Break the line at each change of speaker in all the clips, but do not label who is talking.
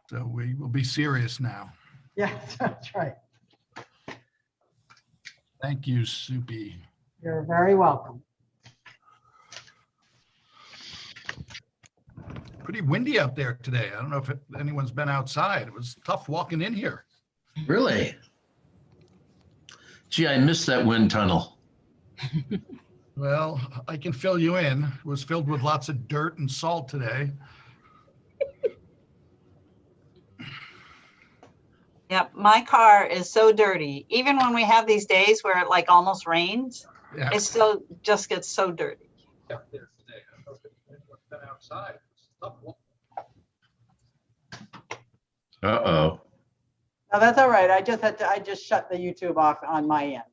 So we will be serious now.
Yes, that's right.
Thank you, Soupy.
You're very welcome.
Pretty windy out there today. I don't know if anyone's been outside. It was tough walking in here.
Really? Gee, I missed that wind tunnel.
Well, I can fill you in. It was filled with lots of dirt and salt today.
Yep, my car is so dirty. Even when we have these days where it like almost rains,
Yeah.
it still just gets so dirty.
Out there today. I don't know if anyone's been outside. It was tough walking.
Uh-oh.
No, that's all right. I just shut the YouTube off on my end.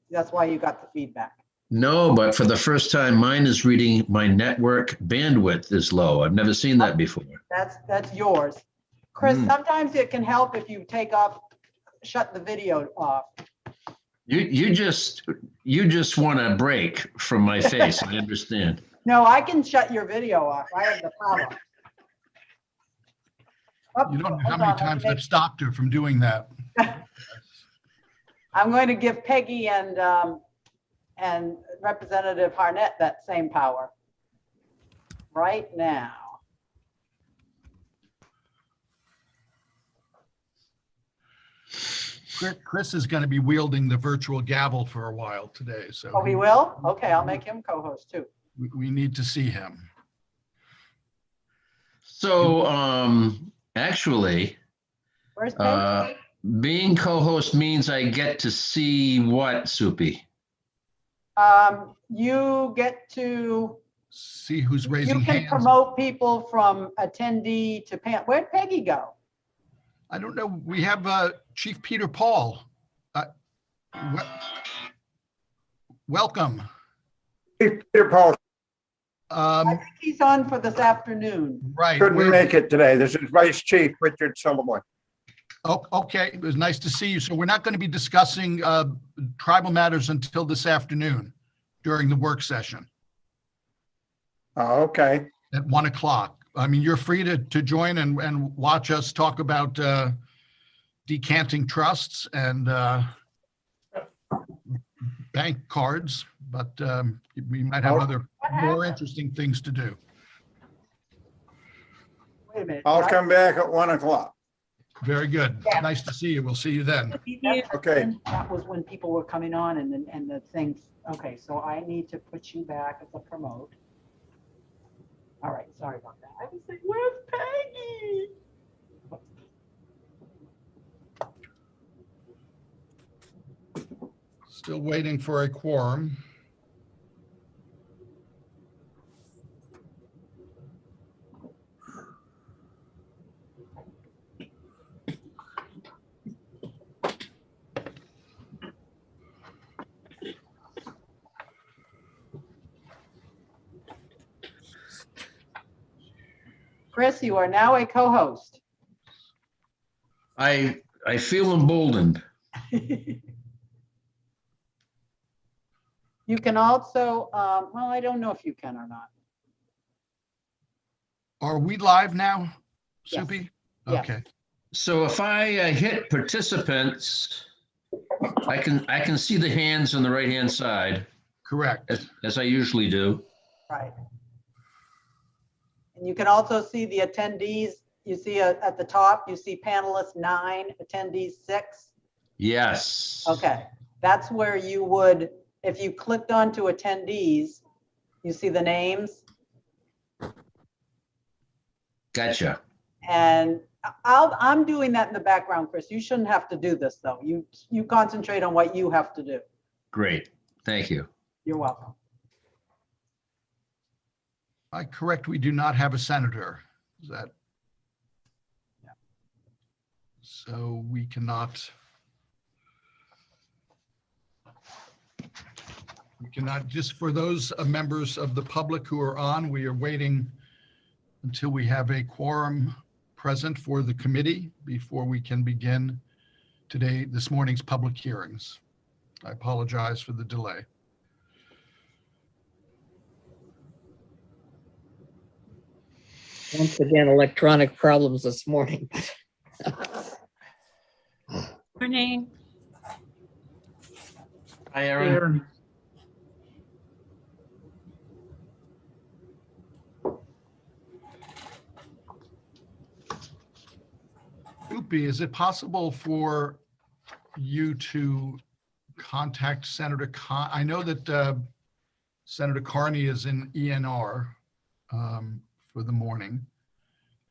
That's why you got the feedback.
No, but for the first time, mine is reading my network bandwidth is low. I've never seen that before.
That's yours. Chris,
Mm.
sometimes it can help if you shut the video off.
You just want a break from my face. I understand.
No, I can shut your video off. I have the power. Oh,
You don't know how
hold
many
on, let me
times
make-
I've stopped her from doing that.
I'm going to give Peggy and Representative Harnett that same power right now.
Chris is going to be wielding the virtual gavel for a while today, so
Oh, he will? Okay, I'll make him co-host too.
we need to see him.
So, actually,
Where's Peggy?
being co-host means I get to see what, Soupy?
You get to,
See who's
you
raising
can
hands.
promote people from attendee to where'd Peggy go?
I don't know. We have Chief Peter Paul. Welcome.
Peter Paul
I think he's on for this afternoon.
Right.
couldn't make it today. This is Vice Chief Richard Sullivan.
Oh, okay. It was nice to see you. So we're not going to be discussing tribal matters until this afternoon during the work session
Oh, okay.
at 1 o'clock. I mean, you're free to join and watch us talk about decanting trusts and bank cards, but we might have other more interesting things to do.
Wait a minute.
I'll come back at 1 o'clock.
Very good. Nice to see you. We'll see you then.
Okay.
That was when people were coming on and the things. Okay, so I need to put you back as a promote. All right, sorry about that. I was like, where's Peggy?
Still waiting for a quorum.
Chris, you are now a co-host.
I feel emboldened.
You can also, well, I don't know if you can or not.
Are we live now,
Yes.
Soupy?
Yes.
Okay.
So if I hit participants, I can see the hands on the right-hand side,
Correct.
as I usually do.
Right. And you can also see the attendees. You see at the top, you see panelists 9, attendees 6.
Yes.
Okay, that's where you would, if you clicked onto attendees, you see the names.
Gotcha.
And I'm doing that in the background, Chris. You shouldn't have to do this though. You concentrate on what you have to do.
Great. Thank you.
You're welcome.
Correct, we do not have a senator. Is that?
Yeah.
So we cannot. Just for those members of the public who are on, we are waiting until we have a quorum present for the committee before we can begin this morning's public hearings. I apologize for the delay.
Once again, electronic problems this morning. Morning.
Hi, Aaron.
Upi, is it possible for you to contact Senator I know that Senator Carney is in ENR for the morning.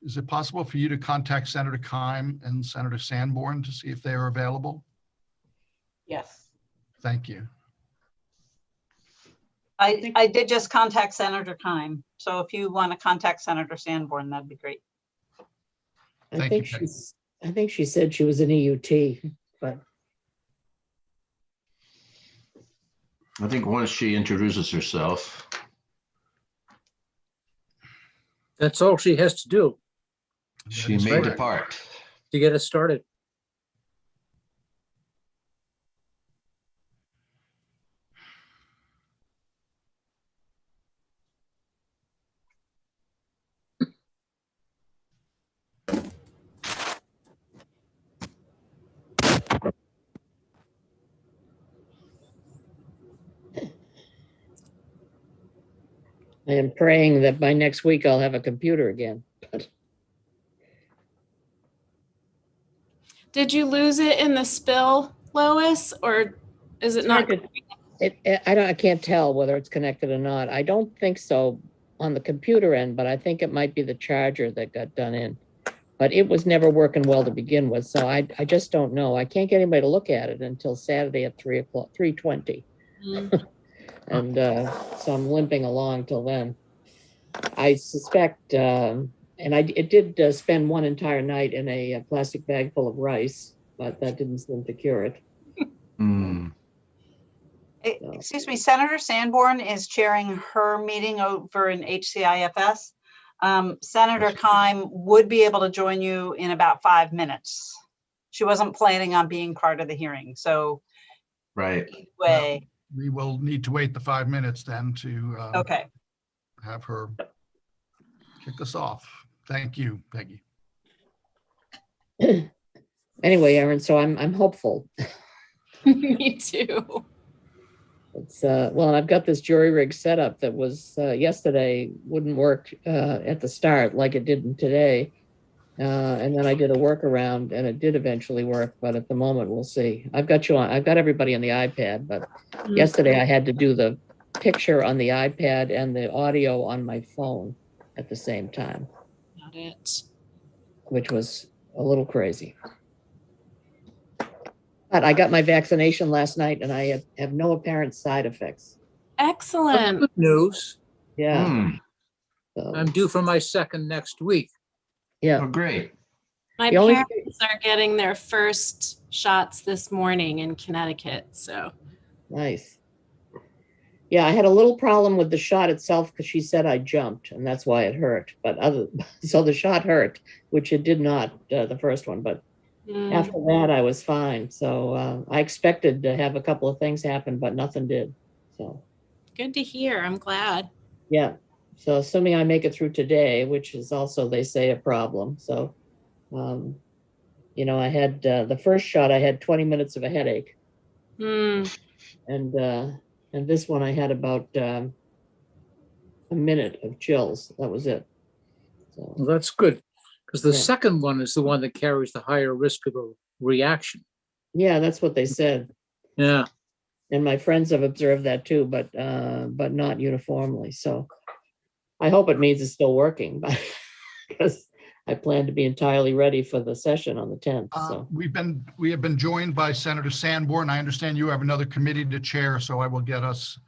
Is it possible for you to contact Senator Keim and Senator Sanborn to see if they are available?
Yes.
Thank you.
I did just contact Senator Keim. So if you want to contact Senator Sanborn, that'd be great.
Thank you, Peggy.
I think she said she was an EUT, but
I think once she introduces herself.
That's all she has to do
She
That is
may
correct.
depart.
to get us started.
I am praying that by next week I'll have a computer again. But
Did you lose it in the spill, Lois, or is it not?
I can't tell whether it's connected or not. I don't think so on the computer end, but I think it might be the charger that got done in. But it was never working well to begin with, so I just don't know. I can't get anybody to look at it until Saturday at 3:20.
Mm.
And so I'm limping along till then. I suspect, and it did spend one entire night in a plastic bag full of rice, but that didn't seem to cure it.
Hmm.
Excuse me, Senator Sanborn is chairing her meeting over in HCIFS. Senator Keim would be able to join you in about 5 minutes. She wasn't planning on being part of the hearing, so
Right.
either way.
We will need to wait the 5 minutes then to
Okay.
have her kick us off. Thank you, Peggy.
Anyway, Aaron, so I'm hopeful.
Me too.
It's well, and I've got this jury rig setup that was yesterday wouldn't work at the start like it didn't today. And then I did a workaround and it did eventually work, but at the moment we'll see. I've got everybody on the iPad, but yesterday I had to do the picture on the iPad and the audio on my phone at the same time,
Got it.
which was a little crazy. But I got my vaccination last night and I have no apparent side effects.
Excellent.
Good news.
Yeah.
Hmm.
So,
I'm due for my second next week.
yeah.
Oh, great.
My
The only
parents are getting their first shots this morning in Connecticut. So
Nice. Yeah, I had a little problem with the shot itself because she said I jumped and that's why it hurt. But so the shot hurt, which it did not, the first one. But after that, I was fine. So I expected to have a couple of things happen, but nothing did. So
good to hear. I'm glad.
yeah. So assuming I make it through today, which is also, they say, a problem. So, I had the first shot, I had 20 minutes of a headache.
Hmm.
And this one I had about a minute of chills. That was it.
Well,
So
that's good, because the
Yeah.
second one is the one that carries the higher risk of a reaction.
yeah, that's what they said.
Yeah.
And my friends have observed that too, but not uniformly. So I hope it means it's still working, but because I plan to be entirely ready for the session on the 10th. So
We have been joined by Senator Sanborn. I understand you have another committee to chair, so I will get us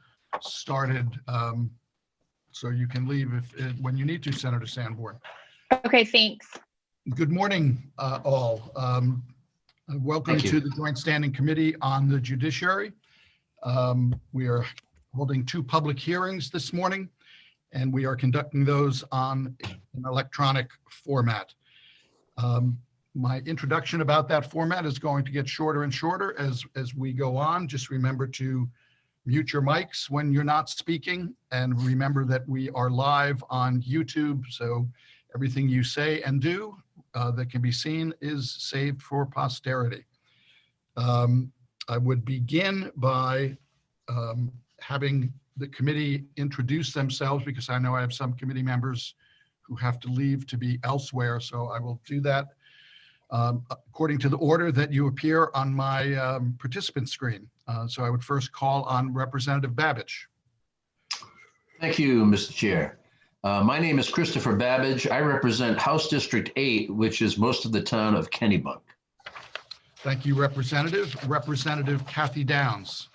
started. So you can leave when you need to, Senator Sanborn.
Okay, thanks.
Good morning, all. Welcome
Thank you.
to the Joint Standing Committee on the Judiciary. We are holding 2 public hearings this morning, and we are conducting those on an electronic format. My introduction about that format is going to get shorter and shorter as we go on. Just remember to mute your mics when you're not speaking, and remember that we are live on YouTube, so everything you say and do that can be seen is saved for posterity. I would begin by having the committee introduce themselves, because I know I have some committee members who have to leave to be elsewhere, so I will do that according to the order that you appear on my participant screen. So I would first call on Representative Babbage.
Thank you, Mr. Chair. My name is Christopher Babbage. I represent House District 8, which is most of the town of Kennebunk.
Thank you, Representative. Representative Kathy Downs.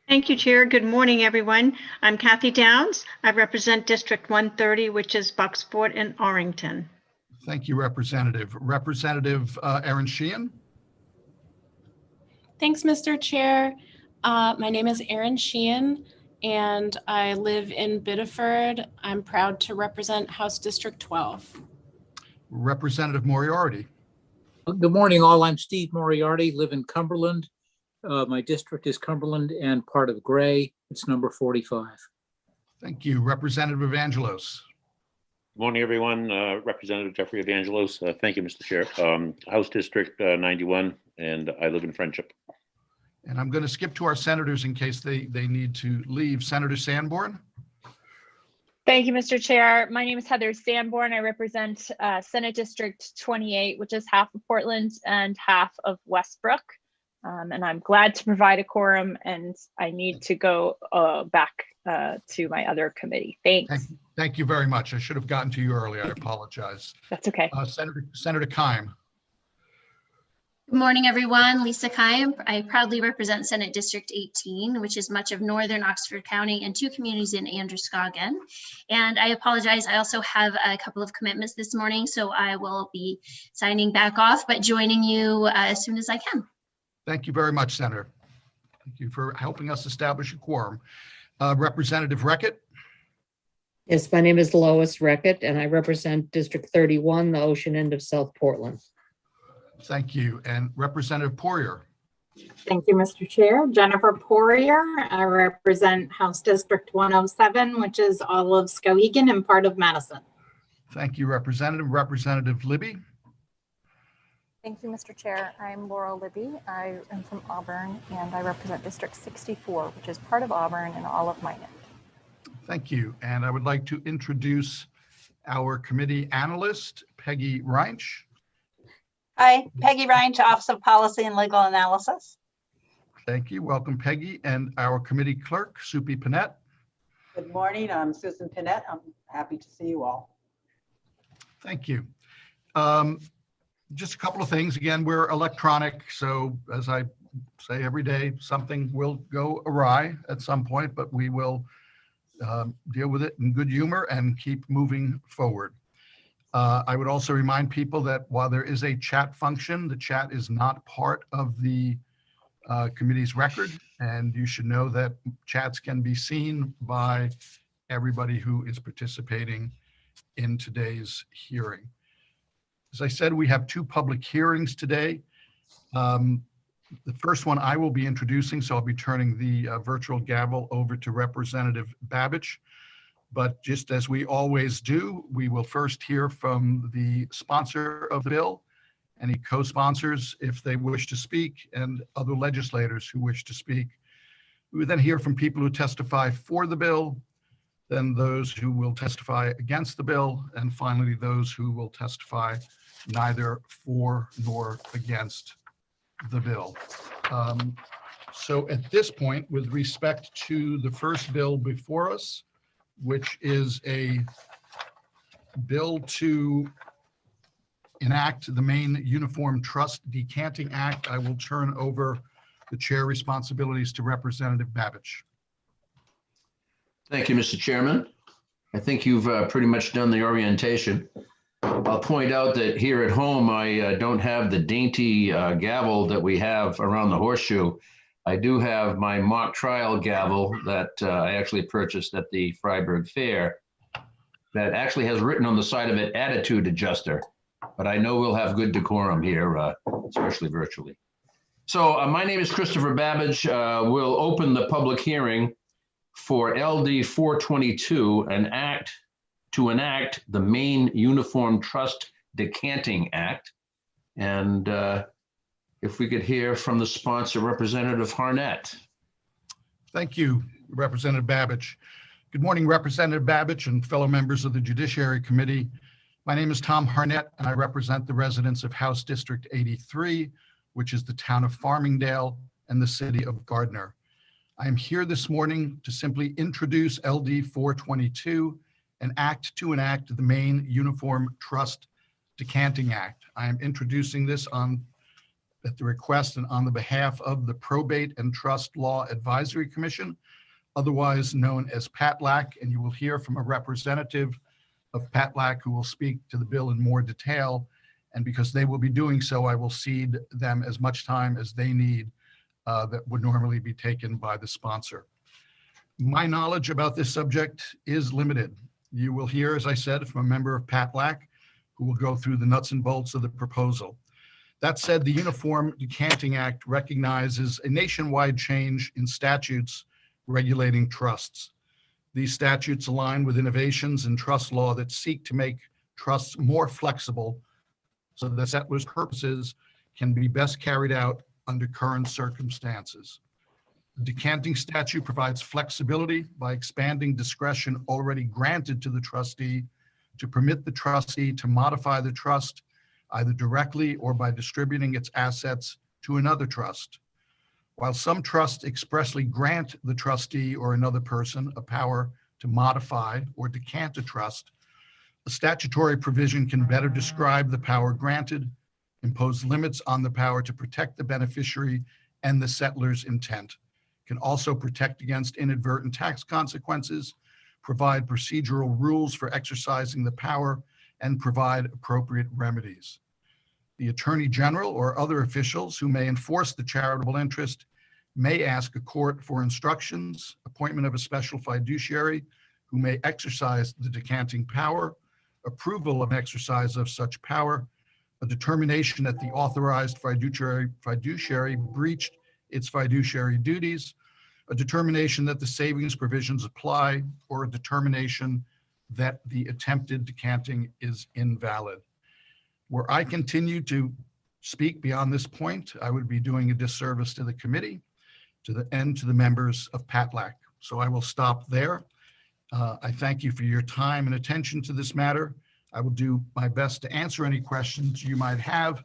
Thank you, Chair. Good morning, everyone. I'm Kathy Downs. I represent District 130, which is Bucksport and Orrington.
Thank you, Representative. Representative Erin Sheehan.
Thanks, Mr. Chair. My name is Erin Sheehan, and I live in Biddeford. I'm proud to represent House District 12.
Representative Moriarty.
Good morning, all. I'm Steve Moriarty, live in Cumberland. My district is Cumberland and part of Gray. It's number 45.
Thank you. Representative Evangelos.
Good morning, everyone. Representative Jeffrey Evangelos. Thank you, Mr. Chair. House District 91, and I live in Friendship.
And I'm going to skip to our senators in case they need to leave. Senator Sanborn.
Thank you, Mr. Chair. My name is Heather Sanborn. I represent Senate District 28, which is half of Portland and half of Westbrook. And I'm glad to provide a quorum, and I need to go back to my other committee. Thanks.
Thank you very much. I should have gotten to you earlier. I apologize.
That's okay.
Senator Keim.
Good morning, everyone. Lisa Keim. I proudly represent Senate District 18, which is much of northern Oxford County and 2 communities in Androscoggin. And I apologize, I also have a couple of commitments this morning, so I will be signing back off, but joining you as soon as I can.
Thank you very much, Senator. Thank you for helping us establish a quorum. Representative Reckett.
Yes, my name is Lois Reckett, and I represent District 31, the ocean end of South Portland.
Thank you. And Representative Poirier.
Thank you, Mr. Chair. Jennifer Poirier. I represent House District 107, which is all of Skowhegan and part of Madison.
Thank you, Representative. Representative Libby.
Thank you, Mr. Chair. I'm Laura Libby. I am from Auburn, and I represent District 64, which is part of Auburn and all of Minot.
Thank you. And I would like to introduce our committee analyst, Peggy Reinsch.
Hi, Peggy Reinsch, Office of Policy and Legal Analysis.
Thank you. Welcome, Peggy. And our committee clerk, Supi Panett.
Good morning. I'm Susan Panett. I'm happy to see you all.
Thank you. Just a couple of things. Again, we're electronic, so as I say every day, something will go awry at some point, but we will deal with it in good humor and keep moving forward. I would also remind people that while there is a chat function, the chat is not part of the committee's record, and you should know that chats can be seen by everybody who is participating in today's hearing. As I said, we have 2 public hearings today. The first one I will be introducing, so I'll be turning the virtual gavel over to Representative Babbage. But just as we always do, we will first hear from the sponsor of the bill, any co-sponsors if they wish to speak, and other legislators who wish to speak. We will then hear from people who testify for the bill, then those who will testify against the bill, and finally those who will testify neither for nor against the bill. So at this point, with respect to the first bill before us, which is a bill to enact the Maine Uniform Trust Decanting Act, I will turn over the chair responsibilities to Representative Babbage.
Thank you, Mr. Chairman. I think you've pretty much done the orientation. I'll point out that here at home, I don't have the dainty gavel that we have around the horseshoe. I do have my mock trial gavel that I actually purchased at the Freiburg Fair that actually has written on the side of it, attitude adjuster. But I know we'll have good decorum here, especially virtually. So my name is Christopher Babbage. We'll open the public hearing for LD 422, an act to enact the Maine Uniform Trust Decanting Act. And if we could hear from the sponsor, Representative Harnett.
Thank you, Representative Babbage. Good morning, Representative Babbage and fellow members of the Judiciary Committee. My name is Tom Harnett, and I represent the residents of House District 83, which is the town of Farmingdale and the city of Gardner. I am here this morning to simply introduce LD 422, an act to enact the Maine Uniform Trust Decanting Act. I am introducing this at the request and on the behalf of the Probate and Trust Law Advisory Commission, otherwise known as PATLAC, and you will hear from a representative of PATLAC who will speak to the bill in more detail. And because they will be doing so, I will cede them as much time as they need that would normally be taken by the sponsor. My knowledge about this subject is limited. You will hear, as I said, from a member of PATLAC who will go through the nuts and bolts of the proposal. That said, the Uniform Decanting Act recognizes a nationwide change in statutes regulating trusts. These statutes align with innovations in trust law that seek to make trusts more flexible so that settlers' purposes can be best carried out under current circumstances. The decanting statute provides flexibility by expanding discretion already granted to the trustee to permit the trustee to modify the trust either directly or by distributing its assets to another trust. While some trusts expressly grant the trustee or another person a power to modify or decant a trust, a statutory provision can better describe the power granted, impose limits on the power to protect the beneficiary and the settler's intent, can also protect against inadvertent tax consequences, provide procedural rules for exercising the power, and provide appropriate remedies. The Attorney General or other officials who may enforce the charitable interest may ask a court for instructions, appointment of a special fiduciary who may exercise the decanting power, approval of exercise of such power, a determination that the authorized fiduciary breached its fiduciary duties, a determination that the savings provisions apply, or a determination that the attempted decanting is invalid. Were I continue to speak beyond this point, I would be doing a disservice to the committee, to the members of PATLAC. So I will stop there. I thank you for your time and attention to this matter. I will do my best to answer any questions you might have,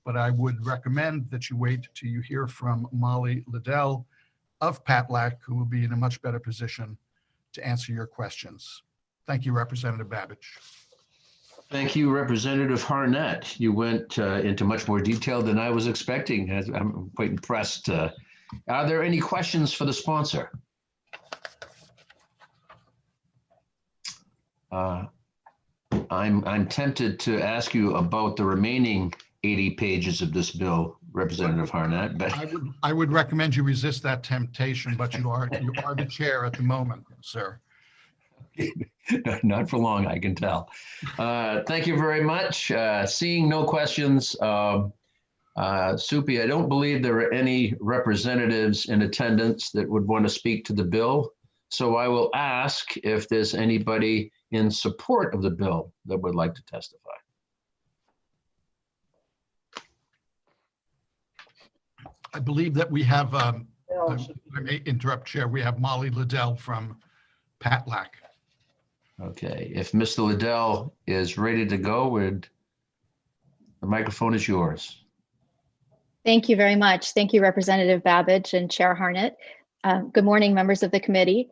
but I would recommend that you wait till you hear from Molly Liddell of PATLAC, who will be in a much better position to answer your questions. Thank you, Representative Babbage.
Thank you, Representative Harnett. You went into much more detail than I was expecting. I'm quite impressed. Are there any questions for the sponsor? I'm tempted to ask you about the remaining 80 pages of this bill, Representative Harnett, but
I would recommend you resist that temptation, but you are the chair at the moment, sir.
Not for long, I can tell. Thank you very much. Seeing no questions, Supi, I don't believe there are any representatives in attendance that would want to speak to the bill. So I will ask if there's anybody in support of the bill that would like to testify.
I believe that we have, I may interrupt, Chair, we have Molly Liddell from PATLAC.
Okay, if Mr. Liddell is ready to go, the microphone is yours.
Thank you very much. Thank you, Representative Babbage and Chair Harnett. Good morning, members of the committee.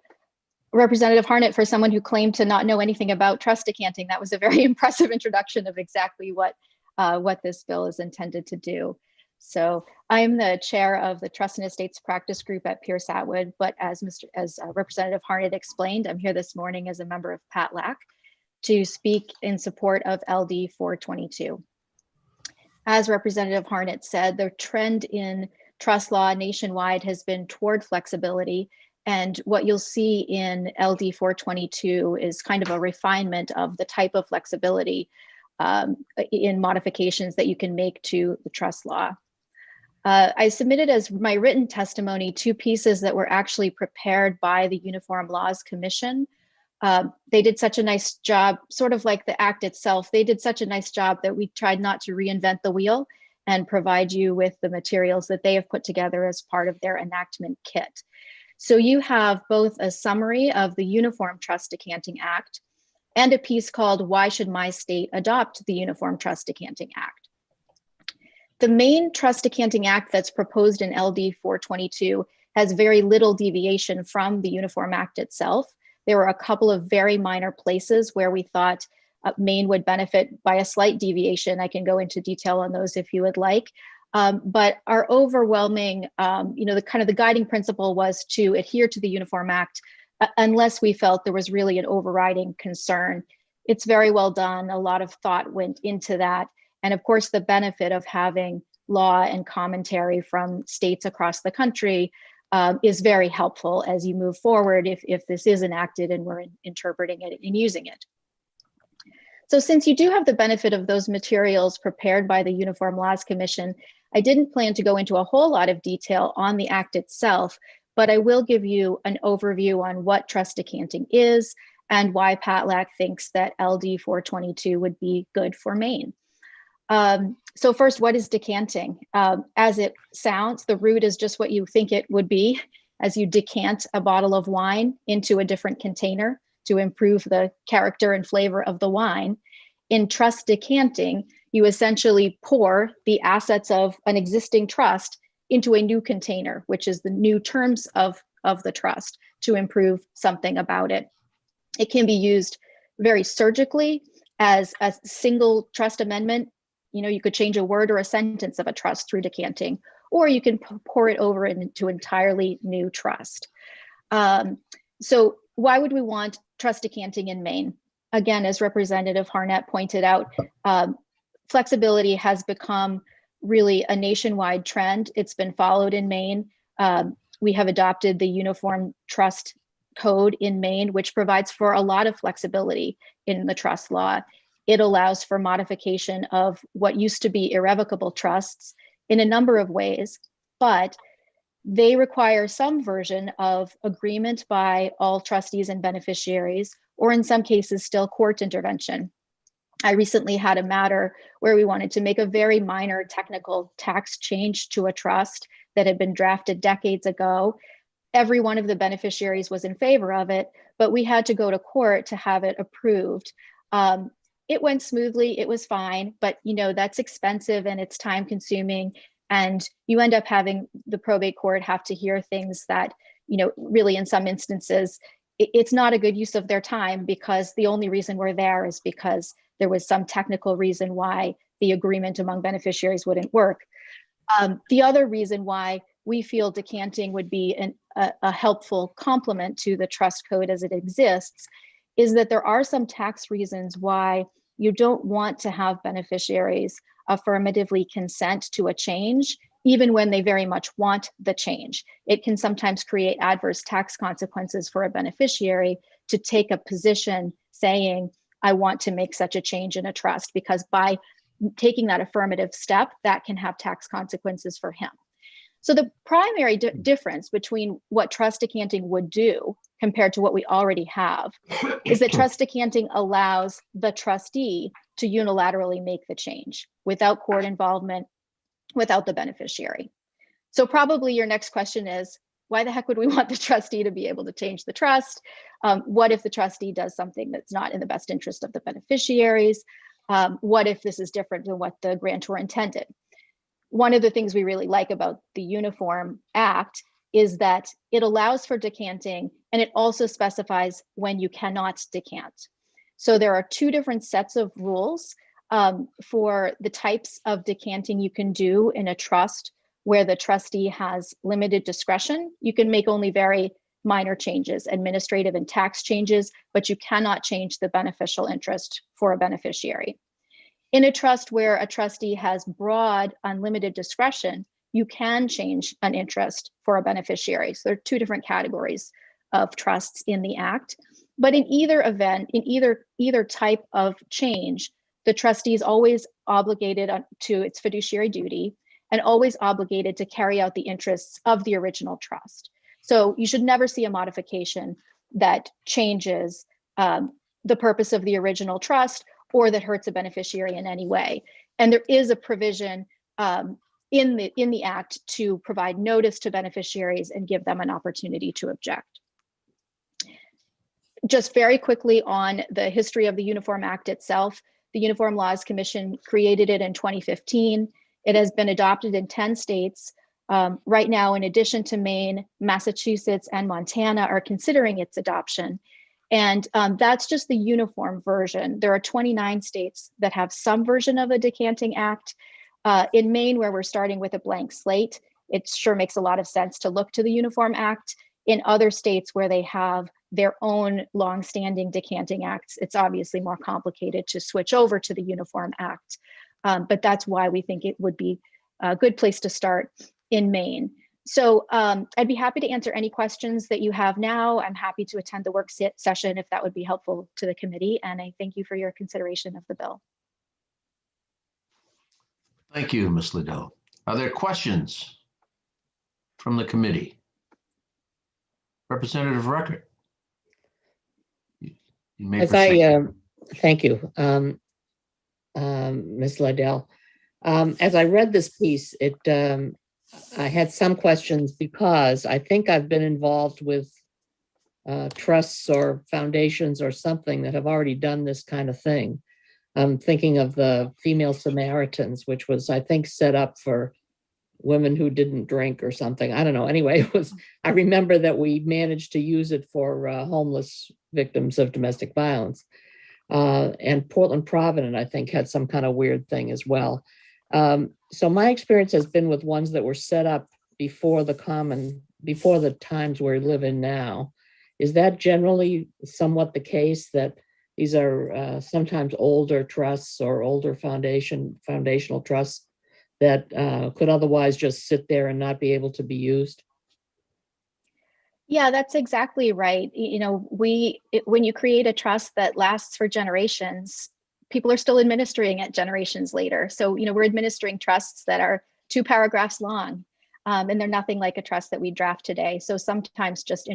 Representative Harnett, for someone who claimed to not know anything about trust decanting, that was a very impressive introduction of exactly what this bill is intended to do. So I'm the chair of the Trust and Estates Practice Group at Pierce Atwood, but as Representative Harnett explained, I'm here this morning as a member of PATLAC to speak in support of LD 422. As Representative Harnett said, the trend in trust law nationwide has been toward flexibility, and what you'll see in LD 422 is kind of a refinement of the type of flexibility in modifications that you can make to the trust law. I submitted as my written testimony 2 pieces that were actually prepared by the Uniform Laws Commission They did such a nice job, sort of like the act itself. They did such a nice job that we tried not to reinvent the wheel and provide you with the materials that they have put together as part of their enactment kit. So you have both a summary of the Uniform Trust Decanting Act and a piece called Why Should My State Adopt the Uniform Trust Decanting Act? The main Trust Decanting Act that's proposed in LD 422 has very little deviation from the Uniform Act itself. There were a couple of very minor places where we thought Maine would benefit by a slight deviation. I can go into detail on those if you would like. But our overwhelming, the guiding principle was to adhere to the Uniform Act unless we felt there was really an overriding concern. It's very well done. A lot of thought went into that. And of course, the benefit of having law and commentary from states across the country is very helpful as you move forward if this is enacted and we're interpreting it and using it. So since you do have the benefit of those materials prepared by the Uniform Laws Commission, I didn't plan to go into a whole lot of detail on the act itself, but I will give you an overview on what trust decanting is and why PATLAC thinks that LD 422 would be good for Maine. So first, what is decanting? As it sounds, the root is just what you think it would be as you decant a bottle of wine into a different container to improve the character and flavor of the wine. In trust decanting, you essentially pour the assets of an existing trust into a new container, which is the new terms of the trust to improve something about it. It can be used very surgically as a single trust amendment. You could change a word or a sentence of a trust through decanting, or you can pour it over into entirely new trust. So why would we want trust decanting in Maine? Again, as Representative Harnett pointed out, flexibility has become really a nationwide trend. It's been followed in Maine. We have adopted the Uniform Trust Code in Maine, which provides for a lot of flexibility in the trust law. It allows for modification of what used to be irrevocable trusts in a number of ways, but they require some version of agreement by all trustees and beneficiaries, or in some cases still court intervention. I recently had a matter where we wanted to make a very minor technical tax change to a trust that had been drafted decades ago. Every one of the beneficiaries was in favor of it, but we had to go to court to have it approved. It went smoothly, it was fine, but that's expensive and it's time consuming. And you end up having the probate court have to hear things that, really in some instances, it's not a good use of their time, because the only reason we're there is because there was some technical reason why the agreement among beneficiaries wouldn't work. The other reason why we feel decanting would be a helpful complement to the trust code as it exists is that there are some tax reasons why you don't want to have beneficiaries affirmatively consent to a change, even when they very much want the change. It can sometimes create adverse tax consequences for a beneficiary to take a position saying, I want to make such a change in a trust, because by taking that affirmative step, that can have tax consequences for him. So the primary difference between what trust decanting would do compared to what we already have is that trust decanting allows the trustee to unilaterally make the change without court involvement, without the beneficiary. So probably your next question is, why the heck would we want the trustee to be able to change the trust? What if the trustee does something that's not in the best interest of the beneficiaries? What if this is different than what the grantor intended? One of the things we really like about the Uniform Act is that it allows for decanting, and it also specifies when you cannot decant. So there are two different sets of rules for the types of decanting you can do in a trust where the trustee has limited discretion. You can make only very minor changes, administrative and tax changes, but you cannot change the beneficial interest for a beneficiary. In a trust where a trustee has broad, unlimited discretion, you can change an interest for a beneficiary. So there are two different categories of trusts in the Act. But in either event, in either type of change, the trustee is always obligated to its fiduciary duty and always obligated to carry out the interests of the original trust. So you should never see a modification that changes the purpose of the original trust or that hurts a beneficiary in any way. And there is a provision in the act to provide notice to beneficiaries and give them an opportunity to object. Just very quickly on the history of the Uniform Act itself, the Uniform Laws Commission created it in 2015. It has been adopted in 10 states. Right now, in addition to Maine, Massachusetts and Montana are considering its adoption. And that's just the uniform version. There are 29 states that have some version of a decanting act. In Maine, where we're starting with a blank slate, it sure makes a lot of sense to look to the Uniform Act. In other states where they have their own longstanding decanting acts, it's obviously more complicated to switch over to the Uniform Act. But that's why we think it would be a good place to start in Maine. So I'd be happy to answer any questions that you have now. I'm happy to attend the work session if that would be helpful to the committee. And I thank you for your consideration of the bill.
Thank you, Ms. Liddell. Are there questions from the committee? Representative Record. You may proceed.
Thank you, Ms. Liddell. As I read this piece, I had some questions because I think I've been involved with trusts or foundations or something that have already done this kind of thing. I'm thinking of the Female Samaritans, which was, I think, set up for women who didn't drink or something. I don't know. Anyway, I remember that we managed to use it for homeless victims of domestic violence. And Portland Provident, I think, had some kind of weird thing as well. So my experience has been with ones that were set up before the times we live in now. Is that generally somewhat the case, that these are sometimes older trusts or older foundational trusts that could otherwise just sit there and not be able to be used?
Yeah, that's exactly right. You know, when you create a trust that lasts for generations, people are still administering it generations later. So, you know, we're administering trusts that are 2 paragraphs long, and they're nothing like a trust that we draft today. So sometimes just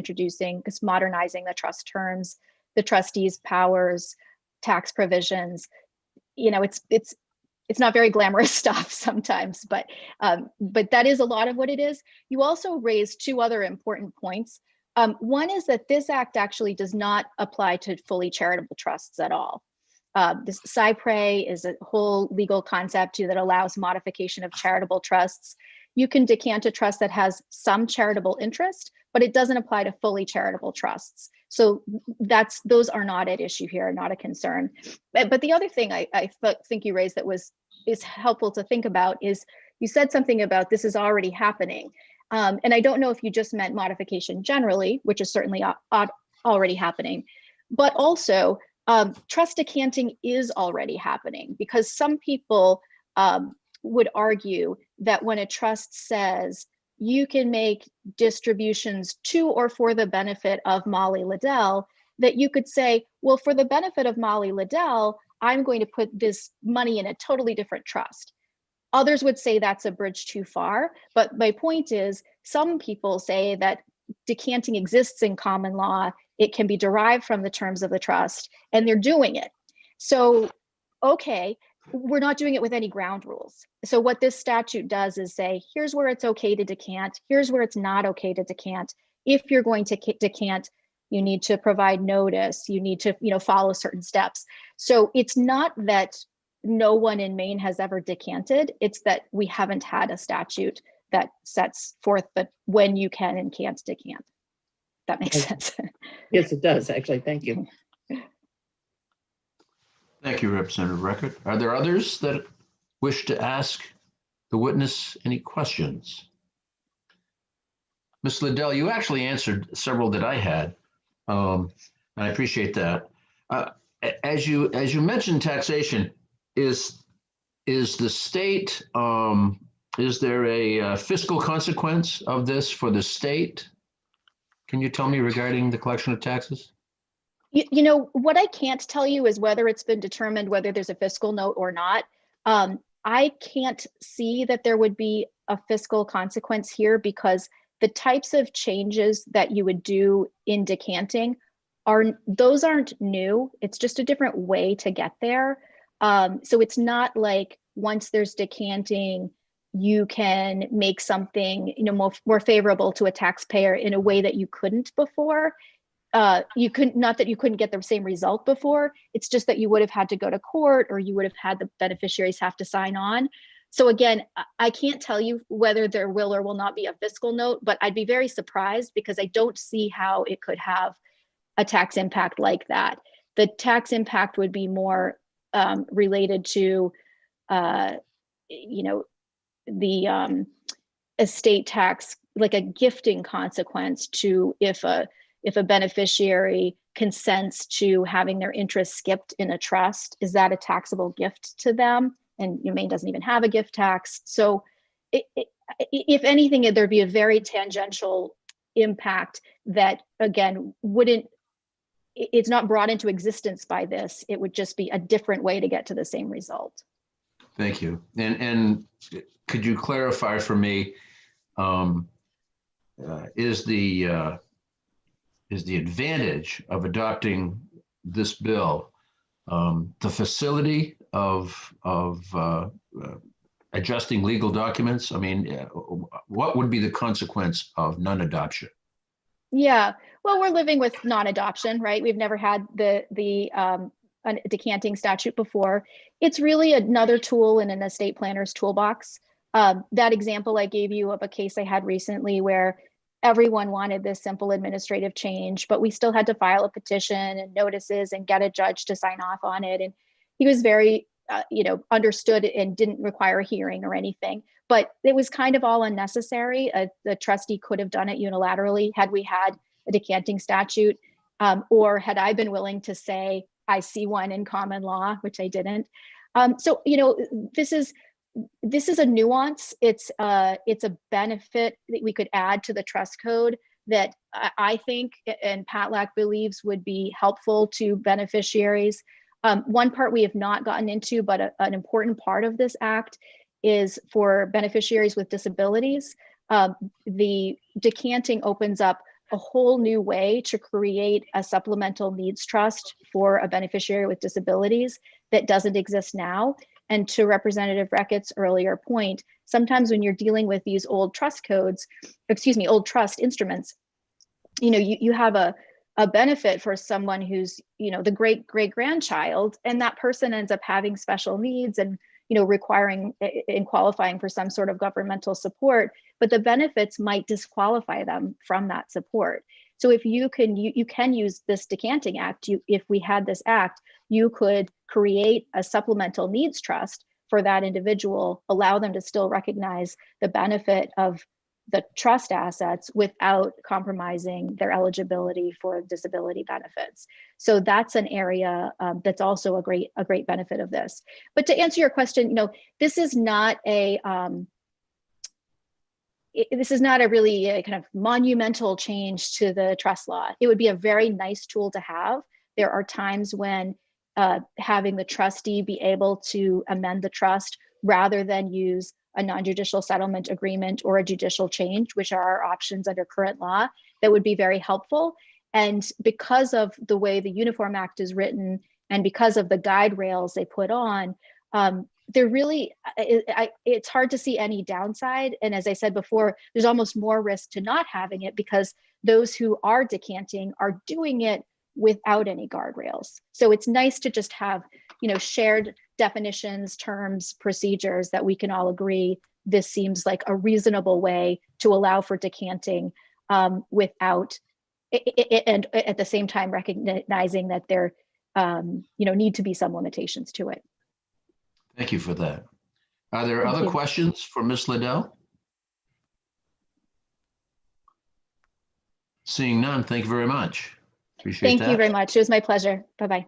modernizing the trust terms, the trustees' powers, tax provisions, you know, it's not very glamorous stuff sometimes, but that is a lot of what it is. You also raised 2 other important points. One is that this act actually does not apply to fully charitable trusts at all. This cypre is a whole legal concept that allows modification of charitable trusts. You can decant a trust that has some charitable interest, but it doesn't apply to fully charitable trusts. So those are not at issue here, not a concern. But the other thing I think you raised that is helpful to think about is you said something about this is already happening. And I don't know if you just meant modification generally, which is certainly already happening, but also trust decanting is already happening, because some people would argue that when a trust says you can make distributions to or for the benefit of Molly Liddell, that you could say, well, for the benefit of Molly Liddell, I'm going to put this money in a totally different trust. Others would say that's a bridge too far. But my point is, some people say that decanting exists in common law. It can be derived from the terms of the trust, and they're doing it. So, okay, we're not doing it with any ground rules. So what this statute does is say, here's where it's okay to decant, here's where it's not okay to decant. If you're going to decant, you need to provide notice, you need to, follow certain steps. So it's not that no one in Maine has ever decanted, it's that we haven't had a statute that sets forth when you can and can't decant. That makes sense.
Yes, it does, actually. Thank you.
Thank you, Representative Record. Are there others that wish to ask the witness any questions? Ms. Liddell, you actually answered several that I had, and I appreciate that. As you mentioned taxation, is the state, is there a fiscal consequence of this for the state? Can you tell me regarding the collection of taxes?
What I can't tell you is whether it's been determined whether there's a fiscal note or not. I can't see that there would be a fiscal consequence here, because the types of changes that you would do in decanting those aren't new. It's just a different way to get there. So it's not like once there's decanting, you can make something, you know, more favorable to a taxpayer in a way that you couldn't before. You couldn't, not that you couldn't get the same result before, it's just that you would have had to go to court, or you would have had the beneficiaries have to sign on. So again, I can't tell you whether there will or will not be a fiscal note, but I'd be very surprised because I don't see how it could have a tax impact like that. The tax impact would be more related to, you know, the estate tax, like a gifting consequence to if a beneficiary consents to having their interest skipped in a trust, is that a taxable gift to them? And Maine doesn't even have a gift tax. So if anything, there'd be a very tangential impact that, again, it's not brought into existence by this. It would just be a different way to get to the same result.
Thank you. And could you clarify for me, is the advantage of adopting this bill the facility of adjusting legal documents? I mean, what would be the consequence of non-adoption?
Yeah, well, we're living with non-adoption, right? We've never had the decanting statute before. It's really another tool in an estate planner's toolbox. That example I gave you of a case I had recently where everyone wanted this simple administrative change, but we still had to file a petition and notices and get a judge to sign off on it. And he was very, understood and didn't require a hearing or anything, but it was kind of all unnecessary. The trustee could have done it unilaterally had we had a decanting statute, or had I been willing to say, I see one in common law, which I didn't. So, this is a nuance. It's a benefit that we could add to the trust code that I think, and Patlack believes, would be helpful to beneficiaries. One part we have not gotten into, but an important part of this act is for beneficiaries with disabilities. The decanting opens up a whole new way to create a supplemental needs trust for a beneficiary with disabilities that doesn't exist now. And to Representative Reckitt's earlier point, sometimes when you're dealing with these old trust codes, old trust instruments, you have a benefit for someone who's, the great grandchild, and that person ends up having special needs and, requiring and qualifying for some sort of governmental support, but the benefits might disqualify them from that support. So if you can use this decanting act, if we had this act, you could create a supplemental needs trust for that individual, allow them to still recognize the benefit of the trust assets without compromising their eligibility for disability benefits. So that's an area that's also a great benefit of this. But to answer your question, this is not a really kind of monumental change to the trust law. It would be a very nice tool to have. There are times when having the trustee be able to amend the trust rather than use a non-judicial settlement agreement or a judicial change, which are our options under current law, that would be very helpful. And because of the way the Uniform Act is written and because of the guide rails they put on, it's hard to see any downside. And as I said before, there's almost more risk to not having it because those who are decanting are doing it without any guardrails. So it's nice to just have, shared definitions, terms, procedures that we can all agree this seems like a reasonable way to allow for decanting without, and at the same time recognizing that there, need to be some limitations to it.
Thank you for that. Are there other questions for Ms. Liddell? Seeing none, thank you very much. Appreciate that.
Thank you very much. It was my pleasure. Bye-bye.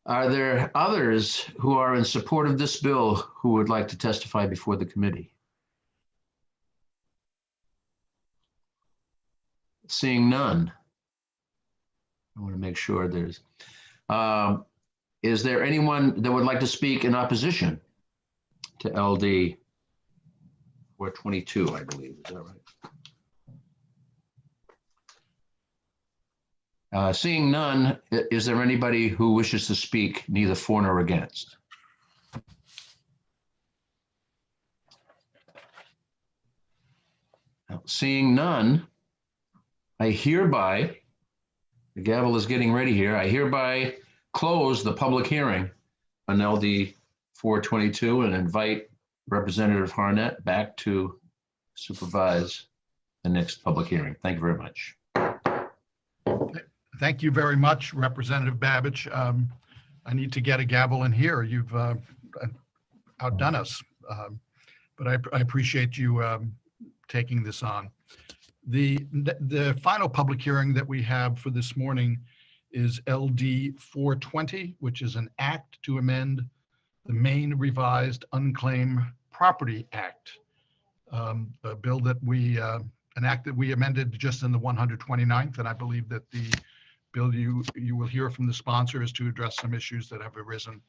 Are there others who are in support of this bill who would like to testify before the committee? Seeing none. I want to make sure there's. Is there anyone that would like to speak in opposition to LD 422, I believe, is that right? Seeing none, is there anybody who wishes to speak neither for nor against? Now, seeing none, I hereby, the gavel is getting ready here, I hereby close the public hearing on LD 422 and invite Representative Harnett back to supervise the next public hearing. Thank you very much.
Thank you very much, Representative Babbage. I need to get a gavel in here. You've outdone us, but I appreciate you taking this on. The final public hearing that we have for this morning is LD 420, which is an act to amend the Maine Revised Unclaimed Property Act, a bill that an act that we amended just in the 129th, and I believe that the bill you will hear from the sponsor is to address some issues that have arisen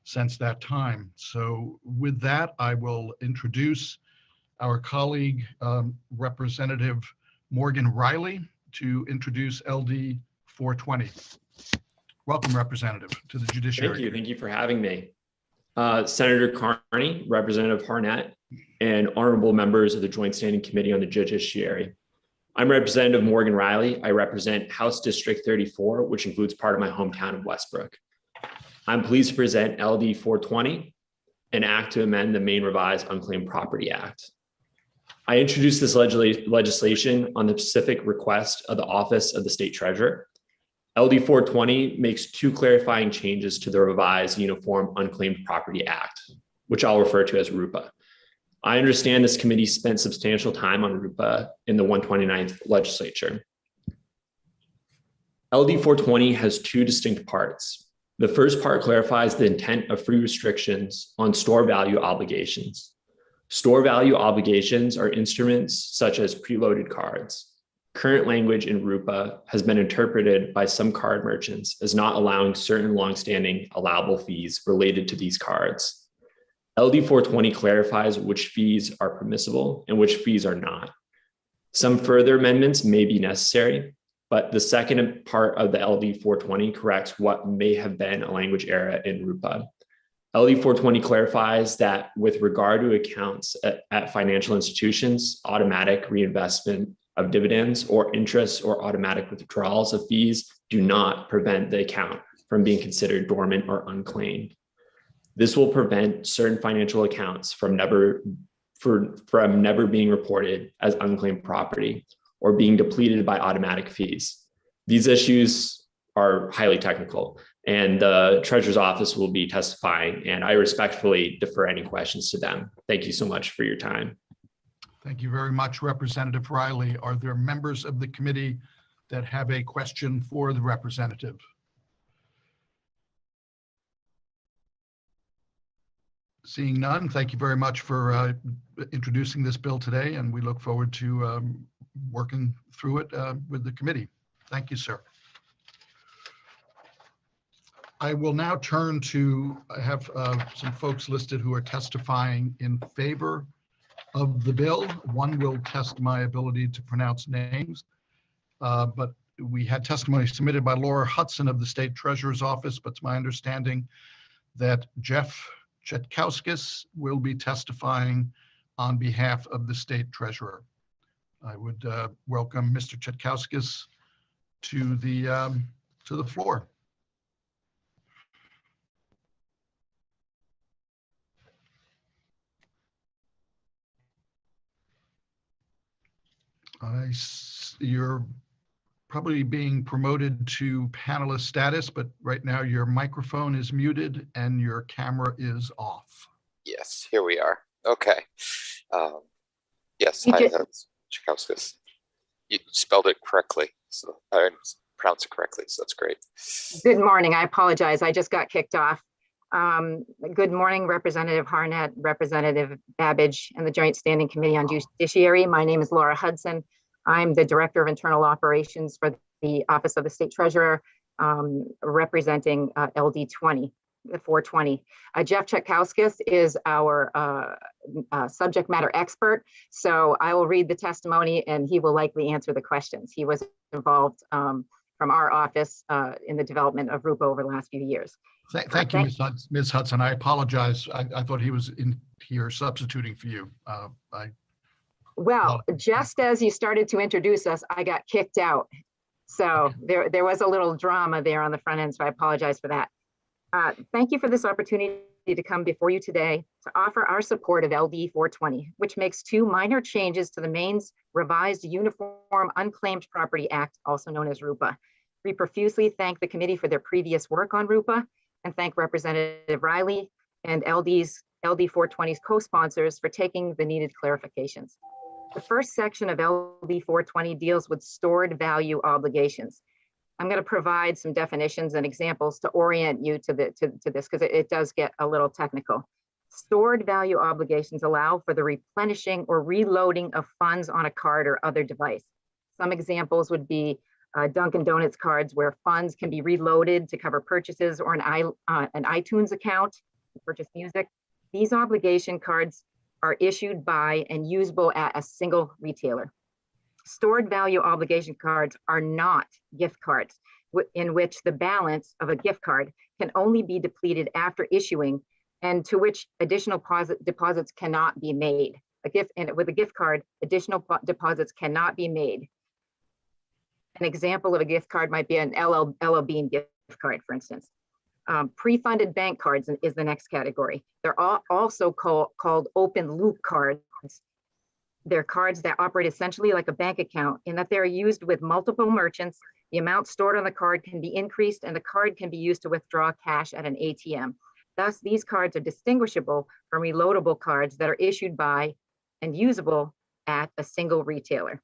since that time. So with that, I will introduce our colleague, Representative Morgan Riley, to introduce LD 420. Welcome, Representative, to the Judiciary.
Thank you for having me. Senator Carney, Representative Harnett, and honorable members of the Joint Standing Committee on the Judiciary. I'm Representative Morgan Riley. I represent House District 34, which includes part of my hometown of Westbrook. I'm pleased to present LD 420, an act to amend the Maine Revised Unclaimed Property Act. I introduced this legislation on the specific request of the Office of the State Treasurer. LD 420 makes two clarifying changes to the Revised Uniform Unclaimed Property Act, which I'll refer to as RUPA. I understand this committee spent substantial time on RUPA in the 129th legislature. LD 420 has two distinct parts. The first part clarifies the intent of free restrictions on store value obligations. Store value obligations are instruments such as preloaded cards. Current language in RUPA has been interpreted by some card merchants as not allowing certain longstanding allowable fees related to these cards. LD 420 clarifies which fees are permissible and which fees are not. Some further amendments may be necessary, but the second part of the LD 420 corrects what may have been a language error in RUPA. LD 420 clarifies that with regard to accounts at financial institutions, automatic reinvestment of dividends or interest or automatic withdrawals of fees do not prevent the account from being considered dormant or unclaimed. This will prevent certain financial accounts from never being reported as unclaimed property or being depleted by automatic fees. These issues are highly technical, and the Treasurer's Office will be testifying, and I respectfully defer any questions to them. Thank you so much for your time.
Thank you very much, Representative Riley. Are there members of the committee that have a question for the representative? Seeing none, thank you very much for introducing this bill today, and we look forward to working through it with the committee. Thank you, sir. I will now turn to, I have some folks listed who are testifying in favor of the bill. One will test my ability to pronounce names, but we had testimony submitted by Laura Hudson of the State Treasurer's Office, but it's my understanding that Jeff Chetkowskis will be testifying on behalf of the State Treasurer. I would welcome Mr. Chetkowskis to the floor. You're probably being promoted to panelist status, but right now your microphone is muted and your camera is off.
Yes, here we are. Okay. Yes, hi, that's Chetkowskis. You spelled it correctly, so I pronounced it correctly, so that's great.
Good morning. I apologize. I just got kicked off. Good morning, Representative Harnett, Representative Babbage, and the Joint Standing Committee on Judiciary. My name is Laura Hudson. I'm the Director of Internal Operations for the Office of the State Treasurer, representing LD 420. Jeff Chetkowskis is our subject matter expert, so I will read the testimony and he will likely answer the questions. He was involved from our office in the development of RUPA over the last few years.
Thank you, Ms. Hudson. I apologize. I thought he was in here substituting for you.
Well, just as you started to introduce us, I got kicked out. So there was a little drama there on the front end, so I apologize for that. Thank you for this opportunity to come before you today to offer our support of LD 420, which makes 2 minor changes to the Maine's revised Uniform Unclaimed Property Act, also known as RUPA. We profusely thank the committee for their previous work on RUPA and thank Representative Riley and LD 420's co-sponsors for taking the needed clarifications. The first section of LD 420 deals with stored value obligations. I'm going to provide some definitions and examples to orient you to this because it does get a little technical. Stored value obligations allow for the replenishing or reloading of funds on a card or other device. Some examples would be Dunkin' Donuts cards where funds can be reloaded to cover purchases, or an iTunes account to purchase music. These obligation cards are issued by and usable at a single retailer. Stored value obligation cards are not gift cards in which the balance of a gift card can only be depleted after issuing and to which additional deposits cannot be made. With a gift card, additional deposits cannot be made. An example of a gift card might be an LL Bean gift card, for instance. Pre-funded bank cards is the next category. They're also called open loop cards. They're cards that operate essentially like a bank account in that they're used with multiple merchants. The amount stored on the card can be increased and the card can be used to withdraw cash at an ATM. Thus, these cards are distinguishable from reloadable cards that are issued by and usable at a single retailer.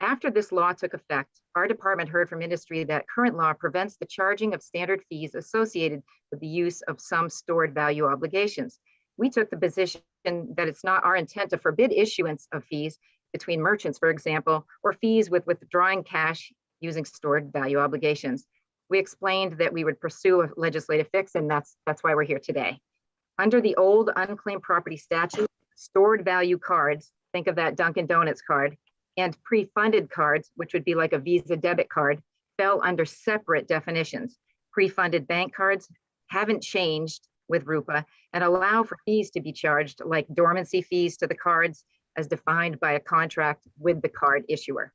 After this law took effect, our department heard from industry that current law prevents the charging of standard fees associated with the use of some stored value obligations. We took the position that it's not our intent to forbid issuance of fees between merchants, for example, or fees with withdrawing cash using stored value obligations. We explained that we would pursue a legislative fix, and that's why we're here today. Under the old unclaimed property statute, stored value cards, think of that Dunkin' Donuts card, and pre-funded cards, which would be like a Visa debit card, fell under separate definitions. Pre-funded bank cards haven't changed with RUPA and allow for fees to be charged, like dormancy fees to the cards as defined by a contract with the card issuer.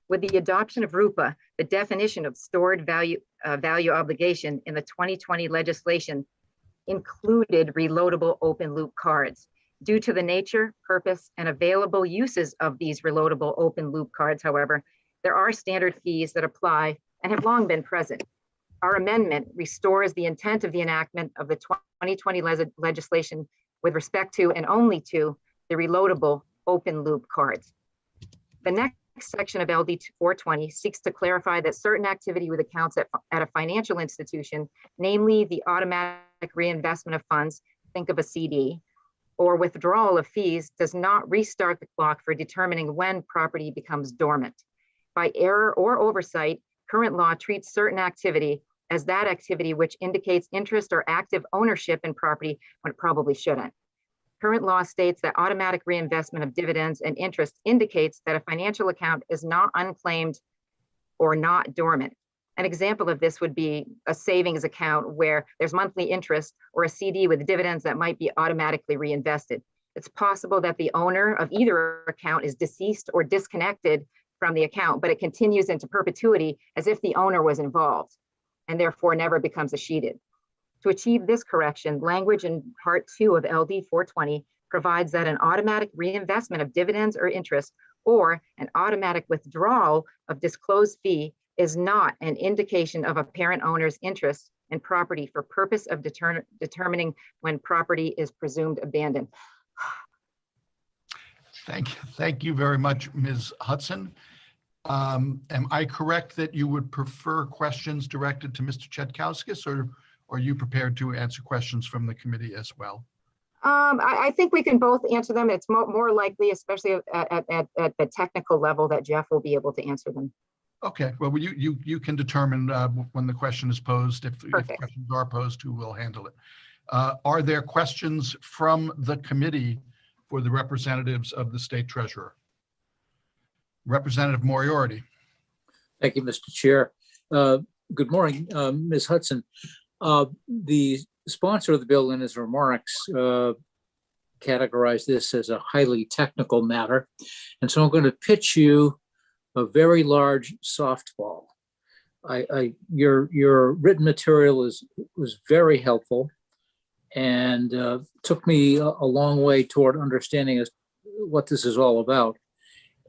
With the adoption of RUPA, the definition of stored value obligation in the 2020 legislation included reloadable open loop cards. Due to the nature, purpose, and available uses of these reloadable open loop cards, however, there are standard fees that apply and have long been present. Our amendment restores the intent of the enactment of the 2020 legislation with respect to and only to the reloadable open loop cards. The next section of LD 420 seeks to clarify that certain activity with accounts at a financial institution, namely the automatic reinvestment of funds, think of a CD, or withdrawal of fees, does not restart the clock for determining when property becomes dormant. By error or oversight, current law treats certain activity as that activity which indicates interest or active ownership in property when it probably shouldn't. Current law states that automatic reinvestment of dividends and interest indicates that a financial account is not unclaimed or not dormant. An example of this would be a savings account where there's monthly interest, or a CD with dividends that might be automatically reinvested. It's possible that the owner of either account is deceased or disconnected from the account, but it continues into perpetuity as if the owner was involved and therefore never becomes escheated. To achieve this correction, language in Part 2 of LD 420 provides that an automatic reinvestment of dividends or interest or an automatic withdrawal of disclosed fee is not an indication of a parent owner's interest in property for purpose of determining when property is presumed abandoned.
Thank you very much, Ms. Hudson. Am I correct that you would prefer questions directed to Mr. Chetkowskis, or are you prepared to answer questions from the committee as well?
I think we can both answer them. It's more likely, especially at the technical level, that Jeff will be able to answer them.
Okay, well, you can determine when the question is posed, if questions are posed, who will handle it. Are there questions from the committee for the representatives of the state treasurer? Representative Moriarty.
Thank you, Mr. Chair. Good morning, Ms. Hudson. The sponsor of the bill in his remarks categorized this as a highly technical matter. And so I'm going to pitch you a very large softball. Your written material was very helpful and took me a long way toward understanding what this is all about.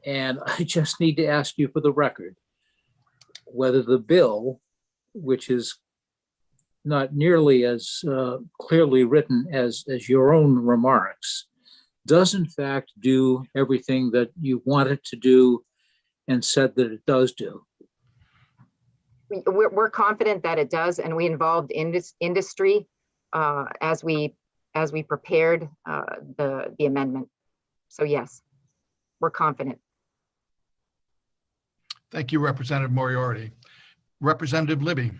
And I just need to ask you for the record whether the bill, which is not nearly as clearly written as your own remarks, does in fact do everything that you want it to do and said that it does do.
We're confident that it does, and we involved industry as we prepared the amendment. So yes, we're confident.
Thank you, Representative Moriarty. Representative Libby.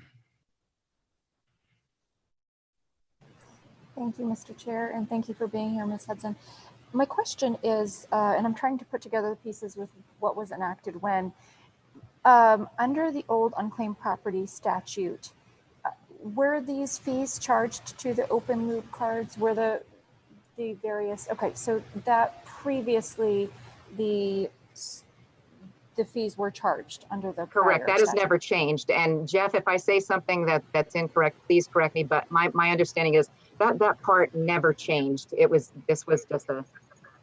Thank you, Mr. Chair, and thank you for being here, Ms. Hudson. My question is, and I'm trying to put together the pieces with what was enacted when, under the old unclaimed property statute, were these fees charged to the open loop cards? Were the various, okay, so that previously the fees were charged under the
Correct. That has
statute.
never changed. And Jeff, if I say something that's incorrect, please correct me. But my understanding is that part never changed. This was just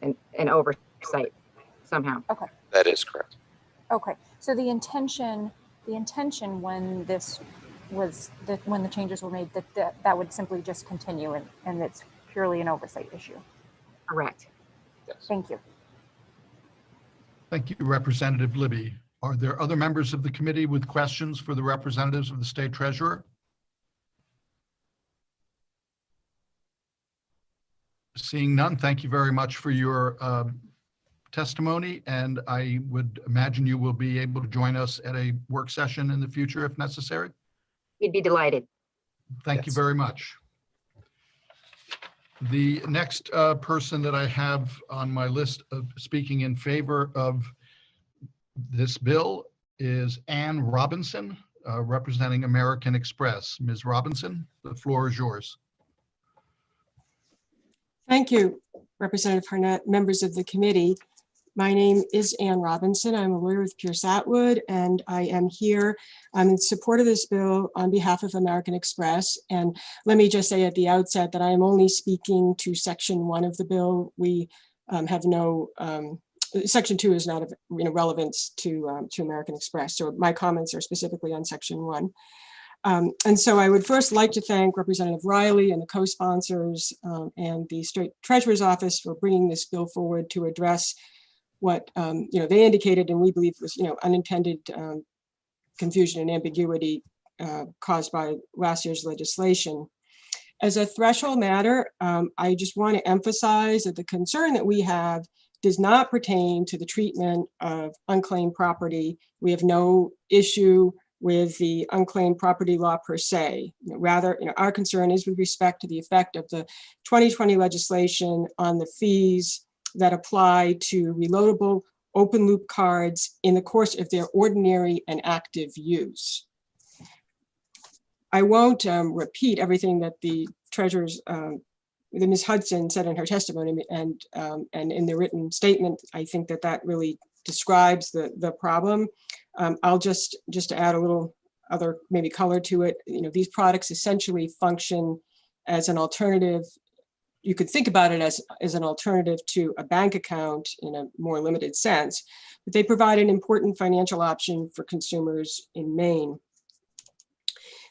an oversight somehow.
Okay.
That is correct.
Okay. So the intention when this was when the changes were made, that would simply just continue and it's purely an oversight issue.
Correct.
Yes.
Thank you.
Thank you, Representative Libby. Are there other members of the committee with questions for the representatives of the state treasurer? Seeing none, thank you very much for your testimony, and I would imagine you will be able to join us at a work session in the future if necessary.
We'd be delighted.
Thank you very much. The next person that I have on my list of speaking in favor of this bill is Ann Robinson, representing American Express. Ms. Robinson, the floor is yours.
Thank you, Representative Harnett, members of the committee. My name is Ann Robinson. I'm a lawyer with Pierce Atwood, and I am here in support of this bill on behalf of American Express. And let me just say at the outset that I am only speaking to Section 1 of the bill. We have no, Section 2 is not of relevance to American Express. So my comments are specifically on Section 1. And so I would first like to thank Representative Riley and the co-sponsors and the State Treasurer's Office for bringing this bill forward to address what they indicated and we believe was unintended confusion and ambiguity caused by last year's legislation. As a threshold matter, I just want to emphasize that the concern that we have does not pertain to the treatment of unclaimed property. We have no issue with the unclaimed property law per se. Rather, our concern is with respect to the effect of the 2020 legislation on the fees that apply to reloadable open loop cards in the course of their ordinary and active use. I won't repeat everything that the treasurer's, that Ms. Hudson said in her testimony and in the written statement. I think that really describes the problem. I'll just add a little other maybe color to it. These products essentially function as an alternative. You could think about it as an alternative to a bank account in a more limited sense, but they provide an important financial option for consumers in Maine.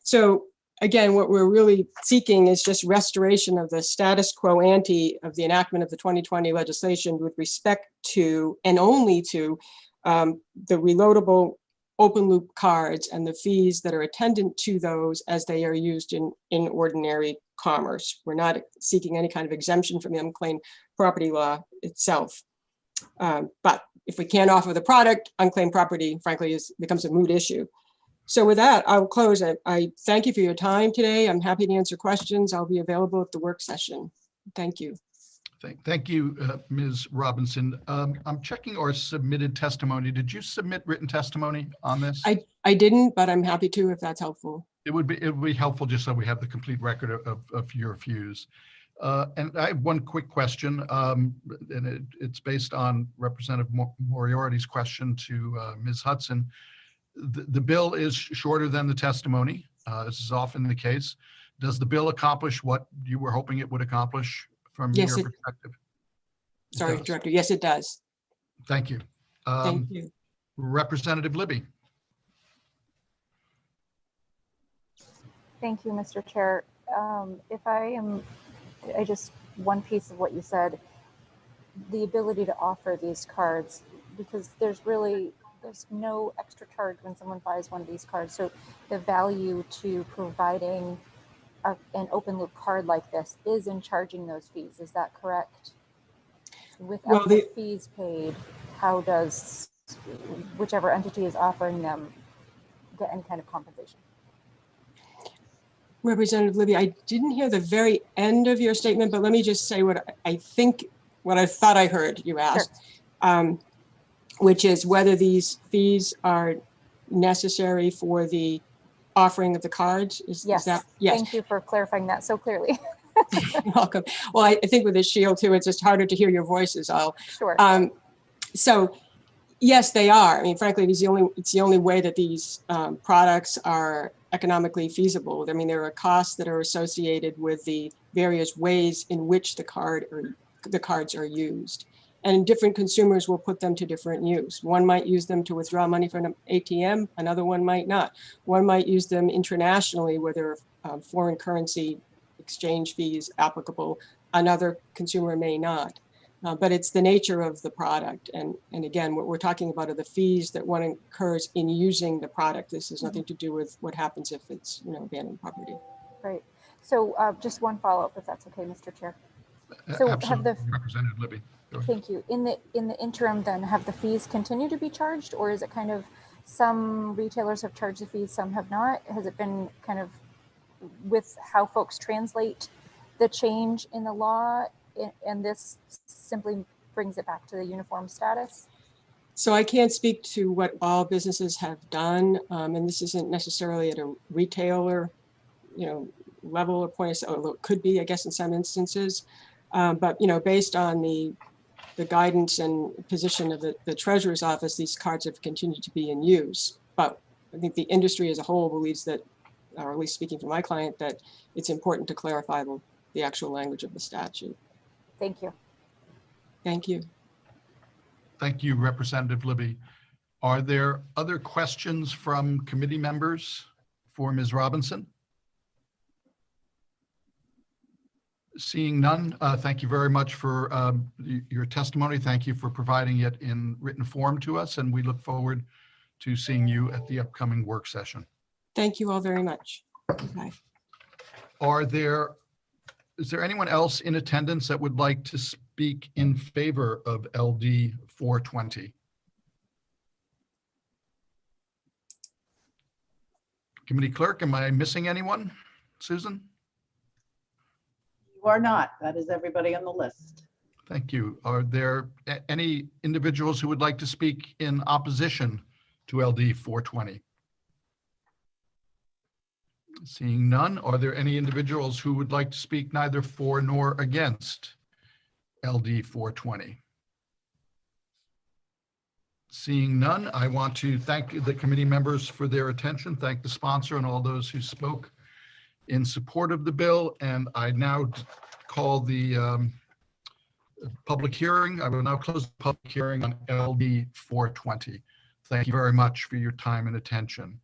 So again, what we're really seeking is just restoration of the status quo ante of the enactment of the 2020 legislation with respect to and only to the reloadable open loop cards and the fees that are attendant to those as they are used in ordinary commerce. We're not seeking any kind of exemption from the unclaimed property law itself. But if we can't offer the product, unclaimed property, frankly, becomes a moot issue. So with that, I'll close. I thank you for your time today. I'm happy to answer questions. I'll be available at the work session. Thank you.
Thank you, Ms. Robinson. I'm checking our submitted testimony. Did you submit written testimony on this?
I didn't, but I'm happy to if that's helpful.
It would be helpful just so we have the complete record of your views. And I have one quick question, and it's based on Representative Moriarty's question to Ms. Hudson. The bill is shorter than the testimony. This is often the case. Does the bill accomplish what you were hoping it would accomplish from your perspective?
Sorry, Director. Yes, it does.
Thank you.
Thank you.
Representative Libby.
Thank you, Mr. Chair. I just, one piece of what you said, the ability to offer these cards, because there's no extra charge when someone buys one of these cards. So the value to providing an open loop card like this is in charging those fees. Is that correct? Without the fees paid, how does whichever entity is offering them get any kind of compensation?
Representative Libby, I didn't hear the very end of your statement, but let me just say what I thought I heard you ask, which is whether these fees are necessary for the offering of the cards.
Yes. Thank you for clarifying that so clearly.
You're welcome. Well, I think with this shield too, it's just harder to hear your voices all.
Sure.
So yes, they are. I mean, frankly, it's the only way that these products are economically feasible. I mean, there are costs that are associated with the various ways in which the cards are used. And different consumers will put them to different use. One might use them to withdraw money from an ATM, another one might not. One might use them internationally where there are foreign currency exchange fees applicable, another consumer may not. But it's the nature of the product. And again, what we're talking about are the fees that one incurs in using the product. This has nothing to do with what happens if it's, abandoned property.
Right. So just one follow-up, if that's okay, Mr. Chair. So
absolutely, Representative Libby.
Thank you. In the interim, then, have the fees continue to be charged, or is it kind of some retailers have charged the fees, some have not? Has it been kind of with how folks translate the change in the law, and this simply brings it back to the uniform status?
So I can't speak to what all businesses have done, and this isn't necessarily at a retailer, level or point of sale, although it could be, I guess, in some instances. But based on the guidance and position of the Treasurer's Office, these cards have continued to be in use. But I think the industry as a whole believes that, or at least speaking for my client, that it's important to clarify the actual language of the statute.
Thank you.
Thank you.
Thank you, Representative Libby. Are there other questions from committee members for Ms. Robinson? Seeing none, thank you very much for your testimony. Thank you for providing it in written form to us, and we look forward to seeing you at the upcoming work session.
Thank you all very much. Bye.
Is there anyone else in attendance that would like to speak in favor of LD 420? Committee Clerk, am I missing anyone? Susan?
You are not. That is everybody on the list.
Thank you. Are there any individuals who would like to speak in opposition to LD 420? Seeing none, are there any individuals who would like to speak neither for nor against LD 420? Seeing none, I want to thank the committee members for their attention, thank the sponsor and all those who spoke in support of the bill, and I now call the public hearing. I will now close the public hearing on LD 420. Thank you very much for your time and attention.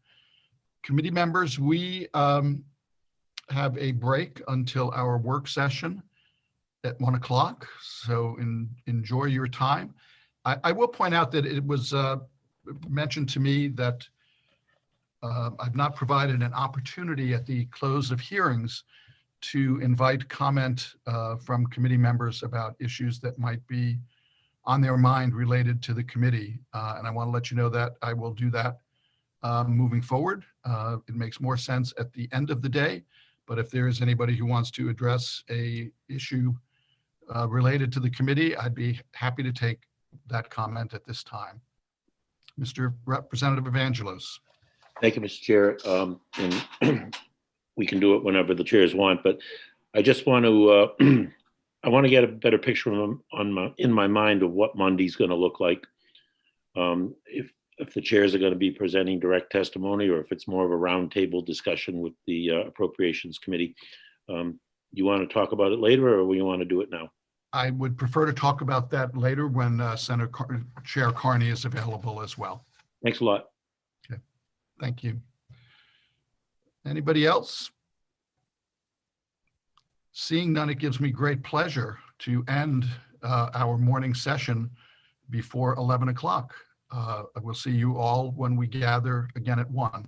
Committee members, we have a break until our work session at 1 o'clock, so enjoy your time. I will point out that it was mentioned to me that I've not provided an opportunity at the close of hearings to invite comment from committee members about issues that might be on their mind related to the committee. And I want to let you know that I will do that moving forward. It makes more sense at the end of the day, but if there is anybody who wants to address a issue related to the committee, I'd be happy to take that comment at this time. Mr. Representative Evangelos.
Thank you, Mr. Chair. And we can do it whenever the chairs want, but I just want to, I want to get a better picture in my mind of what Monday's going to look like. If the chairs are going to be presenting direct testimony, or if it's more of a roundtable discussion with the Appropriations Committee. You want to talk about it later, or you want to do it now?
I would prefer to talk about that later when Chair Carney is available as well.
Thanks a lot.
Okay, thank you. Anybody else? Seeing none, it gives me great pleasure to end our morning session before 11 o'clock. I will see you all when we gather again at 1.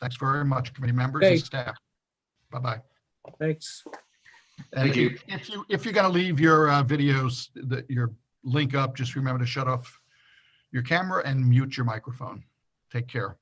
Thanks very much, committee members and staff. Bye-bye.
Thanks.
And
Thank you.
if you're going to leave your videos, your link up, just remember to shut off your camera and mute your microphone. Take care.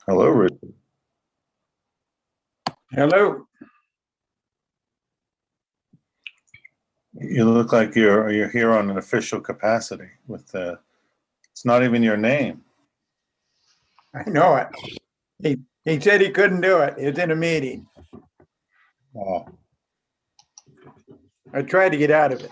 Hello, Richard.
Hello.
You look like you're here on an official capacity with it's not even your name.
I know it. He said he couldn't do it. He was in a meeting.
Oh.
I tried to get out of it.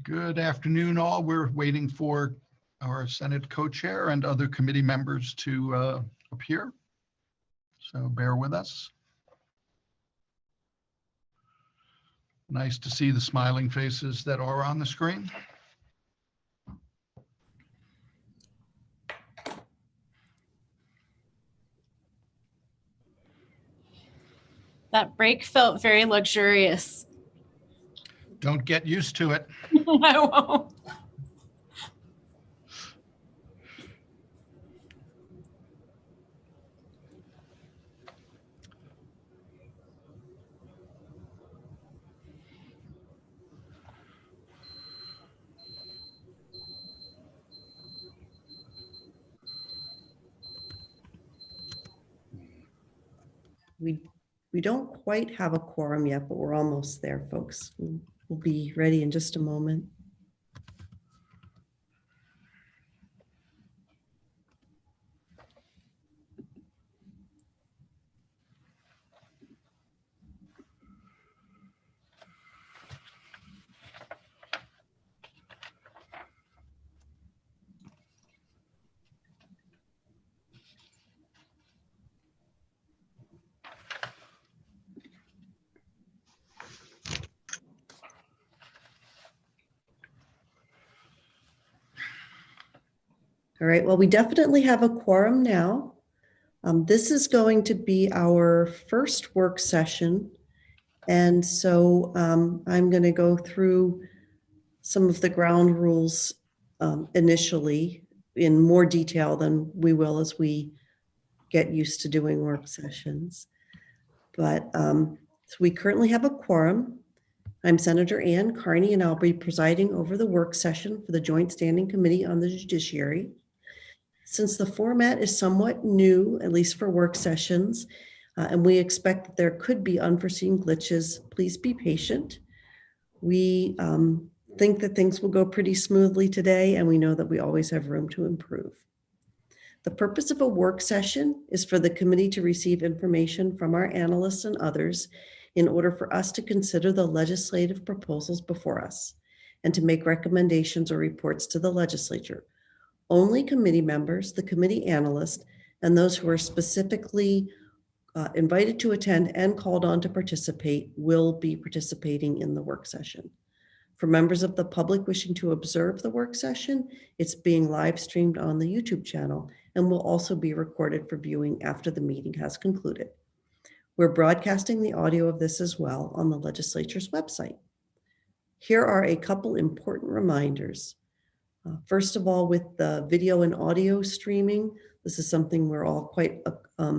Good afternoon, all. We're waiting for our Senate co-chair and other committee members to appear. So bear with us. Nice to see the smiling faces that are on the screen.
That break felt very luxurious.
Don't get used to it.
I won't.
We don't quite have a quorum yet, but we're almost there, folks. We'll be ready in just a moment. All right, well, we definitely have a quorum now. This is going to be our first work session. And so I'm going to go through some of the ground rules initially in more detail than we will as we get used to doing work sessions. But so we currently have a quorum. I'm Senator Ann Carney, and I'll be presiding over the work session for the Joint Standing Committee on the Judiciary. Since the format is somewhat new, at least for work sessions, and we expect that there could be unforeseen glitches, please be patient. We think that things will go pretty smoothly today, and we know that we always have room to improve. The purpose of a work session is for the committee to receive information from our analysts and others in order for us to consider the legislative proposals before us and to make recommendations or reports to the legislature. Only committee members, the committee analyst, and those who are specifically invited to attend and called on to participate will be participating in the work session. For members of the public wishing to observe the work session, it's being live streamed on the YouTube channel and will also be recorded for viewing after the meeting has concluded. We're broadcasting the audio of this as well on the legislature's website. Here are a couple important reminders. First of all, with the video and audio streaming, this is something we're all quite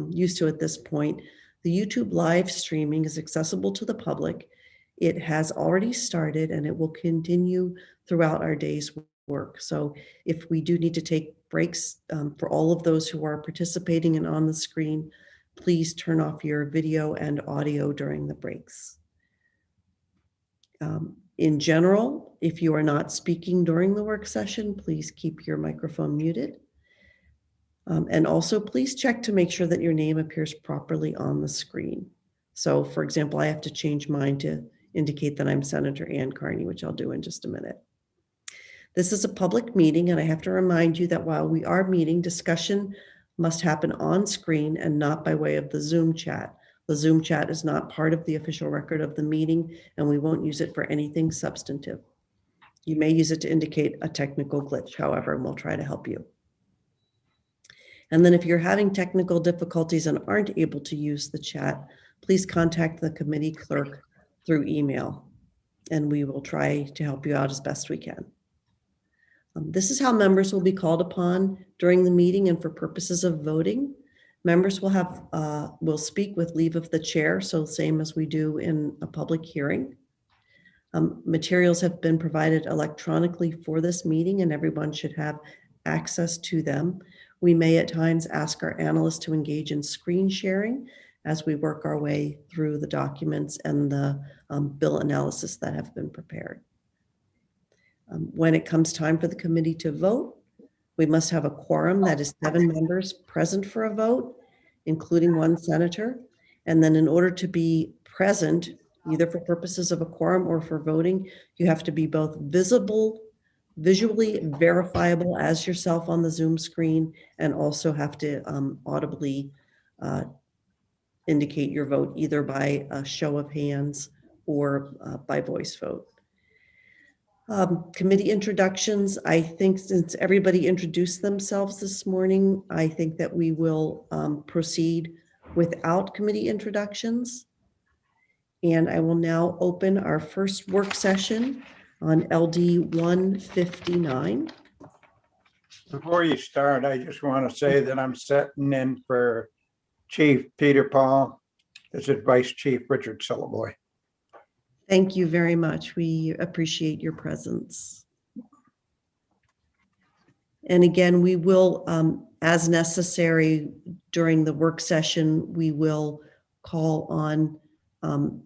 used to at this point. The YouTube live streaming is accessible to the public. It has already started and it will continue throughout our day's work. So if we do need to take breaks for all of those who are participating and on the screen, please turn off your video and audio during the breaks. In general, if you are not speaking during the work session, please keep your microphone muted. And also please check to make sure that your name appears properly on the screen. So for example, I have to change mine to indicate that I'm Senator Ann Carney, which I'll do in just a minute. This is a public meeting, and I have to remind you that while we are meeting, discussion must happen on screen and not by way of the Zoom chat. The Zoom chat is not part of the official record of the meeting, and we won't use it for anything substantive. You may use it to indicate a technical glitch, however, and we'll try to help you. And then if you're having technical difficulties and aren't able to use the chat, please contact the committee clerk through email, and we will try to help you out as best we can. This is how members will be called upon during the meeting and for purposes of voting. Members will speak with leave of the chair, so same as we do in a public hearing. Materials have been provided electronically for this meeting and everyone should have access to them. We may at times ask our analysts to engage in screen sharing as we work our way through the documents and the bill analysis that have been prepared. When it comes time for the committee to vote, we must have a quorum that is 7 members present for a vote, including 1 senator. And then in order to be present, either for purposes of a quorum or for voting, you have to be both visually verifiable as yourself on the Zoom screen, and also have to audibly indicate your vote either by a show of hands or by voice vote. Committee introductions. I think since everybody introduced themselves this morning, I think that we will proceed without committee introductions. And I will now open our first work session on LD 159.
Before you start, I just want to say that I'm sitting in for Chief Peter Paul. This is Vice Chief Richard Syllaboy.
Thank you very much. We appreciate your presence. And again, we will, as necessary during the work session, we will call on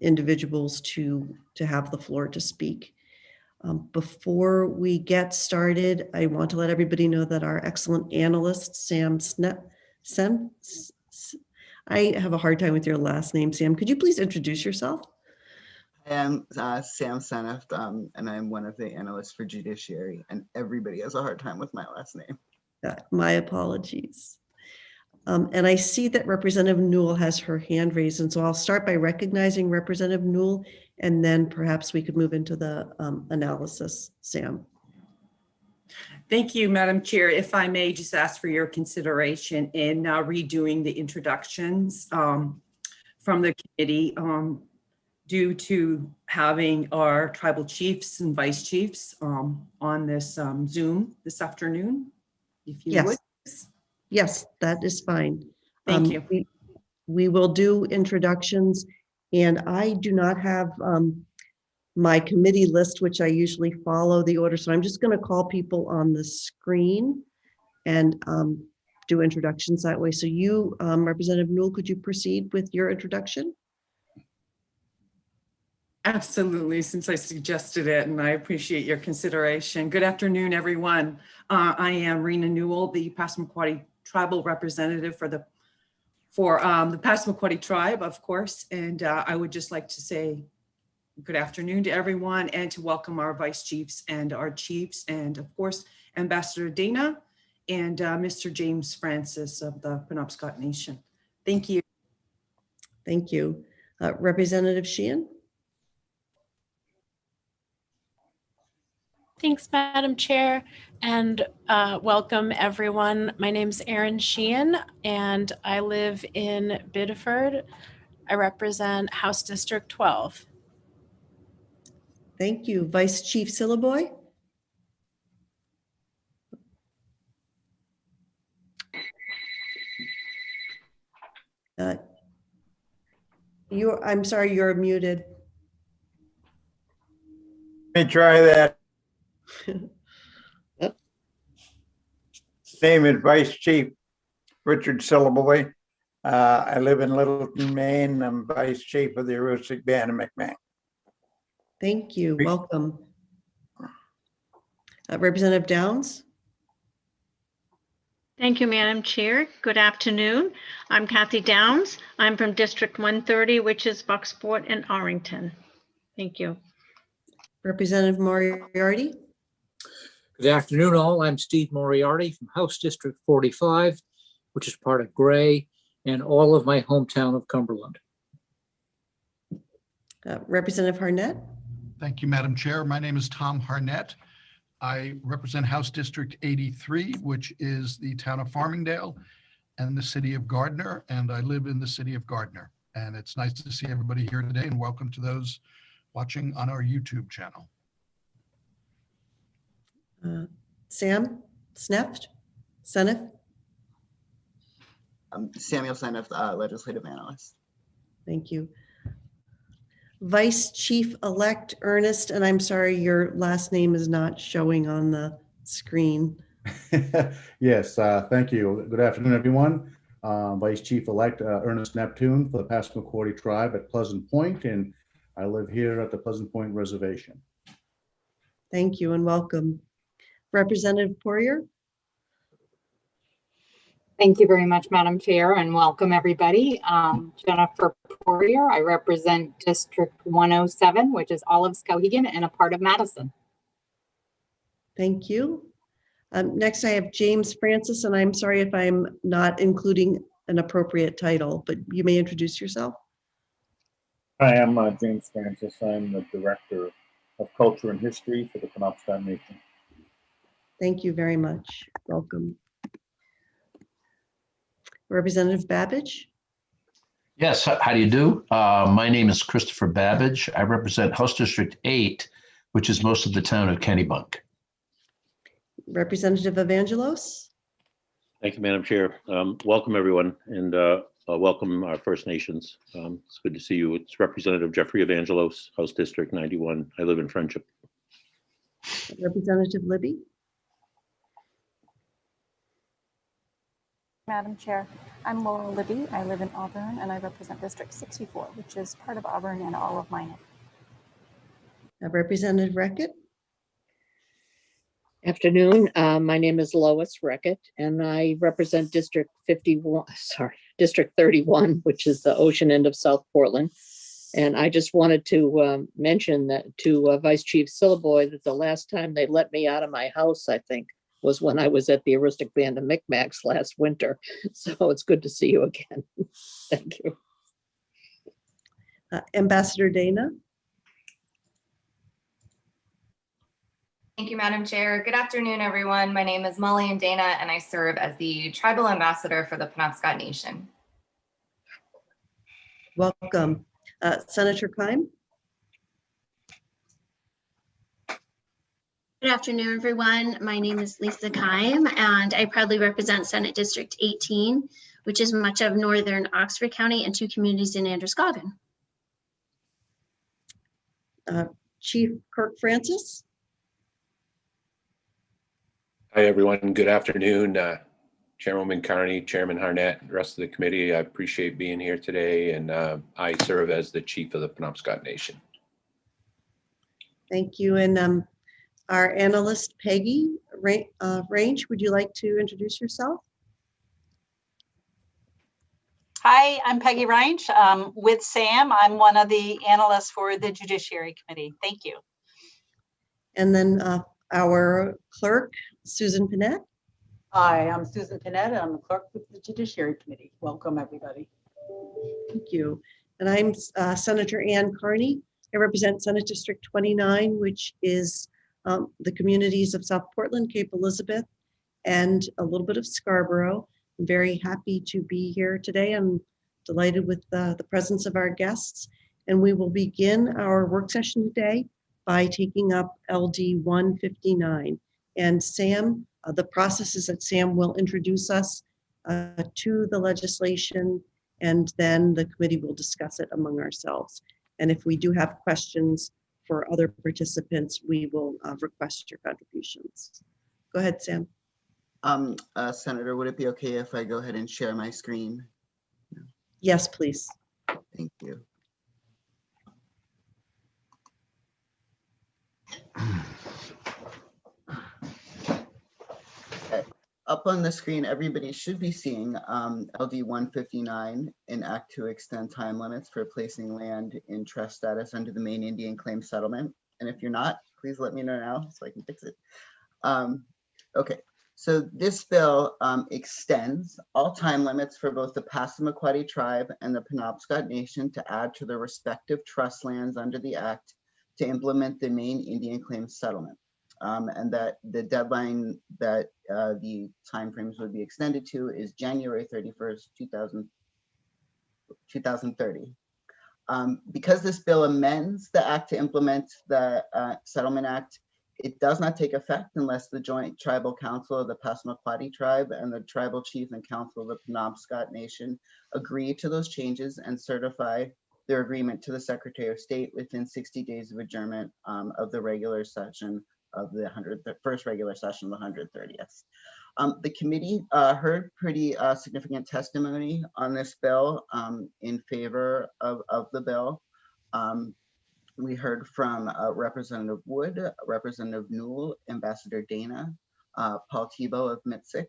individuals to have the floor to speak. Before we get started, I want to let everybody know that our excellent analyst, Sam I have a hard time with your last name, Sam. Could you please introduce yourself?
I am Sam Seneft, and I'm one of the analysts for Judiciary, and everybody has a hard time with my last name.
My apologies. And I see that Representative Newell has her hand raised, and so I'll start by recognizing Representative Newell, and then perhaps we could move into the analysis. Sam.
Thank you, Madam Chair. If I may just ask for your consideration in redoing the introductions from the committee. due to having our tribal chiefs and vice chiefs on this Zoom this afternoon, if you would.
Yes, that is fine.
Thank you.
We will do introductions, and I do not have my committee list, which I usually follow the order. So I'm just going to call people on the screen and do introductions that way. So you, Representative Newell, could you proceed with your introduction?
Absolutely, since I suggested it, and I appreciate your consideration. Good afternoon, everyone. I am Rena Newell, the Passamaquoddy Tribal Representative for the Passamaquoddy Tribe, of course. And I would just like to say good afternoon to everyone and to welcome our vice chiefs and our chiefs, and of course, Ambassador Dana and Mr. James Francis of the Penobscot Nation. Thank you.
Thank you. Representative Sheehan?
Thanks, Madam Chair, and welcome everyone. My name is Erin Sheehan, and I live in Biddeford. I represent House District 12.
Thank you. Vice Chief Syllaboy? I'm sorry, you're muted.
Let me try that. Name is Vice Chief Richard Syllaboy. I live in Littleton, Maine. I'm Vice Chief of the Aroostook Band of McMahon.
Thank you. Welcome. Representative Downs?
Thank you, Madam Chair. Good afternoon. I'm Kathy Downs. I'm from District 130, which is Bucksport and Arlington. Thank you.
Representative Moriarty?
Good afternoon, all. I'm Steve Moriarty from House District 45, which is part of Gray, and all of my hometown of Cumberland.
Representative Harnett?
Thank you, Madam Chair. My name is Tom Harnett. I represent House District 83, which is the town of Farmingdale and the city of Gardner, and I live in the city of Gardner. And it's nice to see everybody here today, and welcome to those watching on our YouTube channel.
Sam Sneft? Senef?
Samuel Senef, legislative analyst.
Thank you. Vice Chief-elect Ernest, and I'm sorry, your last name is not showing on the screen.
Yes, thank you. Good afternoon, everyone. Vice Chief-elect Ernest Neptune for the Passamaquoddy Tribe at Pleasant Point, and I live here at the Pleasant Point Reservation.
Thank you and welcome. Representative Poirier?
Thank you very much, Madam Chair, and welcome everybody. Jennifer Poirier. I represent District 107, which is all of Skowhegan and a part of Madison.
Thank you. Next, I have James Francis, and I'm sorry if I'm not including an appropriate title, but you may introduce yourself.
Hi, I'm James Francis. I'm the Director of Culture and History for the Penobscot Nation.
Thank you very much. Welcome. Representative Babbage?
Yes, how do you do? My name is Christopher Babbage. I represent House District 8, which is most of the town of Kennebunk.
Representative Evangelos?
Thank you, Madam Chair. Welcome, everyone, and welcome our First Nations. It's good to see you. It's Representative Jeffrey Evangelos, House District 91. I live in Friendship.
Representative Libby?
Madam Chair, I'm Laura Libby. I live in Auburn and I represent District 64, which is part of Auburn and all of Minot.
Representative Reckitt?
Afternoon. My name is Lois Reckitt, and I represent District 31, which is the ocean end of South Portland. And I just wanted to mention that to Vice Chief Syllaboy that the last time they let me out of my house, I think, was when I was at the Aroostook Band of Micmacs last winter. So it's good to see you again. Thank you.
Ambassador Dana?
Thank you, Madam Chair. Good afternoon, everyone. My name is Molly and Dana, and I serve as the Tribal Ambassador for the Penobscot Nation.
Welcome. Senator Keim?
Good afternoon, everyone. My name is Lisa Keim, and I proudly represent Senate District 18, which is much of northern Oxford County and 2 communities in Androscoggin.
Chief Kirk Francis.
Hi, everyone. Good afternoon. Chairwoman Carney, Chairman Harnett, the rest of the committee. I appreciate being here today, and I serve as the Chief of the Penobscot Nation.
Thank you. And our analyst, Peggy Range, would you like to introduce yourself?
Hi, I'm Peggy Range. With Sam, I'm one of the analysts for the Judiciary Committee. Thank you.
And then our clerk, Susan Panett.
Hi, I'm Susan Panett. I'm the clerk with the Judiciary Committee. Welcome, everybody.
Thank you. And I'm Senator Ann Carney. I represent Senate District 29, which is the communities of South Portland, Cape Elizabeth, and a little bit of Scarborough. I'm very happy to be here today. I'm delighted with the presence of our guests. And we will begin our work session today by taking up LD 159. And Sam, the process is that Sam will introduce us to the legislation, and then the committee will discuss it among ourselves. And if we do have questions for other participants, we will request your contributions. Go ahead, Sam.
Senator, would it be okay if I go ahead and share my screen?
Yes, please.
Thank you. Okay. Up on the screen, everybody should be seeing LD 159, an act to extend time limits for placing land in trust status under the Maine Indian Claim Settlement. And if you're not, please let me know now so I can fix it. Okay, so this bill extends all time limits for both the Passamaquoddy tribe and the Penobscot Nation to add to their respective trust lands under the act to implement the Maine Indian Claim Settlement. And that the deadline that the timeframes would be extended to is January 31st, 2030. Because this bill amends the act to implement the Settlement Act, it does not take effect unless the Joint Tribal Council of the Passamaquoddy tribe and the Tribal Chief and Council of the Penobscot Nation agree to those changes and certify their agreement to the Secretary of State within 60 days of adjournment of the regular session of the first regular session of the 130th. The committee heard pretty significant testimony on this bill in favor of the bill. We heard from Representative Wood, Representative Newell, Ambassador Dana, Paul Tebow of Mitzik,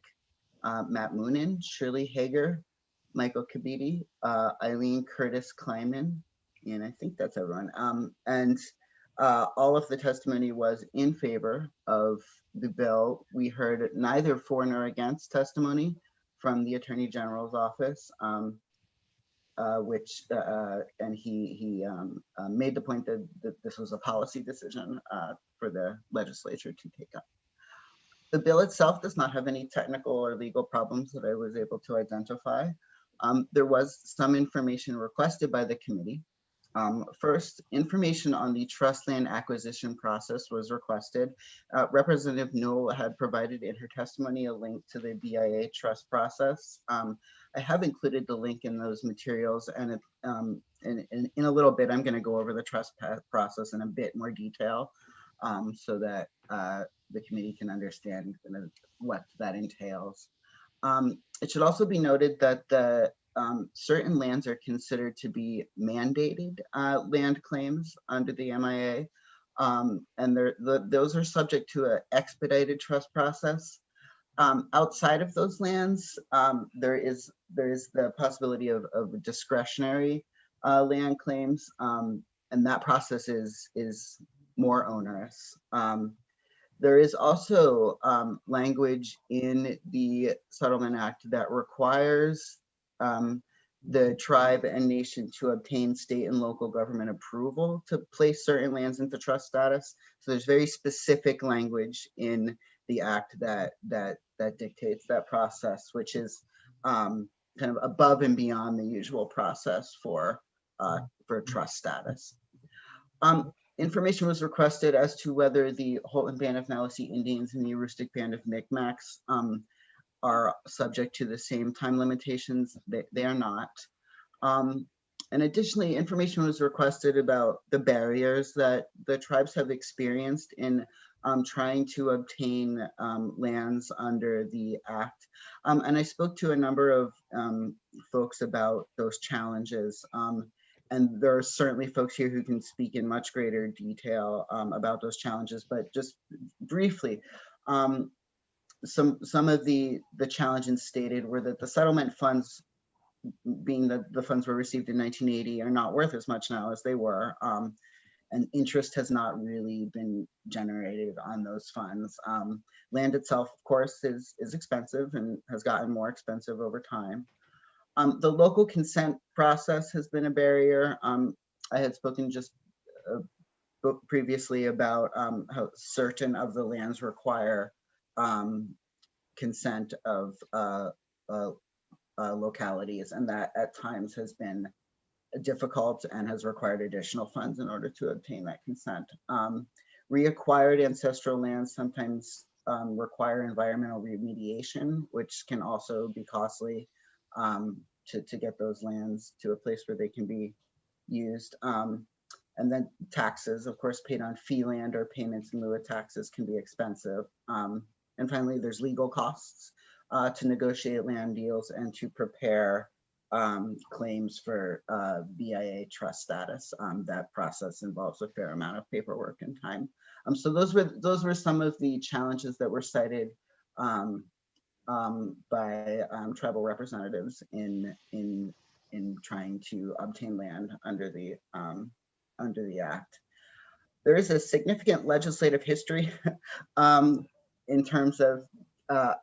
Matt Moonen, Shirley Hager, Michael Kabidi, Eileen Curtis Kleiman, and I think that's everyone. And all of the testimony was in favor of the bill. We heard neither for nor against testimony from the Attorney General's office, and he made the point that this was a policy decision for the legislature to take up. The bill itself does not have any technical or legal problems that I was able to identify. There was some information requested by the committee. First, information on the trust land acquisition process was requested. Representative Newell had provided in her testimony a link to the BIA trust process. I have included the link in those materials, and in a little bit, I'm going to go over the trust process in a bit more detail so that the committee can understand what that entails. It should also be noted that the certain lands are considered to be mandated land claims under the MIA, and those are subject to an expedited trust process. Outside of those lands, there is the possibility of discretionary land claims, and that process is more onerous. There is also language in the Settlement Act that requires the tribe and nation to obtain state and local government approval to place certain lands into trust status. So there's very specific language in the act that dictates that process, which is kind of above and beyond the usual process for trust status. Information was requested as to whether the Holton Band of Maliseet Indians and the Aroostook Band of Micmacs are subject to the same time limitations. They are not. And additionally, information was requested about the barriers that the tribes have experienced in trying to obtain lands under the Act. And I spoke to a number of folks about those challenges. And there are certainly folks here who can speak in much greater detail about those challenges, but just briefly, some of the challenges stated were that the settlement funds, being that the funds were received in 1980, are not worth as much now as they were, and interest has not really been generated on those funds. Land itself, of course, is expensive and has gotten more expensive over time. The local consent process has been a barrier. I had spoken just previously about how certain of the lands require consent of localities, and that at times has been difficult and has required additional funds in order to obtain that consent. Reacquired ancestral lands sometimes require environmental remediation, which can also be costly to get those lands to a place where they can be used. And then taxes, of course, paid on fee land or payments in lieu of taxes can be expensive. And finally, there's legal costs to negotiate land deals and to prepare claims for BIA trust status. That process involves a fair amount of paperwork and time. So those were some of the challenges that were cited by tribal representatives in trying to obtain land under the Act. There is a significant legislative history in terms of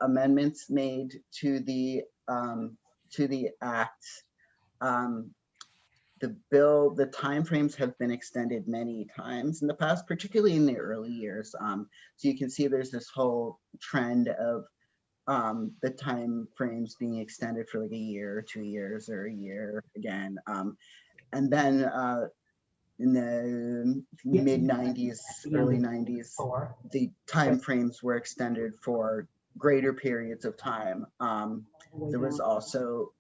amendments made to the Act. The timeframes have been extended many times in the past, particularly in the early years. So you can see there's this whole trend of the time frames being extended for like a year, 2 years, or a year again. And then in the mid 90s, early 90s, the time frames were extended for greater periods of time. There have also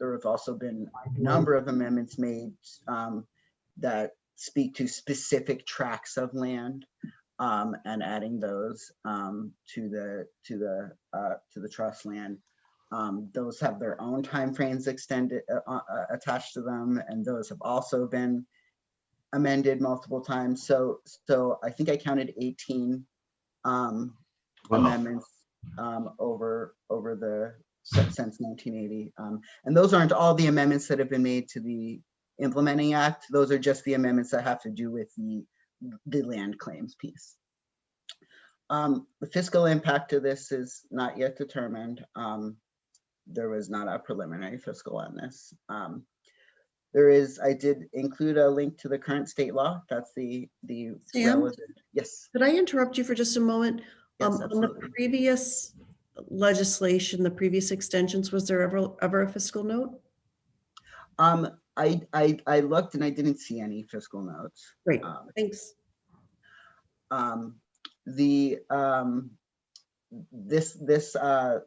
been a number of amendments made that speak to specific tracts of land and adding those to the trust land. Those have their own timeframes extended attached to them, and those have also been amended multiple times. So I think I counted 18 amendments over the since 1980, and those aren't all the amendments that have been made to the implementing Act. Those are just the amendments that have to do with the land claims piece. The fiscal impact of this is not yet determined. There was not a preliminary fiscal on this. I did include a link to the current state law. That's the
Sam?
relevant. Yes.
Could I interrupt you for just a moment?
Yes,
on the previous legislation, the previous extensions, was there ever a fiscal note?
I looked and I didn't see any fiscal notes.
Great, thanks.
This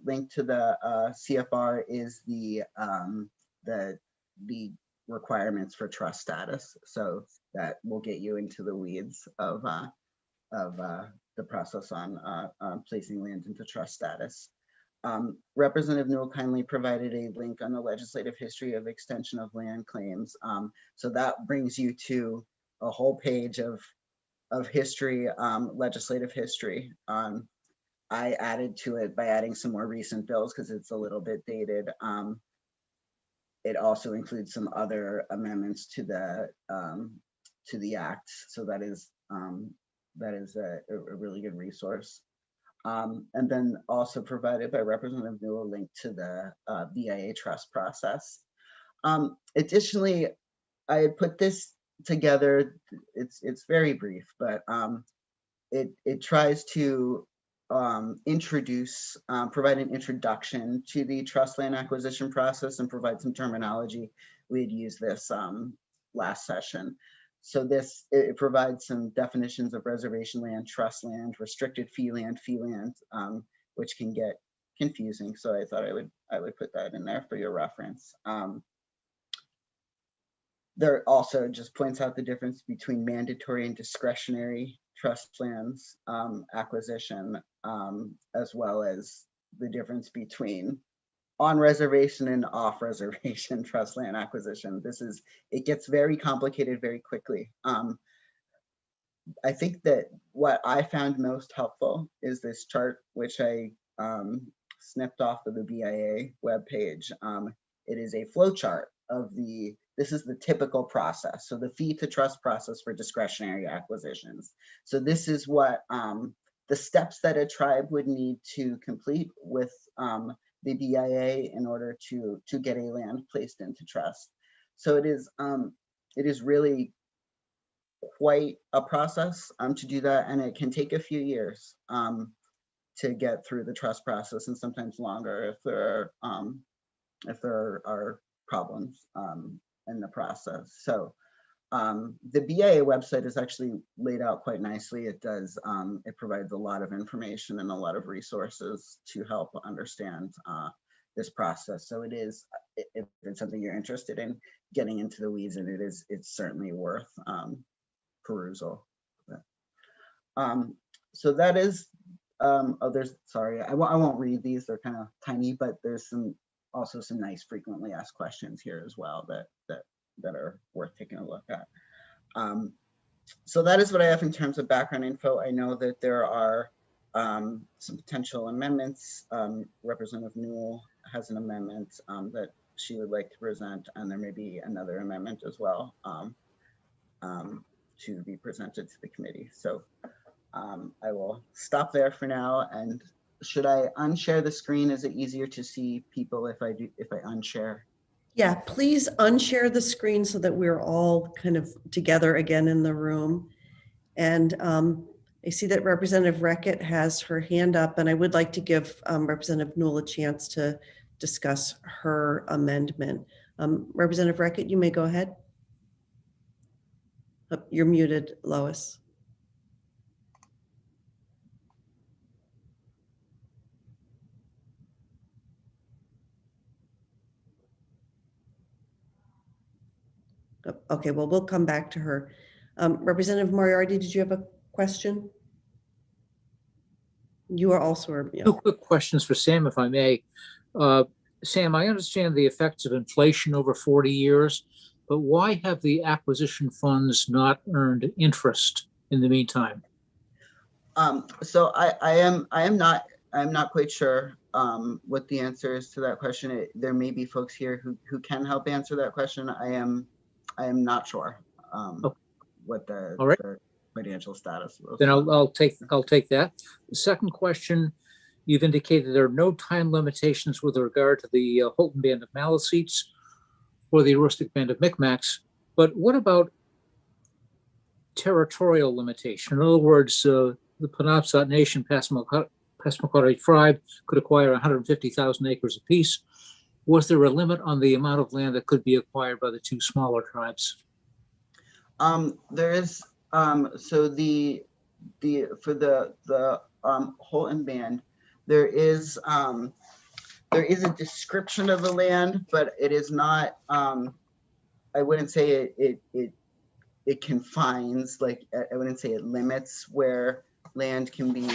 link to the CFR is the requirements for trust status, so that will get you into the weeds of the process on placing land into trust status. Representative Newell kindly provided a link on the legislative history of extension of land claims. So that brings you to a whole page of history, legislative history. I added to it by adding some more recent bills because it's a little bit dated. It also includes some other amendments to the Act. So that is a really good resource. And then also provided by Representative Newell a link to the BIA trust process. Additionally, I had put this together. It's very brief, but it tries to provide an introduction to the trust land acquisition process and provide some terminology. We had used this last session. So this, it provides some definitions of reservation land, trust land, restricted fee land, which can get confusing. So I thought I would put that in there for your reference. There also just points out the difference between mandatory and discretionary trust lands acquisition, as well as the difference between on reservation and off reservation trust land acquisition. It gets very complicated very quickly. I think that what I found most helpful is this chart, which I snipped off of the BIA webpage. It is a flow chart of this is the typical process. So the fee to trust process for discretionary acquisitions. So this is what the steps that a tribe would need to complete with the BIA in order to get a land placed into trust. So it is really quite a process to do that, and it can take a few years to get through the trust process, and sometimes longer if there are problems in the process. So the BIA website is actually laid out quite nicely. It does, it provides a lot of information and a lot of resources to help understand this process. So it is, if it's something you're interested in getting into the weeds, and it's certainly worth perusal. So that is, sorry, I won't read these, they're kind of tiny, but there's also some nice frequently asked questions here as well that are worth taking a look at. So that is what I have in terms of background info. I know that there are some potential amendments. Representative Newell has an amendment that she would like to present, and there may be another amendment as well to be presented to the committee. So I will stop there for now. And should I unshare the screen? Is it easier to see people if I unshare?
Yeah, please unshare the screen so that we're all kind of together again in the room. And I see that Representative Reckitt has her hand up, and I would like to give Representative Newell a chance to discuss her amendment. Representative Reckitt, you may go ahead. Oh, you're muted, Lois. Okay, well, we'll come back to her. Representative Moriarty, did you have a question? You are also. Yeah.
Two quick questions for Sam, if I may. Sam, I understand the effects of inflation over 40 years, but why have the acquisition funds not earned interest in the meantime?
So I'm not quite sure what the answer is to that question. There may be folks here who can help answer that question. I am not sure what the financial status was.
Then I'll take that. The second question, you've indicated there are no time limitations with regard to the Houghton Band of Maliseets or the Aroostook Band of Micmacs, but what about territorial limitation? In other words, the Penobscot Nation, Passamaquoddy tribe could acquire 150,000 acres apiece. Was there a limit on the amount of land that could be acquired by the two smaller tribes?
There is. So for the Houghton Band, there is a description of the land, but it is not. I wouldn't say it confines, like I wouldn't say it limits where land can be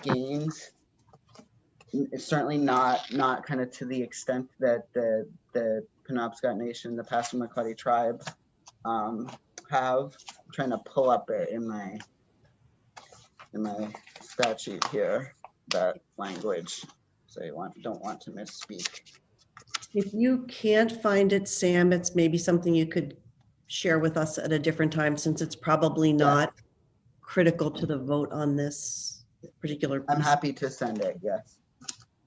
gained. It's certainly not kind of to the extent that the Penobscot Nation, the Passamaquoddy tribe have. I'm trying to pull up it in my statute here, that language, so I don't want to misspeak.
If you can't find it, Sam, it's maybe something you could share with us at a different time, since it's probably not critical to the vote on this particular piece.
I'm happy to send it, yes.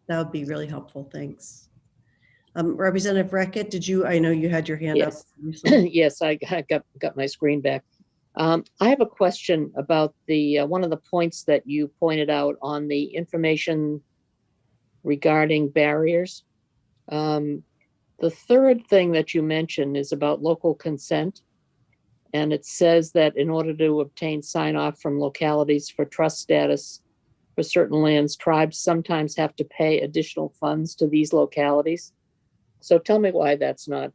That would be really helpful, thanks. Representative Reckitt, I know you had your hand up.
Yes, I got my screen back. I have a question about one of the points that you pointed out on the information regarding barriers. The third thing that you mentioned is about local consent. And it says that in order to obtain sign off from localities for trust status for certain lands, tribes sometimes have to pay additional funds to these localities. So tell me why that's not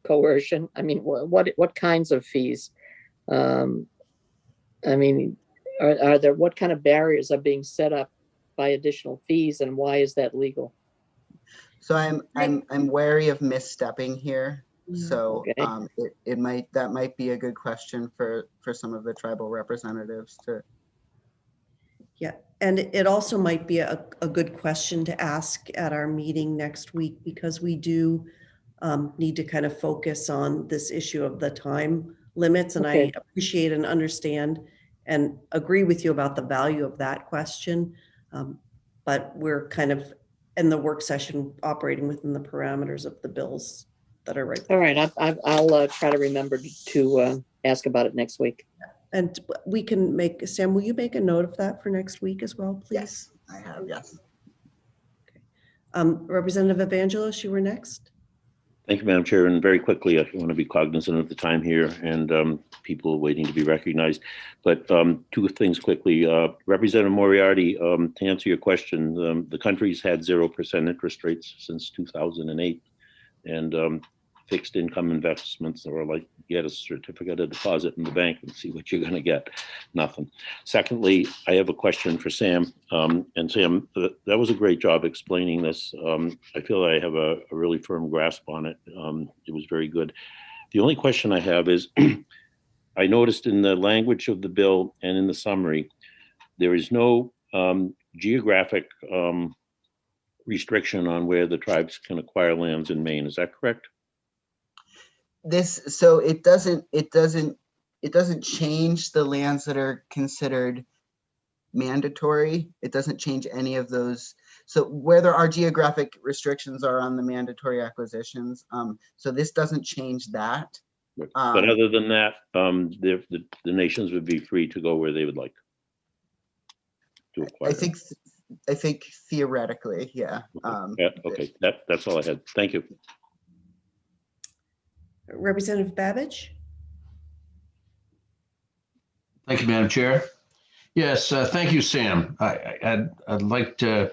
coercion. I mean, what kinds of fees? I mean, are there, what kind of barriers are being set up by additional fees, and why is that legal?
So I'm wary of misstepping here. So
Okay.
that might be a good question for some of the tribal representatives to.
Yeah, and it also might be a good question to ask at our meeting next week, because we do need to kind of focus on this issue of the time limits. And
Okay.
I appreciate and understand and agree with you about the value of that question. But we're kind of in the work session operating within the parameters of the bills that are right.
All right, I'll try to remember to ask about it next week.
And we can make, Sam, will you make a note of that for next week as well, please?
Yes, I have, yes.
Representative Evangelos, you were next.
Thank you, Madam Chair. And very quickly, I want to be cognizant of the time here and people waiting to be recognized. But two things quickly. Representative Moriarty, to answer your question, the country's had 0% interest rates since 2008. And fixed income investments are like get a certificate of deposit in the bank and see what you're going to get. Nothing. Secondly, I have a question for Sam. And Sam, that was a great job explaining this. I feel I have a really firm grasp on it. It was very good. The only question I have is, I noticed in the language of the bill and in the summary, there is no geographic restriction on where the tribes can acquire lands in Maine. Is that correct?
So it doesn't change the lands that are considered mandatory. It doesn't change any of those. So where there are geographic restrictions are on the mandatory acquisitions. So this doesn't change that.
But other than that, the nations would be free to go where they would like to acquire.
I think theoretically, yeah.
Yeah, okay, that's all I had. Thank you.
Representative Babbage.
Thank you, Madam Chair. Yes, thank you, Sam. I'd like to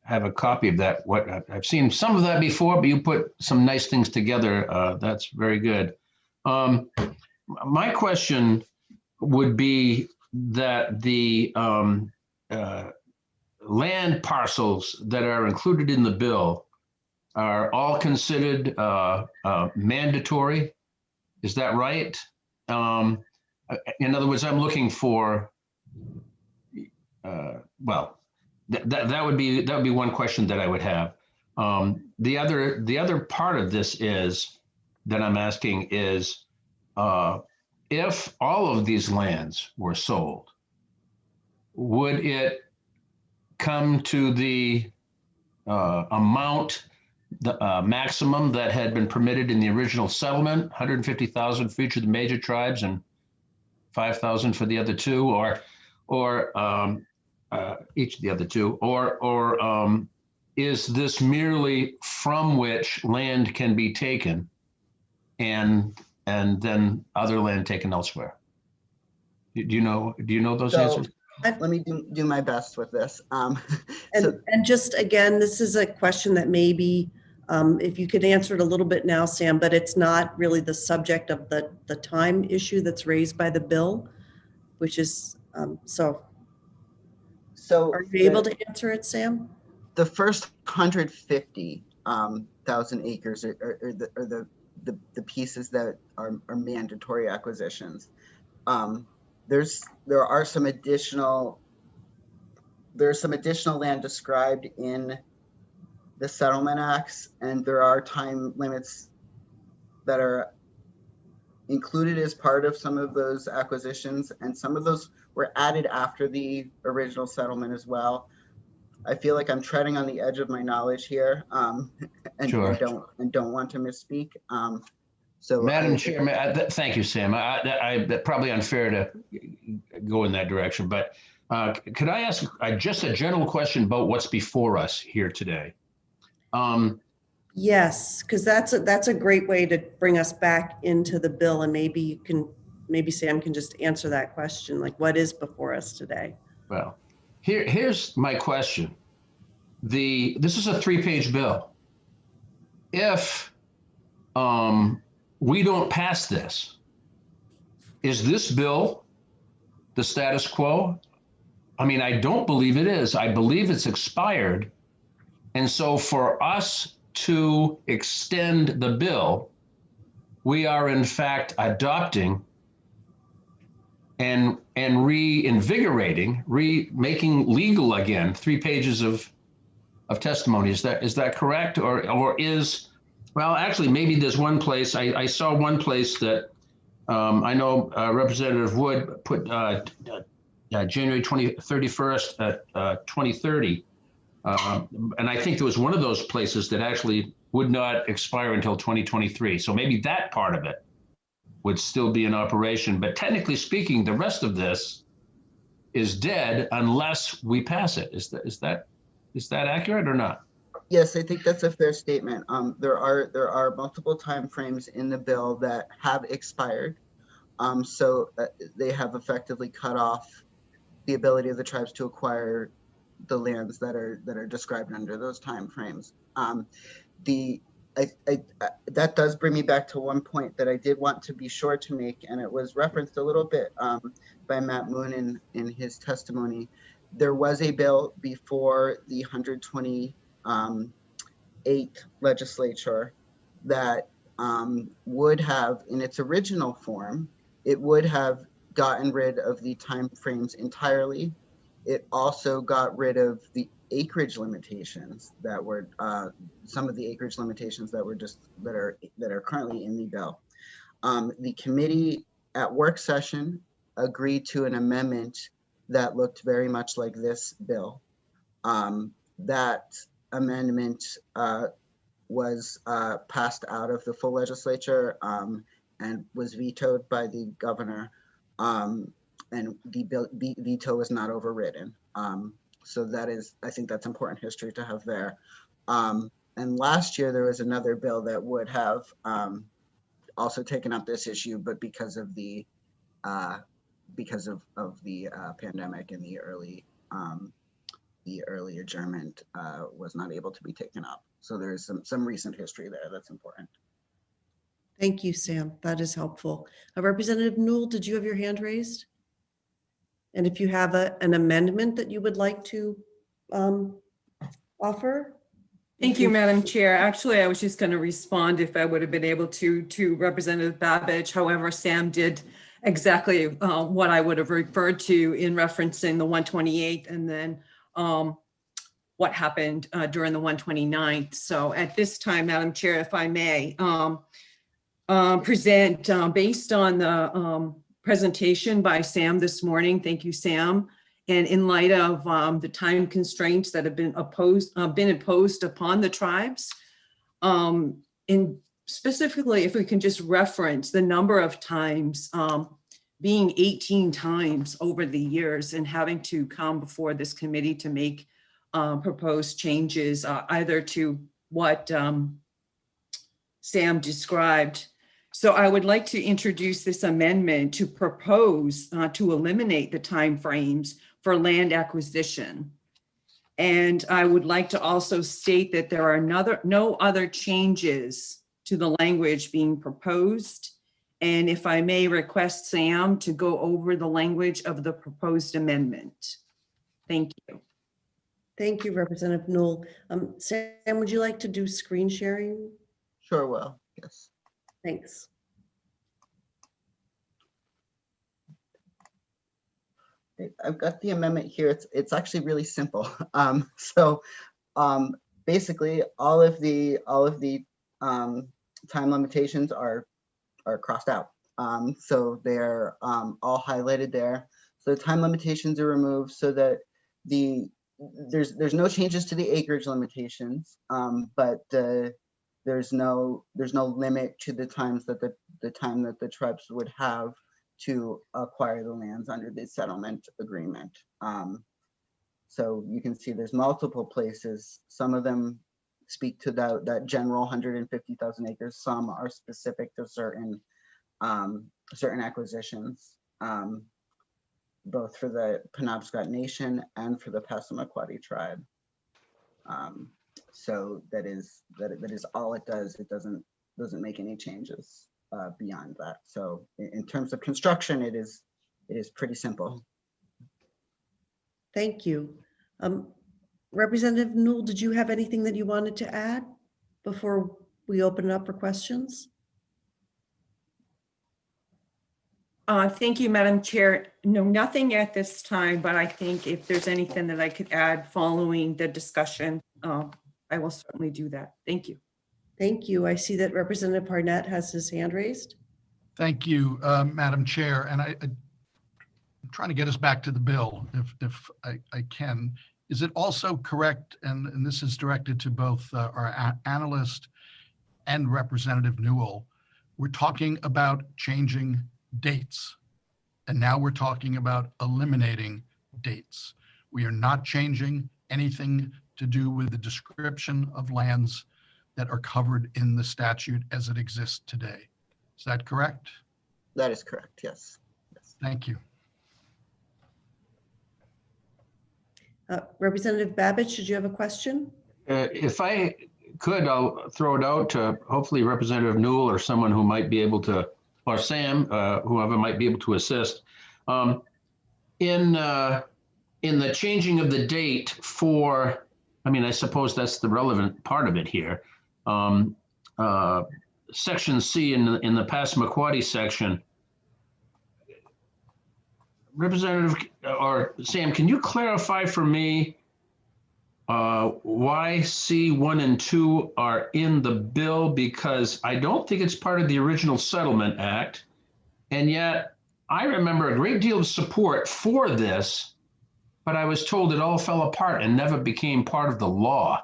have a copy of that. I've seen some of that before, but you put some nice things together. That's very good. My question would be that the land parcels that are included in the bill are all considered mandatory. Is that right? In other words, I'm looking for, well, that would be one question that I would have. The other part of this is that I'm asking is, if all of these lands were sold, would it come to the amount, the maximum that had been permitted in the original settlement, 150,000 for each of the major tribes and 5,000 for the other two, or each of the other two, or is this merely from which land can be taken and then other land taken elsewhere? Do you know those answers?
Let me do my best with this.
And just again, this is a question that maybe if you could answer it a little bit now, Sam, but it's not really the subject of the time issue that's raised by the bill, which is so are you able to answer it, Sam?
The first 150,000 acres are the pieces that are mandatory acquisitions. There's some additional land described in the settlement acts, and there are time limits that are included as part of some of those acquisitions, and some of those were added after the original settlement as well. I feel like I'm treading on the edge of my knowledge here, and
Sure.
don't want to misspeak.
Madam Chair, thank you, Sam. That's probably unfair to go in that direction, but could I ask just a general question about what's before us here today?
Yes, because that's a great way to bring us back into the bill, and maybe Sam can just answer that question, like what is before us today?
Well, here's my question. This is a 3-page bill. If we don't pass this, is this bill the status quo? I mean, I don't believe it is. I believe it's expired. And so for us to extend the bill, we are in fact adopting and reinvigorating, making legal again 3 pages of testimony. Is that correct? Or is, well, actually, maybe there's one place, I saw one place that I know Representative Wood put January 31st, 2030. And I think there was one of those places that actually would not expire until 2023. So maybe that part of it would still be in operation. But technically speaking, the rest of this is dead unless we pass it. Is that accurate or not?
Yes, I think that's a fair statement. There are multiple timeframes in the bill that have expired. So they have effectively cut off the ability of the tribes to acquire the lands that are described under those timeframes. That does bring me back to one point that I did want to be sure to make, and it was referenced a little bit by Matt Moon in his testimony. There was a bill before the 128th legislature that would have, in its original form, it would have gotten rid of the timeframes entirely. It also got rid of the acreage limitations that were some of the acreage limitations that were that are currently in the bill. The committee at work session agreed to an amendment that looked very much like this bill. That amendment was passed out of the full legislature and was vetoed by the governor. And the veto was not overridden. So that is, I think that's important history to have there. And last year there was another bill that would have also taken up this issue, but because of the pandemic and the early adjournment was not able to be taken up. So there is some recent history there that's important.
Thank you, Sam. That is helpful. Representative Newell, did you have your hand raised? And if you have an amendment that you would like to offer?
Thank you, Madam Chair. Actually, I was just going to respond if I would have been able to Representative Babbage. However, Sam did exactly what I would have referred to in referencing the 128th and then what happened during the 129th. So at this time, Madam Chair, if I may, present based on the presentation by Sam this morning. Thank you, Sam. And in light of the time constraints that have been imposed upon the tribes, and specifically, if we can just reference the number of times being 18 times over the years and having to come before this committee to make proposed changes, either to what Sam described. So I would like to introduce this amendment to propose to eliminate the timeframes for land acquisition. And I would like to also state that there are no other changes to the language being proposed. And if I may request Sam to go over the language of the proposed amendment. Thank you.
Thank you, Representative Newell. Sam, would you like to do screen sharing?
Sure will, yes.
Thanks.
I've got the amendment here. It's actually really simple. Basically, all of the time limitations are crossed out. So they're all highlighted there. So the time limitations are removed so that there's no changes to the acreage limitations, but there's no limit to the times that the time that the tribes would have to acquire the lands under the settlement agreement. So you can see there's multiple places. Some of them speak to that general 150,000 acres. Some are specific to certain acquisitions, both for the Penobscot Nation and for the Passamaquoddy tribe. So that is all it does. It doesn't make any changes beyond that. So in terms of construction, it is pretty simple.
Thank you. Representative Newell, did you have anything that you wanted to add before we open it up for questions?
Thank you, Madam Chair. No, nothing at this time, but I think if there's anything that I could add following the discussion, I will certainly do that. Thank you.
Thank you. I see that Representative Harnett has his hand raised.
Thank you, Madam Chair. And I'm trying to get us back to the bill, if I can. Is it also correct, and this is directed to both our analyst and Representative Newell, we're talking about changing dates, and now we're talking about eliminating dates. We are not changing anything to do with the description of lands that are covered in the statute as it exists today. Is that correct?
That is correct, yes.
Thank you.
Representative Babich, did you have a question?
If I could, I'll throw it out to hopefully Representative Newell or someone who might be able to, or Sam, whoever might be able to assist. In the changing of the date for, I mean, I suppose that's the relevant part of it here. Section C in the Passamaquoddy section. Representative or Sam, can you clarify for me why C1 and 2 are in the bill? Because I don't think it's part of the original Settlement Act. And yet I remember a great deal of support for this, but I was told it all fell apart and never became part of the law.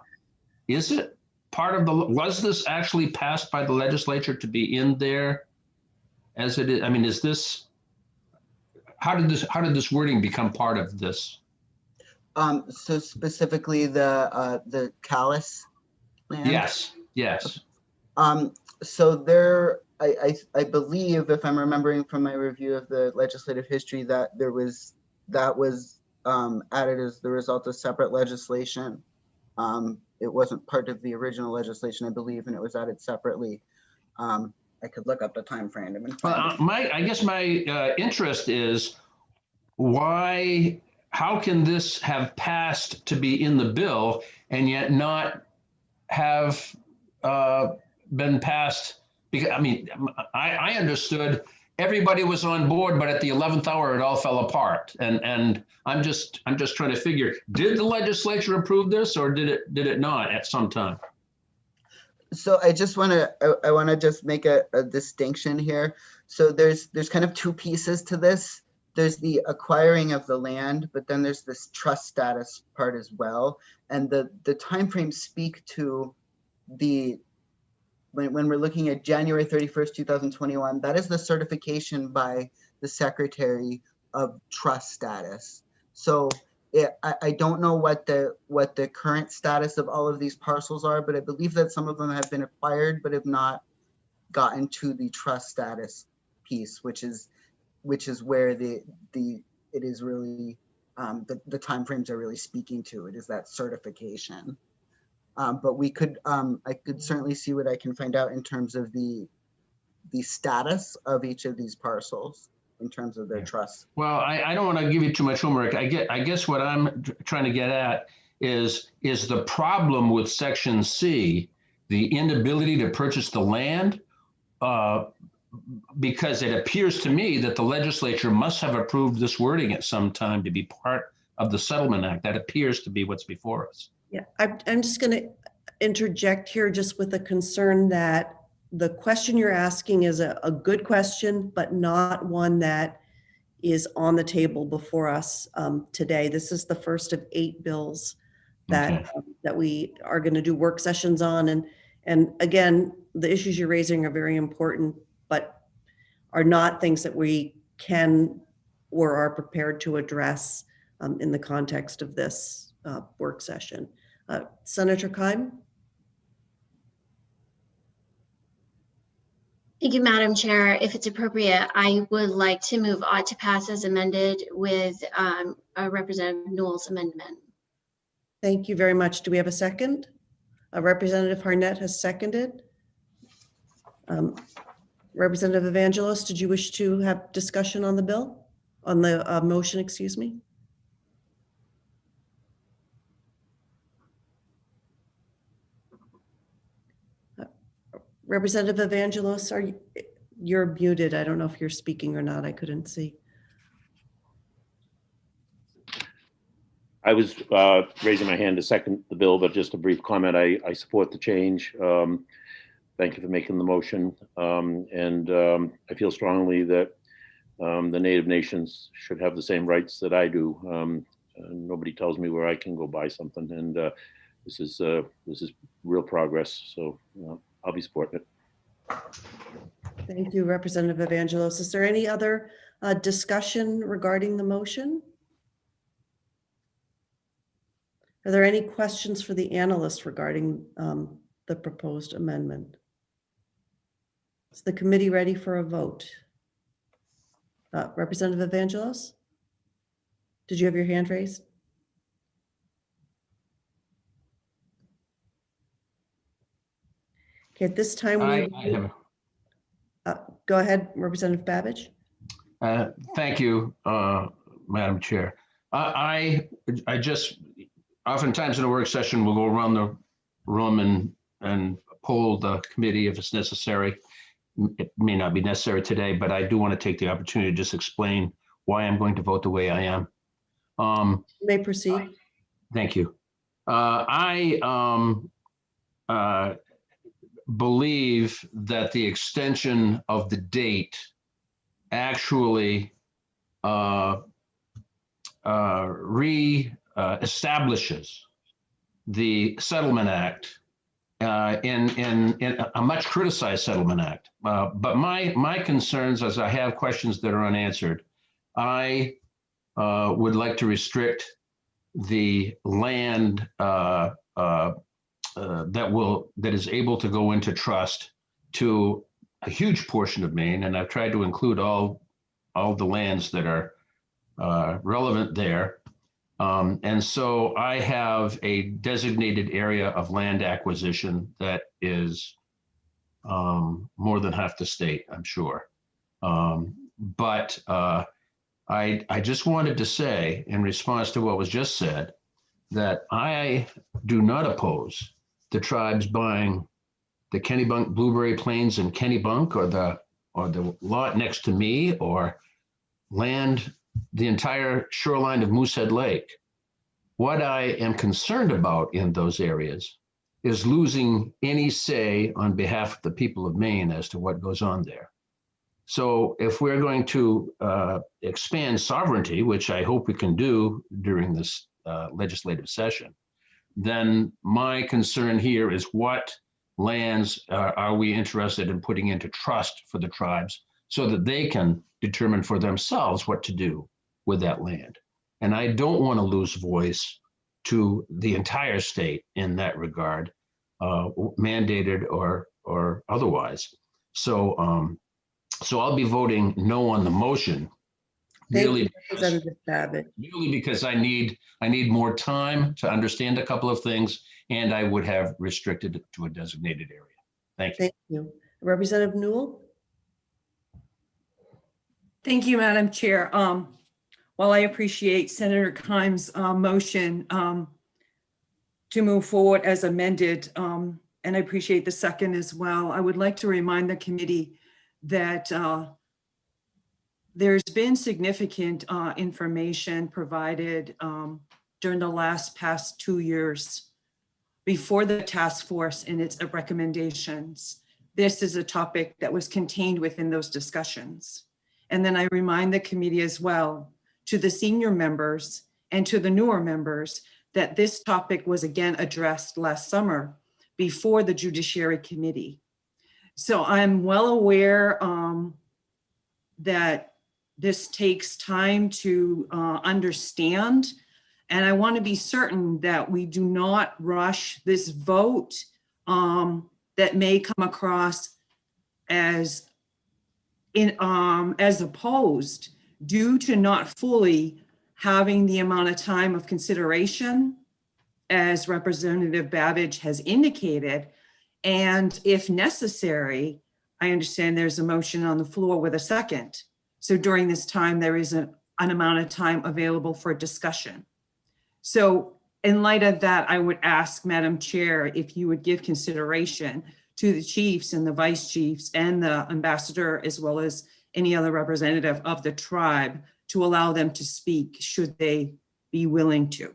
Is it part of the, was this actually passed by the legislature to be in there as it is? I mean, is this, how did this wording become part of this?
So specifically the Calais land?
Yes, yes.
So there, I believe, if I'm remembering from my review of the legislative history, that that was added as the result of separate legislation. It wasn't part of the original legislation, I believe, and it was added separately. I could look up the time frame.
I guess my interest is why, how can this have passed to be in the bill and yet not have been passed? Because I mean, I understood everybody was on board, but at the 11th hour, it all fell apart. And I'm just trying to figure, did the legislature approve this or did it not at some time?
So I just want to just make a distinction here. So there's kind of two pieces to this. There's the acquiring of the land, but then there's this trust status part as well. And the timeframes speak to when we're looking at January 31st, 2021, that is the certification by the Secretary of Trust status. So I don't know what the current status of all of these parcels are, but I believe that some of them have been acquired but have not gotten to the trust status piece, which is where it is really the timeframes are really speaking to. It is that certification. But we could I could certainly see what I can find out in terms of the status of each of these parcels in terms of their trust.
Well, I don't want to give you too much homework. I guess what I'm trying to get at is the problem with Section C, the inability to purchase the land, because it appears to me that the legislature must have approved this wording at some time to be part of the Settlement Act. That appears to be what's before us.
Yeah, I'm just going to interject here just with a concern that the question you're asking is a good question, but not one that is on the table before us today. This is the first of 8 bills that that we are going to do work sessions on. And again, the issues you're raising are very important, but are not things that we can or are prepared to address in the context of this work session. Senator Keim?
Thank you, Madam Chair. If it's appropriate, I would like to move ought to pass as amended with Representative Newell's amendment.
Thank you very much. Do we have a second? Representative Harnett has seconded. Representative Evangelos, did you wish to have discussion on the bill? On the motion, excuse me? Representative Evangelos, you're muted. I don't know if you're speaking or not. I couldn't see.
I was raising my hand to second the bill, but just a brief comment. I support the change. Thank you for making the motion. I feel strongly that the Native Nations should have the same rights that I do. Nobody tells me where I can go buy something, and this is real progress. So I'll be supporting it.
Thank you, Representative Evangelos. Is there any other discussion regarding the motion? Are there any questions for the analyst regarding the proposed amendment? Is the committee ready for a vote? Representative Evangelos? Did you have your hand raised? Okay, at this time, go ahead, Representative Babbage.
Thank you, Madam Chair. I just, oftentimes in a work session, we'll go around the room and poll the committee if it's necessary. It may not be necessary today, but I do want to take the opportunity to just explain why I'm going to vote the way I am.
You may proceed.
Thank you. I believe that the extension of the date actually establishes the Settlement Act in a much criticized Settlement Act. But my concerns, as I have questions that are unanswered, I would like to restrict the land that is able to go into trust to a huge portion of Maine, and I've tried to include all the lands that are relevant there. And so I have a designated area of land acquisition that is more than half the state, I'm sure. But I just wanted to say, in response to what was just said, that I do not oppose the tribes buying the Kennebunk Blueberry Plains in Kennebunk, or the lot next to me, or land the entire shoreline of Moosehead Lake. What I am concerned about in those areas is losing any say on behalf of the people of Maine as to what goes on there. So if we're going to expand sovereignty, which I hope we can do during this legislative session, then my concern here is what lands are we interested in putting into trust for the tribes so that they can determine for themselves what to do with that land. And I don't want to lose voice to the entire state in that regard, mandated or otherwise. So I'll be voting no on the motion. Merely because I need more time to understand a couple of things, and I would have restricted it to a designated area. Thank you.
Thank you. Representative Newell?
Thank you, Madam Chair. While I appreciate Senator Kime's motion to move forward as amended, and I appreciate the second as well, I would like to remind the committee that there's been significant information provided during the past 2 years before the task force and its recommendations. This is a topic that was contained within those discussions. And then I remind the committee as well, to the senior members and to the newer members, that this topic was again addressed last summer before the Judiciary Committee. So I'm well aware that this takes time to understand, and I want to be certain that we do not rush this vote that may come across as as opposed due to not fully having the amount of time of consideration as Representative Babbage has indicated. And if necessary, I understand there's a motion on the floor with a second. So during this time, there is an amount of time available for discussion. So in light of that, I would ask Madam Chair, if you would give consideration to the chiefs and the vice chiefs and the ambassador, as well as any other representative of the tribe, to allow them to speak should they be willing to.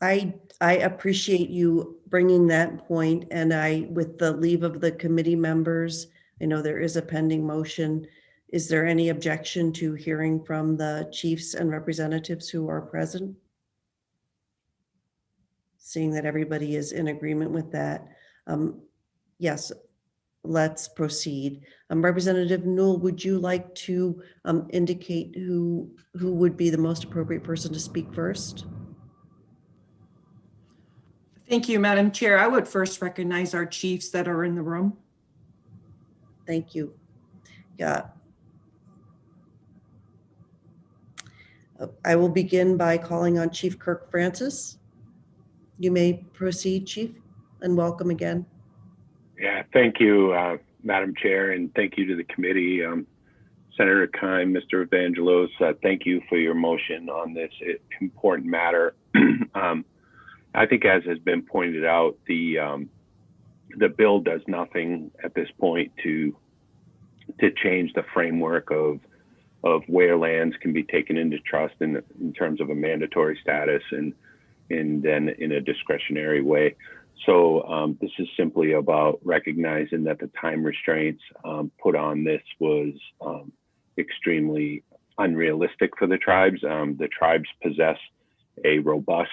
I appreciate you bringing that point, and with the leave of the committee members, I know there is a pending motion. Is there any objection to hearing from the chiefs and representatives who are present? Seeing that everybody is in agreement with that. Yes, let's proceed. Representative Newell, would you like to indicate who would be the most appropriate person to speak first?
Thank you, Madam Chair. I would first recognize our chiefs that are in the room.
Thank you. Yeah. I will begin by calling on Chief Kirk Francis. You may proceed, Chief, and welcome again.
Yeah, thank you, Madam Chair, and thank you to the committee. Senator Kime, Mr. Evangelos, thank you for your motion on this important matter. I think, as has been pointed out, the bill does nothing at this point to change the framework of where lands can be taken into trust in terms of a mandatory status and then in a discretionary way. So this is simply about recognizing that the time restraints put on this was extremely unrealistic for the tribes. The tribes possess a robust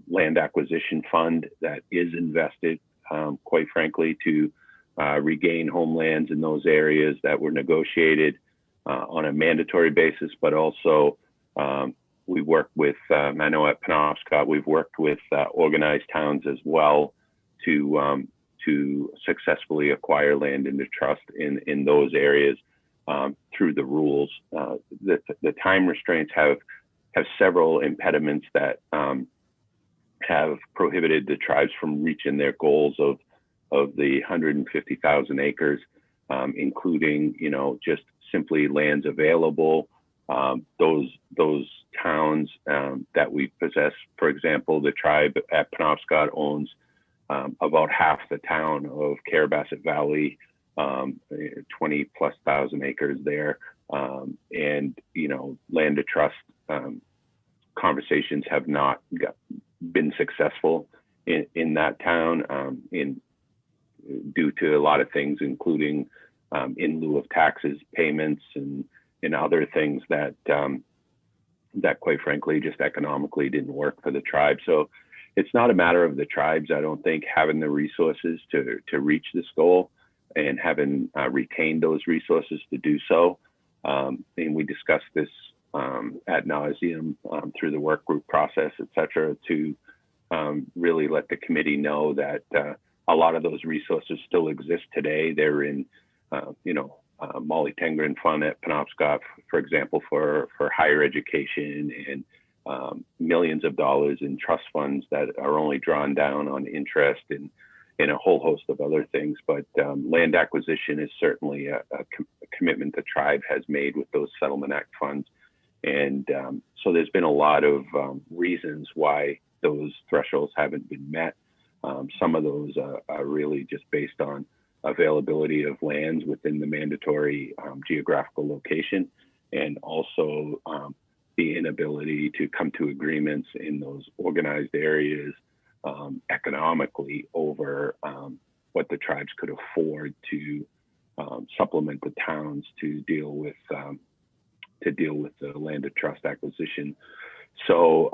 land acquisition fund that is invested, quite frankly, to regain homelands in those areas that were negotiated on a mandatory basis, but also we work with, I know at Penobscot, we've worked with organized towns as well to successfully acquire land into trust in those areas through the rules. The time restraints have several impediments that have prohibited the tribes from reaching their goals of the 150,000 acres, including, just simply lands available. Those towns that we possess, for example, the tribe at Penobscot owns about half the town of Carabasset Valley, 20,000+ acres there. And, land to trust conversations have not been successful in that town due to a lot of things, including in lieu of taxes payments and other things that quite frankly just economically didn't work for the tribe. So it's not a matter of the tribes, I don't think, having the resources to reach this goal and having retained those resources to do so. And we discussed this ad nauseum through the work group process, et cetera, to really let the committee know that a lot of those resources still exist today. They're in, Molly Tengren Fund at Penobscot, for example, for higher education, and millions of dollars in trust funds that are only drawn down on interest and a whole host of other things. But land acquisition is certainly a commitment the tribe has made with those Settlement Act funds. And so there's been a lot of reasons why those thresholds haven't been met. Some of those are really just based on availability of lands within the mandatory geographical location, and also the inability to come to agreements in those organized areas economically over what the tribes could afford to supplement the towns to deal with the land of trust acquisition. So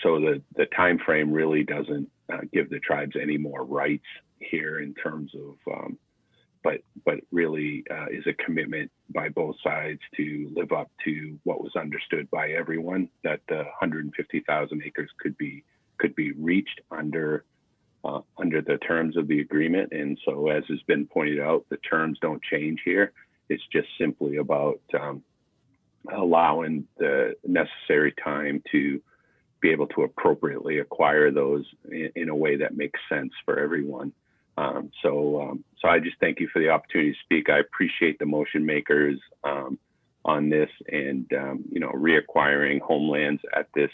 the time frame really doesn't give the tribes any more rights here in terms of, but really is a commitment by both sides to live up to what was understood by everyone, that the 150,000 acres could be reached under under the terms of the agreement. And so, as has been pointed out, the terms don't change here. It's just simply about allowing the necessary time to be able to appropriately acquire those in a way that makes sense for everyone. So I just thank you for the opportunity to speak. I appreciate the motion makers on this, and reacquiring homelands at this,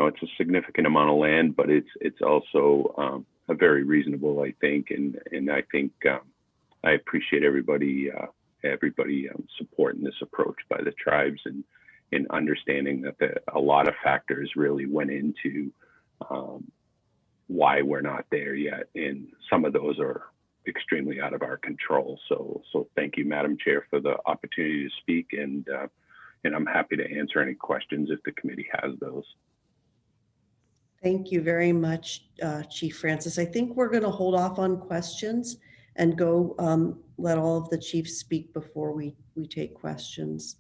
it's a significant amount of land, but it's also a very reasonable, I think, and I think I appreciate everybody supporting this approach by the tribes, and understanding that a lot of factors really went into why we're not there yet, and some of those are extremely out of our control. So thank you, Madam Chair, for the opportunity to speak, and I'm happy to answer any questions if the committee has those.
Thank you very much, Chief Francis. I think we're going to hold off on questions and go let all of the chiefs speak before we take questions.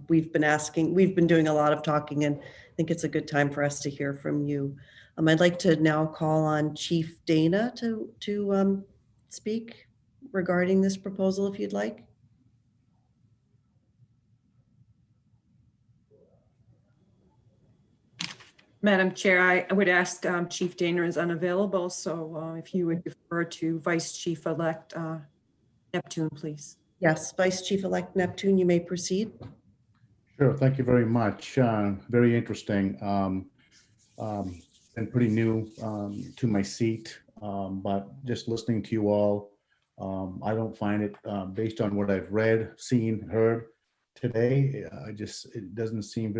We've been doing a lot of talking, and I think it's a good time for us to hear from you. I'd like to now call on Chief Dana to speak regarding this proposal, if you'd like.
Madam Chair, I would ask Chief Dana is unavailable, so if you would defer to Vice Chief-elect Neptune, please.
Yes, Vice Chief-elect Neptune, you may proceed.
Sure, thank you very much. Very interesting. And pretty new to my seat, but just listening to you all, I don't find it, based on what I've read, seen, heard today, it doesn't seem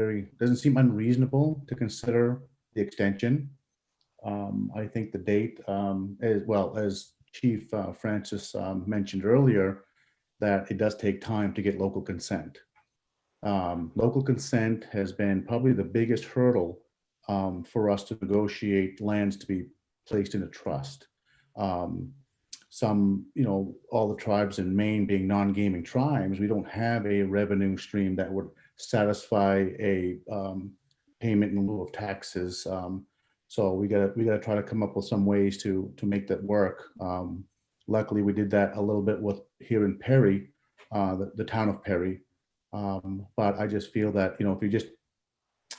unreasonable to consider the extension. I think the date, as well as Chief Francis mentioned earlier, that it does take time to get local consent. Local consent has been probably the biggest hurdle for us to negotiate lands to be placed in a trust. All the tribes in Maine being non-gaming tribes, we don't have a revenue stream that would satisfy a payment in lieu of taxes. So we gotta try to come up with some ways to make that work. Luckily, we did that a little bit here in Perry, the town of Perry. But I just feel that, if you just,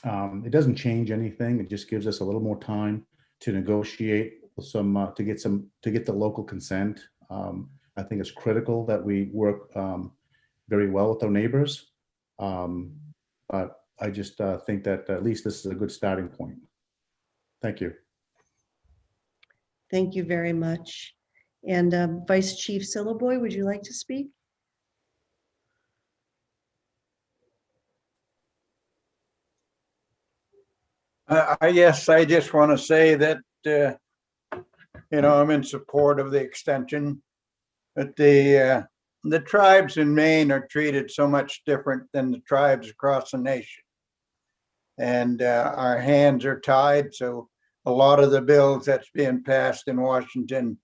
it doesn't change anything. It just gives us a little more time to negotiate to get the local consent. I think it's critical that we work very well with our neighbors. But I just think that at least this is a good starting point. Thank you.
Thank you very much. And Vice Chief Syllaboy, would you like to speak?
Yes, I just want to say that, I'm in support of the extension, but the tribes in Maine are treated so much different than the tribes across the nation. And our hands are tied. So a lot of the bills that's being passed in Washington,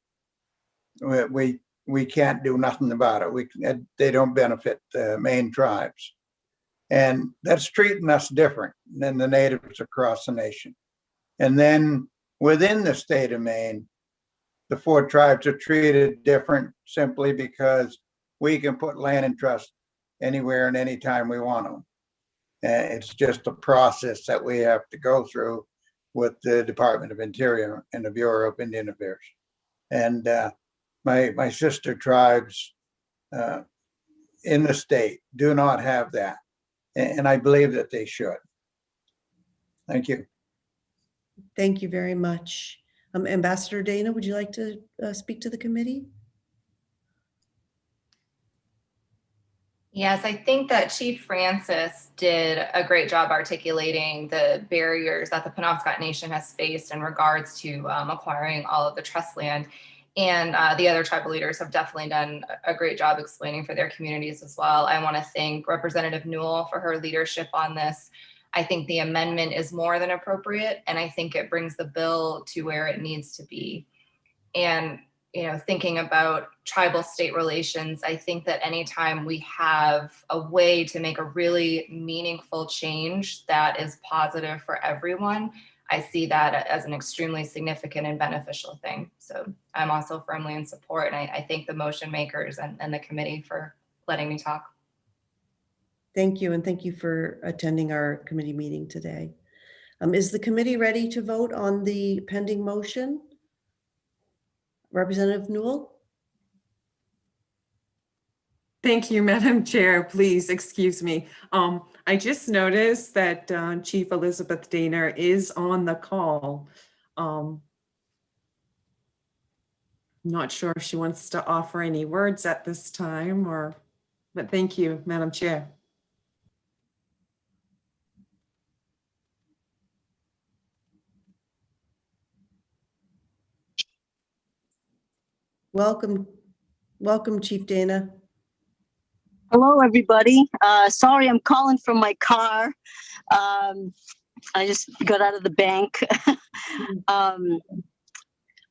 we can't do nothing about it. They don't benefit the Maine tribes. And that's treating us different than the natives across the nation. And then within the state of Maine, the 4 tribes are treated different simply because we can put land in trust anywhere and anytime we want to. It's just a process that we have to go through with the Department of Interior and the Bureau of Indian Affairs. And my sister tribes in the state do not have that. And I believe that they should. Thank you.
Thank you very much. Ambassador Dana, would you like to speak to the committee?
Yes, I think that Chief Francis did a great job articulating the barriers that the Penobscot Nation has faced in regards to acquiring all of the trust land. And the other tribal leaders have definitely done a great job explaining for their communities as well. I want to thank Representative Newell for her leadership on this. I think the amendment is more than appropriate, and I think it brings the bill to where it needs to be. And thinking about tribal state relations, I think that anytime we have a way to make a really meaningful change that is positive for everyone, I see that as an extremely significant and beneficial thing. So I'm also firmly in support, and I thank the motion makers and the committee for letting me talk.
Thank you, and thank you for attending our committee meeting today. Is the committee ready to vote on the pending motion? Representative Newell?
Thank you, Madam Chair. Please excuse me. I just noticed that Chief Elizabeth Daner is on the call. Not sure if she wants to offer any words at this time, but thank you, Madam Chair.
Welcome, Chief Dana.
Hello, everybody. Sorry, I'm calling from my car. I just got out of the bank. I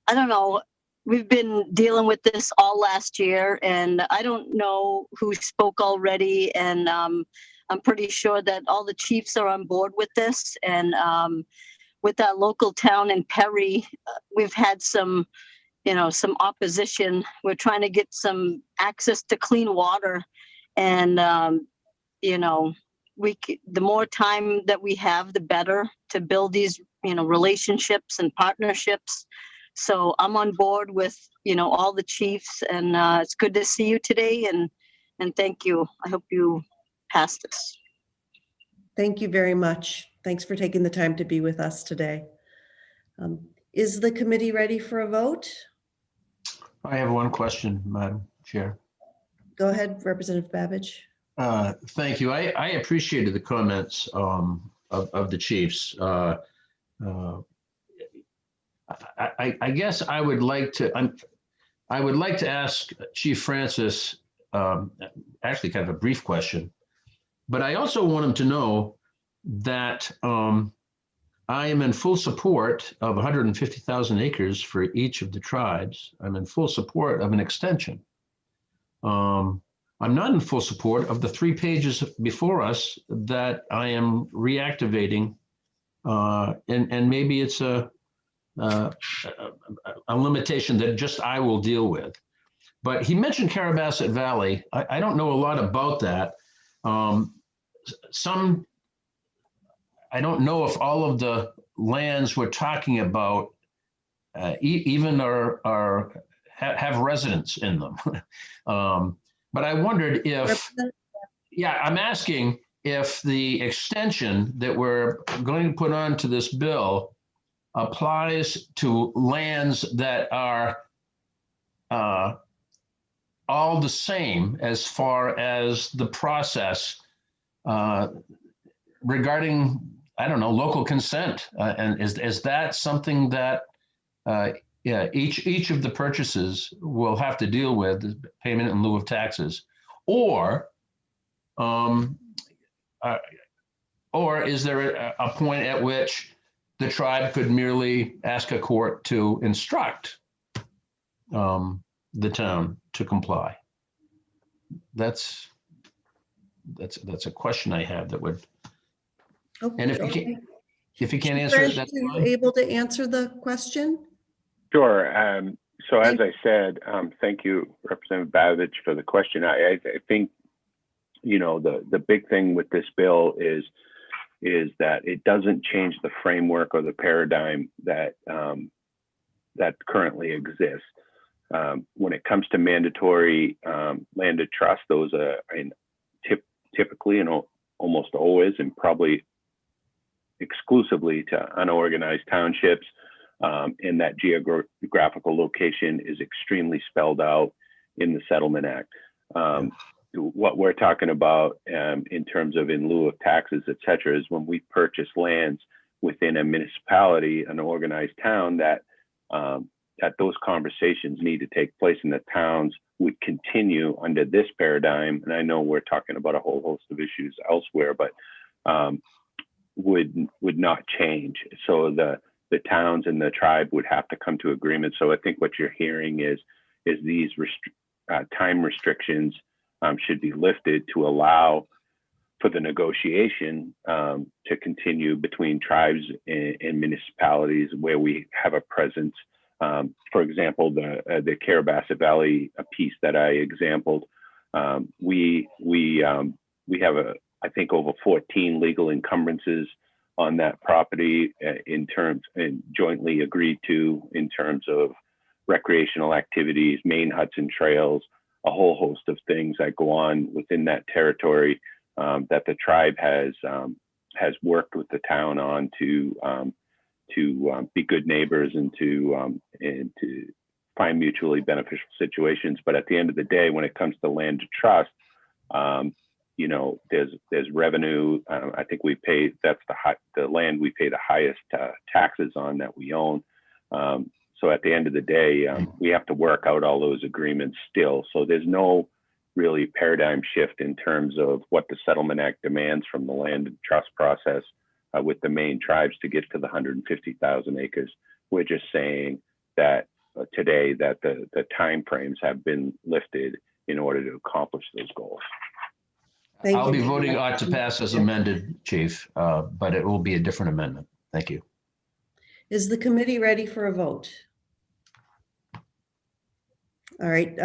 don't know. We've been dealing with this all last year, and I don't know who spoke already. And I'm pretty sure that all the chiefs are on board with this. And with our local town in Perry, we've had some opposition. We're trying to get some access to clean water. And, the more time that we have, the better to build these, relationships and partnerships. So I'm on board with, all the chiefs, and it's good to see you today. And thank you. I hope you pass this.
Thank you very much. Thanks for taking the time to be with us today. Is the committee ready for a vote?
I have one question, Madam Chair.
Go ahead, Representative Babbage.
Thank you. I appreciated the comments of the chiefs. I guess I would like to ask Chief Francis actually kind of a brief question, but I also want him to know that I am in full support of 150,000 acres for each of the tribes. I'm in full support of an extension. I'm not in full support of the 3 pages before us that I am reactivating, and maybe it's a limitation that just I will deal with. But he mentioned Carabasset Valley. I don't know a lot about that. I don't know if all of the lands we're talking about even have residents in them. But I wondered if, I'm asking if the extension that we're going to put onto this bill applies to lands that are all the same as far as the process regarding, I don't know, local consent. And is that something that each of the purchases will have to deal with, payment in lieu of taxes, or is there a point at which the tribe could merely ask a court to instruct the town to comply? That's a question I have that would.
Okay,
and if you can't answer it, that's
fine.
fine.
Able to answer the question?
Sure. So as I said, thank you, Representative Babbage, for the question. I think, the big thing with this bill is that it doesn't change the framework or the paradigm that currently exists. When it comes to mandatory landed trust, those are typically and almost always and probably exclusively to unorganized townships, and that geographical location is extremely spelled out in the Settlement Act. What we're talking about in terms of in lieu of taxes, et cetera, is when we purchase lands within a municipality, an organized town, that those conversations need to take place, and the towns would continue under this paradigm. And I know we're talking about a whole host of issues elsewhere, but would not change. So the towns and the tribe would have to come to agreement. So I think what you're hearing is these time restrictions should be lifted to allow for the negotiation to continue between tribes and municipalities where we have a presence. For example, the Carabassa Valley piece that I exampled, we have I think over 14 legal encumbrances on that property in terms and jointly agreed to in terms of recreational activities, main Hudson trails, a whole host of things that go on within that territory that the tribe has worked with the town on to be good neighbors and to find mutually beneficial situations. But at the end of the day, when it comes to land trust, you know, there's revenue. I think we pay, that's the land we pay the highest taxes on that we own. So at the end of the day, we have to work out all those agreements still. So there's no really paradigm shift in terms of what the Settlement Act demands from the land and trust process with the main tribes to get to the 150,000 acres. We're just saying that today that the timeframes have been lifted in order to accomplish those goals.
I'll be voting ought to pass as amended, Chief, but it will be a different amendment. Thank you.
Is the committee ready for a vote? All right,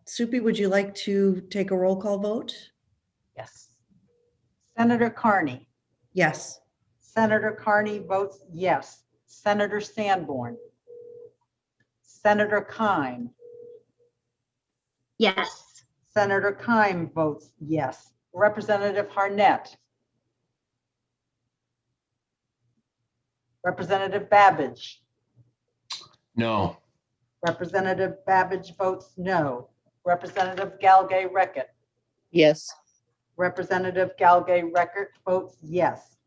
Supi, would you like to take a roll call vote?
Yes. Senator Carney.
Yes.
Senator Carney votes yes. Senator Sanborn. Senator Keim.
Yes.
Senator Keim votes yes. Representative Harnett. Representative Babbage.
No.
Representative Babbage votes no. Representative Galgay-Reckett.
Yes.
Representative Galgay-Reckett votes yes.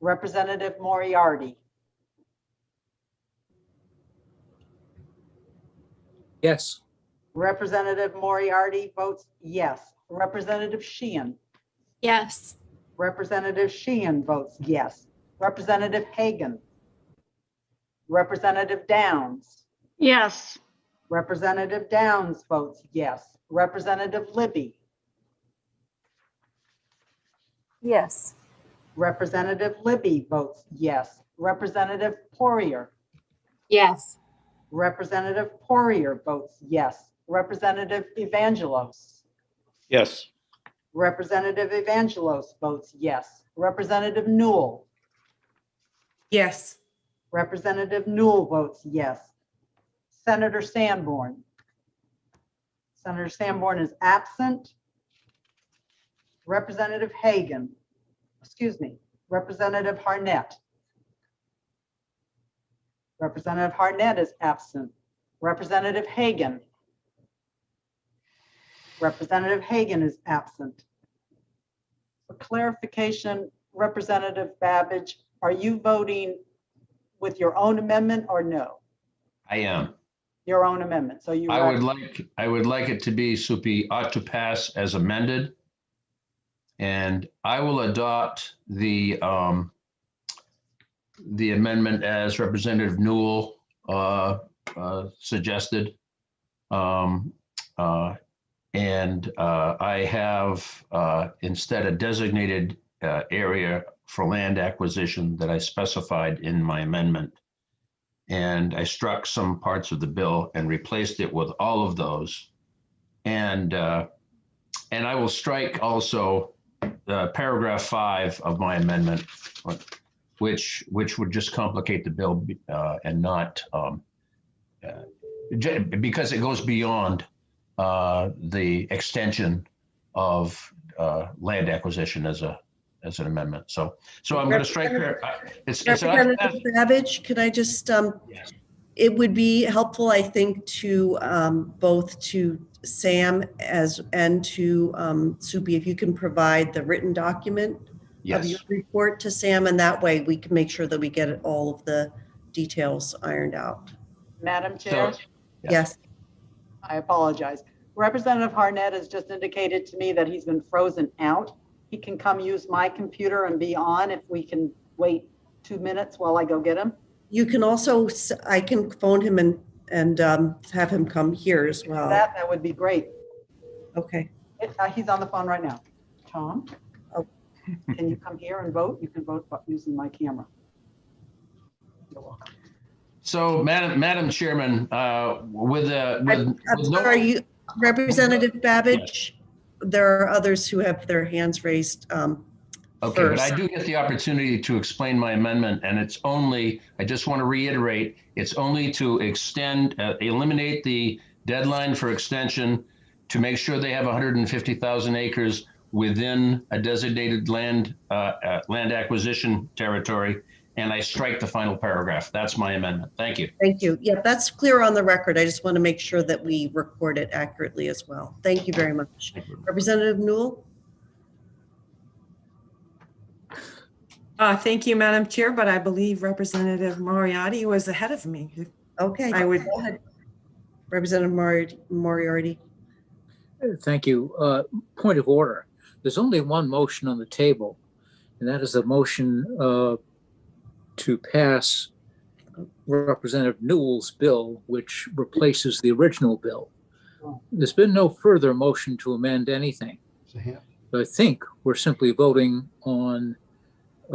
Representative Moriarty.
Yes.
Representative Moriarty votes yes. Representative Sheehan.
Yes.
Representative Sheehan votes yes. Representative Hagan. Representative Downs.
Yes.
Representative Downs votes yes. Representative Libby.
Yes.
Representative Libby votes yes. Representative Poirier.
Yes.
Representative Poirier votes yes. Representative Evangelos.
Yes.
Representative Evangelos votes yes. Representative Newell.
Yes.
Representative Newell votes yes. Senator Sanborn. Senator Sanborn is absent. Representative Hagan. Excuse me. Representative Harnett. Representative Harnett is absent. Representative Hagan. Representative Hagan is absent. For clarification, Representative Babbage, are you voting with your own amendment or no?
I am.
Your own amendment. So you.
I would like it to be Supi ought to pass as amended. And I will adopt the amendment as Representative Newell suggested. And I have instead a designated area for land acquisition that I specified in my amendment. And I struck some parts of the bill and replaced it with all of those. And I will strike also paragraph 5 of my amendment, which would just complicate the bill and not because it goes beyond the extension of land acquisition as an amendment. So I'm going to strike there.
Representative Babbage, could I just,
yes.
It would be helpful, I think, to both to Sam and to Supi, if you can provide the written document of your report to Sam, and that way we can make sure that we get all of the details ironed out.
Madam Chair?
Yes.
I apologize. Representative Harnett has just indicated to me that he's been frozen out. He can come use my computer and be on if we can wait 2 minutes while I go get him.
You can also, I can phone him and have him come here as well.
That would be great.
Okay.
He's on the phone right now. Tom? Can you come here and vote? You can vote using my camera. You're welcome.
So, Madam Chairman, with
I'm
no-
sorry, Representative Babbage, there are others who have their hands raised.
Okay, but I
first.
do get the opportunity to explain my amendment, and it's only, I just want to reiterate, it's only to extend, eliminate the deadline for extension to make sure they have 150,000 acres within a designated land acquisition territory, and I strike the final paragraph. That's my amendment. Thank you.
Thank you. Yeah, that's clear on the record. I just want to make sure that we record it accurately as well. Thank you very much. Representative Newell?
Thank you, Madam Chair, but I believe Representative Moriarty was ahead of me.
Okay,
I would.
go ahead. Representative Moriarty.
Thank you. Point of order. There's only one motion on the table, and that is a motion to pass Representative Newell's bill, which replaces the original bill. There's been no further motion to amend anything. So I think we're simply voting on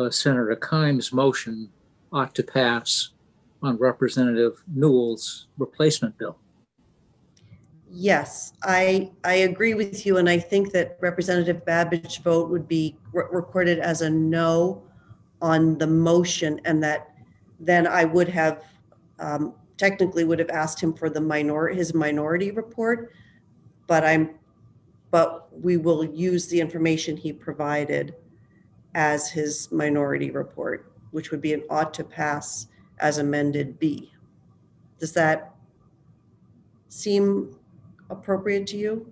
Senator Kime's motion ought to pass on Representative Newell's replacement bill.
Yes, I agree with you, and I think that Representative Babbage's vote would be recorded as a no on the motion, and that then I would have technically would have asked him for the his minority report, but we will use the information he provided as his minority report, which would be an ought to pass as amended B. Does that seem appropriate to you?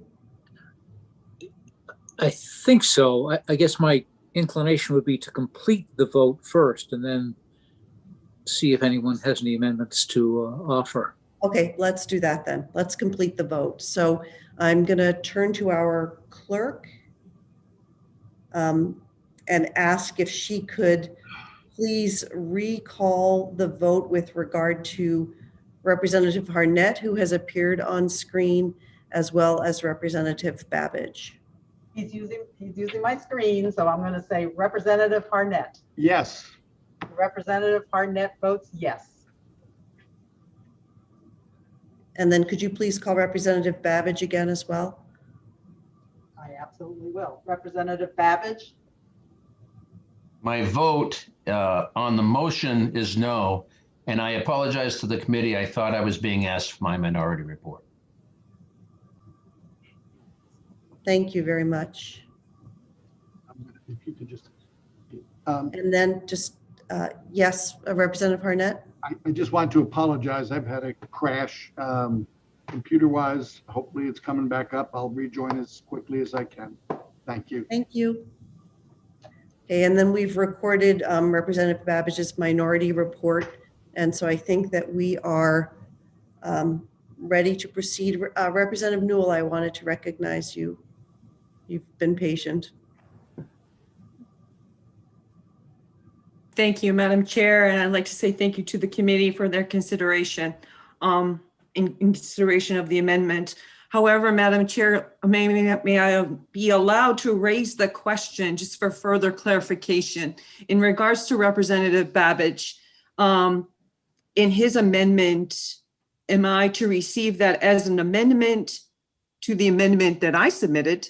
I think so. I guess my inclination would be to complete the vote first and then see if anyone has any amendments to offer.
Okay, let's do that then. Let's complete the vote. So I'm going to turn to our clerk and ask if she could please recall the vote with regard to Representative Harnett, who has appeared on screen, as well as Representative Babbage.
He's using my screen, so I'm going to say Representative Harnett.
Yes.
Representative Harnett votes yes.
And then could you please call Representative Babbage again as well?
I absolutely will. Representative Babbage?
My vote on the motion is no, and I apologize to the committee. I thought I was being asked for my minority report.
Thank you very much.
If you could just.
And then just, yes, Representative Harnett?
I just want to apologize. I've had a crash computer-wise. Hopefully it's coming back up. I'll rejoin as quickly as I can. Thank you.
Thank you. Okay, and then we've recorded Representative Babbage's minority report. And so I think that we are ready to proceed. Representative Newell, I wanted to recognize you. You've been patient.
Thank you, Madam Chair, and I'd like to say thank you to the committee for their consideration in consideration of the amendment. However, Madam Chair, may I be allowed to raise the question just for further clarification in regards to Representative Babbage? In his amendment, am I to receive that as an amendment to the amendment that I submitted?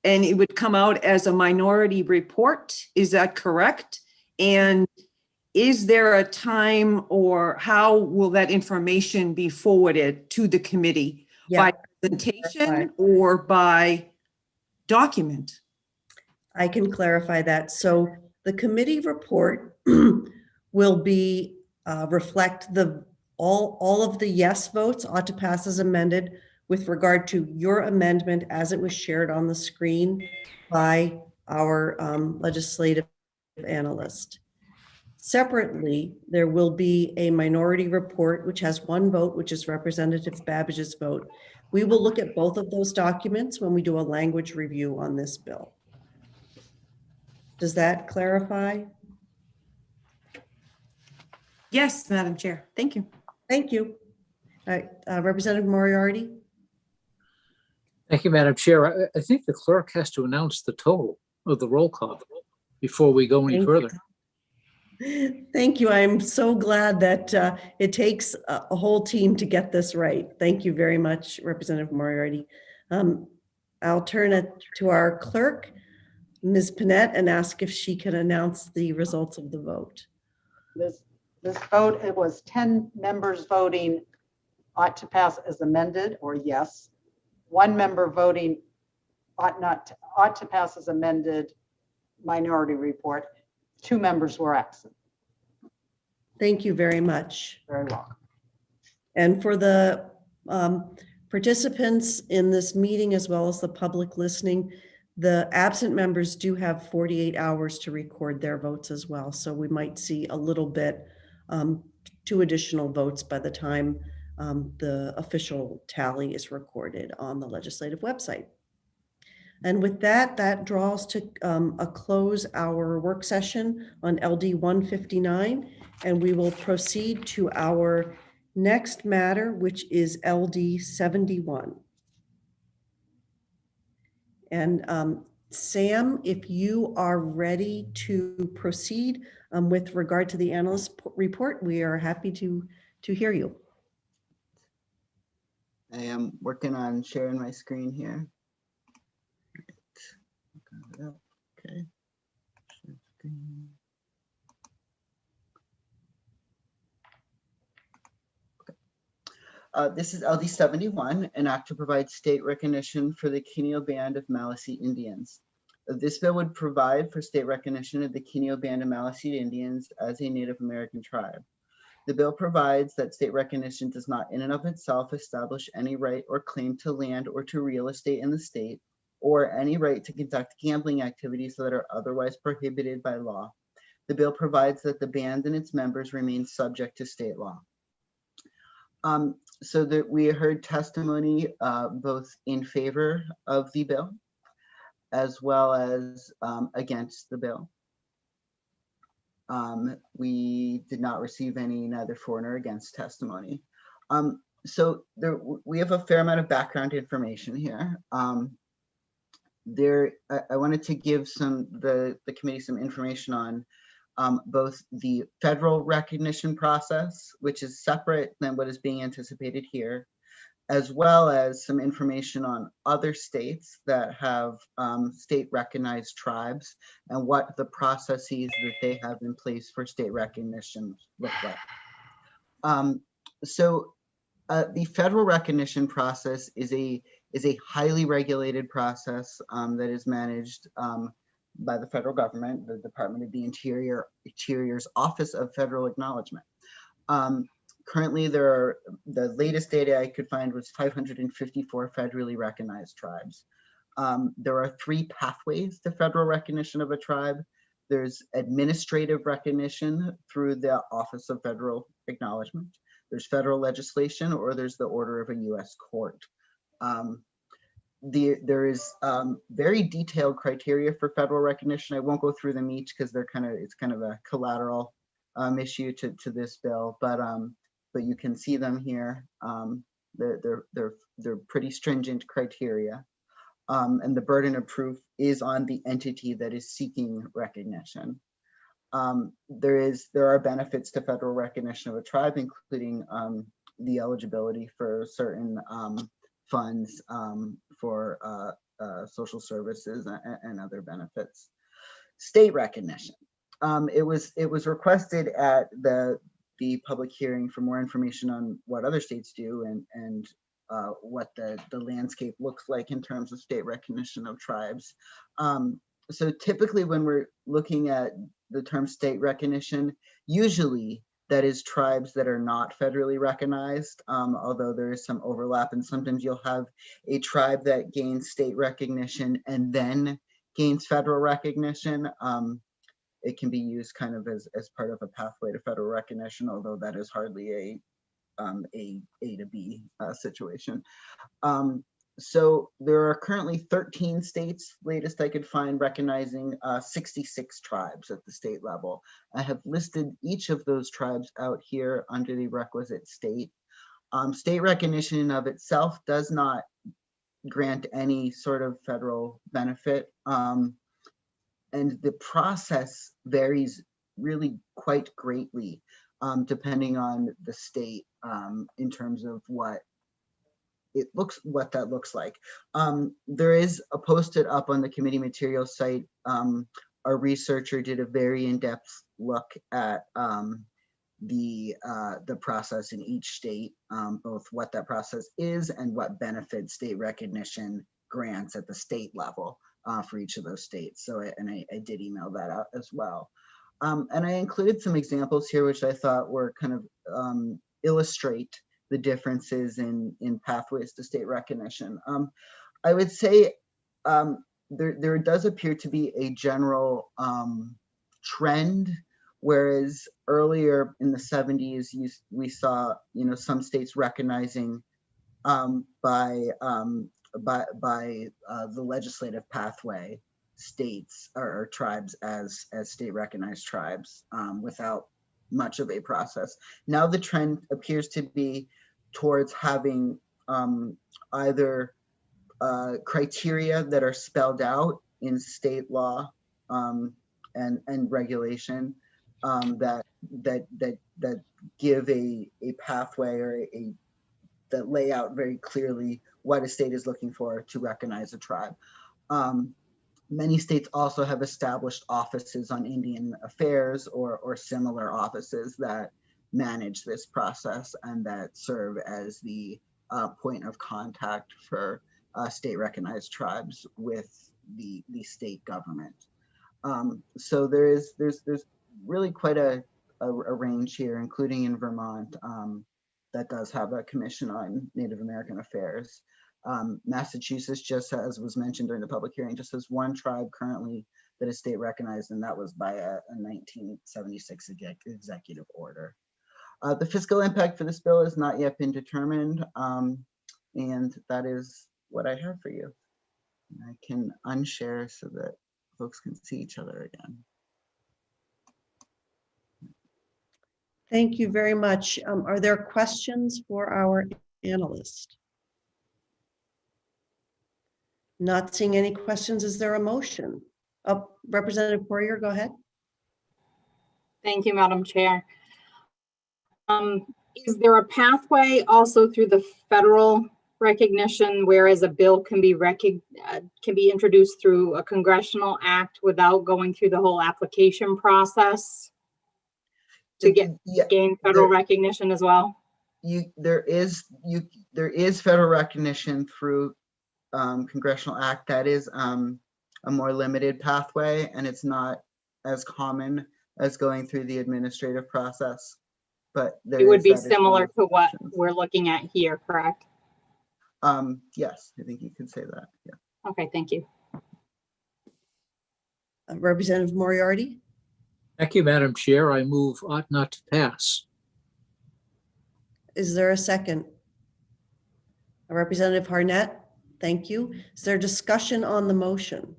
And it would come out as a minority report, is that correct? And is there a time, or how will that information be forwarded to the committee?
Yeah.
By presentation or by document?
I can clarify that. So the committee report will be reflect all of the yes votes ought to pass as amended with regard to your amendment as it was shared on the screen by our legislative analyst. Separately, there will be a minority report which has one vote, which is Representative Babbage's vote. We will look at both of those documents when we do a language review on this bill. Does that clarify?
Yes, Madam Chair. Thank you.
Thank you. All right, Representative Moriarty.
Thank you, Madam Chair. I think the clerk has to announce the total of the roll call. before we go any
Thank
further.
Thank you. I'm so glad that it takes a whole team to get this right. Thank you very much, Representative Moriarty. I'll turn it to our clerk, Ms. Panett, and ask if she can announce the results of the vote.
This vote, it was 10 members voting ought to pass as amended, or yes. 1 member voting ought to pass as amended, minority report. 2 members were absent.
Thank you very much.
Very welcome.
And for the participants in this meeting, as well as the public listening, the absent members do have 48 hours to record their votes as well. So we might see a little bit, 2 additional votes by the time the official tally is recorded on the legislative website. And with that, that draws to a close our work session on LD 159, and we will proceed to our next matter, which is LD 71. And Sam, if you are ready to proceed with regard to the analyst report, we are happy to hear you.
I am working on sharing my screen here. Okay. This is LD 71, an act to provide state recognition for the Quinio Band of Maliseet Indians. This bill would provide for state recognition of the Quinio Band of Maliseet Indians as a Native American tribe. The bill provides that state recognition does not in and of itself establish any right or claim to land or to real estate in the state, or any right to conduct gambling activities that are otherwise prohibited by law. The bill provides that the band and its members remain subject to state law. So that we heard testimony both in favor of the bill as well as against the bill. We did not receive any neither for nor against testimony. So we have a fair amount of background information here. I wanted to give the committee some information on both the federal recognition process, which is separate than what is being anticipated here, as well as some information on other states that have state recognized tribes and what the processes that they have in place for state recognition look like. The federal recognition process is a highly regulated process that is managed by the federal government, the Department of the Interior's Office of Federal Acknowledgement. Currently, the latest data I could find was 554 federally recognized tribes. There are 3 pathways to federal recognition of a tribe. There's administrative recognition through the Office of Federal Acknowledgement. There's federal legislation, or there's the order of a U.S. court. There is very detailed criteria for federal recognition. I won't go through them each because it's kind of a collateral issue to this bill, but you can see them here. They're pretty stringent criteria, and the burden of proof is on the entity that is seeking recognition. There are benefits to federal recognition of a tribe, including the eligibility for certain funds for social services and other benefits. State recognition. It was requested at the public hearing for more information on what other states do and what the landscape looks like in terms of state recognition of tribes. So typically when we're looking at the term state recognition, usually that is tribes that are not federally recognized, although there is some overlap, and sometimes you'll have a tribe that gains state recognition and then gains federal recognition. It can be used kind of as part of a pathway to federal recognition, although that is hardly A to B situation. So there are currently 13 states, latest I could find, recognizing 66 tribes at the state level. I have listed each of those tribes out here under the requisite state. State recognition of itself does not grant any sort of federal benefit. the process varies really quite greatly depending on the state in terms of what that looks like. There is a posted up on the committee materials site. Our researcher did a very in-depth look at the process in each state, both what that process is and what benefits state recognition grants at the state level for each of those states. So, I did email that out as well. And I included some examples here, which I thought were kind of illustrate the differences in pathways to state recognition. I would say there does appear to be a general trend, whereas earlier in the 70s, we saw some states recognizing by the legislative pathway states or tribes as state recognized tribes without much of a process. Now the trend appears to be towards having either criteria that are spelled out in state law and regulation that give a pathway or that lay out very clearly what a state is looking for to recognize a tribe. Many states also have established offices on Indian affairs or similar offices that manage this process and that serve as the point of contact for state recognized tribes with the state government. So there's really quite a range here, including in Vermont, that does have a commission on Native American affairs. Massachusetts, just as was mentioned during the public hearing, just has one tribe currently that is state recognized, and that was by a 1976 executive order. The fiscal impact for this bill has not yet been determined, and that is what I have for you. I can unshare so that folks can see each other again.
Thank you very much. Are there questions for our analyst? Not seeing any questions. Is there a motion? Representative Poirier, go ahead.
Thank you, Madam Chair. Is there a pathway also through the federal recognition, whereas a bill can be introduced through a congressional act without going through the whole application process to gain federal recognition as well?
There is federal recognition through congressional act. That is a more limited pathway, and it's not as common as going through the administrative process. But
it would be similar to what we're looking at here, correct?
Yes, I think you could say that. Yeah.
Okay, thank you.
Representative Moriarty.
Thank you, Madam Chair. I move ought not to pass.
Is there a second? Representative Harnett, thank you. Is there discussion on the motion?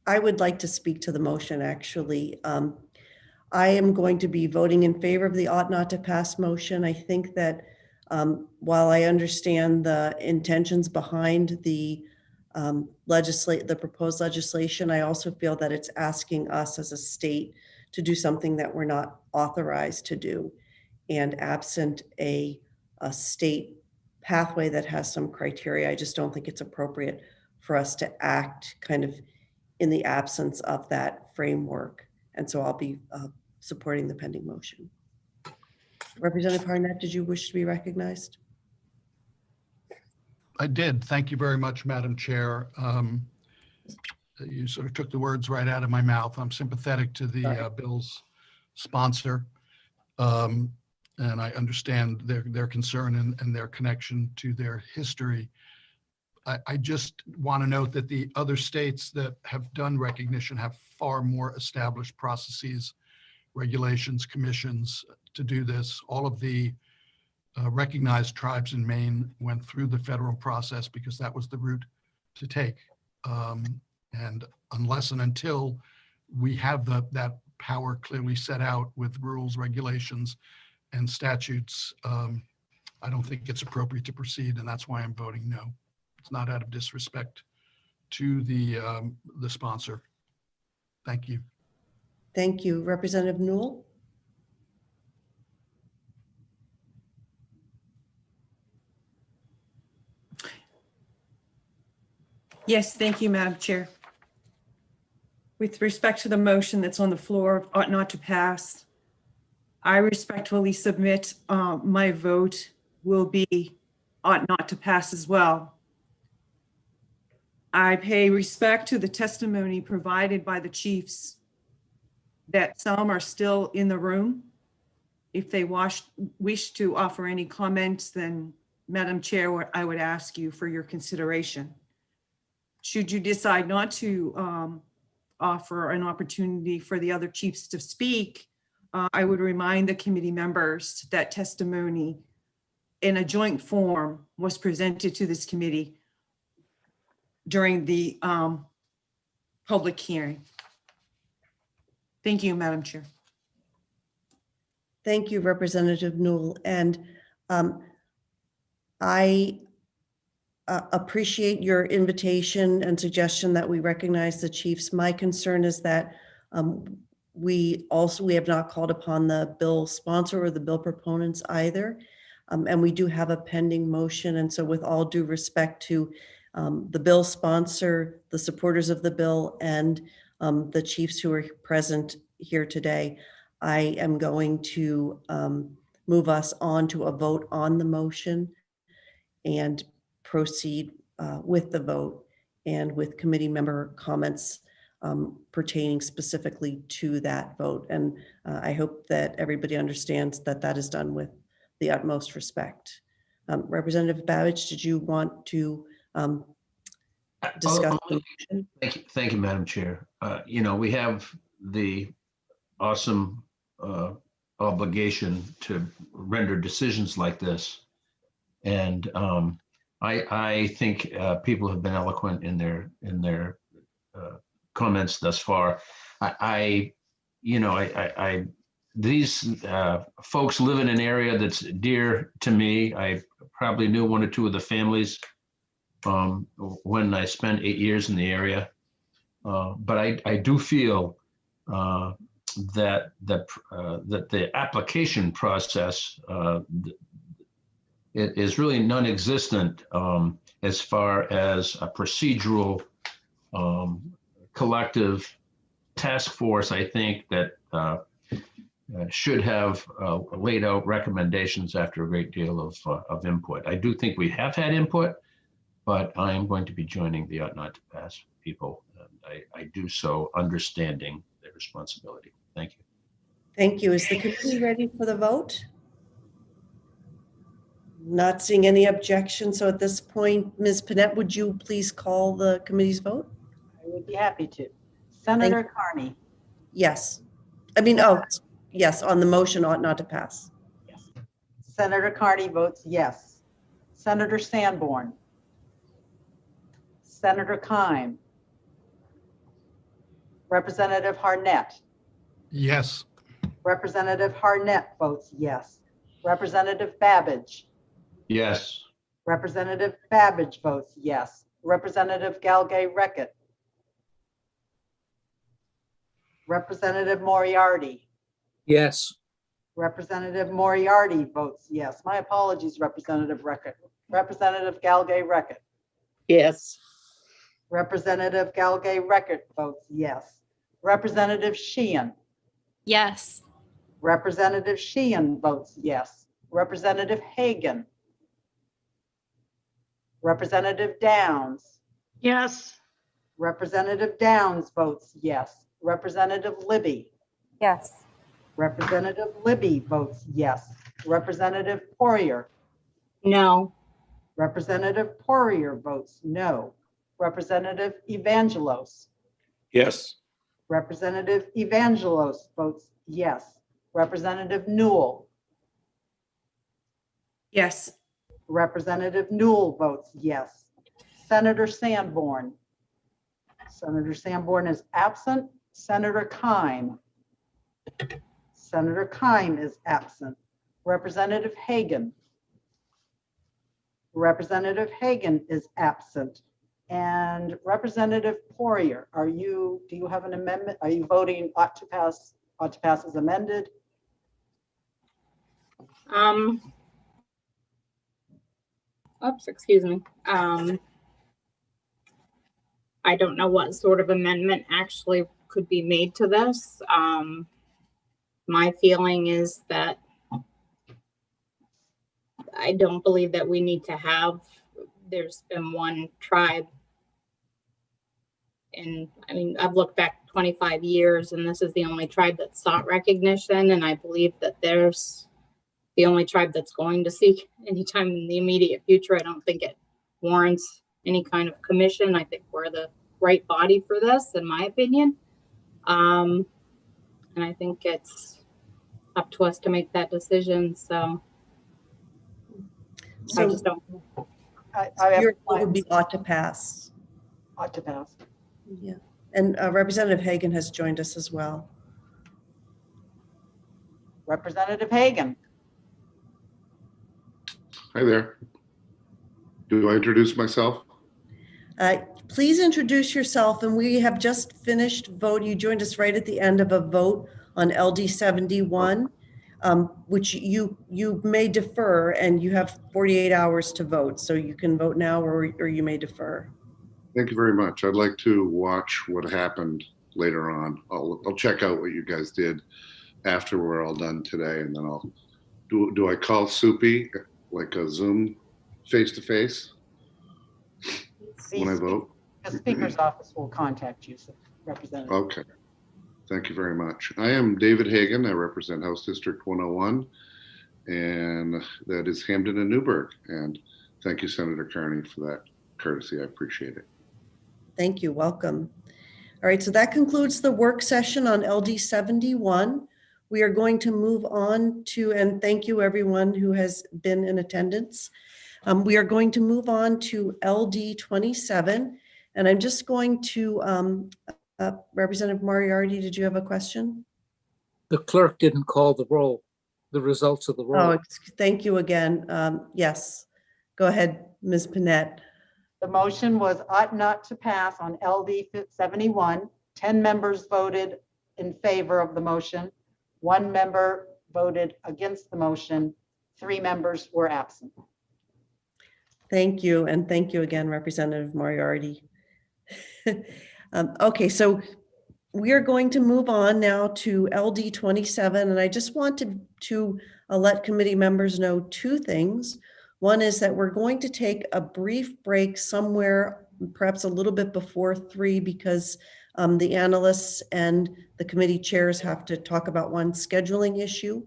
I would like to speak to the motion, actually. I am going to be voting in favor of the ought not to pass motion. I think that while I understand the intentions behind the proposed legislation, I also feel that it's asking us as a state to do something that we're not authorized to do. And absent a state pathway that has some criteria, I just don't think it's appropriate for us to act kind of in the absence of that framework. And so I'll be supporting the pending motion. Representative Harnett, did you wish to be recognized?
I did. Thank you very much, Madam Chair. You sort of took the words right out of my mouth. I'm sympathetic to the bill's sponsor, and I understand their concern and their connection to their history. I just want to note that the other states that have done recognition have far more established processes, regulations, commissions to do this. All of the recognized tribes in Maine went through the federal process because that was the route to take. And unless and until we have that power clearly set out with rules, regulations, and statutes, I don't think it's appropriate to proceed, and that's why I'm voting no. It's not out of disrespect to the sponsor. Thank you.
Thank you. Representative Newell?
Yes, thank you, Madam Chair. With respect to the motion that's on the floor, ought not to pass, I respectfully submit my vote will be ought not to pass as well. I pay respect to the testimony provided by the chiefs that some are still in the room. If they wish to offer any comments, then Madam Chair, I would ask you for your consideration. Should you decide not to offer an opportunity for the other chiefs to speak, I would remind the committee members that testimony in a joint form was presented to this committee during the public hearing. Thank you, Madam Chair.
Thank you, Representative Newell. And I appreciate your invitation and suggestion that we recognize the chiefs. My concern is that we have not called upon the bill sponsor or the bill proponents either. And we do have a pending motion. And so with all due respect to the bill sponsor, the supporters of the bill, and the chiefs who are present here today, I am going to move us on to a vote on the motion and proceed with the vote and with committee member comments pertaining specifically to that vote. And I hope that everybody understands that that is done with the utmost respect. Representative Babbage, did you want to discuss the motion?
Thank you, Madam Chair. We have the awesome obligation to render decisions like this. And I think people have been eloquent in their comments thus far. These folks live in an area that's dear to me. I probably knew one or two of the families when I spent 8 years in the area. But I do feel that the application process it is really non-existent as far as a procedural collective task force. I think that should have laid out recommendations after a great deal of input. I do think we have had input, but I am going to be joining the ought not to pass people. And I do so understanding their responsibility. Thank you.
Thank you. Is the committee ready for the vote? Not seeing any objection. So at this point, Ms. Panett, would you please call the committee's vote?
I would be happy to. Senator Carney.
Yes. Yes, on the motion ought not to pass.
Yes. Senator Carney votes yes. Senator Sanborn. Senator Keim. Representative Harnett.
Yes.
Representative Harnett votes yes. Representative Babbage.
Yes.
Representative Babbage votes yes. Representative Galgay-Reckitt. Representative Moriarty.
Yes.
Representative Moriarty votes yes. My apologies, Representative Reckitt. Representative Galgay-Reckitt.
Yes.
Representative Galgay-Reckitt votes yes. Representative Sheehan.
Yes.
Representative Sheehan votes yes. Representative Hagan. Representative Downs.
Yes.
Representative Downs votes yes. Representative Libby.
Yes.
Representative Libby votes yes. Representative Poirier.
No.
Representative Poirier votes no. Representative Evangelos.
Yes.
Representative Evangelos votes yes. Representative Newell.
Yes.
Representative Newell votes yes. Senator Sanborn. Senator Sanborn is absent. Senator Keim. Senator Keim is absent. Representative Hagan. Representative Hagan is absent. And Representative Poirier, do you have an amendment? Are you voting ought to pass as amended?
Oops, excuse me. I don't know what sort of amendment actually could be made to this. My feeling is that I don't believe that we need to have, there's been one tribe. And I mean, I've looked back 25 years and this is the only tribe that sought recognition. And I believe that there's the only tribe that's going to seek anytime in the immediate future. I don't think it warrants any kind of commission. I think we're the right body for this, in my opinion. And I think it's up to us to make that decision. So I just don't.
Your vote would be ought to pass.
Ought to pass.
Yeah. And Representative Hagan has joined us as well.
Representative Hagan.
Hi there. Do I introduce myself?
Please introduce yourself. And we have just finished vote. You joined us right at the end of a vote on LD 71, which you may defer, and you have 48 hours to vote. So you can vote now or you may defer.
Thank you very much. I'd like to watch what happened later on. I'll check out what you guys did after we're all done today, and then I'll do I call Soupy like a Zoom face-to-face when I vote?
The Speaker's office will contact you, Representative.
Okay. Thank you very much. I am David Hagan. I represent House District 101, and that is Hamden and Newburgh. And thank you, Senator Carney, for that courtesy. I appreciate it.
Thank you. Welcome. All right. So that concludes the work session on LD 71. We are going to move on to, and thank you everyone who has been in attendance. We are going to move on to LD 27. And I'm just going to, Representative Moriarty, did you have a question?
The clerk didn't call the roll, the results of the roll.
Oh, thank you again. Yes. Go ahead, Ms. Panett.
The motion was ought not to pass on LD 71. 10 members voted in favor of the motion. 1 member voted against the motion. 3 members were absent.
Thank you. And thank you again, Representative Moriarty. Okay, so we are going to move on now to LD 27. And I just want to let committee members know 2 things. One is that we're going to take a brief break somewhere, perhaps a little bit before 3, because the analysts and the committee chairs have to talk about one scheduling issue.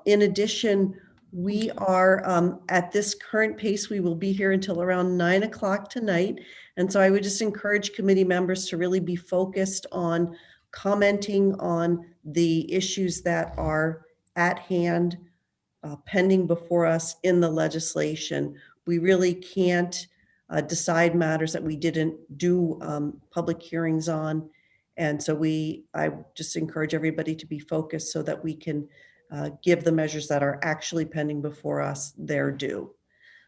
In addition, we are at this current pace, we will be here until around 9 o'clock tonight. And so I would just encourage committee members to really be focused on commenting on the issues that are at hand, pending before us in the legislation. We really can't decide matters that we didn't do public hearings on. And so I just encourage everybody to be focused so that we can give the measures that are actually pending before us their due.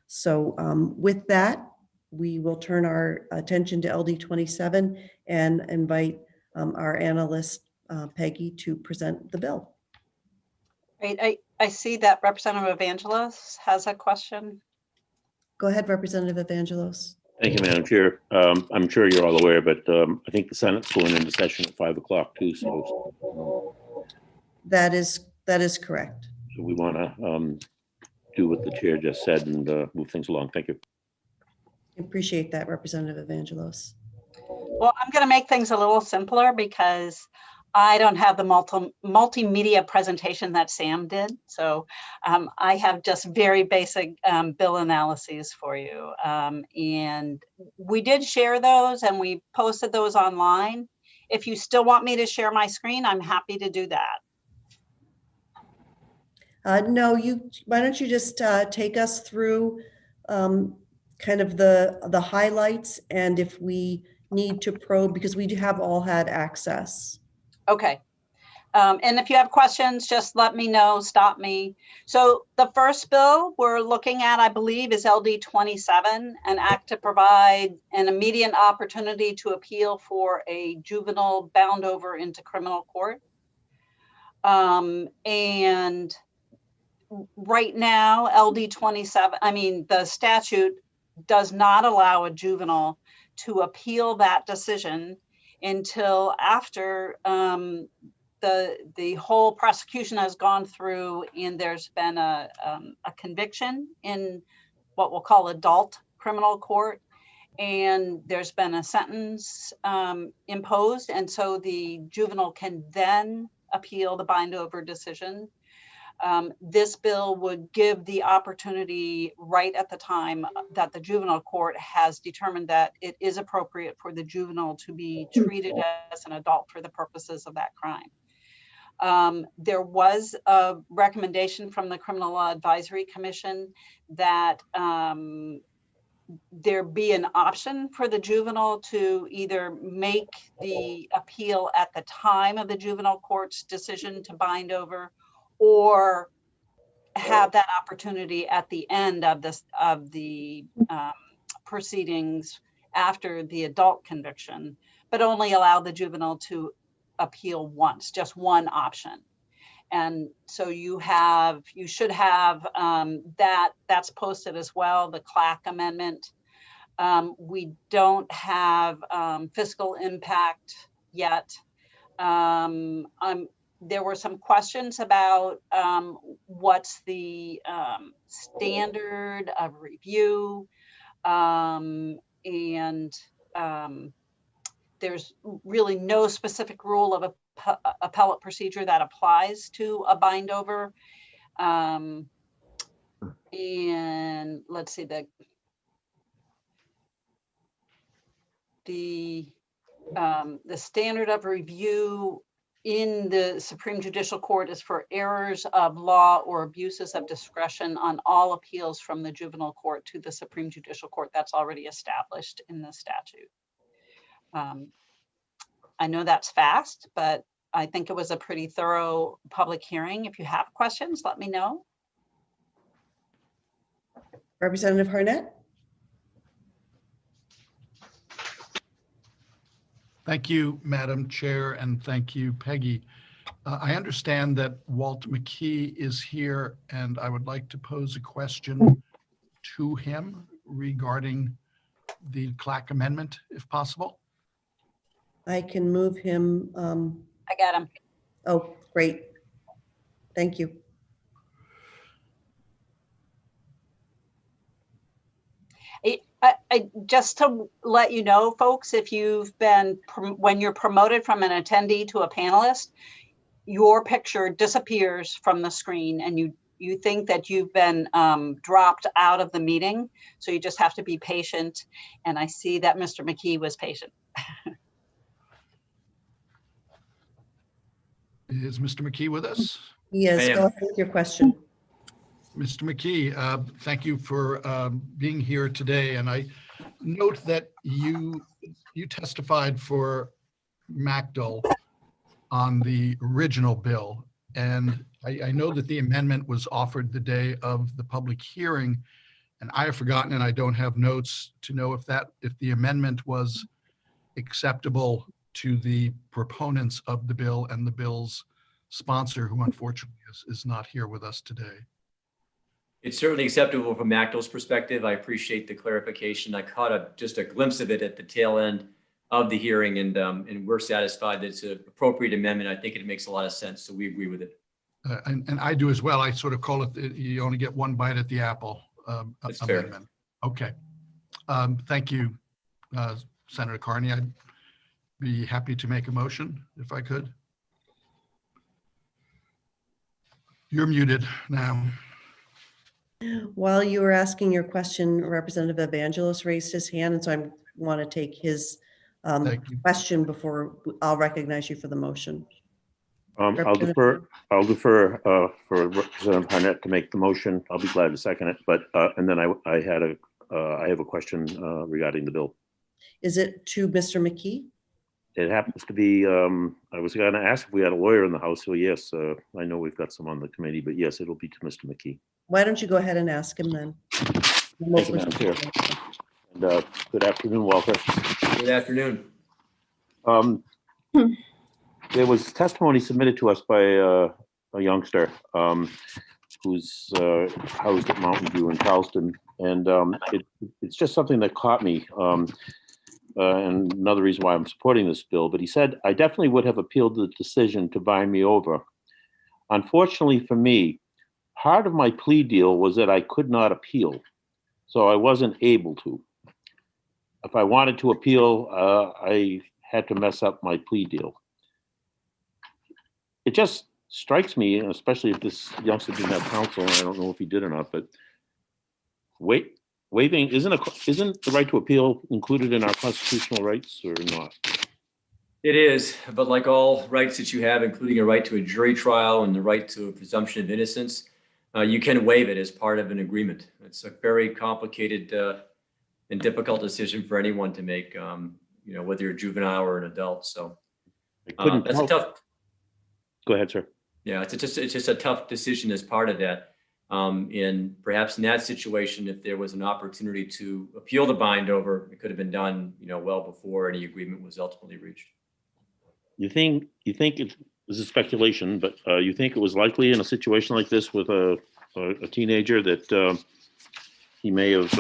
So with that, we will turn our attention to LD 27 and invite our analyst, Peggy, to present the bill.
Great. I see that Representative Evangelos has a question.
Go ahead, Representative Evangelos.
Thank you, Madam Chair. I'm sure you're all aware, but I think the Senate's going into session at 5 o'clock too. So
that is correct.
So we want to do what the chair just said and move things along. Thank you.
I appreciate that, Representative Evangelos.
Well, I'm going to make things a little simpler because I don't have the multimedia presentation that Sam did. So I have just very basic bill analyses for you. And we did share those and we posted those online. If you still want me to share my screen, I'm happy to do that.
No, why don't you just take us through kind of the highlights, and if we need to probe, because we have all had access.
Okay. And if you have questions, just let me know, stop me. So the first bill we're looking at, I believe, is LD 27, an act to provide an immediate opportunity to appeal for a juvenile bound over into criminal court. And right now, LD 27, I mean, the statute does not allow a juvenile to appeal that decision until after the whole prosecution has gone through and there's been a conviction in what we'll call adult criminal court, and there's been a sentence imposed, and so the juvenile can then appeal the bind over decision. This bill would give the opportunity right at the time that the juvenile court has determined that it is appropriate for the juvenile to be treated as an adult for the purposes of that crime. There was a recommendation from the Criminal Law Advisory Commission that there be an option for the juvenile to either make the appeal at the time of the juvenile court's decision to bind over, or have that opportunity at the end of the proceedings after the adult conviction, but only allow the juvenile to appeal once, just one option. And so you should have that's posted as well, the CLAC amendment. We don't have fiscal impact yet. There were some questions about what's the standard of review, and there's really no specific rule of appellate procedure that applies to a bind over. And let's see, the standard of review in the Supreme Judicial Court is for errors of law or abuses of discretion on all appeals from the juvenile court to the Supreme Judicial Court. That's already established in the statute. I know that's fast, but I think it was a pretty thorough public hearing. If you have questions, let me know.
Representative Harnett?
Thank you, Madam Chair, and thank you, Peggy. I understand that Walt McKee is here, and I would like to pose a question to him regarding the CLAC amendment, if possible.
I can move him.
I got him.
Oh, great. Thank you.
Just to let you know, folks, if you've been, when you're promoted from an attendee to a panelist, your picture disappears from the screen and you think that you've been dropped out of the meeting. So you just have to be patient. And I see that Mr. McKee was patient.
Is Mr. McKee with us?
Yes, go ahead with your question.
Mr. McKee, thank you for being here today. And I note that you testified for MacDowell on the original bill. And I know that the amendment was offered the day of the public hearing. And I have forgotten, and I don't have notes to know if the amendment was acceptable to the proponents of the bill and the bill's sponsor, who unfortunately is not here with us today.
It's certainly acceptable from MacDowell's perspective. I appreciate the clarification. I caught just a glimpse of it at the tail end of the hearing, and we're satisfied that it's an appropriate amendment. I think it makes a lot of sense, so we agree with it.
And I do as well. I sort of call it, you only get one bite at the apple.
That's
amendment.
fair.
Okay. Thank you, Senator Carney. I'd be happy to make a motion if I could. You're muted now.
While you were asking your question, Representative Evangelos raised his hand, and so I want to take his question before I'll recognize you for the motion.
I'll defer for Representative Harnett to make the motion. I'll be glad to second it. But and then I have a question regarding the bill.
Is it to Mr. McKee?
It happens to be, I was going to ask if we had a lawyer in the house, so yes, I know we've got some on the committee, but yes, it'll be to Mr. McKee.
Why don't you go ahead and ask him then?
Thank you, Madam Chair. And good afternoon, Walter.
Good afternoon.
There was testimony submitted to us by a youngster who's housed at Mountain View in Charleston, and it's just something that caught me, and another reason why I'm supporting this bill. But he said, I definitely would have appealed the decision to bind me over. Unfortunately for me, part of my plea deal was that I could not appeal, so I wasn't able to. If I wanted to appeal, I had to mess up my plea deal. It just strikes me, especially if this youngster didn't have counsel, and I don't know if he did or not, but waiving, isn't the right to appeal included in our constitutional rights or not?
It is, but like all rights that you have, including a right to a jury trial and the right to a presumption of innocence, you can waive it as part of an agreement. It's a very complicated and difficult decision for anyone to make, whether you're a juvenile or an adult. So that's a tough.
Go ahead, sir.
Yeah, it's just a tough decision as part of that. And perhaps in that situation, if there was an opportunity to appeal the bind over, it could have been done, well before any agreement was ultimately reached.
You think this is speculation, but you think it was likely in a situation like this with a teenager that he may have,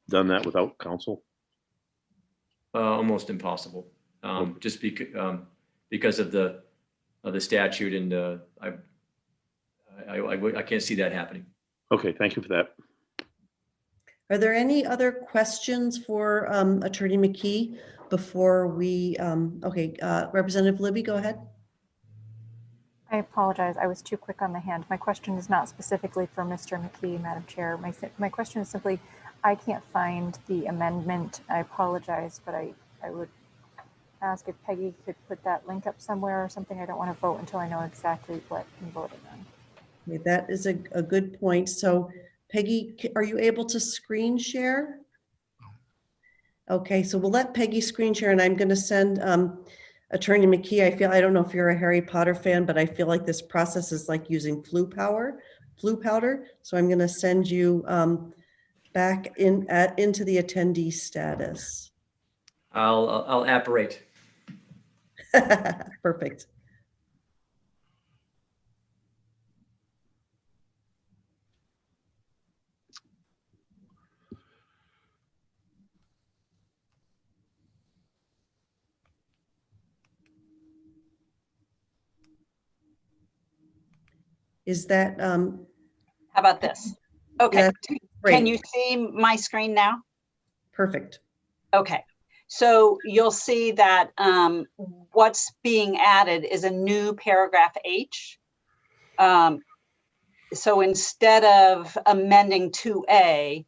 done that without counsel?
Almost impossible, just because of the statute, and I can't see that happening.
Okay, thank you for that.
Are there any other questions for Attorney McKee before we, Representative Libby, go ahead.
I apologize. I was too quick on the hand. My question is not specifically for Mr. McKee, Madam Chair. My question is simply, I can't find the amendment. I apologize, but I would ask if Peggy could put that link up somewhere or something. I don't want to vote until I know exactly what I'm voting on.
Okay, that is a good point. So Peggy, are you able to screen share? Okay, so we'll let Peggy screen share, and I'm going to send Attorney McKee. I don't know if you're a Harry Potter fan, but I feel like this process is like using flu powder. So I'm going to send you back into the attendee status.
I'll apparate.
Perfect. Is that
how about this? Okay, can you see my screen now?
Perfect.
Okay, so you'll see that what's being added is a new paragraph H. So instead of amending 2A,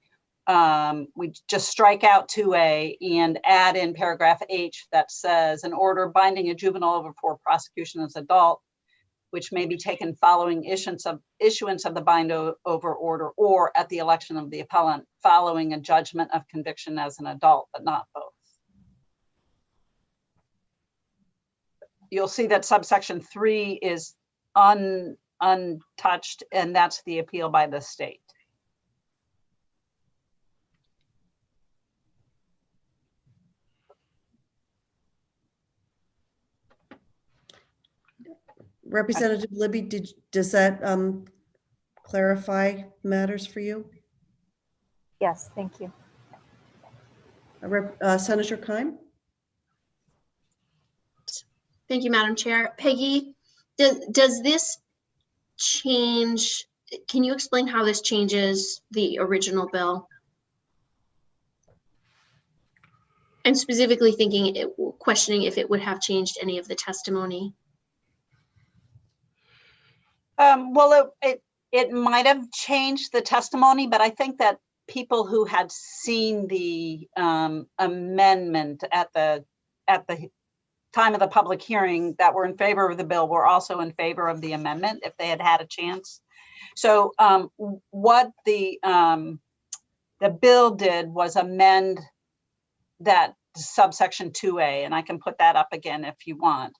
we just strike out 2A and add in paragraph H that says an order binding a juvenile over for prosecution as adult, which may be taken following issuance of the bind over order or at the election of the appellant following a judgment of conviction as an adult, but not both. You'll see that subsection 3 is untouched, and that's the appeal by the state.
Representative Libby, does that clarify matters for you?
Yes, thank you.
Senator Keim?
Thank you, Madam Chair. Peggy, does this change, can you explain how this changes the original bill? I'm specifically questioning if it would have changed any of the testimony.
Well, it might have changed the testimony, but I think that people who had seen the amendment at the time of the public hearing that were in favor of the bill were also in favor of the amendment if they had had a chance. So what the bill did was amend that subsection 2A, and I can put that up again if you want,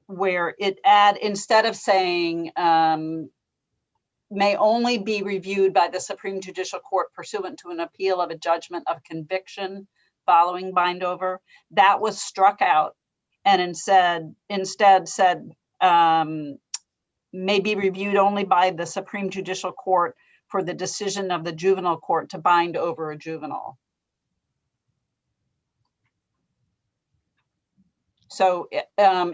where instead of saying may only be reviewed by the Supreme Judicial Court pursuant to an appeal of a judgment of conviction following bind over, that was struck out and instead said may be reviewed only by the Supreme Judicial Court for the decision of the juvenile court to bind over a juvenile. So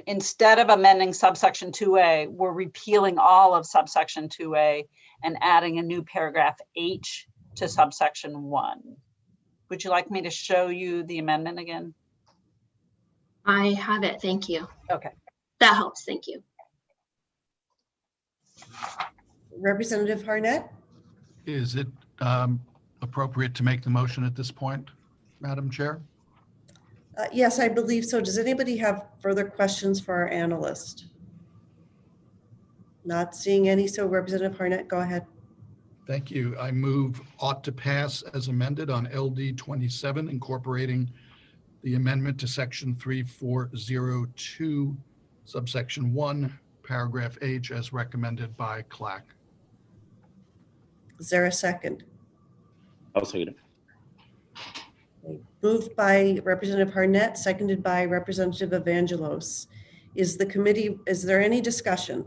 instead of amending subsection 2A, we're repealing all of subsection 2A and adding a new paragraph H to subsection 1. Would you like me to show you the amendment again?
I have it. Thank you.
Okay.
That helps. Thank you.
Representative Harnett?
Is it appropriate to make the motion at this point, Madam Chair?
Yes, I believe so. Does anybody have further questions for our analyst? Not seeing any, so Representative Harnett, go ahead.
Thank you. I move ought to pass as amended on LD 27, incorporating the amendment to section 3402, subsection 1, paragraph H, as recommended by CLAC.
Is there a second?
I'll second it.
Moved by Representative Harnett, seconded by Representative Evangelos. Is there any discussion?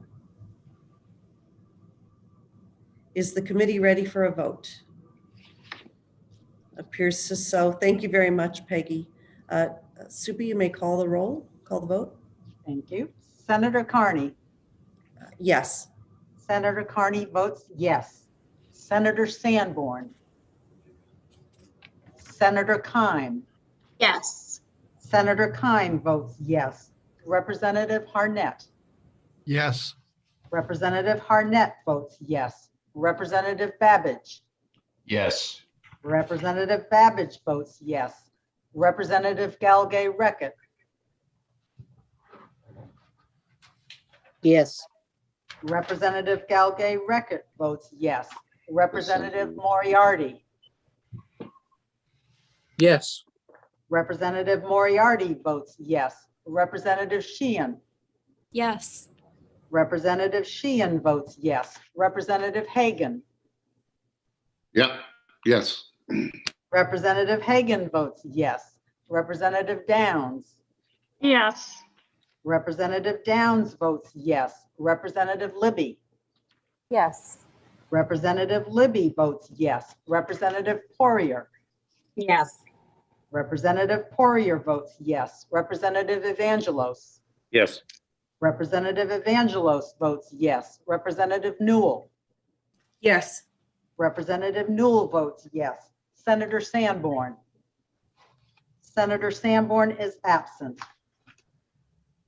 Is the committee ready for a vote? Appears so. Thank you very much, Peggy. Supi, you may call the vote.
Thank you. Senator Carney.
Yes.
Senator Carney votes yes. Senator Sanborn. Senator Keim.
Yes.
Senator Keim votes yes. Representative Harnett.
Yes.
Representative Harnett votes yes. Representative Babbage.
Yes.
Representative Babbage votes yes. Representative Galgay-Reckitt.
Yes.
Representative Galgay-Reckitt votes yes. Representative Moriarty.
Yes.
Representative Moriarty votes yes. Representative Sheehan.
Yes.
Representative Sheehan votes yes. Representative Hagan.
Yep. Yes.
Representative Hagan votes yes. Representative Downs.
Yes.
Representative Downs votes yes. Representative Libby.
Yes.
Representative Libby votes yes. Representative Poirier.
Yes.
Representative Poirier votes yes. Representative Evangelos.
Yes.
Representative Evangelos votes yes. Representative Newell.
Yes.
Representative Newell votes yes. Senator Sanborn. Senator Sanborn is absent.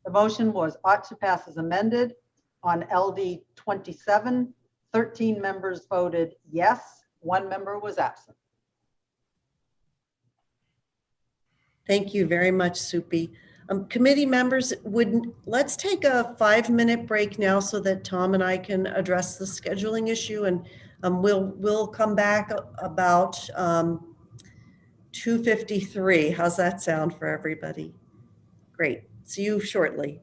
The motion was ought to pass as amended on LD 27. 13 members voted yes. 1 member was absent.
Thank you very much, Supi. Committee members, let's take a 5-minute break now so that Tom and I can address the scheduling issue, and we'll come back about 2:53. How's that sound for everybody? Great. See you shortly.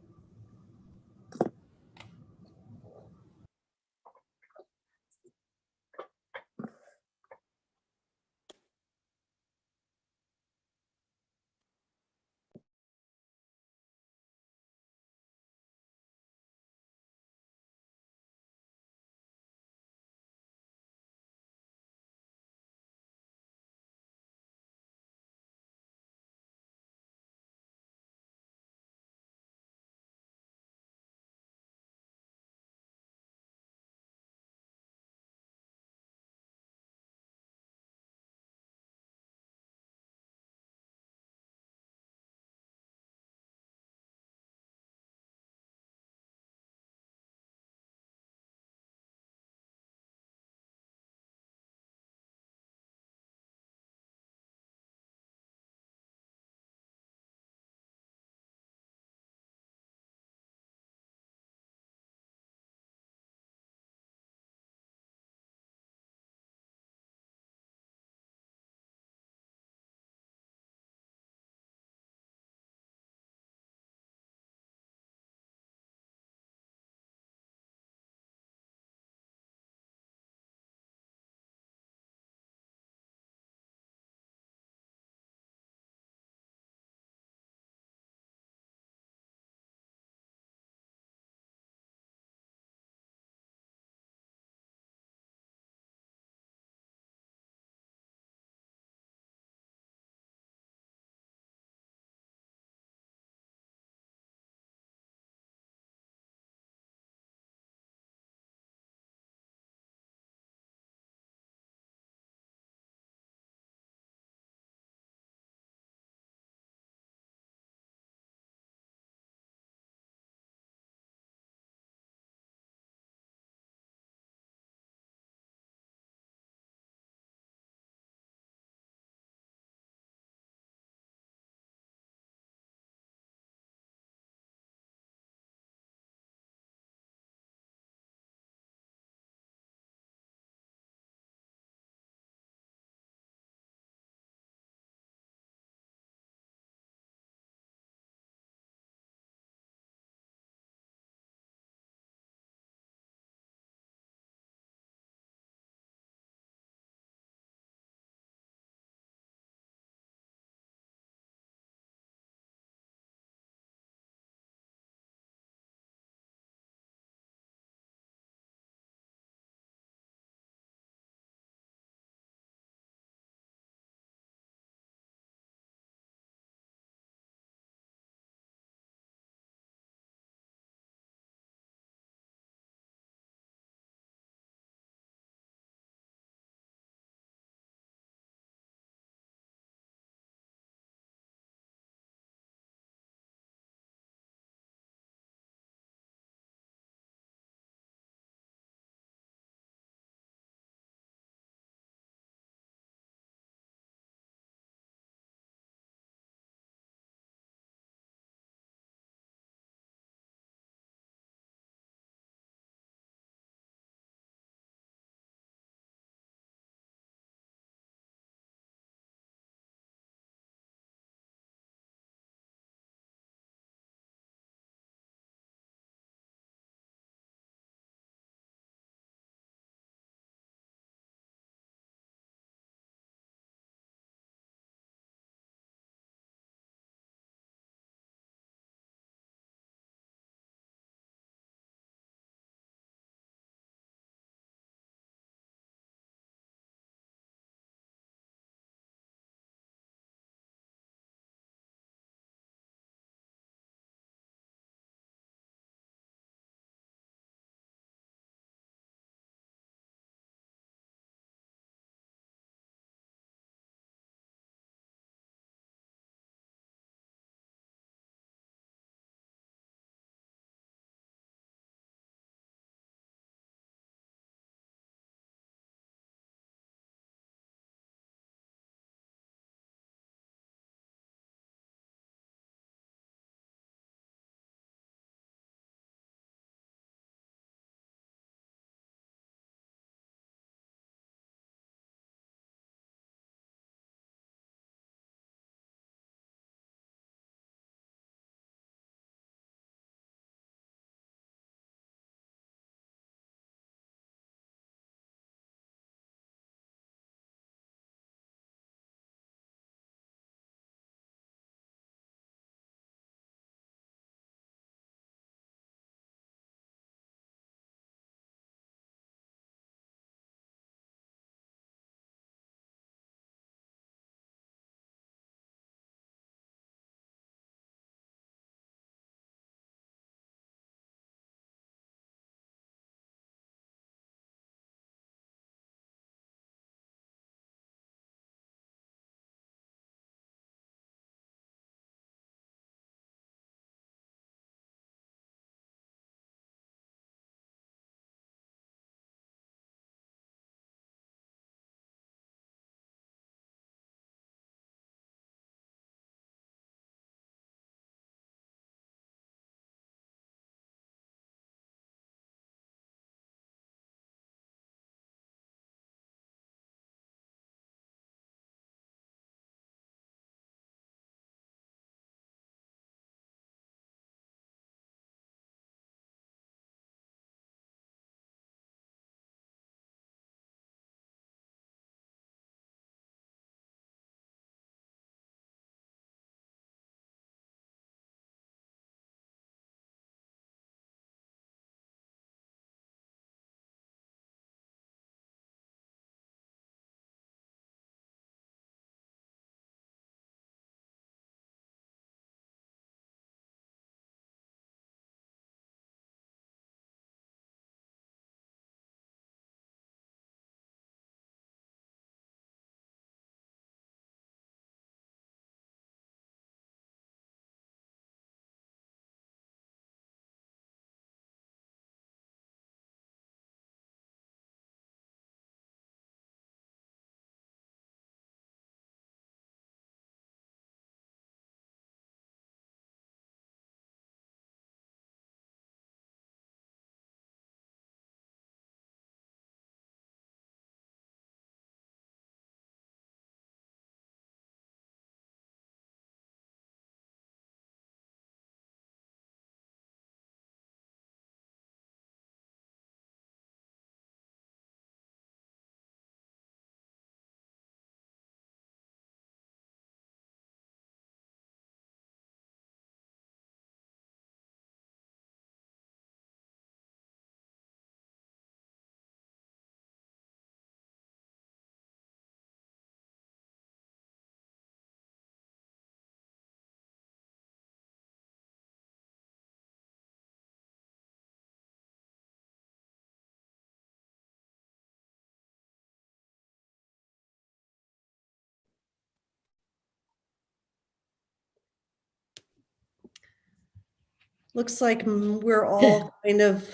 Looks like we're all kind of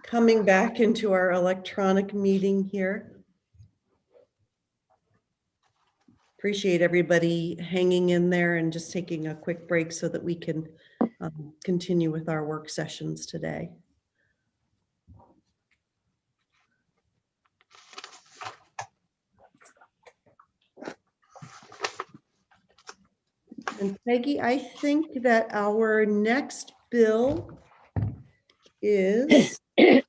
coming back into our electronic meeting here. Appreciate everybody hanging in there and just taking a quick break so that we can continue with our work sessions today. And Peggy, I think that our next bill is it's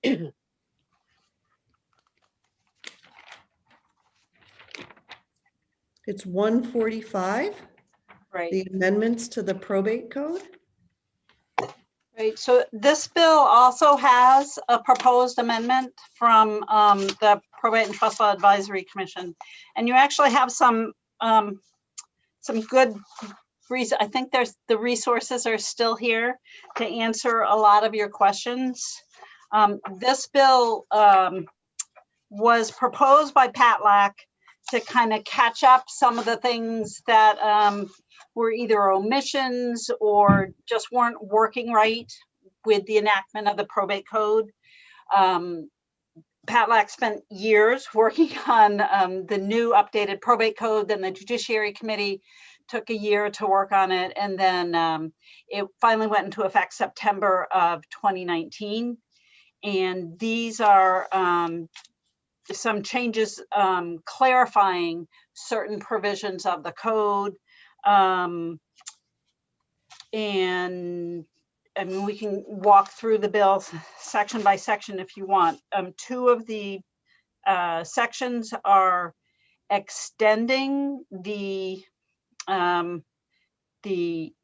145.
Right.
The amendments to the probate code.
Right, so this bill also has a proposed amendment from the Probate and Trust Law Advisory Commission. And you actually have some good reason. I think the resources are still here to answer a lot of your questions. This bill was proposed by Pat Lack to kind of catch up some of the things that were either omissions or just weren't working right with the enactment of the probate code. Pat Lack spent years working on the new updated probate code. Then the Judiciary Committee took a year to work on it. And then it finally went into effect September of 2019. And these are some changes clarifying certain provisions of the code. And I mean, we can walk through the bill section by section if you want. Two of the sections are extending the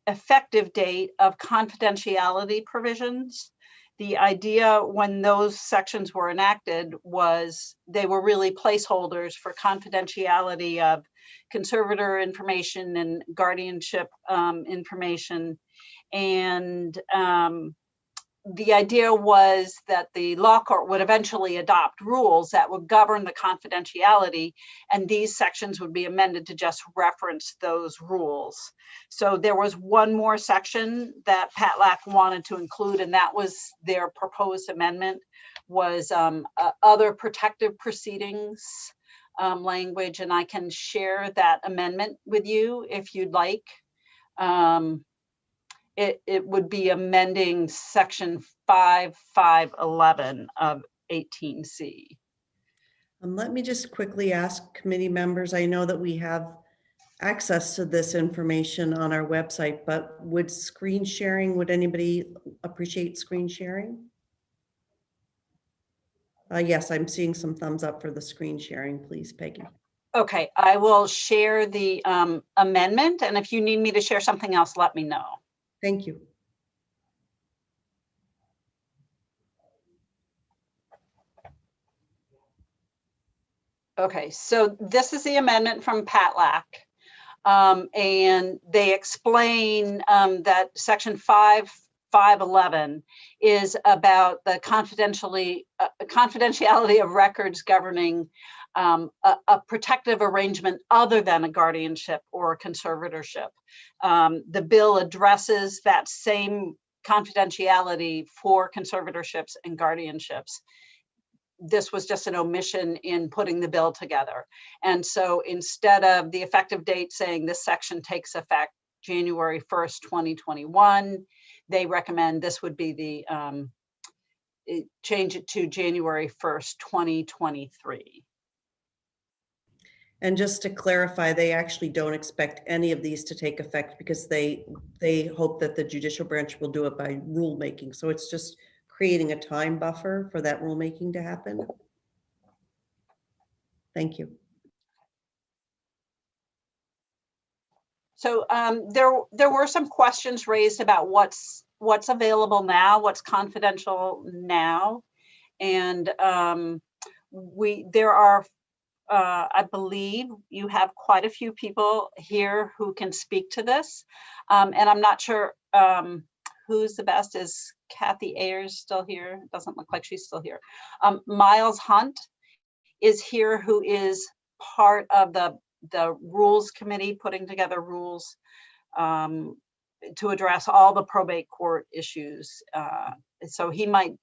effective date of confidentiality provisions. The idea when those sections were enacted was they were really placeholders for confidentiality of conservator information and guardianship information. And the idea was that the law court would eventually adopt rules that would govern the confidentiality, and these sections would be amended to just reference those rules. So there was one more section that Pat Lack wanted to include, and that was their proposed amendment, was other protective proceedings language, and I can share that amendment with you if you'd like. It would be amending section 5511 of 18C.
Let me just quickly ask committee members, I know that we have access to this information on our website, but would screen sharing, would anybody appreciate screen sharing? Yes, I'm seeing some thumbs up for the screen sharing, please, Peggy.
Okay, I will share the amendment, and if you need me to share something else, let me know.
Thank you.
Okay, so this is the amendment from Pat Lack. And they explain that section 5511 is about the confidentiality of records governing a protective arrangement other than a guardianship or a conservatorship. The bill addresses that same confidentiality for conservatorships and guardianships. This was just an omission in putting the bill together. And so instead of the effective date saying this section takes effect January 1st, 2021, they recommend this would be the, change it to January 1st, 2023.
And just to clarify, they actually don't expect any of these to take effect because they hope that the judicial branch will do it by rulemaking. So it's just creating a time buffer for that rulemaking to happen. Thank you.
So there were some questions raised about what's available now, what's confidential now, and there are. I believe you have quite a few people here who can speak to this. And I'm not sure who's the best. Is Kathy Ayers still here? It doesn't look like she's still here. Miles Hunt is here, who is part of the rules committee, putting together rules. to address all the probate court issues. So he might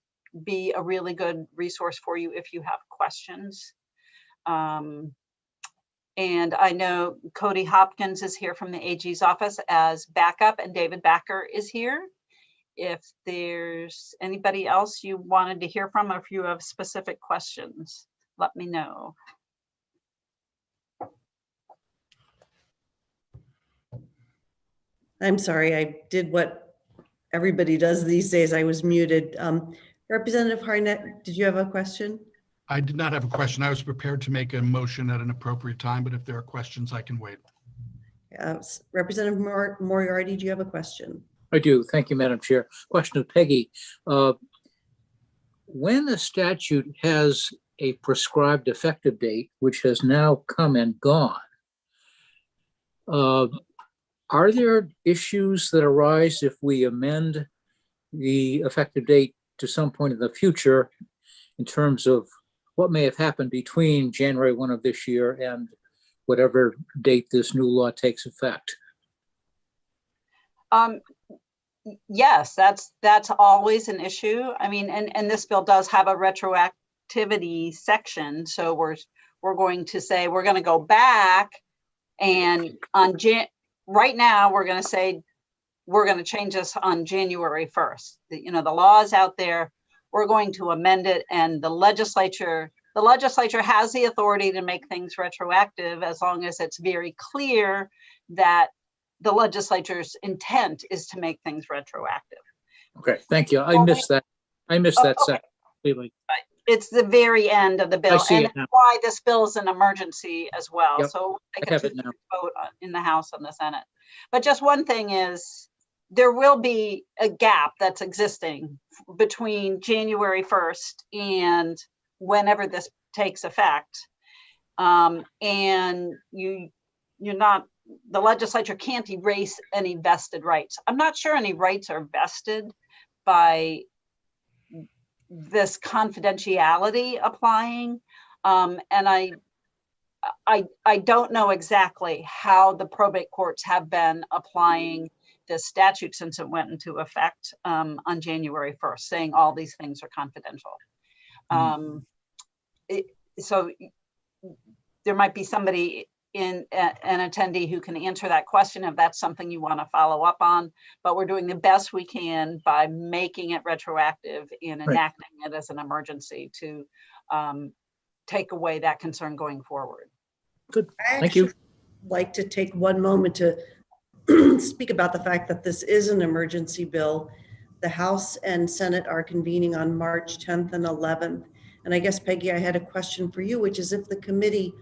be a really good resource for you if you have questions. And I know Cody Hopkins is here from the AG's office as backup, and David Backer is here. If there's anybody else you wanted to hear from, or if you have specific questions, let me know.
I'm sorry, I did what everybody does these days. I was muted. Representative Harnett, did you have a question?
I did not have a question. I was prepared to make a motion at an appropriate time, but if there are questions, I can wait.
Representative Moriarty, do you have a question?
I do. Thank you, Madam Chair. Question of Peggy. When a statute has a prescribed effective date, which has now come and gone, are there issues that arise if we amend the effective date to some point in the future in terms of what may have happened between January 1 of this year and whatever date this new law takes effect?
Yes, that's always an issue. I mean, and this bill does have a retroactivity section. So we're going to say we're going to go back, and on right now we're going to say we're going to change this on January 1st. You know, the law is out there. We're going to amend it, and the legislature has the authority to make things retroactive as long as it's very clear that the legislature's intent is to make things retroactive.
Okay, thank you. I missed that. I missed that
okay.
section completely.
It's the very end of the bill,
see
and
it now.
that's why this bill is an emergency as well.
Yep,
So
I have it now.
vote in the House and the Senate. But just one thing is, there will be a gap that's existing between January 1st and whenever this takes effect. And the legislature can't erase any vested rights. I'm not sure any rights are vested by this confidentiality applying. And I don't know exactly how the probate courts have been applying this statute since it went into effect on January 1st, saying all these things are confidential. So there might be somebody an attendee who can answer that question if that's something you want to follow up on, but we're doing the best we can by making it retroactive and enacting it as an emergency to take away that concern going forward.
Good,
thank you. Like to take one moment to speak about the fact that this is an emergency bill. The House and Senate are convening on March 10th and 11th. And I guess, Peggy, I had a question for you, which is if the committee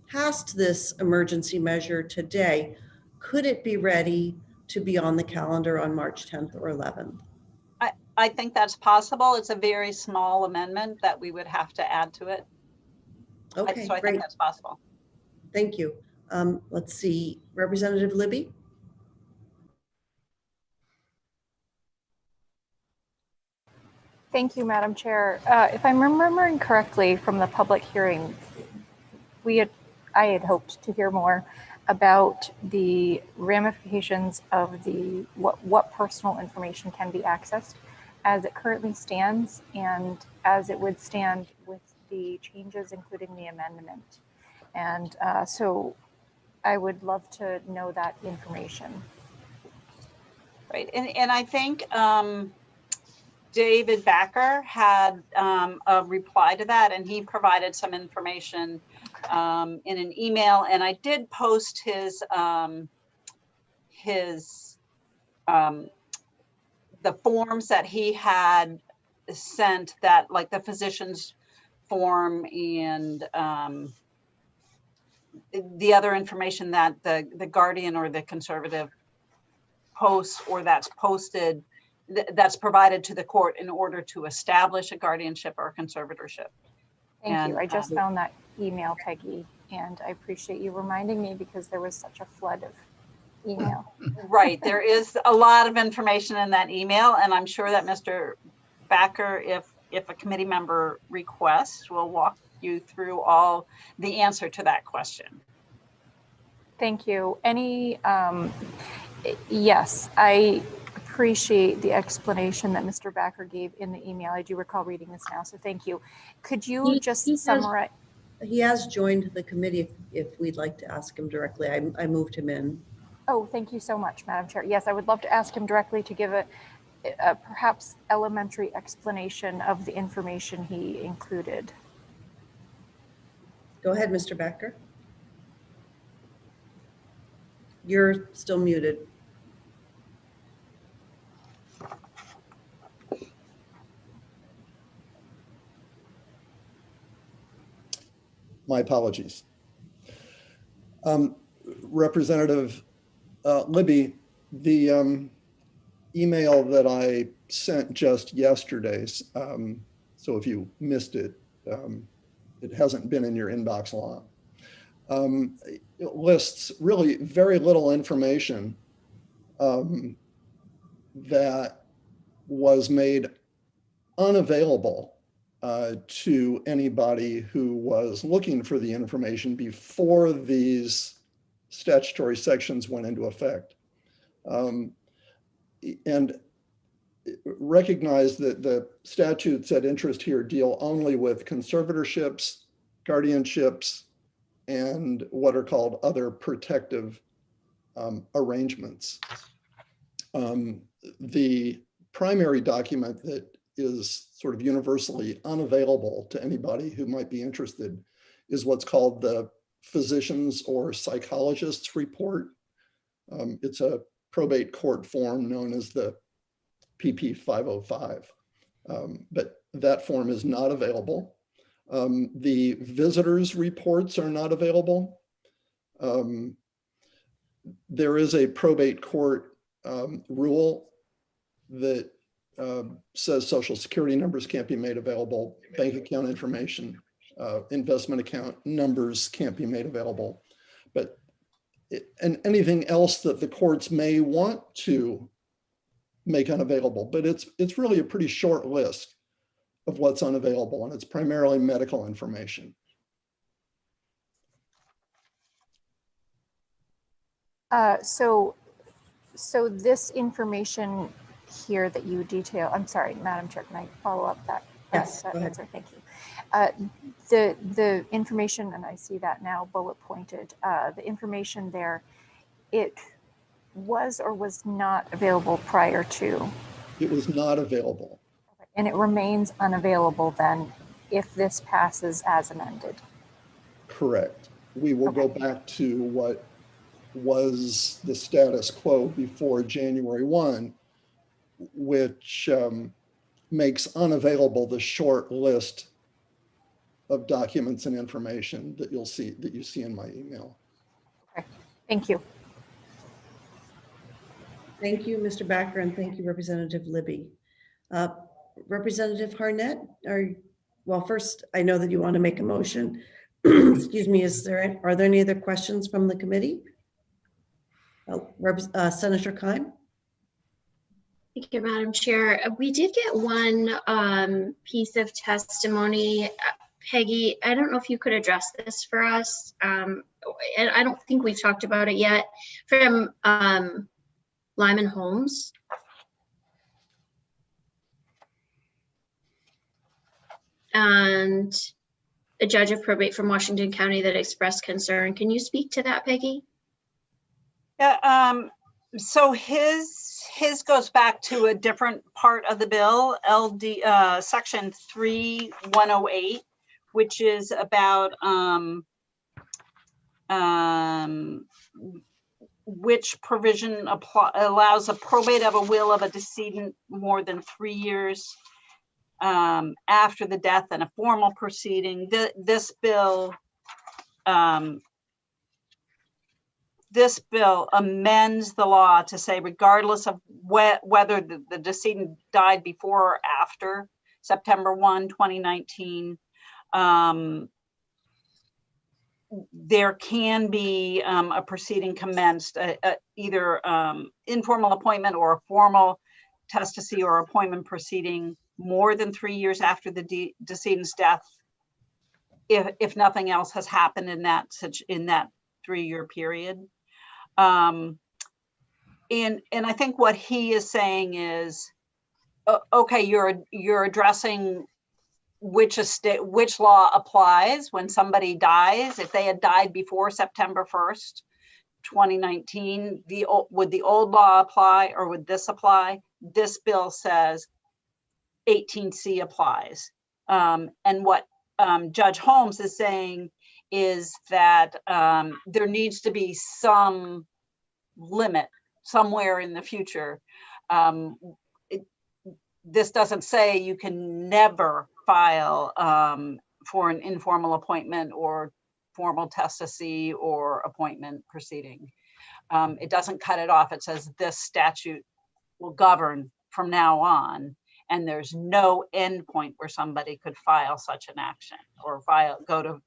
passed this emergency measure today, could it be ready to be on the calendar on March 10th or 11th?
I think that's possible. It's a very small amendment that we would have to add to it.
Okay,
so I
great.
think that's possible.
Thank you. Let's see, Representative Libby?
Thank you, Madam Chair. If I'm remembering correctly from the public hearing, I had hoped to hear more about the ramifications of the what personal information can be accessed as it currently stands and as it would stand with the changes, including the amendment. And so I would love to know that information.
Right, and I think David Backer had a reply to that, and he provided some information in an email, and I did post the forms that he had sent, that like the physician's form and the other information that the Guardian or the Conservative posts, or that's posted, that's provided to the court in order to establish a guardianship or a conservatorship.
Thank you. I just found that email, Peggy, and I appreciate you reminding me because there was such a flood of email.
Right. There is a lot of information in that email, and I'm sure that Mr. Backer, if a committee member requests, will walk you through all the answer to that question.
Thank you. Yes, I appreciate the explanation that Mr. Backer gave in the email. I do recall reading this now, so thank you. Could you just summarize?
He has joined the committee if we'd like to ask him directly. I moved him in.
Oh, thank you so much, Madam Chair. Yes, I would love to ask him directly to give a perhaps elementary explanation of the information he included.
Go ahead, Mr. Backer. You're still muted.
My apologies. Representative Libby, the email that I sent just yesterday, so if you missed it, it hasn't been in your inbox long. It lists really very little information that was made unavailable to anybody who was looking for the information before these statutory sections went into effect. And recognize that the statutes at interest here deal only with conservatorships, guardianships, and what are called other protective arrangements. The primary document that is sort of universally unavailable to anybody who might be interested is what's called the physician's or psychologist's report. It's a probate court form known as the PP 505, but that form is not available. The visitors' reports are not available. There is a probate court rule that says Social Security numbers can't be made available, bank account information, investment account numbers can't be made available, but and anything else that the courts may want to make unavailable, but it's really a pretty short list of what's unavailable, and it's primarily medical information.
So this information here that you detail, I'm sorry, Madam Chair, can I follow up that?
Yes, go ahead.
Sorry, thank you. The information, and I see that now bullet pointed, the information there, it was or was not available prior to?
It was not available.
And it remains unavailable then if this passes as amended?
Correct. We will go back to what was the status quo before January 1, which makes unavailable the short list of documents and information that you see in my email.
Okay, thank you.
Thank you, Mr. Backer, and thank you, Representative Libby. Representative Harnett, well, first, I know that you want to make a motion. Excuse me, are there any other questions from the committee? Senator Keim?
Thank you, Madam Chair. We did get one piece of testimony. Peggy, I don't know if you could address this for us. And I don't think we've talked about it yet. From Lyman Homes. And a judge of probate from Washington County that expressed concern. Can you speak to that, Peggy?
Yeah, so his goes back to a different part of the bill, section 3108, which is about which provision allows a probate of a will of a decedent more than 3 years after the death and a formal proceeding. This bill amends the law to say, regardless of whether the decedent died before or after September 1, 2019, there can be a proceeding commenced, either informal appointment or a formal testacy or appointment proceeding more than 3 years after the decedent's death, if nothing else has happened in that 3 year period. and I think what he is saying is, okay, you're addressing which law applies when somebody dies. If they had died before September 1st, 2019, would the old law apply or would this apply? This bill says 18C applies. And what Judge Holmes is saying is that there needs to be some limit somewhere in the future. This doesn't say you can never file for an informal appointment or formal testacy or appointment proceeding. It doesn't cut it off. It says this statute will govern from now on, and there's no end point where somebody could file such an action or go to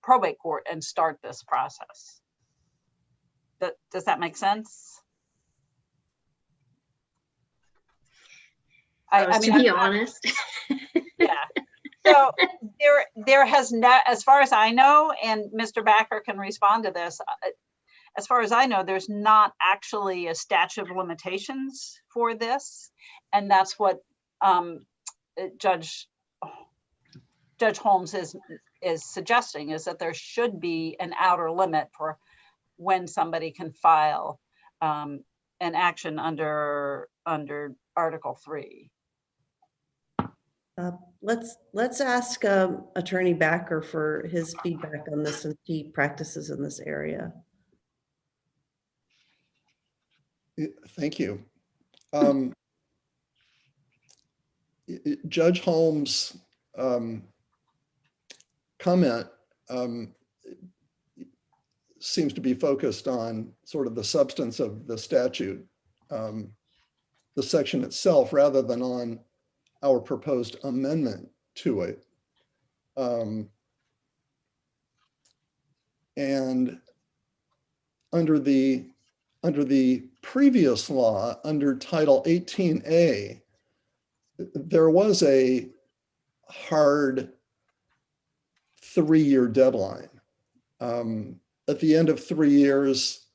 probate court and start this process. Does that make sense?
I mean, to be honest.
Yeah. So there has not, as far as I know, and Mr. Backer can respond to this, as far as I know, there's not actually a statute of limitations for this. And that's what Judge Holmes is suggesting, is that there should be an outer limit for when somebody can file an action under Article 3.
Let's ask Attorney Backer for his feedback on this, since he practices in this area.
Thank you. Judge Holmes' comment seems to be focused on sort of the substance of the statute, the section itself, rather than on our proposed amendment to it. And under the previous law, under Title 18A, there was a hard 3-year deadline. At the end of 3 years,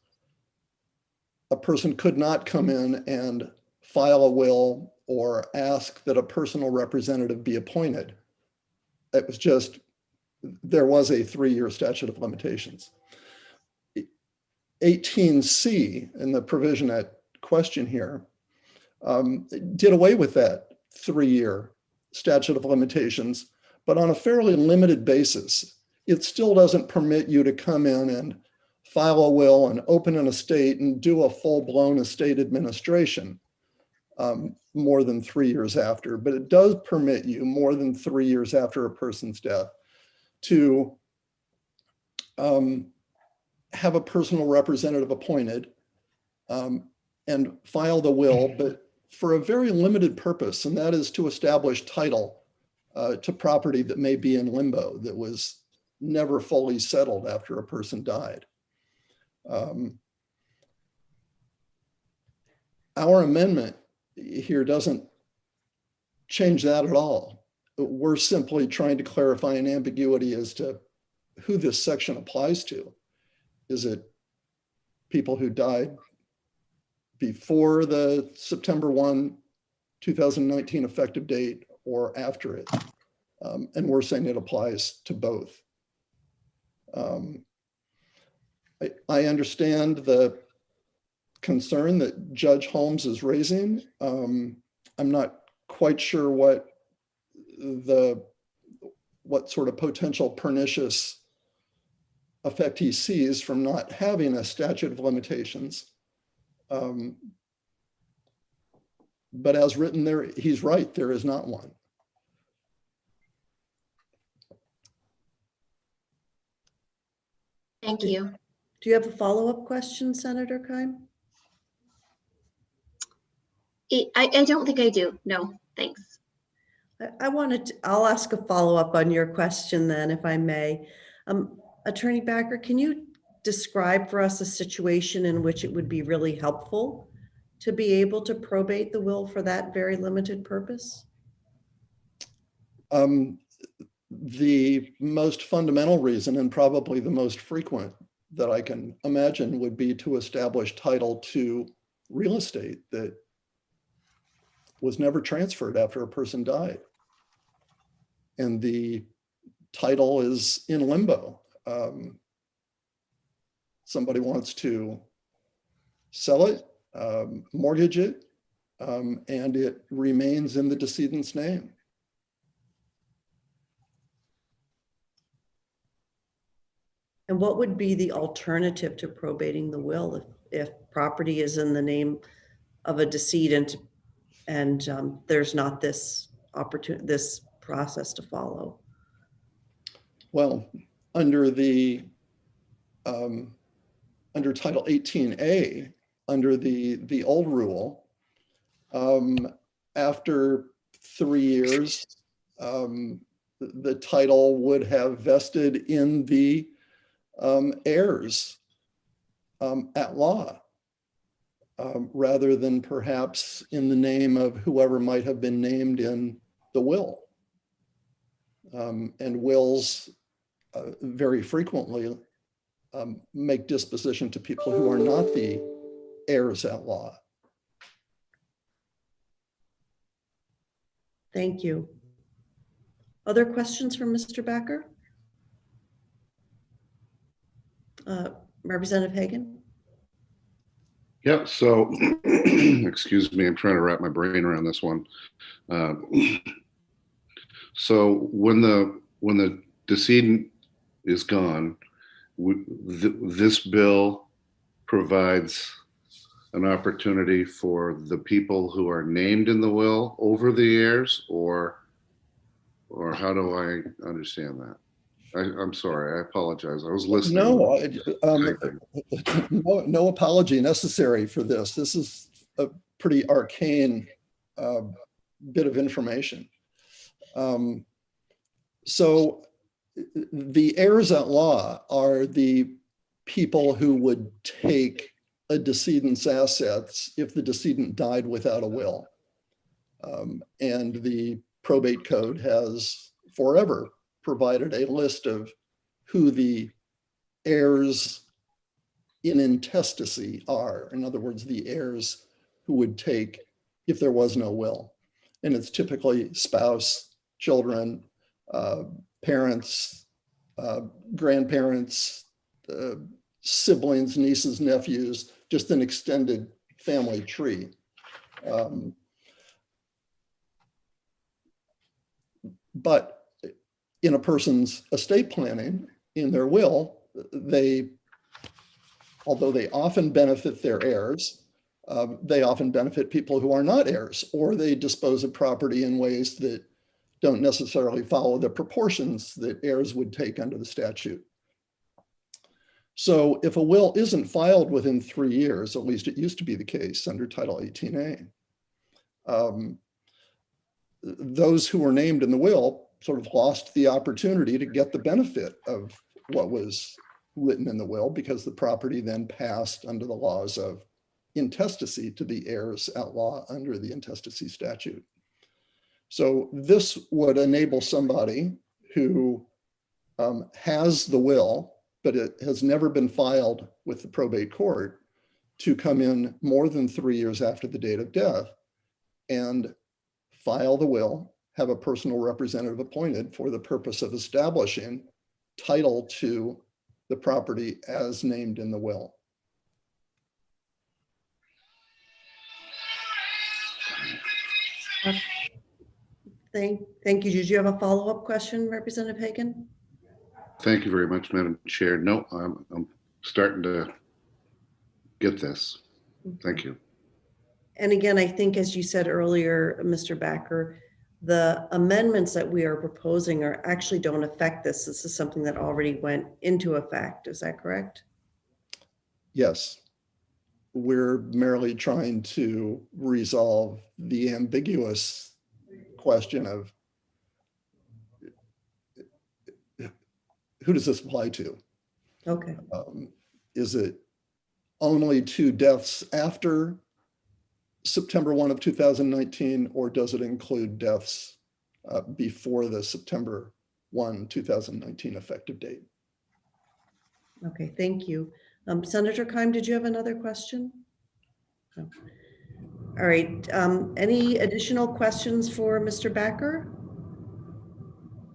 a person could not come in and file a will or ask that a personal representative be appointed. It was just, there was a 3-year statute of limitations. 18C, in the provision at question here, did away with that 3-year statute of limitations, but on a fairly limited basis. It still doesn't permit you to come in and file a will and open an estate and do a full-blown estate administration more than 3 years after, but it does permit you more than 3 years after a person's death to have a personal representative appointed and file the will, but for a very limited purpose, and that is to establish title to property that may be in limbo, that was never fully settled after a person died. Our amendment here doesn't change that at all. We're simply trying to clarify an ambiguity as to who this section applies to. Is it people who died before the September 1, 2019 effective date or after it? And we're saying it applies to both. I understand the concern that Judge Holmes is raising. I'm not quite sure what sort of potential pernicious effect he sees from not having a statute of limitations. But as written there, he's right, there is not one.
Thank you.
Do you have a follow-up question, Senator Keim?
I don't think I do. No, thanks.
I'll ask a follow-up on your question then, if I may. Attorney Backer, can you describe for us a situation in which it would be really helpful to be able to probate the will for that very limited purpose?
The most fundamental reason, and probably the most frequent that I can imagine, would be to establish title to real estate that was never transferred after a person died. And the title is in limbo. Somebody wants to sell it, mortgage it, and it remains in the decedent's name.
And what would be the alternative to probating the will if property is in the name of a decedent and there's not this opportunity, this process to follow?
Well, under the under Title 18A, under the old rule, after 3 years, the title would have vested in the heirs at law, rather than perhaps in the name of whoever might have been named in the will. And wills very frequently make disposition to people who are not the heirs at law.
Thank you. Other questions from Mr. Backer? Representative Hagan?
Yeah, so, excuse me, I'm trying to wrap my brain around this one. So when the decedent is gone, this bill provides an opportunity for the people who are named in the will over the heirs, or how do I understand that? I'm sorry, I apologize. I was listening.
No apology necessary for this. This is a pretty arcane bit of information. So the heirs at law are the people who would take a decedent's assets if the decedent died without a will. And the probate code has forever provided a list of who the heirs in intestacy are. In other words, the heirs who would take if there was no will. And it's typically spouse, children, parents, grandparents, siblings, nieces, nephews, just an extended family tree. But in a person's estate planning, in their will, although they often benefit their heirs, they often benefit people who are not heirs, or they dispose of property in ways that don't necessarily follow the proportions that heirs would take under the statute. So if a will isn't filed within 3 years, at least it used to be the case under Title 18A, those who were named in the will sort of lost the opportunity to get the benefit of what was written in the will, because the property then passed under the laws of intestacy to the heirs at law under the intestacy statute. So this would enable somebody who has the will, but it has never been filed with the probate court, to come in more than 3 years after the date of death and file the will, have a personal representative appointed for the purpose of establishing title to the property as named in the will.
Thank you. Did you have a follow-up question, Representative Hagan?
Thank you very much, Madam Chair. No, I'm starting to get this. Thank you.
And again, I think, as you said earlier, Mr. Backer, the amendments that we are proposing actually don't affect this. This is something that already went into effect. Is that correct?
Yes. We're merely trying to resolve the ambiguous question of who does this apply to?
Okay.
Is it only to deaths after September 1 of 2019, or does it include deaths before the September 1, 2019 effective date?
Okay, thank you. Senator Keim, did you have another question? All right, any additional questions for Mr. Backer?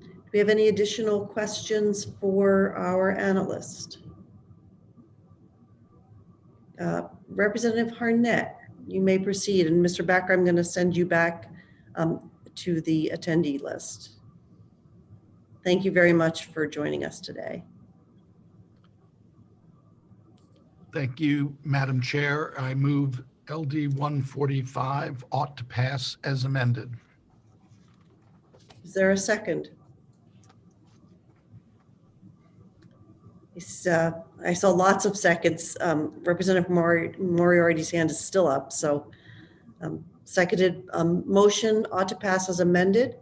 Do we have any additional questions for our analyst? Representative Harnett, you may proceed. And Mr. Backer, I'm going to send you back to the attendee list. Thank you very much for joining us today.
Thank you, Madam Chair. I move LD 145 ought to pass as amended.
Is there a second? I saw lots of seconds. Representative Moriarty's hand is still up, so seconded. Motion ought to pass as amended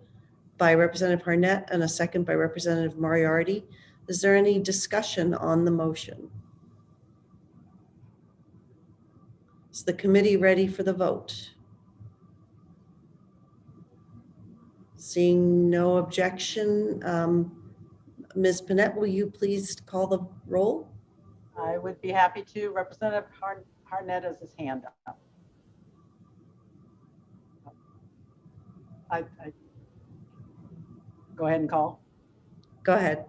by Representative Harnett and a second by Representative Moriarty. Is there any discussion on the motion? Is the committee ready for the vote? Seeing no objection, Ms. Panett, will you please call the roll?
I would be happy to. Representative Harnett has his hand up. I go ahead and call.
Go ahead.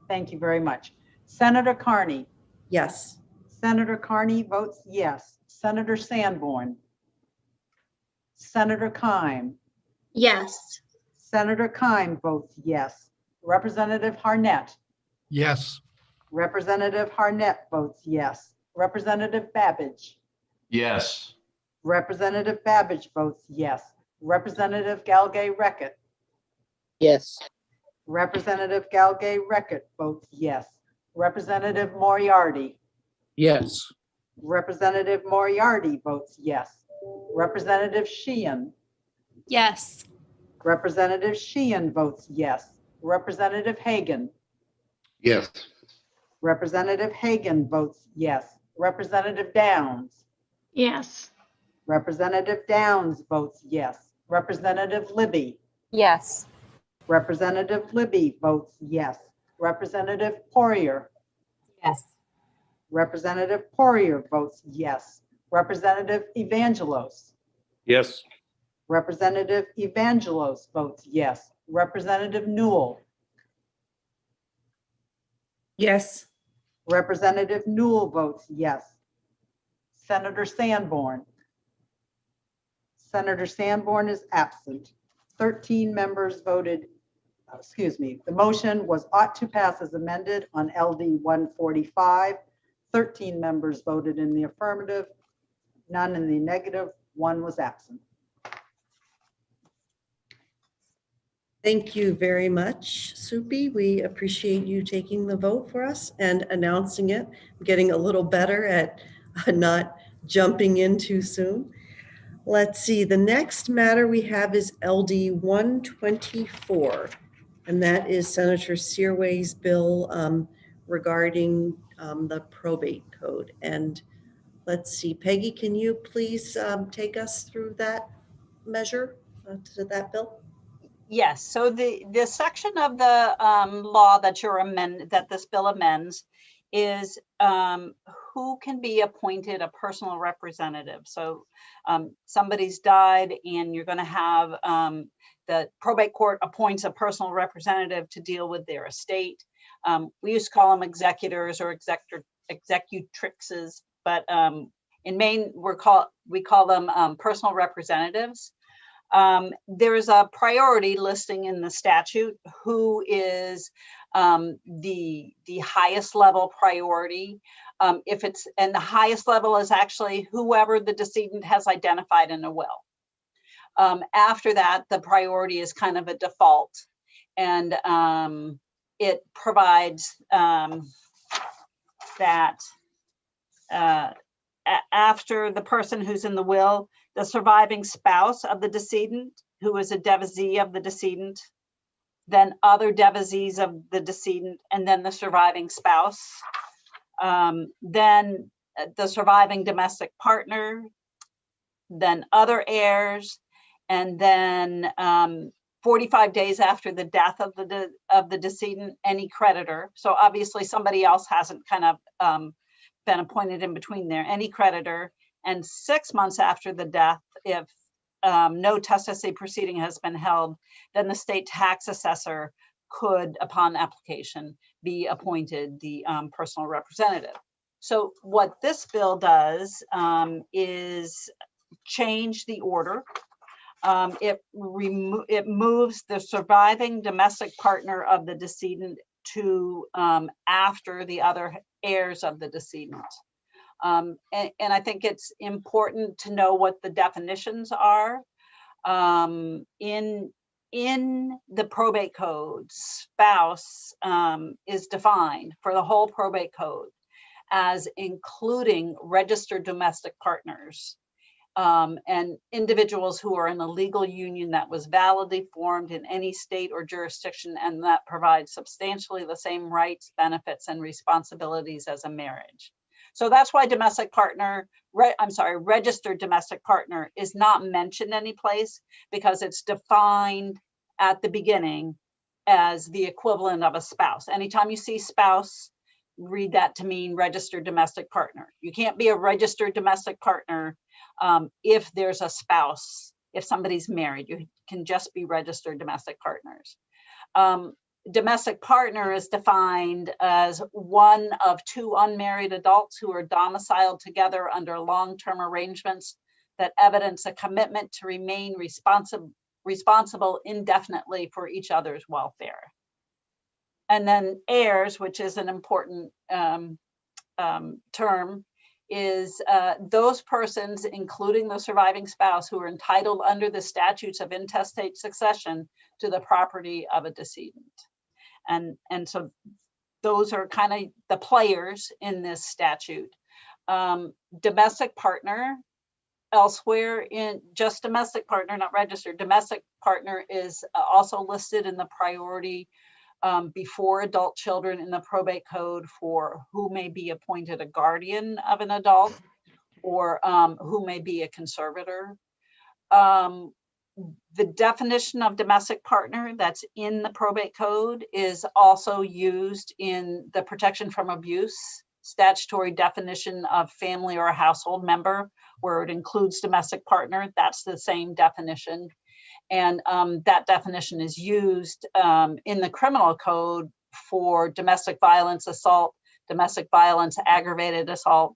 Thank you very much. Senator Carney.
Yes.
Senator Carney votes yes. Senator Sanborn. Senator Keim.
Yes.
Senator Keim votes yes. Representative Harnett.
Yes.
Representative Harnett votes yes. Representative Babbage.
Yes.
Representative Babbage votes yes. Representative Galgay-Reckitt.
Yes.
Representative Galgay-Reckitt votes yes. Representative Moriarty.
Yes.
Representative Moriarty votes yes. Representative Sheehan.
Yes.
Representative Sheehan votes yes. Representative Hagan.
Yes.
Representative Hagan votes yes. Representative Downs.
Yes.
Representative Downs votes yes. Representative Libby.
Yes.
Representative Libby votes yes. Representative Poirier.
Yes.
Representative Poirier votes yes. Representative Evangelos.
Yes.
Representative Evangelos votes yes. Representative Newell.
Yes.
Representative Newell votes yes. Senator Sanborn. Senator Sanborn is absent. 13 members voted, the motion was ought to pass as amended on LD 145. 13 members voted in the affirmative, none in the negative, one was absent.
Thank you very much, Supi. We appreciate you taking the vote for us and announcing it. I'm getting a little better at not jumping in too soon. Let's see, the next matter we have is LD 124, and that is Senator Searway's bill regarding the probate code. And let's see, Peggy, can you please take us through that measure, to that bill?
Yes, so the section of the law that that this bill amends is who can be appointed a personal representative. So somebody's died and you're going to have the probate court appoints a personal representative to deal with their estate. We used to call them executors or executrixes, but in Maine we call them personal representatives. There is a priority listing in the statute who is the highest level priority. And the highest level is actually whoever the decedent has identified in a will. After that, the priority is kind of a default, and it provides that after the person who's in the will, the surviving spouse of the decedent, who is a devotee of the decedent, then other devotees of the decedent, and then the surviving spouse, then the surviving domestic partner, then other heirs, and then 45 days after the death of the decedent, any creditor. So obviously somebody else hasn't kind of been appointed in between there, any creditor, And 6 months after the death, if no testacy proceeding has been held, then the state tax assessor could, upon application, be appointed the personal representative. So what this bill does is change the order. It moves the surviving domestic partner of the decedent to after the other heirs of the decedent. And I think it's important to know what the definitions are. In the probate code, spouse is defined for the whole probate code as including registered domestic partners and individuals who are in a legal union that was validly formed in any state or jurisdiction and that provides substantially the same rights, benefits, and responsibilities as a marriage. So that's why registered domestic partner is not mentioned any place, because it's defined at the beginning as the equivalent of a spouse. Anytime you see spouse, read that to mean registered domestic partner. You can't be a registered domestic partner if there's a spouse. If somebody's married, you can just be registered domestic partners. Domestic partner is defined as one of two unmarried adults who are domiciled together under long-term arrangements that evidence a commitment to remain responsible indefinitely for each other's welfare. And then heirs, which is an important term, is those persons, including the surviving spouse, who are entitled under the statutes of intestate succession to the property of a decedent. And so those are kind of the players in this statute. Domestic partner, elsewhere in just domestic partner, not registered, domestic partner is also listed in the priority before adult children in the probate code for who may be appointed a guardian of an adult or who may be a conservator. The definition of domestic partner that's in the probate code is also used in the protection from abuse statutory definition of family or a household member, where it includes domestic partner. That's the same definition. And that definition is used in the criminal code for domestic violence assault, domestic violence aggravated assault,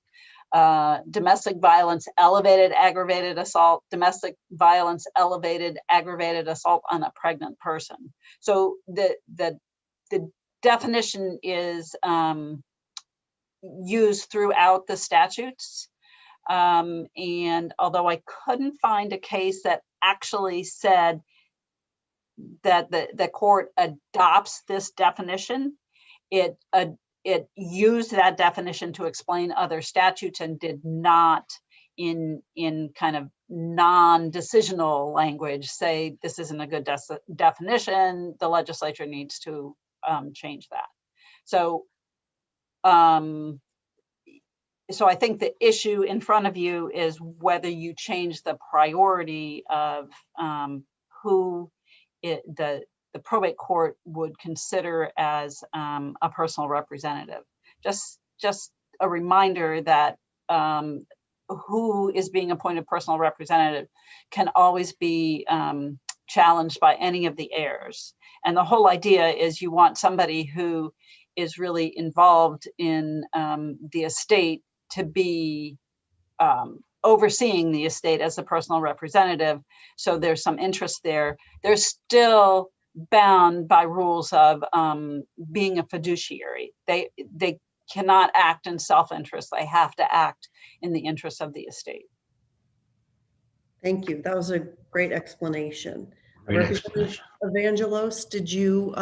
domestic violence elevated aggravated assault, domestic violence elevated aggravated assault on a pregnant person. So the definition is used throughout the statutes. And although I couldn't find a case that actually said that the court adopts this definition, it used that definition to explain other statutes and did not in kind of non-decisional language say this isn't a good definition, the legislature needs to change that. So so I think the issue in front of you is whether you change the priority of who the probate court would consider as a personal representative. Just a reminder that who is being appointed personal representative can always be challenged by any of the heirs. And the whole idea is you want somebody who is really involved in the estate to be overseeing the estate as a personal representative. So there's some interest there. They're still bound by rules of being a fiduciary. They cannot act in self-interest. They have to act in the interest of the estate.
Thank you. That was a great explanation. Representative Evangelos, did you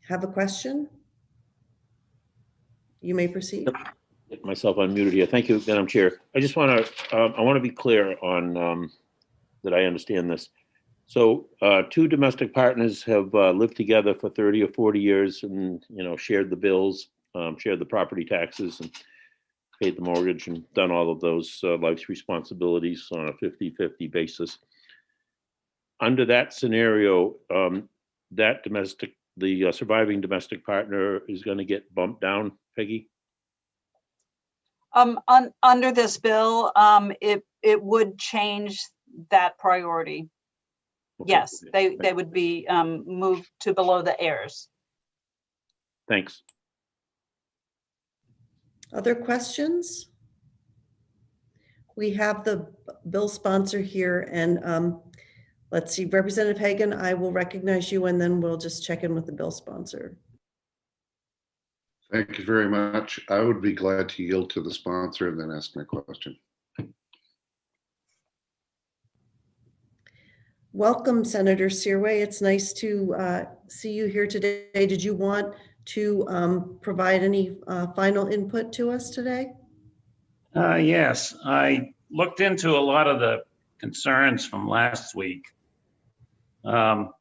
have a question? You may proceed.
Get myself unmuted here. Thank you, Madam Chair. I just want to, I want to be clear on that I understand this. So two domestic partners have lived together for 30 or 40 years and, shared the bills, shared the property taxes and paid the mortgage and done all of those life's responsibilities on a 50-50 basis. Under that scenario, the surviving domestic partner is going to get bumped down, Peggy?
Under this bill, it would change that priority.
Okay.
Yes, they would be moved to below the heirs.
Thanks.
Other questions? We have the bill sponsor here, and let's see, Representative Hagan, I will recognize you, and then we'll just check in with the bill sponsor.
Thank you very much. I would be glad to yield to the sponsor and then ask my question.
Welcome, Senator Searway. It's nice to see you here today. Did you want to provide any final input to us today?
Yes, I looked into a lot of the concerns from last week. One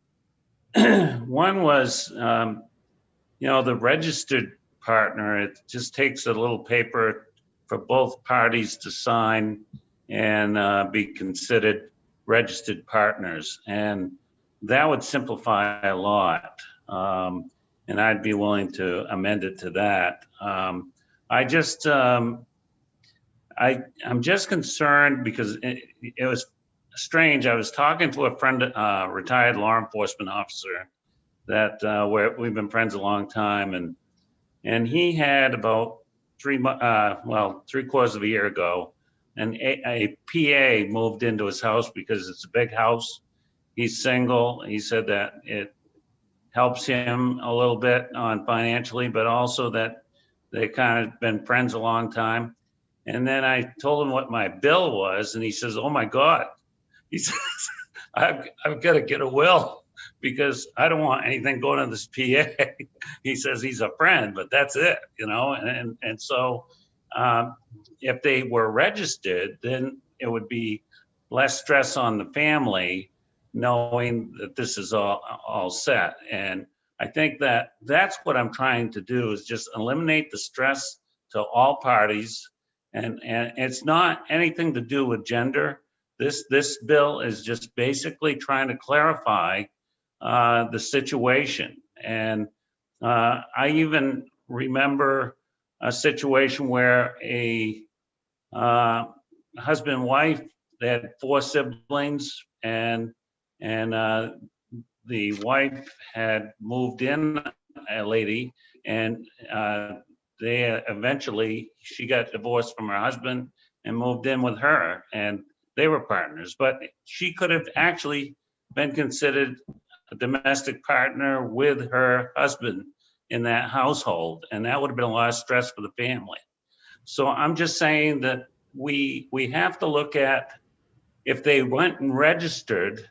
was, the registered partner, it just takes a little paper for both parties to sign and be considered registered partners. And that would simplify a lot. And I'd be willing to amend it to that. I'm just concerned because it was strange. I was talking to a friend, retired law enforcement officer that we've been friends a long time. And he had about 3/4 of a year ago, and a PA moved into his house because it's a big house. He's single. He said that it helps him a little bit on financially, but also that they kind of been friends a long time. And then I told him what my bill was, and he says, "Oh my God," he says, I've got to get a will because I don't want anything going to this PA. He says he's a friend, but that's it, and so if they were registered, then it would be less stress on the family knowing that this is all set. And I think that that's what I'm trying to do, is just eliminate the stress to all parties. And it's not anything to do with gender. This bill is just basically trying to clarify the situation. And I even remember a situation where a husband and wife, they had 4 siblings, and the wife had moved in, a lady, and she got divorced from her husband and moved in with her, and they were partners. But she could have actually been considered a domestic partner with her husband in that household, and that would have been a lot of stress for the family. So I'm just saying that we have to look at, if they went and registered,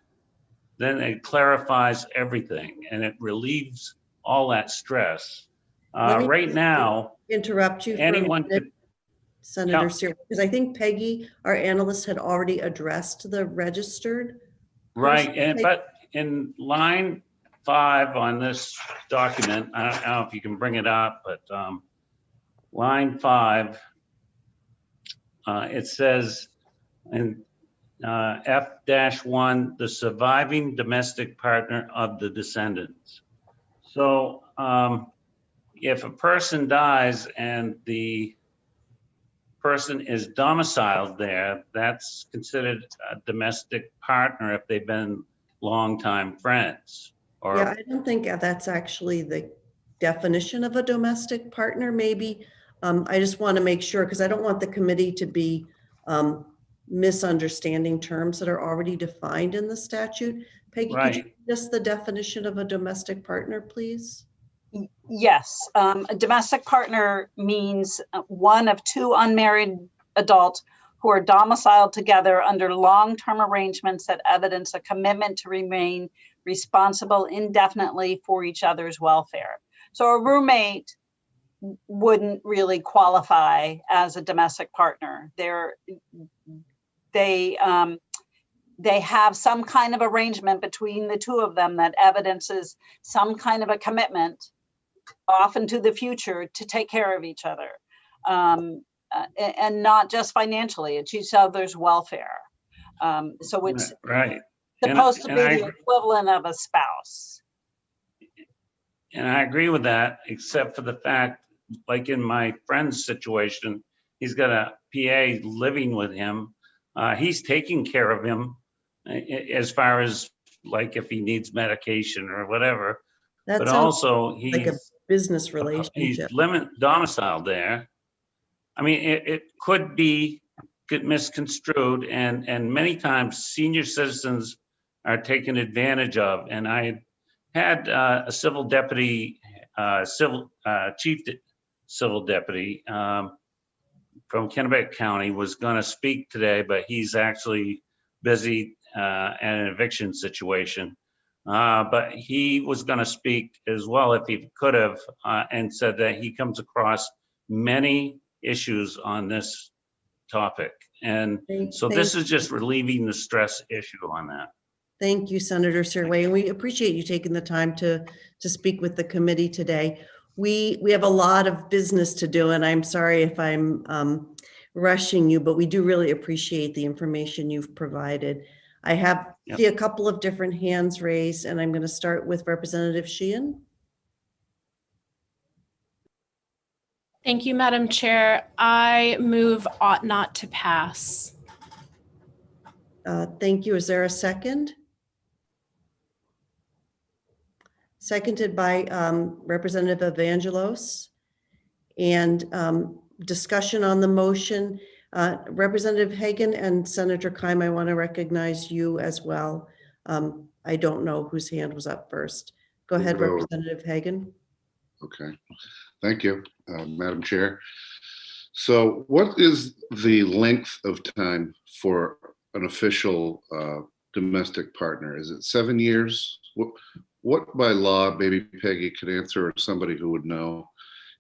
then it clarifies everything and it relieves all that stress. Right now,
interrupt you for
anyone
a minute,
could,
Senator Searway, because I think Peggy, our analyst, had already addressed the registered.
right, but in line 5 on this document, I don't know if you can bring it up, but line 5, it says in F-1, the surviving domestic partner of the descendants. So if a person dies and the person is domiciled there, that's considered a domestic partner if they've been longtime friends.
Yeah, I don't think that's actually the definition of a domestic partner. Maybe I just want to make sure, because I don't want the committee to be misunderstanding terms that are already defined in the statute. Peggy, could you give us the definition of a domestic partner, please?
Yes, a domestic partner means one of 2 unmarried adults who are domiciled together under long-term arrangements that evidence a commitment to remain responsible indefinitely for each other's welfare. So a roommate wouldn't really qualify as a domestic partner. They have some kind of arrangement between the 2 of them that evidences some kind of a commitment, often to the future, to take care of each other, and not just financially. It's each other's welfare. So it's supposed to be the equivalent of a spouse.
And I agree with that, except for the fact, like in my friend's situation, He's got a PA living with him. He's taking care of him as far as like if he needs medication or whatever.
That
But
sounds
also
like a
he's
business relationship.
domiciled there. I mean, it could be get misconstrued, and many times senior citizens are taken advantage of. And I had a civil deputy, chief civil deputy from Kennebec County was going to speak today, but he's actually busy at an eviction situation. But he was going to speak as well if he could have, and said that he comes across many issues on this topic. And so this is just relieving the stress issue on that.
Thank you, Senator Serway. And we appreciate you taking the time to speak with the committee today. We have a lot of business to do, and I'm sorry if I'm rushing you, but we do really appreciate the information you've provided. I see a couple of different hands raised, and I'm going to start with Representative Sheehan.
Thank you, Madam Chair. I move ought not to pass.
Thank you. Is there a second? Seconded by Representative Evangelos. And discussion on the motion. Representative Hagan and Senator Keim, I want to recognize you as well. I don't know whose hand was up first. Go ahead,
Hello.
Representative Hagan.
Okay, thank you, Madam Chair. So what is the length of time for an official domestic partner? Is it 7 years? What by law, maybe Peggy could answer, or somebody who would know,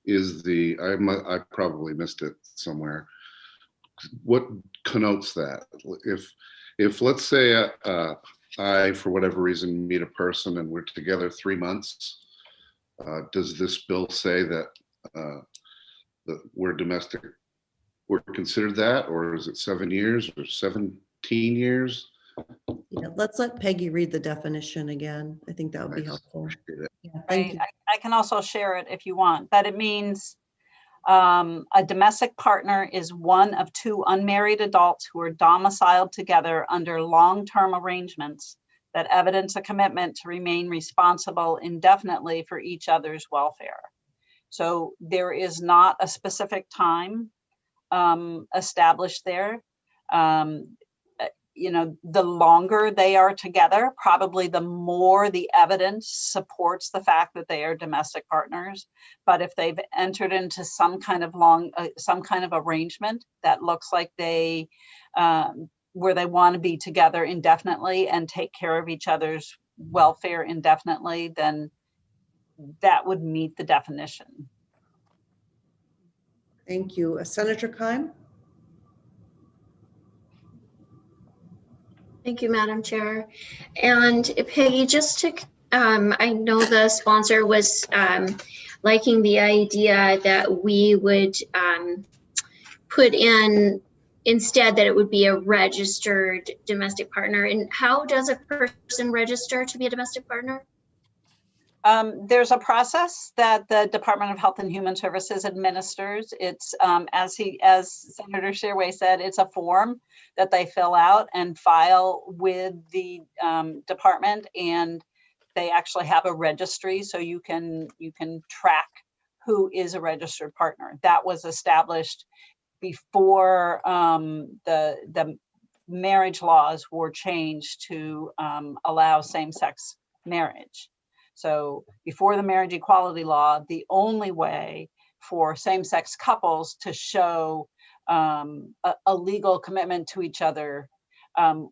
is I probably missed it somewhere. What connotes that? If let's say I, for whatever reason, meet a person and we're together 3 months, does this bill say that we're domestic, we're considered that, or is it 7 years or 17 years?
Yeah, let's let Peggy read the definition again. I think that would be helpful. Yeah, thank you.
I can also share it if you want, but it means a domestic partner is one of two unmarried adults who are domiciled together under long-term arrangements that evidence a commitment to remain responsible indefinitely for each other's welfare. So there is not a specific time established there. You know, the longer they are together, probably the more the evidence supports the fact that they are domestic partners. But if they've entered into some kind of arrangement that looks like they, where they want to be together indefinitely and take care of each other's welfare indefinitely, then that would meet the definition.
Thank you. Senator Keim?
Thank you, Madam Chair. And Peggy, just to, I know the sponsor was liking the idea that we would put in instead that it would be a registered domestic partner. And how does a person register to be a domestic partner?
There's a process that the Department of Health and Human Services administers. It's as Senator Serway said, it's a form that they fill out and file with the department, and they actually have a registry, so you can track who is a registered partner. That was established before the marriage laws were changed to allow same-sex marriage. So before the marriage equality law, the only way for same-sex couples to show a legal commitment to each other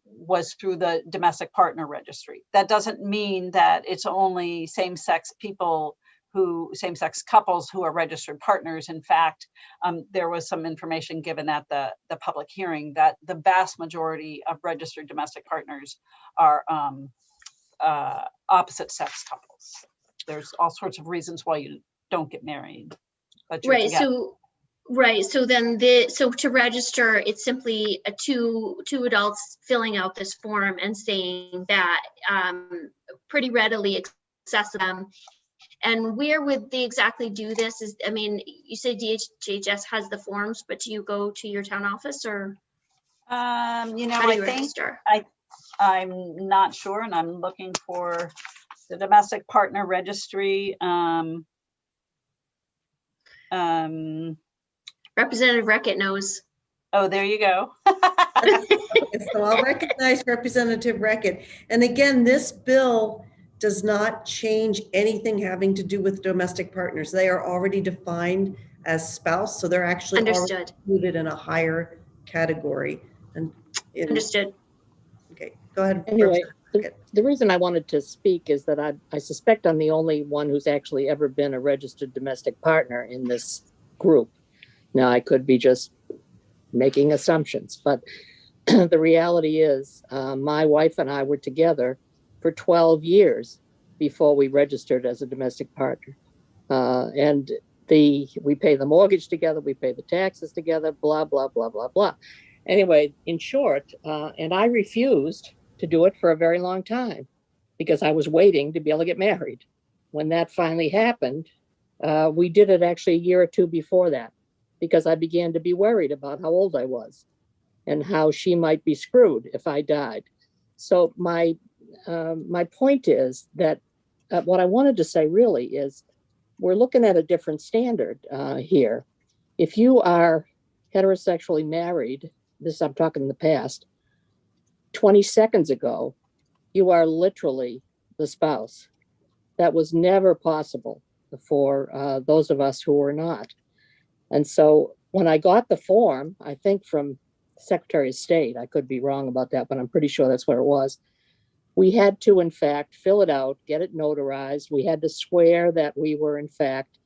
was through the domestic partner registry. That doesn't mean that it's only same-sex couples who are registered partners. In fact, there was some information given at the public hearing that the vast majority of registered domestic partners are opposite sex couples. There's all sorts of reasons why you don't get married, but you're together.
So then so to register, it's simply two adults filling out this form and saying that pretty readily accessible. And where would they exactly do this? Is, I mean, you say DHHS has the forms, but do you go to your town office, or
You know,
how do
I
you
think
register?
I'm not sure, and I'm looking for the domestic partner registry.
Representative Reckitt knows.
Oh, there you go.
So I'll recognize Representative Reckitt. And again, this bill does not change anything having to do with domestic partners. They are already defined as spouse, so they're actually already included in a higher category. And
Understood.
Okay, go ahead.
Anyway, the reason I wanted to speak is that I suspect I'm the only one who's actually ever been a registered domestic partner in this group. Now, I could be just making assumptions, but the reality is my wife and I were together for 12 years before we registered as a domestic partner. And we pay the mortgage together, we pay the taxes together, blah, blah, blah, blah, blah. Anyway, in short, and I refused to do it for a very long time because I was waiting to be able to get married. When that finally happened, we did it actually a year or two before that because I began to be worried about how old I was and how she might be screwed if I died. So my point is that what I wanted to say really is we're looking at a different standard here. If you are heterosexually married, this I'm talking in the past, 20 seconds ago, you are literally the spouse. That was never possible for those of us who were not. And so when I got the form, I think from Secretary of State, I could be wrong about that, but I'm pretty sure that's where it was. We had to, in fact, fill it out, get it notarized. We had to swear that we were, in fact,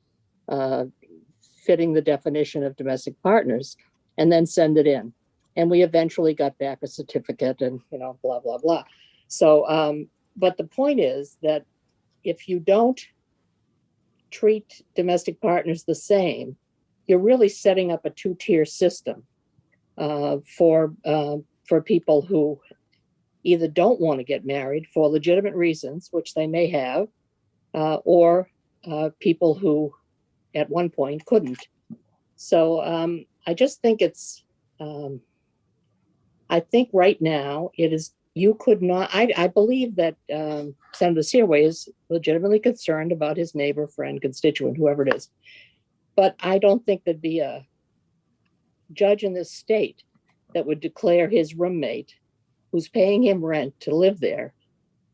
fitting the definition of domestic partners, and then send it in. And we eventually got back a certificate and, blah, blah, blah. So, but the point is that if you don't treat domestic partners the same, you're really setting up a two-tier system for people who either don't want to get married for legitimate reasons, which they may have, or people who at one point couldn't. So I just think I think right now it is, you could not, I believe that Senator Searway is legitimately concerned about his neighbor, friend, constituent, whoever it is. But I don't think there'd be a judge in this state that would declare his roommate who's paying him rent to live there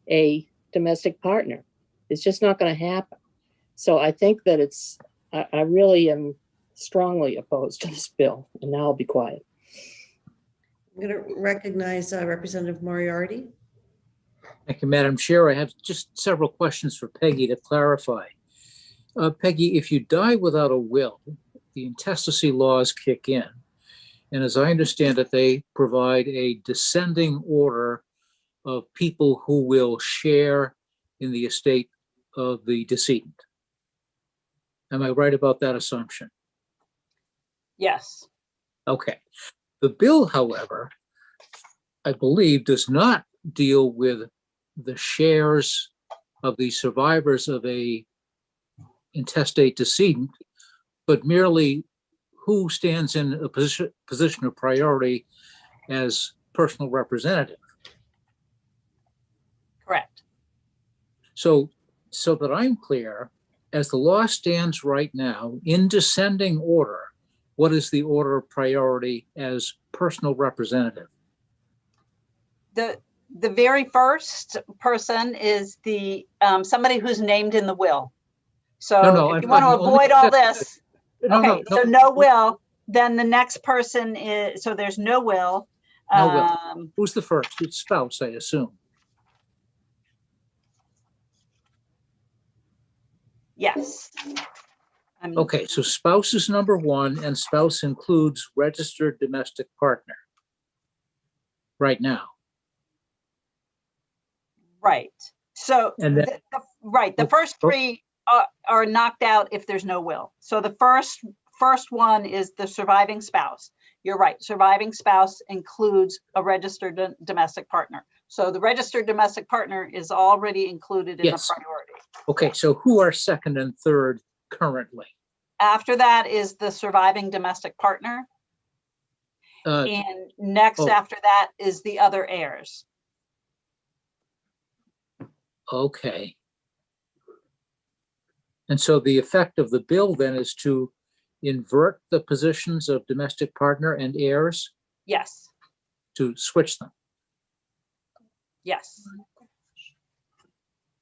a domestic partner. It's just not going to happen. So I think that I really am strongly opposed to this bill, and now I'll be quiet.
I'm going to recognize Representative Moriarty.
Thank you, Madam Chair. I have just several questions for Peggy to clarify. Peggy, if you die without a will, the intestacy laws kick in. And as I understand it, they provide a descending order of people who will share in the estate of the decedent. Am I right about that assumption?
Yes.
Okay. The bill, however, I believe does not deal with the shares of the survivors of a intestate decedent, but merely who stands in a position of priority as personal representative.
Correct.
So that I'm clear, as the law stands right now, in descending order, what is the order of priority as personal representative?
The very first person is the somebody who's named in the will. So if you want to avoid all this, so no will, then the next person is, so there's no will.
No will. Who's the first? It's spouse, I assume.
Yes.
Okay, so spouse is number one, and spouse includes registered domestic partner right now.
Right. So,
and then,
the first three are knocked out if there's no will. So the first one is the surviving spouse. you're right. Surviving spouse includes a registered domestic partner. So the registered domestic partner is already included in
Yes.
the priority.
Okay, so who are second and third currently?
After that is the surviving domestic partner. And next after that is the other heirs.
Okay. And so the effect of the bill then is to invert the positions of domestic partner and heirs,
Yes,
to switch them.
yes.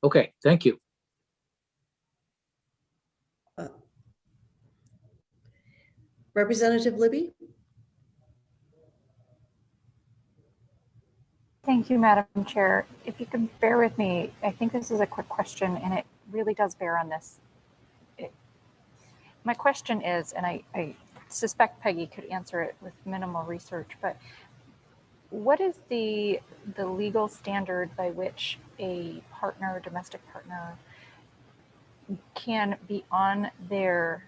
Okay, thank you.
Representative Libby?
Thank you, Madam Chair. If you can bear with me, I think this is a quick question and it really does bear on this. My question is, and I suspect Peggy could answer it with minimal research, but what is the legal standard by which a partner, domestic partner, can be on their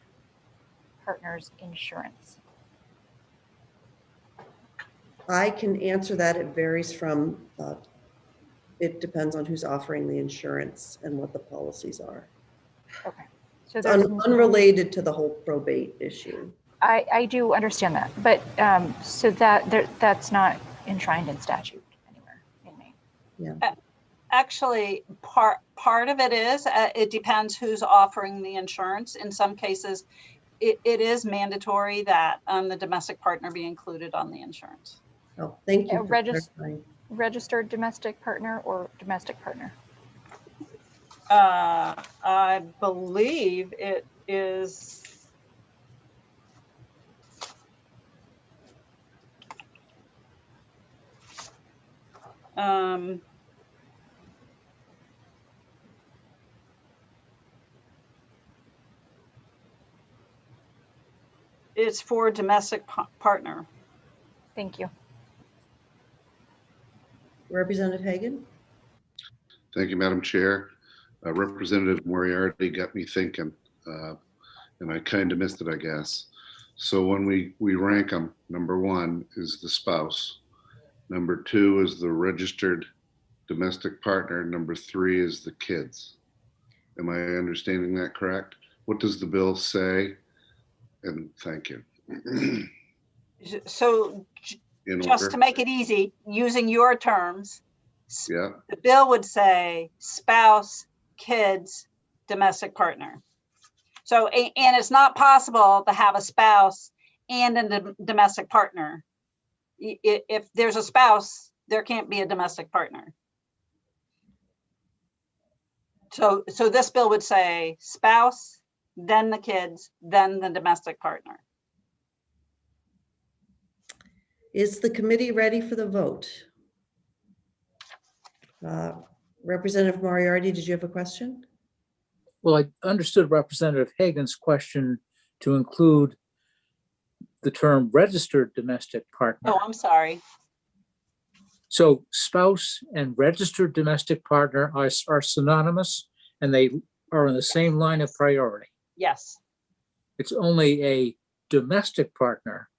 partner's insurance?
I can answer that. It varies from, it depends on who's offering the insurance and what the policies are.
Okay. So
It's
there's
unrelated to the whole probate issue.
I do understand that, but so that's not enshrined in statute anywhere in Maine.
Yeah.
Actually, part of it is, it depends who's offering the insurance. In some cases, it is mandatory that the domestic partner be included on the insurance.
Oh, thank you.
Registered domestic partner or domestic partner?
I believe it is. It's for domestic partner.
Thank you.
Representative Hagan?
Thank you, Madam Chair. Representative Moriarty got me thinking, and I kind of missed it, I guess. So when we rank them, number 1 is the spouse. Number 2 is the registered domestic partner. Number 3 is the kids. Am I understanding that correct? What does the bill say? And thank you.
So
In
just
order.
to make it easy, using your terms,
Yeah.
the bill would say spouse, kids, domestic partner. So, and it's not possible to have a spouse and a domestic partner. If there's a spouse, there can't be a domestic partner. So this bill would say spouse, then the kids, then the domestic partner.
Is the committee ready for the vote? Representative Moriarty, did you have a question?
Well, I understood Representative Hagan's question to include the term registered domestic partner.
Oh, I'm sorry.
So spouse and registered domestic partner are synonymous and they are in the same line of priority.
Yes.
It's only a domestic partner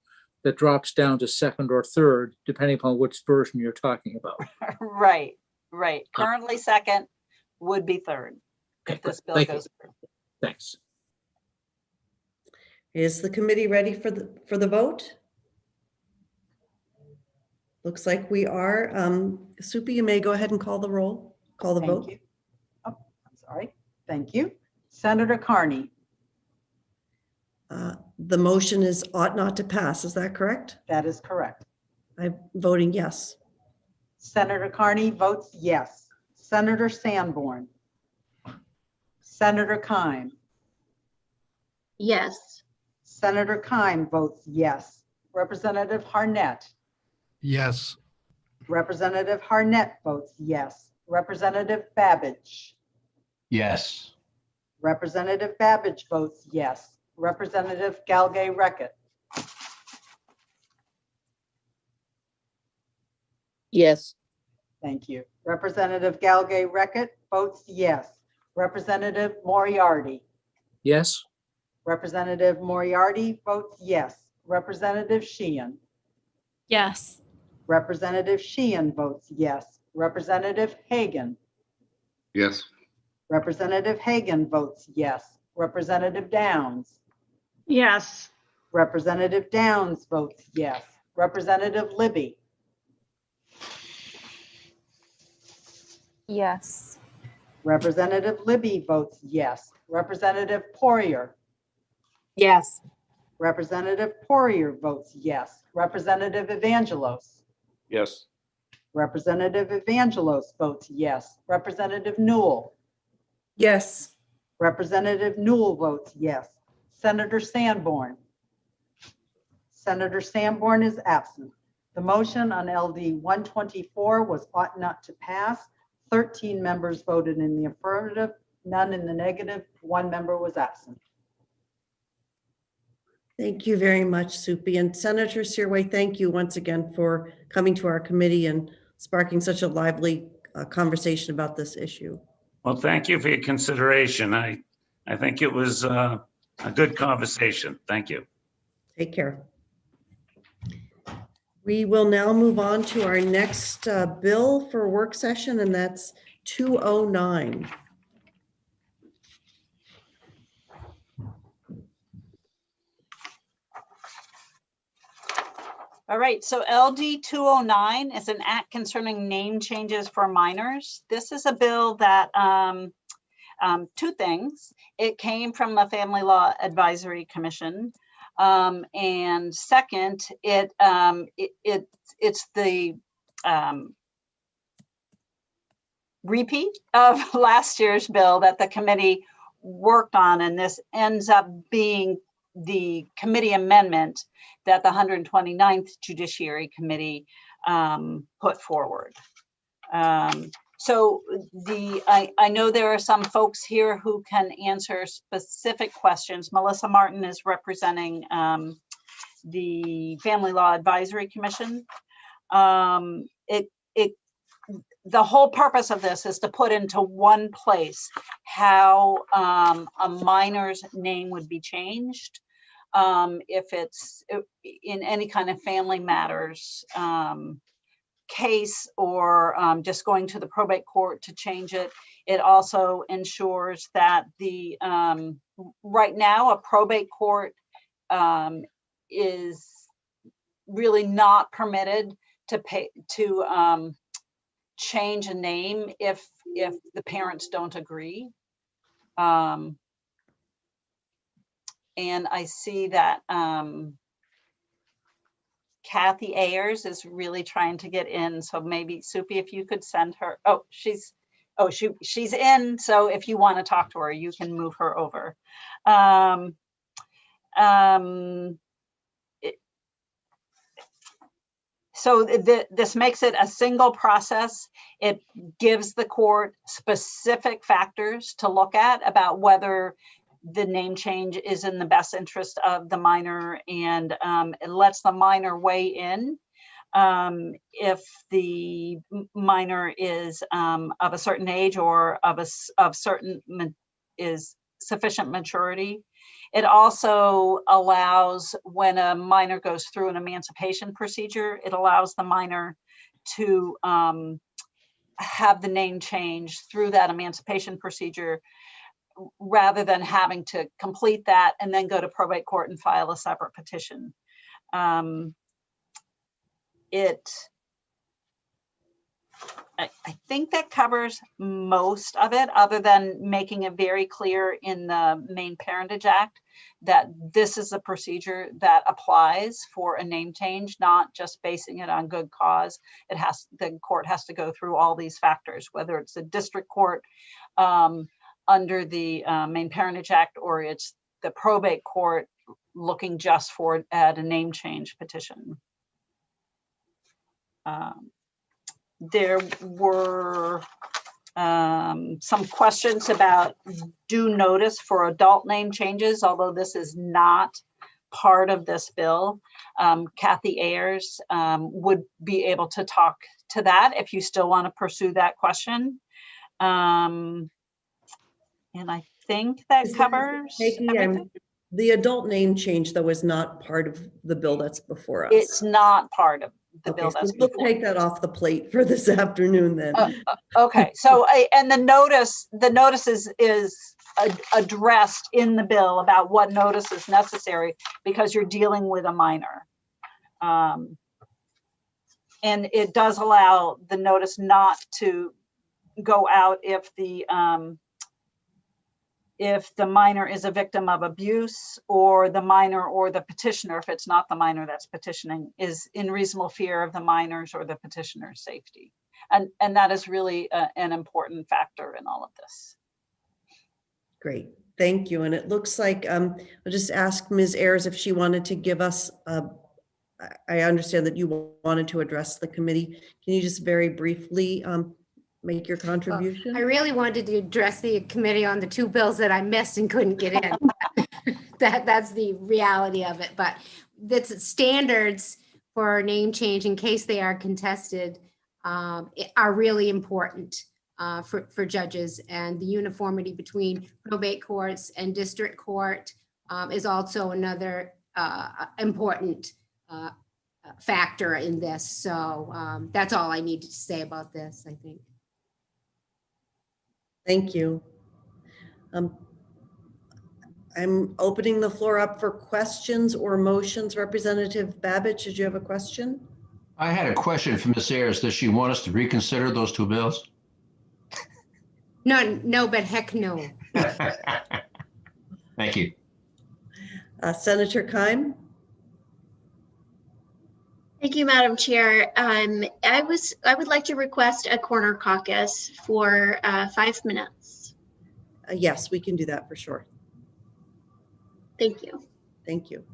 that drops down to second or third, depending upon which version you're talking about.
Right. Currently second, would be third if this bill goes through.
Thanks.
Is the committee ready for the vote? Looks like we are. Supi, you may go ahead and call the roll. Call the vote.
Thank you. Oh, I'm sorry. Thank you. Senator Carney.
The motion is ought not to pass. Is that correct?
That is correct.
I'm voting yes.
Senator Carney votes yes. Senator Sanborn. Senator Keim.
Yes.
Senator Keim votes yes. Representative Harnett.
Yes.
Representative Harnett votes yes. Representative Babbage.
Yes.
Representative Babbage votes yes. Representative Galgay-Reckitt.
Yes.
Thank you. Representative Galgay-Reckitt votes yes. Representative Moriarty.
Yes.
Representative Moriarty votes yes. Representative Sheehan.
Yes.
Representative Sheehan votes yes. Representative Hagan.
Yes.
Representative Hagan votes yes. Representative Downs.
Yes.
Representative Downs votes yes. Representative Libby.
Yes.
Representative Libby votes yes. Representative Poirier.
Yes.
Representative Poirier votes yes. Representative Evangelos.
Yes.
Representative Evangelos votes yes. Representative Newell.
Yes.
Representative Newell votes yes. Senator Sanborn. Senator Sanborn is absent. The motion on LD 124 was ought not to pass. 13 members voted in the affirmative, none in the negative, 1 member was absent.
Thank you very much, Supi. And Senator Searway, thank you once again for coming to our committee and sparking such a lively conversation about this issue.
Well, thank you for your consideration. I think it was a good conversation. Thank you.
Take care. We will now move on to our next bill for work session, and that's 209.
All right, so LD 209 is an act concerning name changes for minors. This is a bill that, two things. It came from the Family Law Advisory Commission. And second, it's the repeat of last year's bill that the committee worked on, and this ends up being the committee amendment that the 129th Judiciary Committee put forward. So I know there are some folks here who can answer specific questions. Melissa Martin is representing the Family Law Advisory Commission. The whole purpose of this is to put into one place how a minor's name would be changed if it's in any kind of family matters case, or just going to the probate court to change it. It also ensures that the right now a probate court is really not permitted to change a name if the parents don't agree. And I see that Kathy Ayers is really trying to get in. So maybe Supi, if you could send her, she's in. So if you want to talk to her, you can move her over. So this makes it a single process. It gives the court specific factors to look at about whether the name change is in the best interest of the minor, and it lets the minor weigh in if the minor is of a certain age or of certain is sufficient maturity. It also allows, when a minor goes through an emancipation procedure, it allows the minor to have the name change through that emancipation procedure, rather than having to complete that and then go to probate court and file a separate petition. I think that covers most of it, other than making it very clear in the Maine Parentage Act that this is a procedure that applies for a name change, not just basing it on good cause. The court has to go through all these factors, whether it's a district court under the Maine Parentage Act, or it's the probate court looking just for at a name change petition. There were some questions about due notice for adult name changes, although this is not part of this bill. Kathy Ayers would be able to talk to that if you still want to pursue that question. And I think that covers everything.
The adult name change, though, is not part of the bill that's before us.
It's not part of the
Okay,
bill
so
that's
we'll
before.
take that off the plate for this afternoon then.
Okay, so, and the notice is addressed in the bill about what notice is necessary because you're dealing with a minor. And it does allow the notice not to go out if the minor is a victim of abuse, or the minor or the petitioner, if it's not the minor that's petitioning, is in reasonable fear of the minor's or the petitioner's safety. And that is really an important factor in all of this.
Great, thank you. And it looks like, I'll just ask Ms. Ayers if she wanted to give us, I understand that you wanted to address the committee. Can you just very briefly make your contribution?
I really wanted to address the committee on the two bills that I missed and couldn't get in. That's the reality of it, but that's standards for name change in case they are contested are really important for judges, and the uniformity between probate courts and district court is also another important factor in this. So that's all I need to say about this, I think.
Thank you. I'm opening the floor up for questions or motions. Representative Babich, did you have a question?
I had a question for Ms. Ayers. Does she want us to reconsider those two bills?
No, but heck no.
Thank you.
Senator Keim?
Thank you, Madam Chair. I would like to request a corner caucus for 5 minutes.
Yes, we can do that for sure.
Thank you.
Thank you.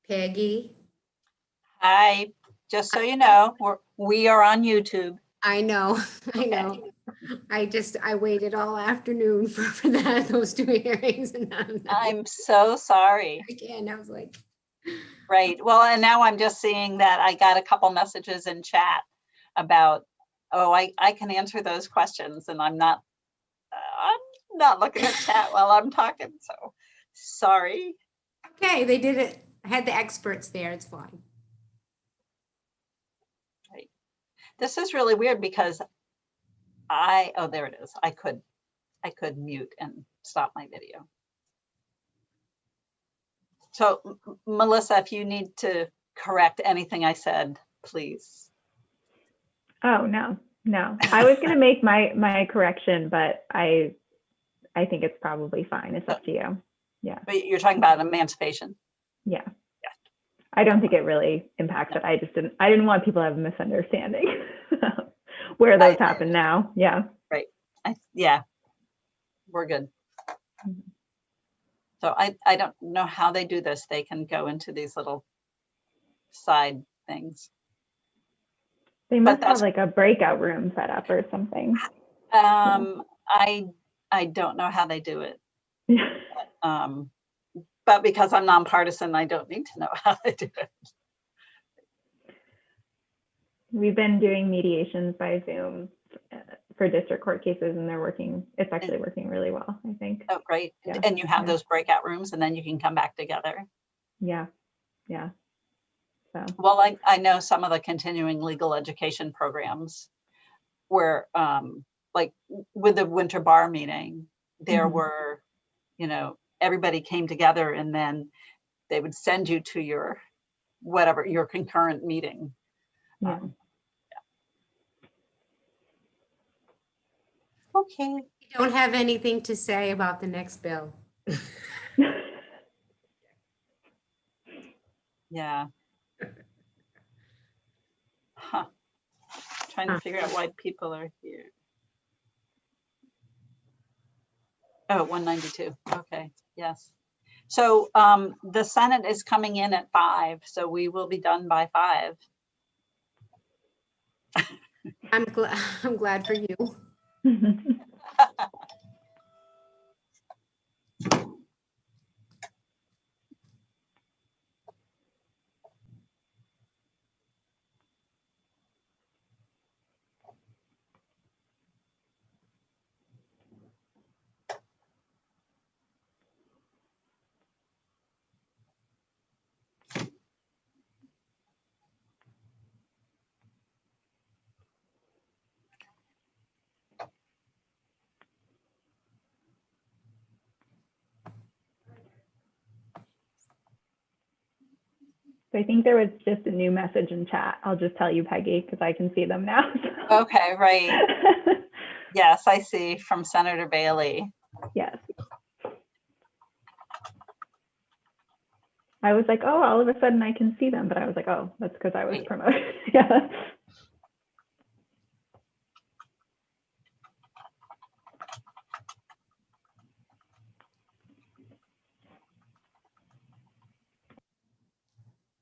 Peggy?
Hi, just so you know, we are on YouTube.
I know, I know. I waited all afternoon for those two hearings. And
I'm so sorry.
Again, I was like.
Right, well, and now I'm just seeing that I got a couple messages in chat about, oh, I can answer those questions, and I'm not looking at chat while I'm talking, so sorry.
Okay, they did it. I had the experts there, it's fine.
Right. This is really weird because oh, there it is. I could mute and stop my video. So Melissa, if you need to correct anything I said, please.
Oh, no. I was going to make my correction, but I think it's probably fine. It's up to you. Yeah.
But you're talking about emancipation.
Yeah. I don't think it really impacts it. I didn't want people to have a misunderstanding where those happen now. Yeah.
Right. Yeah. We're good. So I don't know how they do this. They can go into these little side things.
They must have like a breakout room set up or something.
I don't know how they do it. But because I'm nonpartisan, I don't need to know how they do it.
We've been doing mediations by Zoom for district court cases, and it's actually working really well, I think.
Oh, great.
Yeah.
And you have those breakout rooms, and then you can come back together.
Yeah. So.
Well, I know some of the continuing legal education programs where, like with the winter bar meeting, there were, everybody came together, and then they would send you to your concurrent meeting.
Yeah.
Okay.
You don't have anything to say about the next bill.
Yeah. Huh. Trying to figure out why people are here. Oh, 192. Okay. Yes. So the Senate is coming in at 5, so we will be done by 5.
I'm glad for you.
So I think there was just a new message in chat. I'll just tell you, Peggy, because I can see them now.
Okay, right. Yes, I see from Senator Bailey.
Yes. I was like, oh, all of a sudden I can see them, but I was like, oh, that's because I was promoted. Yeah.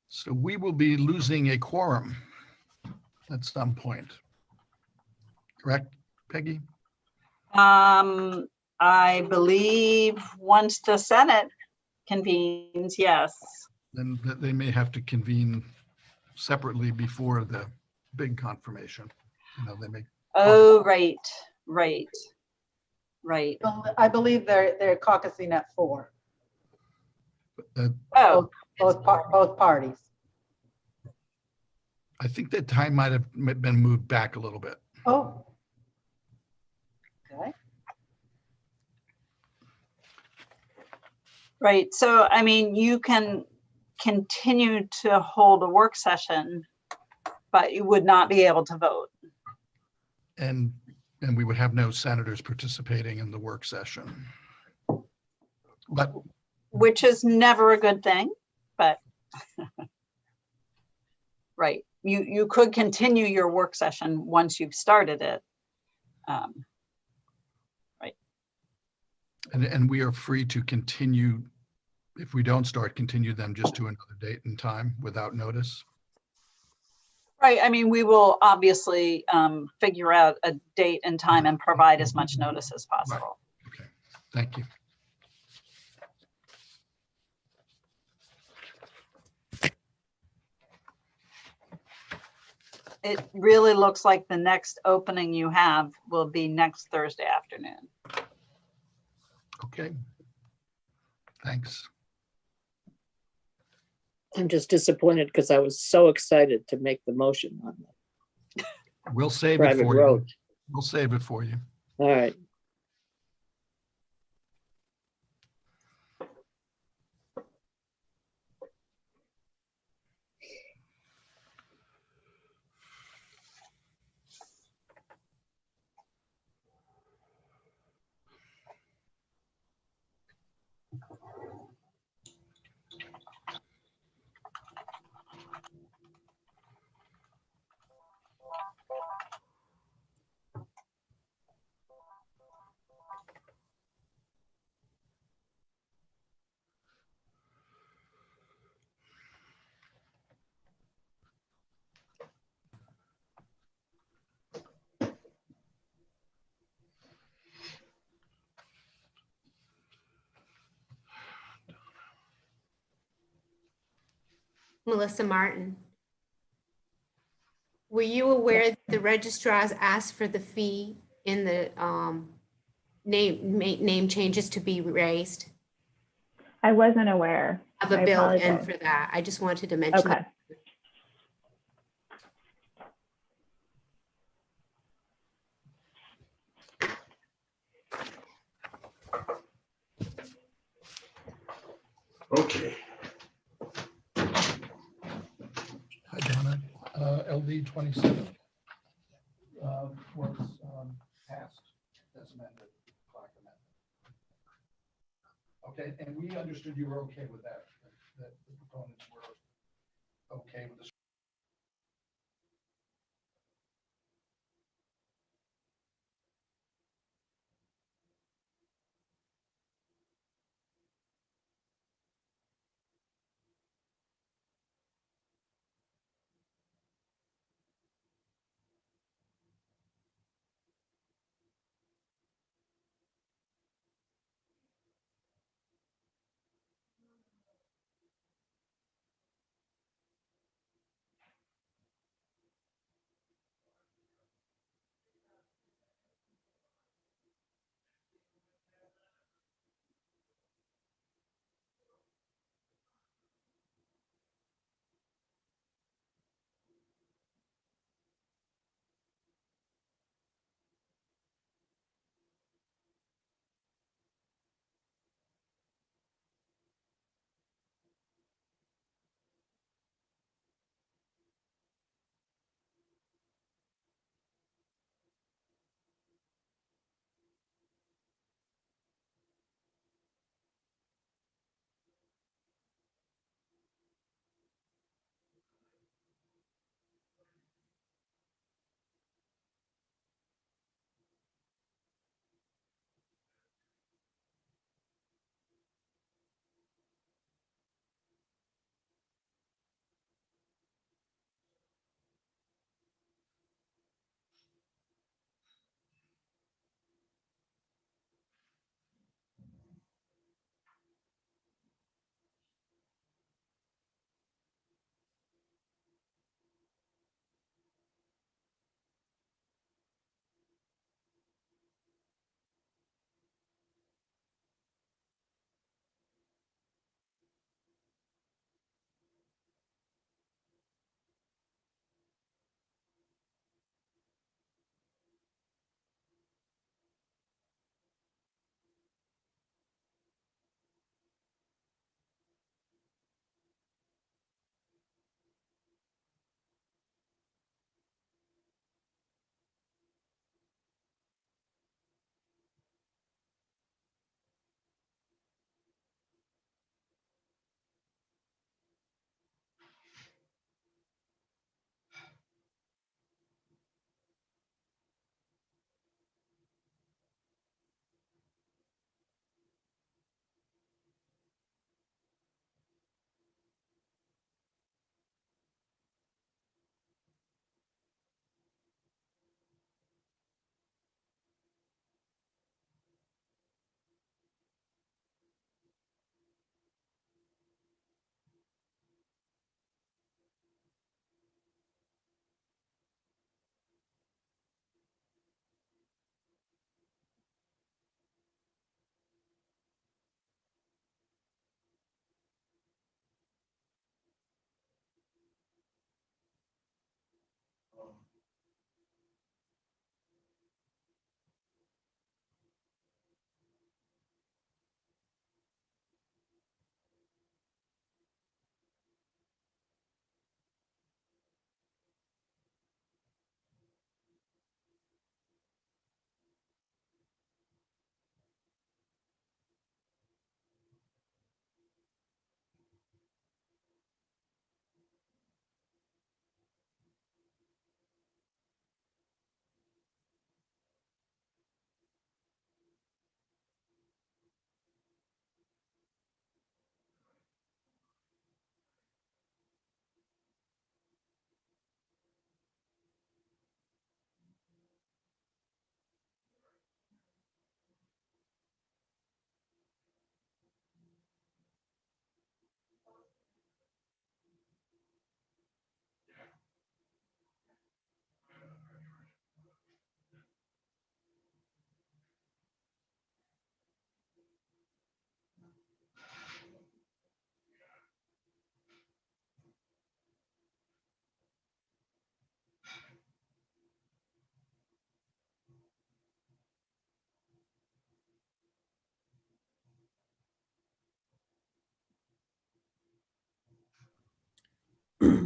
So we will be losing a quorum at some point. Correct, Peggy?
I believe once the Senate convenes, yes.
Then they may have to convene separately before the big confirmation. You know, they may.
Oh, right, right, right.
I believe they're caucusing at 4.
Oh,
Both parties.
I think that time might have been moved back a little bit.
Oh. Okay.
Right. So, I mean, you can continue to hold a work session, but you would not be able to vote.
And we would have no senators participating in the work session. But
which is never a good thing, but right. You could continue your work session once you've started it. Right.
And we are free to continue, if we don't start, continue them just to another date and time without notice.
Right. I mean, we will obviously figure out a date and time and provide as much notice as possible.
Right. Okay. Thank you.
It really looks like the next opening you have will be next Thursday afternoon.
Okay. Thanks.
I'm just disappointed because I was so excited to make the motion on that.
We'll save it
private
for
road.
you. We'll save it for you.
All right.
Melissa Martin. Were you aware that the registrars asked for the fee in the name changes to be raised?
I wasn't aware.
Of a
I
bill
apologize.
and for that. I just wanted to mention
Okay.
that.
Okay.
Hi, Donna. LD 27 was passed as amended. Clock amendment. Okay, and we understood you were okay with that, that the proponents were okay with this.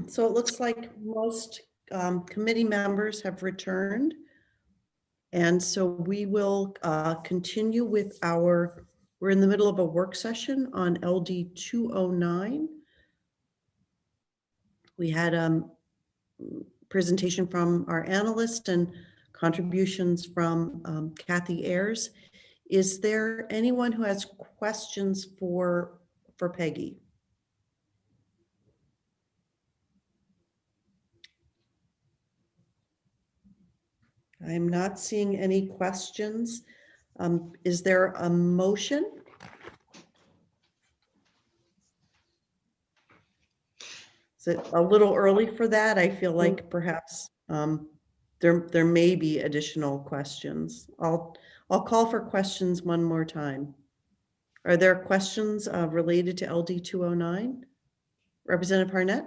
So it looks like most committee members have returned. And so we will continue with we're in the middle of a work session on LD 209. We had a presentation from our analyst and contributions from Kathy Ayers. Is there anyone who has questions for Peggy? I'm not seeing any questions. Is there a motion? Is it a little early for that? I feel like perhaps there may be additional questions. I'll call for questions one more time. Are there questions related to LD 209? Representative Harnett?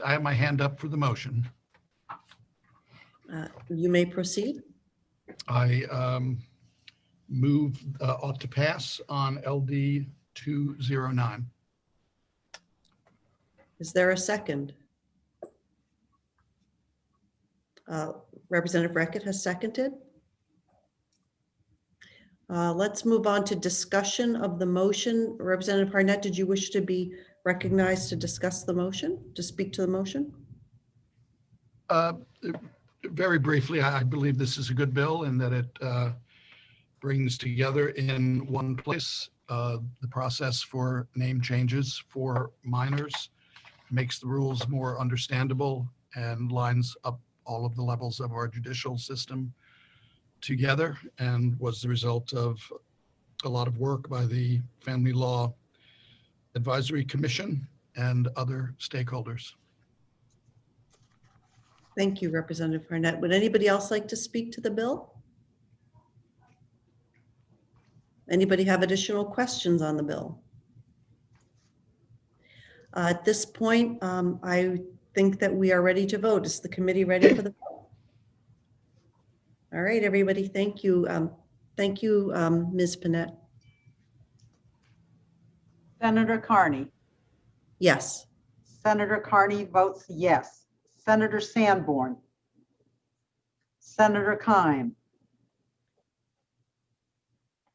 I have my hand up for the motion.
You may proceed.
I move ought to pass on LD 209.
Is there a second? Representative Reckitt has seconded. Let's move on to discussion of the motion. Representative Harnett, did you wish to be recognized to discuss the motion, to speak to the motion?
Very briefly, I believe this is a good bill in that it brings together in one place the process for name changes for minors, makes the rules more understandable, and lines up all of the levels of our judicial system together, and was the result of a lot of work by the Family Law Advisory Commission and other stakeholders.
Thank you, Representative Harnett. Would anybody else like to speak to the bill? Anybody have additional questions on the bill? At this point, I think that we are ready to vote. Is the committee ready for the vote? All right, everybody, thank you. Thank you, Ms. Panett.
Senator Carney.
Yes.
Senator Carney votes yes. Senator Sanborn. Senator Keim.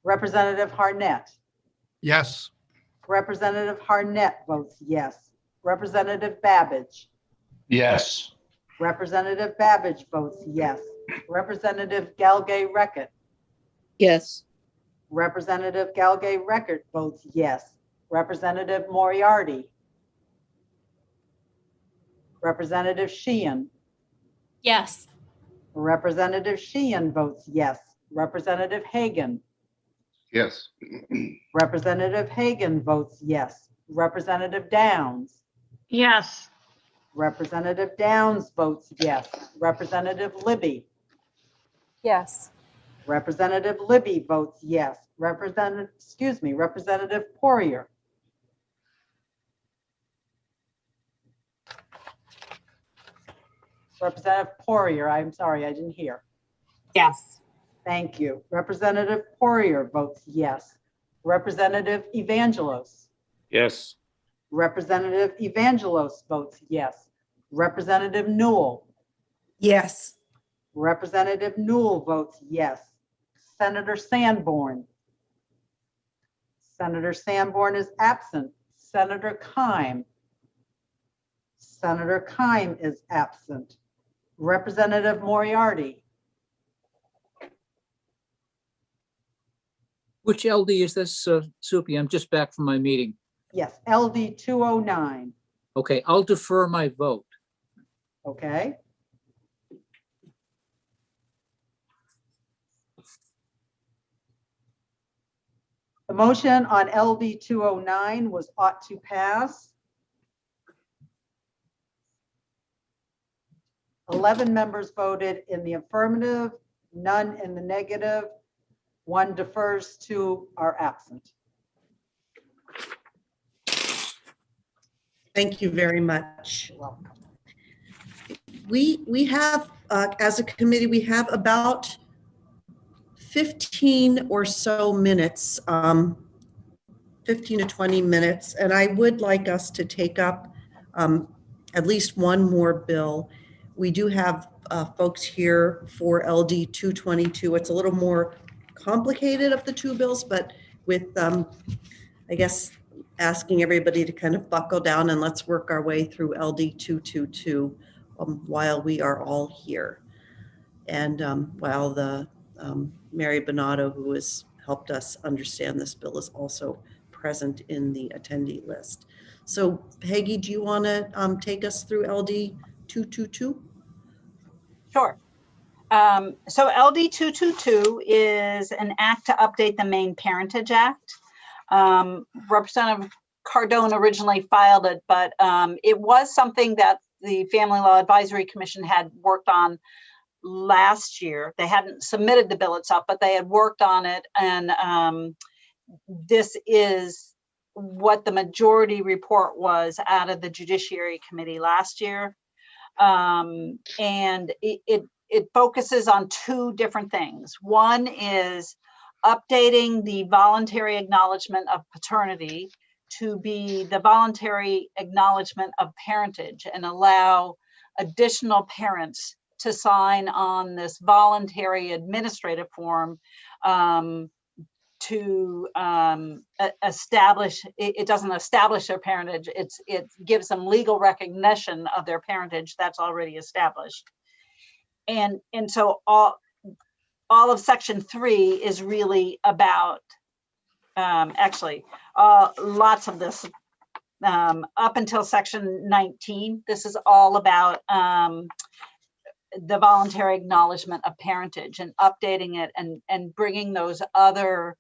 Representative Harnett.
Yes.
Representative Harnett votes yes. Representative Babbage.
Yes.
Representative Babbage votes yes. Representative Galgay-Reckitt.
Yes.
Representative Galgay-Reckitt votes yes. Representative Moriarty. Representative Sheehan.
Yes.
Representative Sheehan votes yes. Representative Hagan.
Yes.
Representative Hagan votes yes. Representative Downs.
Yes.
Representative Downs votes yes. Representative Libby.
Yes.
Representative Libby votes yes. Representative Poirier. Representative Poirier, I'm sorry, I didn't hear.
Yes.
Thank you. Representative Poirier votes yes. Representative Evangelos.
Yes.
Representative Evangelos votes yes. Representative Newell.
Yes.
Representative Newell votes yes. Senator Sanborn. Senator Sanborn is absent. Senator Keim. Senator Keim is absent. Representative Moriarty.
Which LD is this, Soupy? I'm just back from my meeting.
Yes, LD 209.
Okay, I'll defer my vote.
Okay. The motion on LD 209 was ought to pass. 11 members voted in the affirmative, none in the negative, 1 defers, 2 are absent.
Thank you very much. We have, as a committee, we have about 15 or so minutes, 15 to 20 minutes, and I would like us to take up at least one more bill. We do have folks here for LD 222. It's a little more complicated of the two bills, but with, I guess, asking everybody to kind of buckle down and let's work our way through LD 222 while we are all here. And while the Mary Bonato, who has helped us understand this bill, is also present in the attendee list. So Peggy, do you want to take us through LD 222?
Sure. So LD 222 is an act to update the Maine Parentage Act. Representative Cardone originally filed it, but it was something that the Family Law Advisory Commission had worked on last year. They hadn't submitted the bill itself, but they had worked on it. And this is what the majority report was out of the Judiciary Committee last year. And it focuses on two different things. One is updating the voluntary acknowledgement of paternity to be the voluntary acknowledgement of parentage and allow additional parents to sign on this voluntary administrative form to establish, it doesn't establish their parentage, it gives them legal recognition of their parentage that's already established. And so all of section 3 is really about, actually, lots of this, up until section 19, this is all about the voluntary acknowledgement of parentage and updating it and bringing those other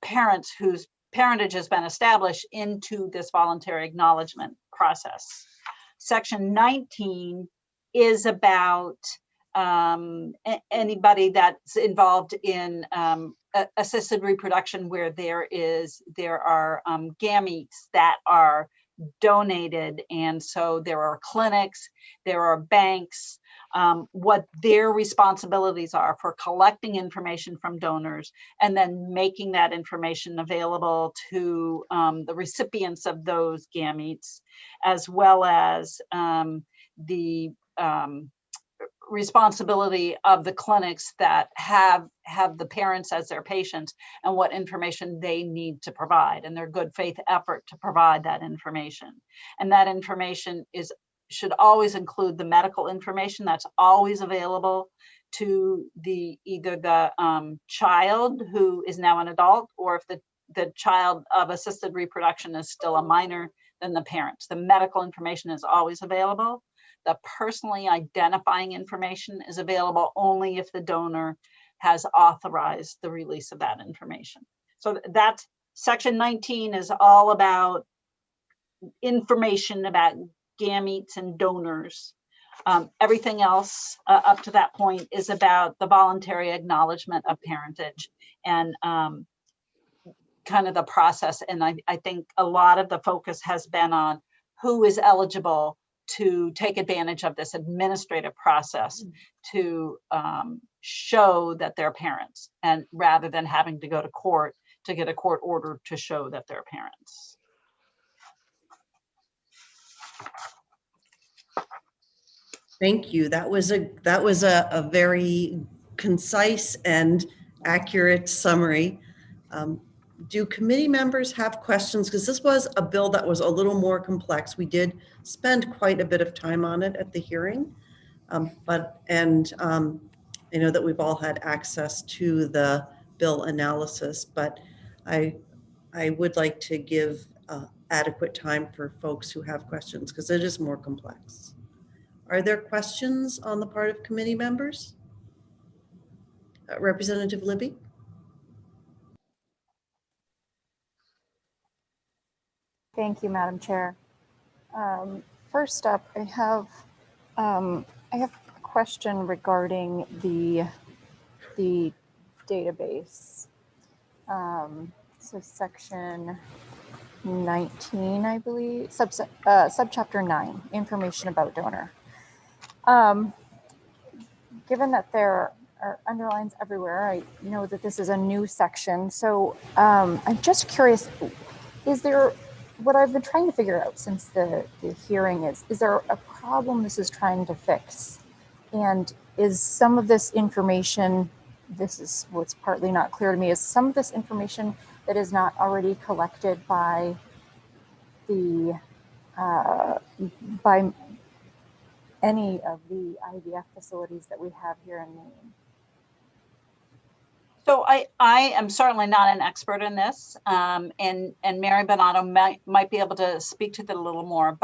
parents whose parentage has been established into this voluntary acknowledgement process. Section 19 is about anybody that's involved in assisted reproduction where there are gametes that are donated, and so there are clinics, there are banks, what their responsibilities are for collecting information from donors and then making that information available to the recipients of those gametes, as well as the responsibility of the clinics that have the parents as their patients and what information they need to provide and their good faith effort to provide that information. And that information should always include the medical information that's always available to either the child who is now an adult, or if the child of assisted reproduction is still a minor, then the parents. The medical information is always available. The personally identifying information is available only if the donor has authorized the release of that information. So that's section 19 is all about information about gametes and donors. Everything else up to that point is about the voluntary acknowledgement of parentage and kind of the process. And I think a lot of the focus has been on who is eligible to take advantage of this administrative process to show that they're parents, and rather than having to go to court to get a court order to show that they're parents.
Thank you. That was a very concise and accurate summary. Do committee members have questions? Because this was a bill that was a little more complex. We did spend quite a bit of time on it at the hearing, I know that we've all had access to the bill analysis, but I would like to give adequate time for folks who have questions because it is more complex. Are there questions on the part of committee members? Representative Libby?
Thank you, Madam Chair. First up, I have a question regarding the database. So section 19, I believe, subchapter 9, information about donor. Given that there are underlines everywhere. I know that this is a new section. So I'm just curious, is there, what I've been trying to figure out since the hearing is there a problem this is trying to fix? And is some of this information, this is what's partly not clear to me, is some of this information that is not already collected by the, by any of the IVF facilities that we have here in Maine?
So I am certainly not an expert in this, and Mary Bonato might be able to speak to that a little more.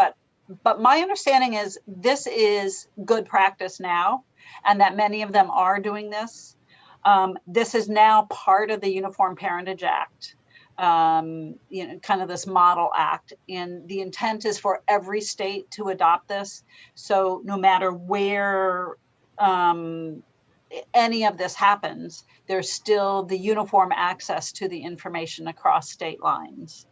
But my understanding is this is good practice now, and that many of them are doing this. This is now part of the Uniform Parentage Act, you know, kind of this model act, and the intent is for every state to adopt this. So no matter where any of this happens, there's still the uniform access to the information across state lines.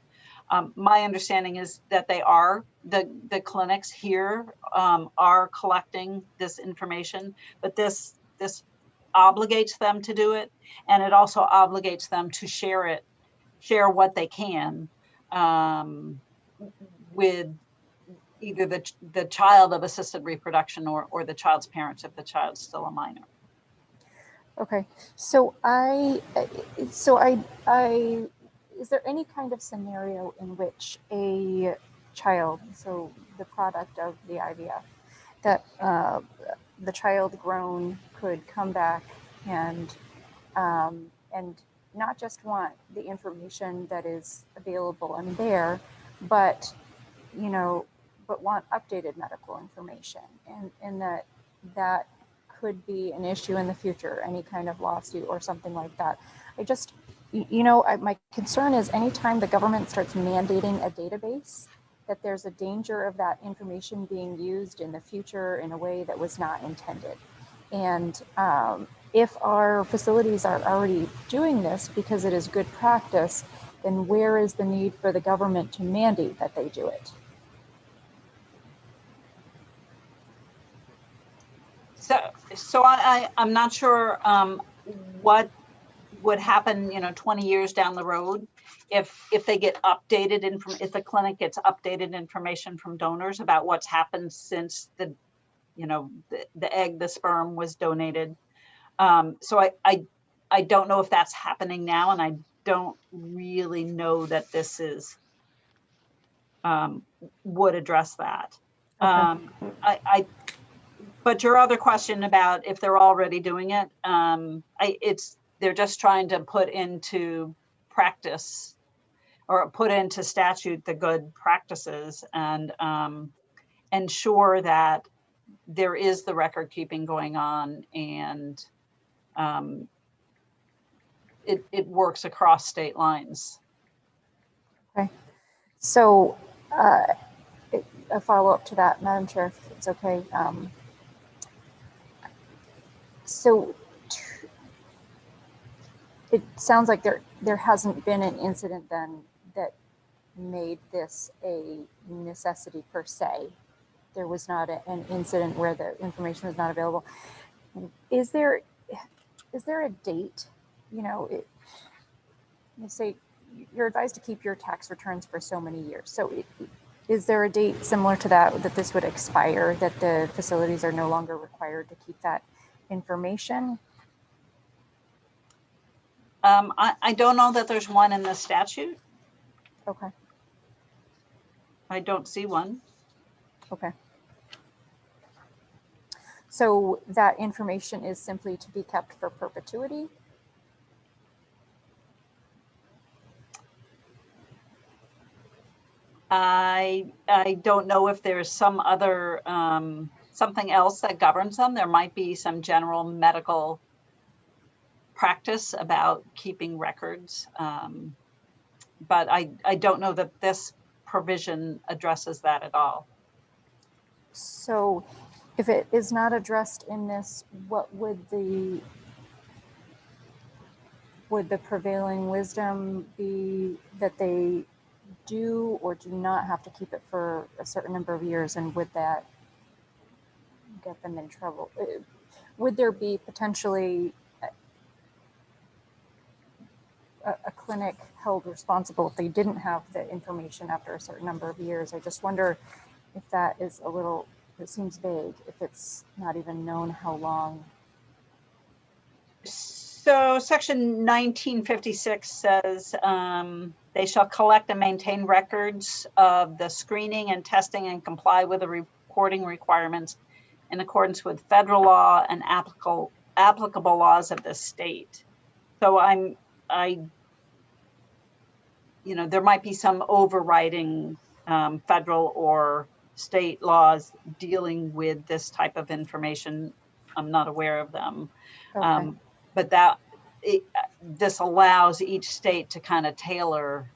My understanding is that they are, the clinics here are collecting this information, but this obligates them to do it, and it also obligates them to share what they can with either the child of assisted reproduction or the child's parents if the child's still a minor.
Okay, so is there any kind of scenario in which a child, so the product of the IVF, that the child grown could come back and not just want the information that is available in there, but but want updated medical information, and that could be an issue in the future, any kind of lawsuit or something like that. I just, my concern is anytime the government starts mandating a database, that there's a danger of that information being used in the future in a way that was not intended. And if our facilities are already doing this because it is good practice, then where is the need for the government to mandate that they do it?
So I'm not sure what would happen, 20 years down the road if they get updated if the clinic gets updated information from donors about what's happened since the egg, the sperm was donated. So I don't know if that's happening now, and I don't really know that this is would address that. Okay. But your other question about if they're already doing it, they're just trying to put into practice or put into statute the good practices and ensure that there is the record keeping going on, and it works across state lines.
Okay, so a follow-up to that, Madam Chair, if it's okay. So it sounds like there hasn't been an incident then that made this a necessity per se. There was not an incident where the information was not available. Is there a date? You say you're advised to keep your tax returns for so many years. So is there a date similar to that this would expire, that the facilities are no longer required to keep that information?
I don't know that there's one in the statute.
Okay.
I don't see one.
Okay. So that information is simply to be kept for perpetuity?
I don't know if there's some other something else that governs them. There might be some general medical practice about keeping records, but I don't know that this provision addresses that at all.
So if it is not addressed in this, what would the prevailing wisdom be that they do or do not have to keep it for a certain number of years, and would that get them in trouble? would there be potentially a clinic held responsible if they didn't have the information after a certain number of years? I just wonder if that is a little, it seems vague, if it's not even known how long.
So section 1956 says they shall collect and maintain records of the screening and testing and comply with the reporting requirements in accordance with federal law and applicable laws of the state. So there might be some overriding federal or state laws dealing with this type of information. I'm not aware of them.
Okay.
But this allows each state to kind of tailor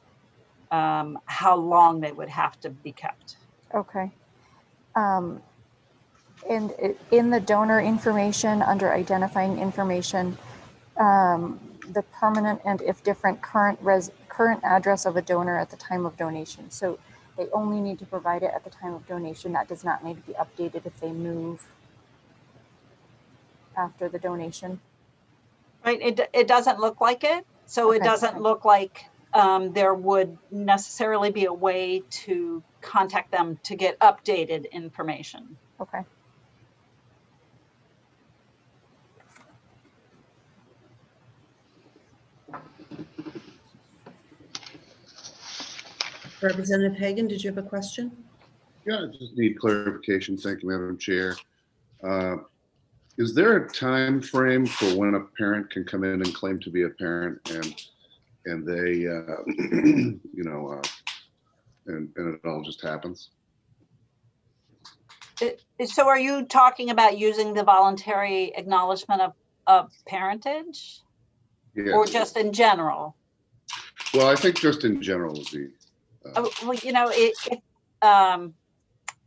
how long they would have to be kept.
Okay. And in the donor information, under identifying information, the permanent and if different current address of a donor at the time of donation. So they only need to provide it at the time of donation. That does not need to be updated if they move after the donation.
Right, it doesn't look like it. So
Okay.
It doesn't look like there would necessarily be a way to contact them to get updated information.
Okay.
Representative Hagan, did you have a question?
Yeah, I just need clarification. Thank you, Madam Chair. Is there a time frame for when a parent can come in and claim to be a parent and they, and it all just happens?
So are you talking about using the voluntary acknowledgement of parentage?
Yes.
Or just in general?
Well, I think just in general would be.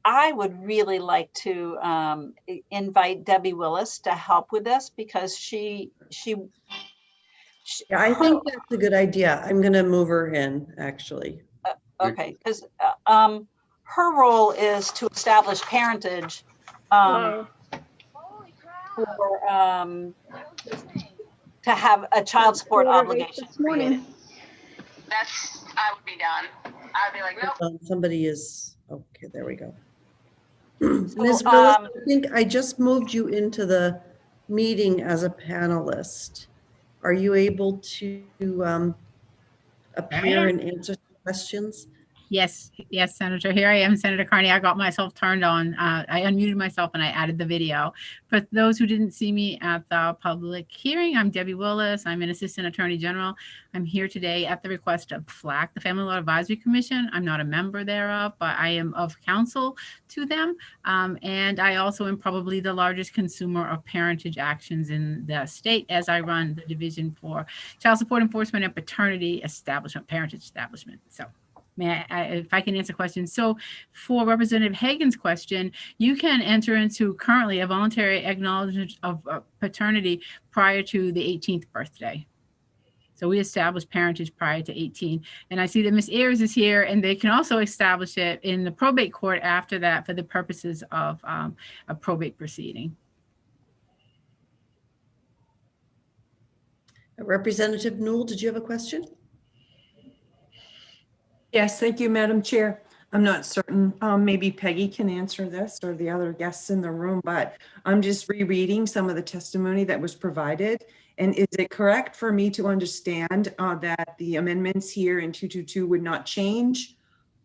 I would really like to invite Debbie Willis to help with this because she
Yeah, I think that's a good idea. I'm going to move her in, actually.
Okay, because her role is to establish parentage for to have a child support obligation.
I would be done. I'd be like, nope.
Somebody is, okay, there we go. Ms. Willis, I think I just moved you into the meeting as a panelist. Are you able to appear and answer questions?
Yes, Senator. Here I am, Senator Carney. I got myself turned on. I unmuted myself and I added the video. For those who didn't see me at the public hearing, I'm Debbie Willis. I'm an Assistant Attorney General. I'm here today at the request of FLAC, the Family Law Advisory Commission. I'm not a member thereof, but I am of counsel to them. And I also am probably the largest consumer of parentage actions in the state as I run the Division for Child Support Enforcement and Paternity Establishment, Parentage Establishment. So. May I, if I can answer questions. So for Representative Hagan's question, you can enter into currently a voluntary acknowledgement of paternity prior to the 18th birthday. So we establish parentage prior to 18. And I see that Ms. Ayers is here and they can also establish it in the probate court after that for the purposes of a probate proceeding.
Representative Newell, did you have a question?
Yes, thank you, Madam Chair. I'm not certain, maybe Peggy can answer this or the other guests in the room, but I'm just rereading some of the testimony that was provided. And is it correct for me to understand that the amendments here in 222 would not change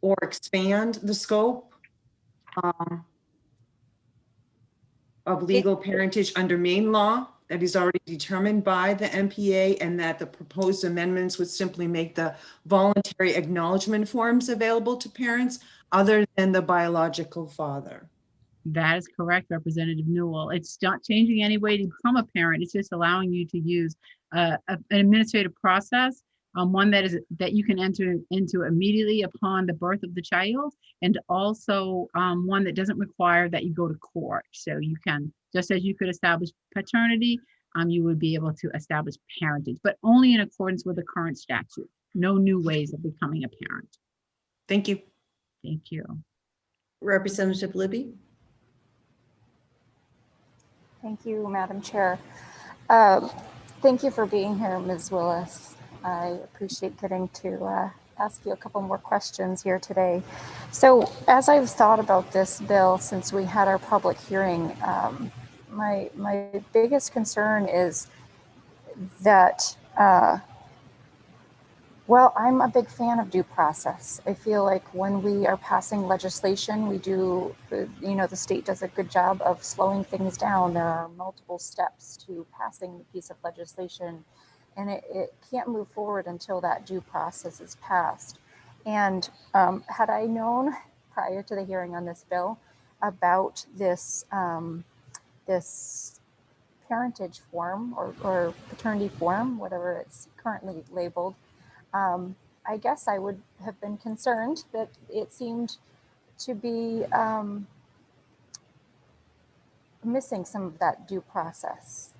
or expand the scope of legal parentage under Maine law that is already determined by the MPA, and that the proposed amendments would simply make the voluntary acknowledgement forms available to parents other than the biological father?
That is correct, Representative Newell. It's not changing any way to become a parent. It's just allowing you to use an administrative process, one that you can enter into immediately upon the birth of the child, and also one that doesn't require that you go to court. So you can, just as you could establish paternity, you would be able to establish parentage, but only in accordance with the current statute. No new ways of becoming a parent.
Thank you.
Thank you.
Representative Libby?
Thank you, Madam Chair. Thank you for being here, Ms. Willis. I appreciate getting to ask you a couple more questions here today. So as I've thought about this bill since we had our public hearing, my biggest concern is that, well, I'm a big fan of due process. I feel like when we are passing legislation, we do, you know, the state does a good job of slowing things down. There are multiple steps to passing a piece of legislation, and it can't move forward until that due process is passed. And had I known prior to the hearing on this bill about this, this parentage form or paternity form, whatever it's currently labeled, I guess I would have been concerned that it seemed to be missing some of that due process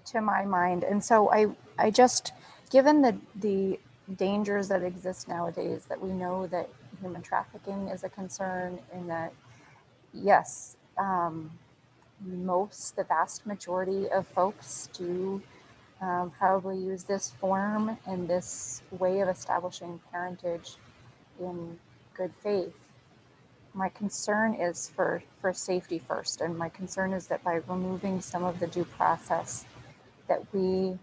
to my mind. And so I just, given the dangers that exist nowadays, that we know that human trafficking is a concern, and that, yes, the vast majority of folks do probably use this form and this way of establishing parentage in good faith. My concern is for safety first, and my concern is that by removing some of the due process, that we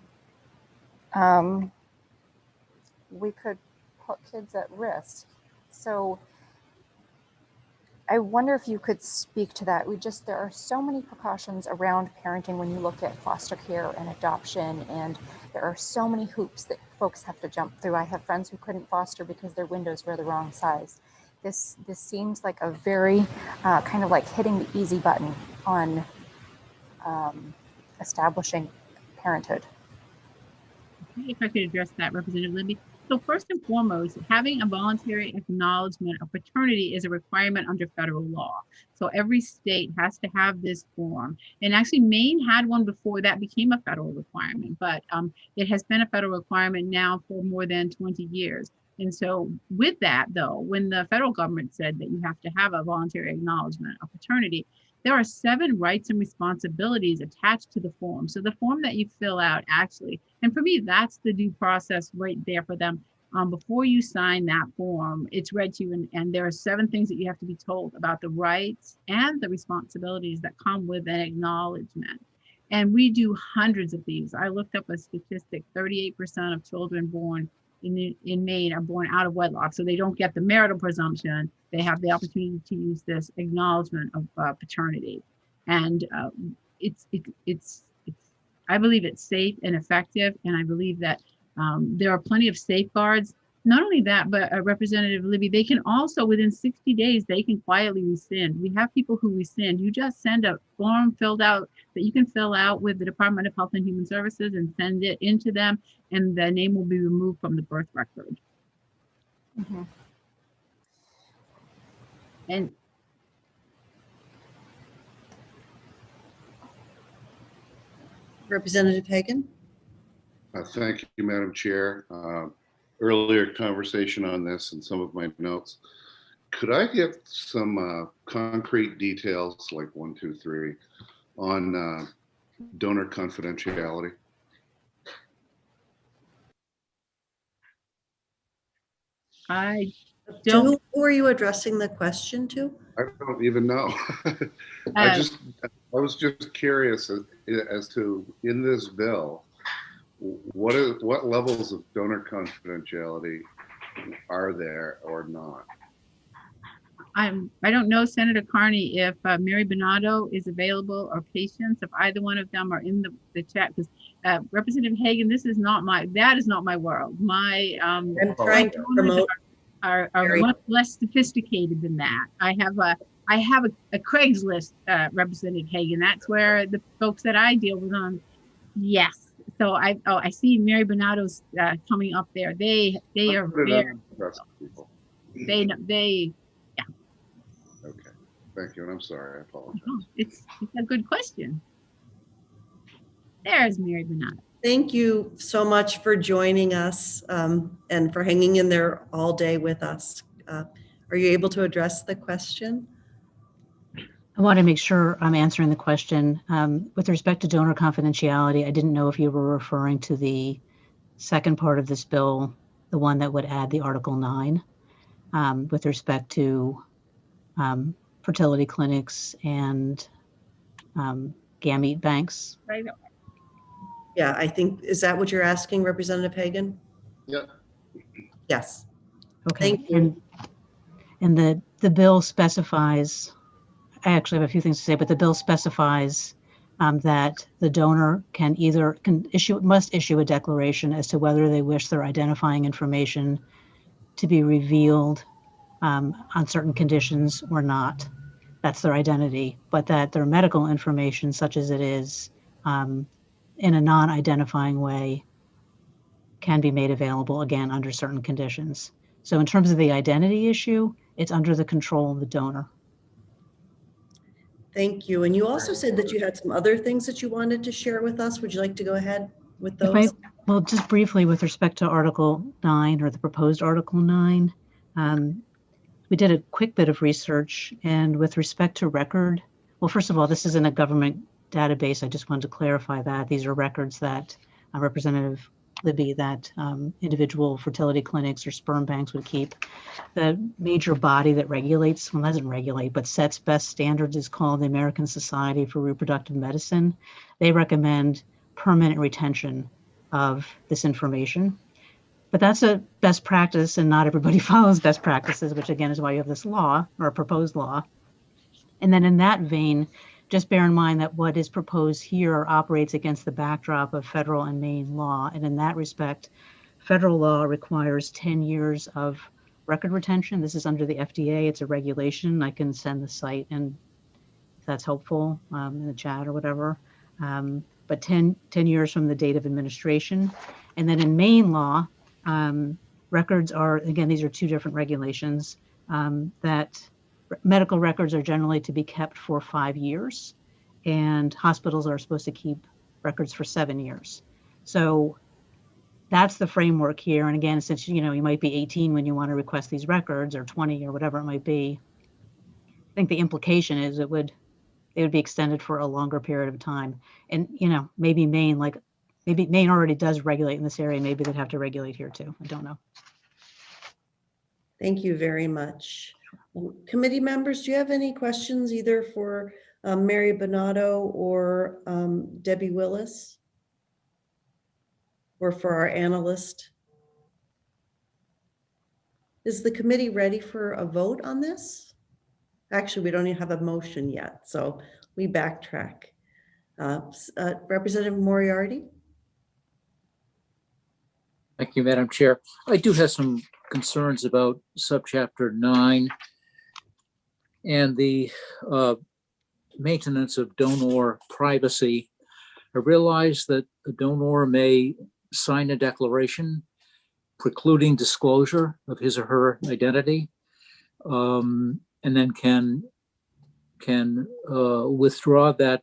could put kids at risk. So I wonder if you could speak to that. There are so many precautions around parenting when you look at foster care and adoption, and there are so many hoops that folks have to jump through. I have friends who couldn't foster because their windows were the wrong size. This seems like a very kind of like hitting the easy button on establishing parenthood.
If I could address that, Representative Libby. So first and foremost, having a voluntary acknowledgement of paternity is a requirement under federal law. So every state has to have this form. And actually Maine had one before that became a federal requirement, but it has been a federal requirement now for more than 20 years. And so with that though, when the federal government said that you have to have a voluntary acknowledgement of paternity, there are 7 rights and responsibilities attached to the form. So the form that you fill out actually, and for me, that's the due process right there for them. Before you sign that form, it's read to you, and there are 7 things that you have to be told about the rights and the responsibilities that come with an acknowledgement. And we do hundreds of these. I looked up a statistic, 38% of children born in Maine are born out of wedlock. So they don't get the marital presumption. They have the opportunity to use this acknowledgement of paternity. And I believe it's safe and effective. And I believe that there are plenty of safeguards. Not only that, but Representative Libby, they can also, within 60 days, they can quietly rescind. We have people who rescind. You just send a form filled out that you can fill out with the Department of Health and Human Services and send it into them, and the name will be removed from the birth record.
Mm-hmm.
And
Representative Hagan?
Thank you, Madam Chair. Earlier conversation on this and some of my notes. Could I get some concrete details, like 1, 2, 3, on donor confidentiality?
I don't.
Who are you addressing the question to?
I don't even know. I was just curious as to, in this bill, what levels of donor confidentiality are there or not?
I don't know, Senator Carney, if Mary Bernardo is available, or Patience, if either one of them are in the chat, because Representative Hagan, that is not my world. My
I'm trying to promote
are much less sophisticated than that. I have a Craigslist, Representative Hagan. That's where the folks that I deal with on. Yes. So I see Mary Bernardo's coming up there. They are very, they.
Okay, thank you, and I'm sorry, I apologize.
Oh, it's a good question. There's Mary Bernardo.
Thank you so much for joining us and for hanging in there all day with us. Are you able to address the question?
I want to make sure I'm answering the question. With respect to donor confidentiality, I didn't know if you were referring to the second part of this bill, the one that would add the Article 9, with respect to fertility clinics and gamete banks.
Right.
Yeah, I think, is that what you're asking, Representative Hagan?
Yep.
Yes.
Okay.
Thank you.
And the bill specifies, I actually have a few things to say, but the bill specifies that the donor must issue a declaration as to whether they wish their identifying information to be revealed on certain conditions or not. That's their identity, but that their medical information, such as it is, in a non-identifying way, can be made available again under certain conditions. So in terms of the identity issue, it's under the control of the donor.
Thank you. And you also said that you had some other things that you wanted to share with us. Would you like to go ahead with those?
Well, just briefly with respect to Article 9 or the proposed Article 9, we did a quick bit of research, and with respect to record, well, first of all, this isn't a government database. I just wanted to clarify that. These are records that Representative Libby, that individual fertility clinics or sperm banks would keep. The major body that regulates, well, doesn't regulate, but sets best standards is called the American Society for Reproductive Medicine. They recommend permanent retention of this information. But that's a best practice, and not everybody follows best practices, which again is why you have this law or a proposed law. And then in that vein, just bear in mind that what is proposed here operates against the backdrop of federal and Maine law. And in that respect, federal law requires 10 years of record retention. This is under the FDA. It's a regulation. I can send the site, and if that's helpful, in the chat or whatever. But 10 years from the date of administration. And then in Maine law, records are, again, these are two different regulations, that medical records are generally to be kept for 5 years, and hospitals are supposed to keep records for 7 years. So that's the framework here. And again, since you might be 18 when you want to request these records, or 20 or whatever it might be, I think the implication is they would be extended for a longer period of time. And maybe Maine already does regulate in this area. Maybe they'd have to regulate here too. I don't know.
Thank you very much. Committee members, do you have any questions either for Mary Bonato or Debbie Willis, or for our analyst? Is the committee ready for a vote on this? Actually, we don't even have a motion yet, so we backtrack. Representative Moriarty?
Thank you, Madam Chair. I do have some concerns about subchapter 9 and the maintenance of donor privacy. I realize that the donor may sign a declaration precluding disclosure of his or her identity, and then can withdraw that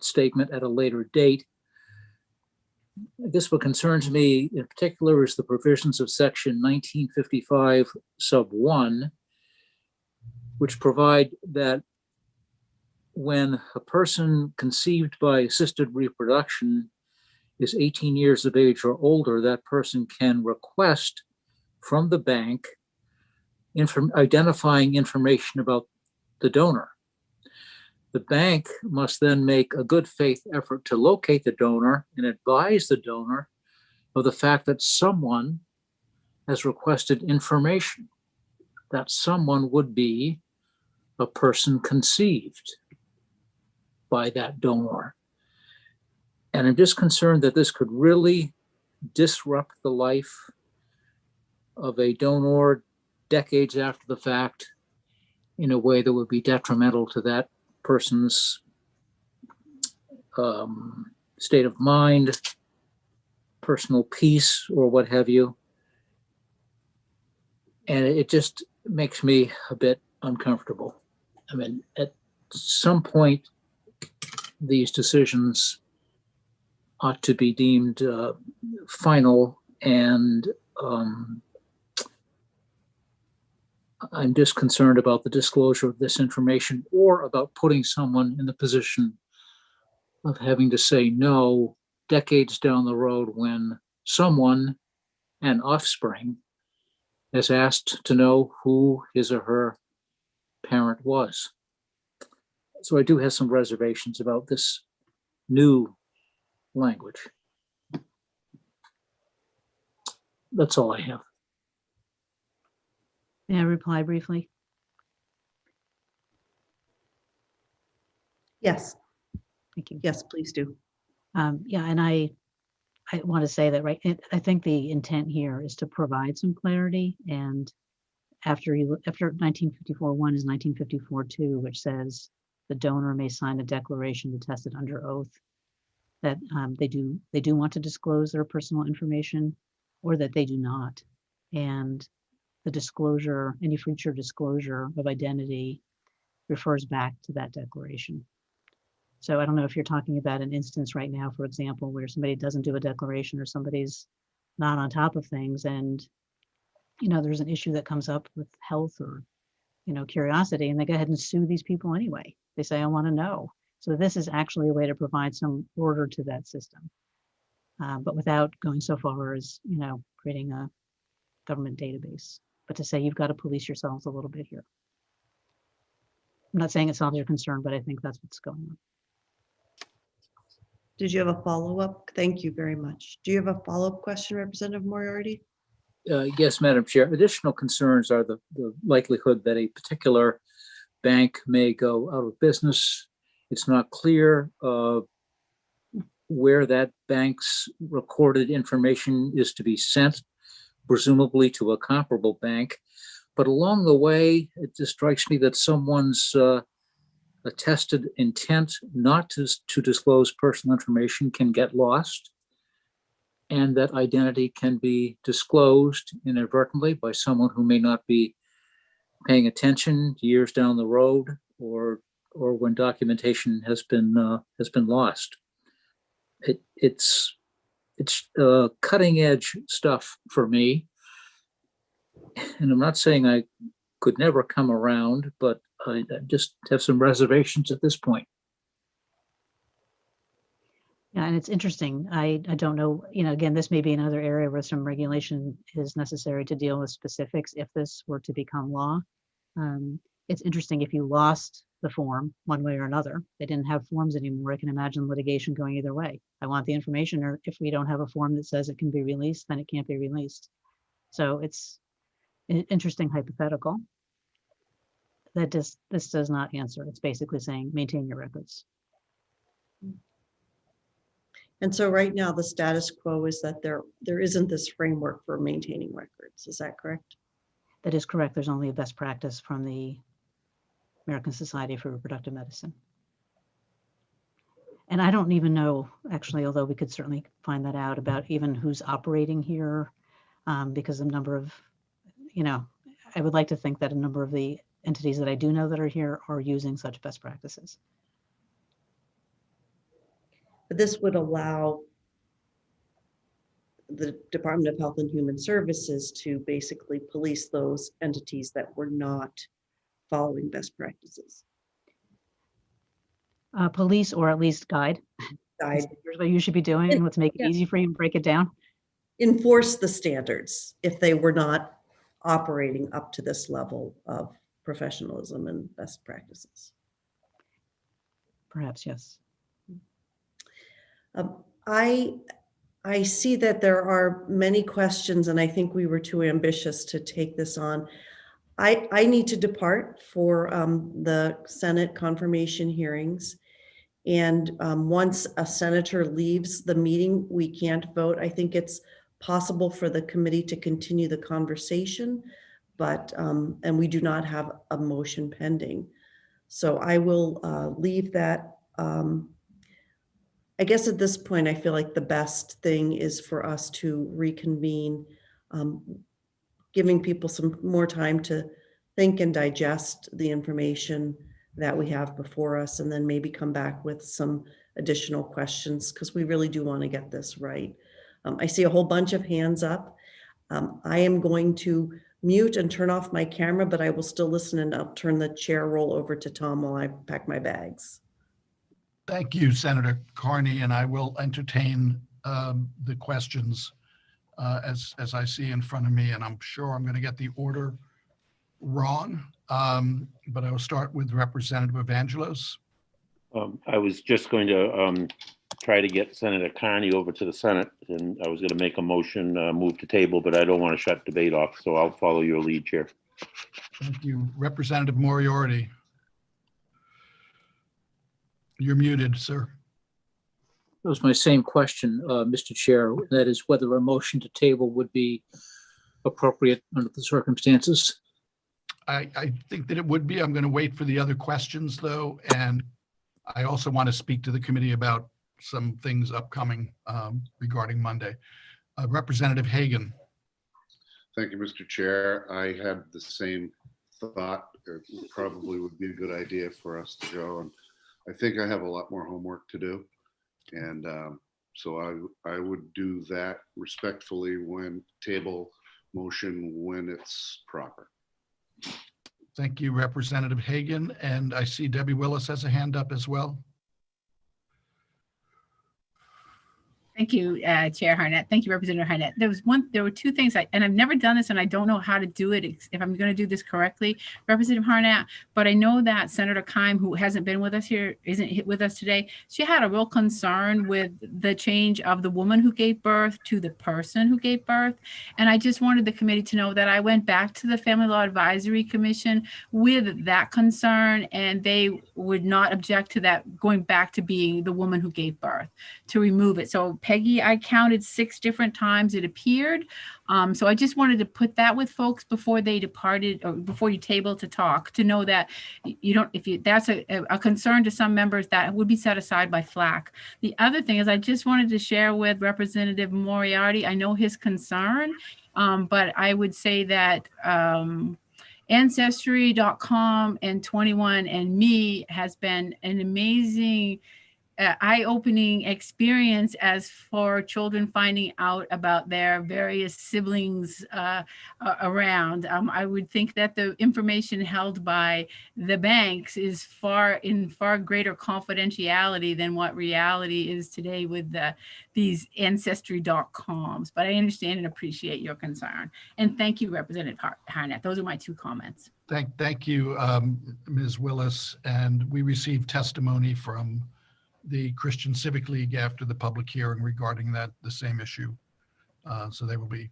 statement at a later date. I guess what concerns me in particular is the provisions of section 1955 sub 1, which provide that when a person conceived by assisted reproduction is 18 years of age or older, that person can request from the bank identifying information about the donor. The bank must then make a good faith effort to locate the donor and advise the donor of the fact that someone has requested information. That someone would be a person conceived by that donor. And I'm just concerned that this could really disrupt the life of a donor decades after the fact in a way that would be detrimental to that person's state of mind, personal peace, or what have you. And it just makes me a bit uncomfortable. I mean, at some point, these decisions ought to be deemed final, and I'm just concerned about the disclosure of this information or about putting someone in the position of having to say no decades down the road when someone, an offspring, has asked to know who his or her parent was. So I do have some reservations about this new language. That's all I have.
May I reply briefly?
Yes.
Thank you.
Yes, please do.
Yeah, and I want to say that, right, I think the intent here is to provide some clarity, and after 1954-1 is 1954-2, which says the donor may sign a declaration attested under oath that they do want to disclose their personal information, or that they do not. And the disclosure, any future disclosure of identity, refers back to that declaration. So I don't know if you're talking about an instance right now, for example, where somebody doesn't do a declaration or somebody's not on top of things, and there's an issue that comes up with health or curiosity, and they go ahead and sue these people anyway. They say, I want to know. So this is actually a way to provide some order to that system, but without going so far as creating a government database, but to say you've got to police yourselves a little bit here. I'm not saying it solves your concern, but I think that's what's going on.
Did you have a follow-up? Thank you very much. Do you have a follow-up question, Representative Moriarty?
Yes, Madam Chair. Additional concerns are the likelihood that a particular bank may go out of business. It's not clear where that bank's recorded information is to be sent, presumably to a comparable bank. But along the way, it just strikes me that someone's attested intent not to disclose personal information can get lost, and that identity can be disclosed inadvertently by someone who may not be paying attention years down the road, or when documentation has been lost. It's cutting edge stuff for me, and I'm not saying I could never come around, but I just have some reservations at this point.
Yeah, and it's interesting. I don't know, again, this may be another area where some regulation is necessary to deal with specifics if this were to become law. It's interesting if you lost the form one way or another. They didn't have forms anymore. I can imagine litigation going either way. I want the information, or if we don't have a form that says it can be released, then it can't be released. So it's an interesting hypothetical that this does not answer. It's basically saying maintain your records.
And so right now, the status quo is that there isn't this framework for maintaining records. Is that correct?
That is correct. There's only a best practice from the American Society for Reproductive Medicine. And I don't even know, actually, although we could certainly find that out, about even who's operating here, because a number of, I would like to think that a number of the entities that I do know that are here are using such best practices.
But this would allow the Department of Health and Human Services to basically police those entities that were not following best practices.
Police, or at least guide. Here's what you should be doing, and let's make it easy for you and break it down.
Enforce the standards if they were not operating up to this level of professionalism and best practices.
Perhaps, yes.
I see that there are many questions, and I think we were too ambitious to take this on. I need to depart for the Senate confirmation hearings. And once a senator leaves the meeting, we can't vote. I think it's possible for the committee to continue the conversation, but, and we do not have a motion pending. So I will leave that. I guess at this point, I feel like the best thing is for us to reconvene, giving people some more time to think and digest the information that we have before us, and then maybe come back with some additional questions, because we really do want to get this right. I see a whole bunch of hands up. I am going to mute and turn off my camera, but I will still listen, and I'll turn the chair roll over to Tom while I pack my bags.
Thank you, Senator Carney, and I will entertain the questions as I see in front of me, and I'm sure I'm going to get the order wrong, but I will start with Representative Evangelos.
I was just going to try to get Senator Carney over to the Senate, and I was going to make a motion, move to table, but I don't want to shut debate off, so I'll follow your lead, Chair.
Thank you. Representative Moriarty. You're muted, sir.
That was my same question, Mr. Chair. That is whether a motion to table would be appropriate under the circumstances.
I think that it would be. I'm going to wait for the other questions, though, and I also want to speak to the committee about some things upcoming regarding Monday. Representative Hagan.
Thank you, Mr. Chair. I had the same thought. It probably would be a good idea for us to go, and I think I have a lot more homework to do. And so I would do that respectfully when table motion when it's proper.
Thank you, Representative Hagan. And I see Debbie Willis has a hand up as well.
Thank you, Chair Harnett. Thank you, Representative Harnett. There were two things, and I've never done this, and I don't know how to do it if I'm going to do this correctly, Representative Harnett. But I know that Senator Keim, who hasn't been with us here, isn't with us today. She had a real concern with the change of the woman who gave birth to the person who gave birth, and I just wanted the committee to know that I went back to the Family Law Advisory Commission with that concern, and they would not object to that going back to being the woman who gave birth, to remove it. So Peggy, I counted 6 different times it appeared. So I just wanted to put that with folks before they departed, or before you table to talk, to know that you don't, that's a concern to some members, that would be set aside by FLAC. The other thing is I just wanted to share with Representative Moriarty, I know his concern, but I would say that Ancestry.com and 21andMe has been an amazing eye-opening experience as for children finding out about their various siblings around. I would think that the information held by the banks is in far greater confidentiality than what reality is today with these Ancestry.coms. But I understand and appreciate your concern. And thank you, Representative Harnett. Those are my 2 comments.
Thank you, Ms. Willis. And we received testimony from the Christian Civic League after the public hearing regarding the same issue. So they will be,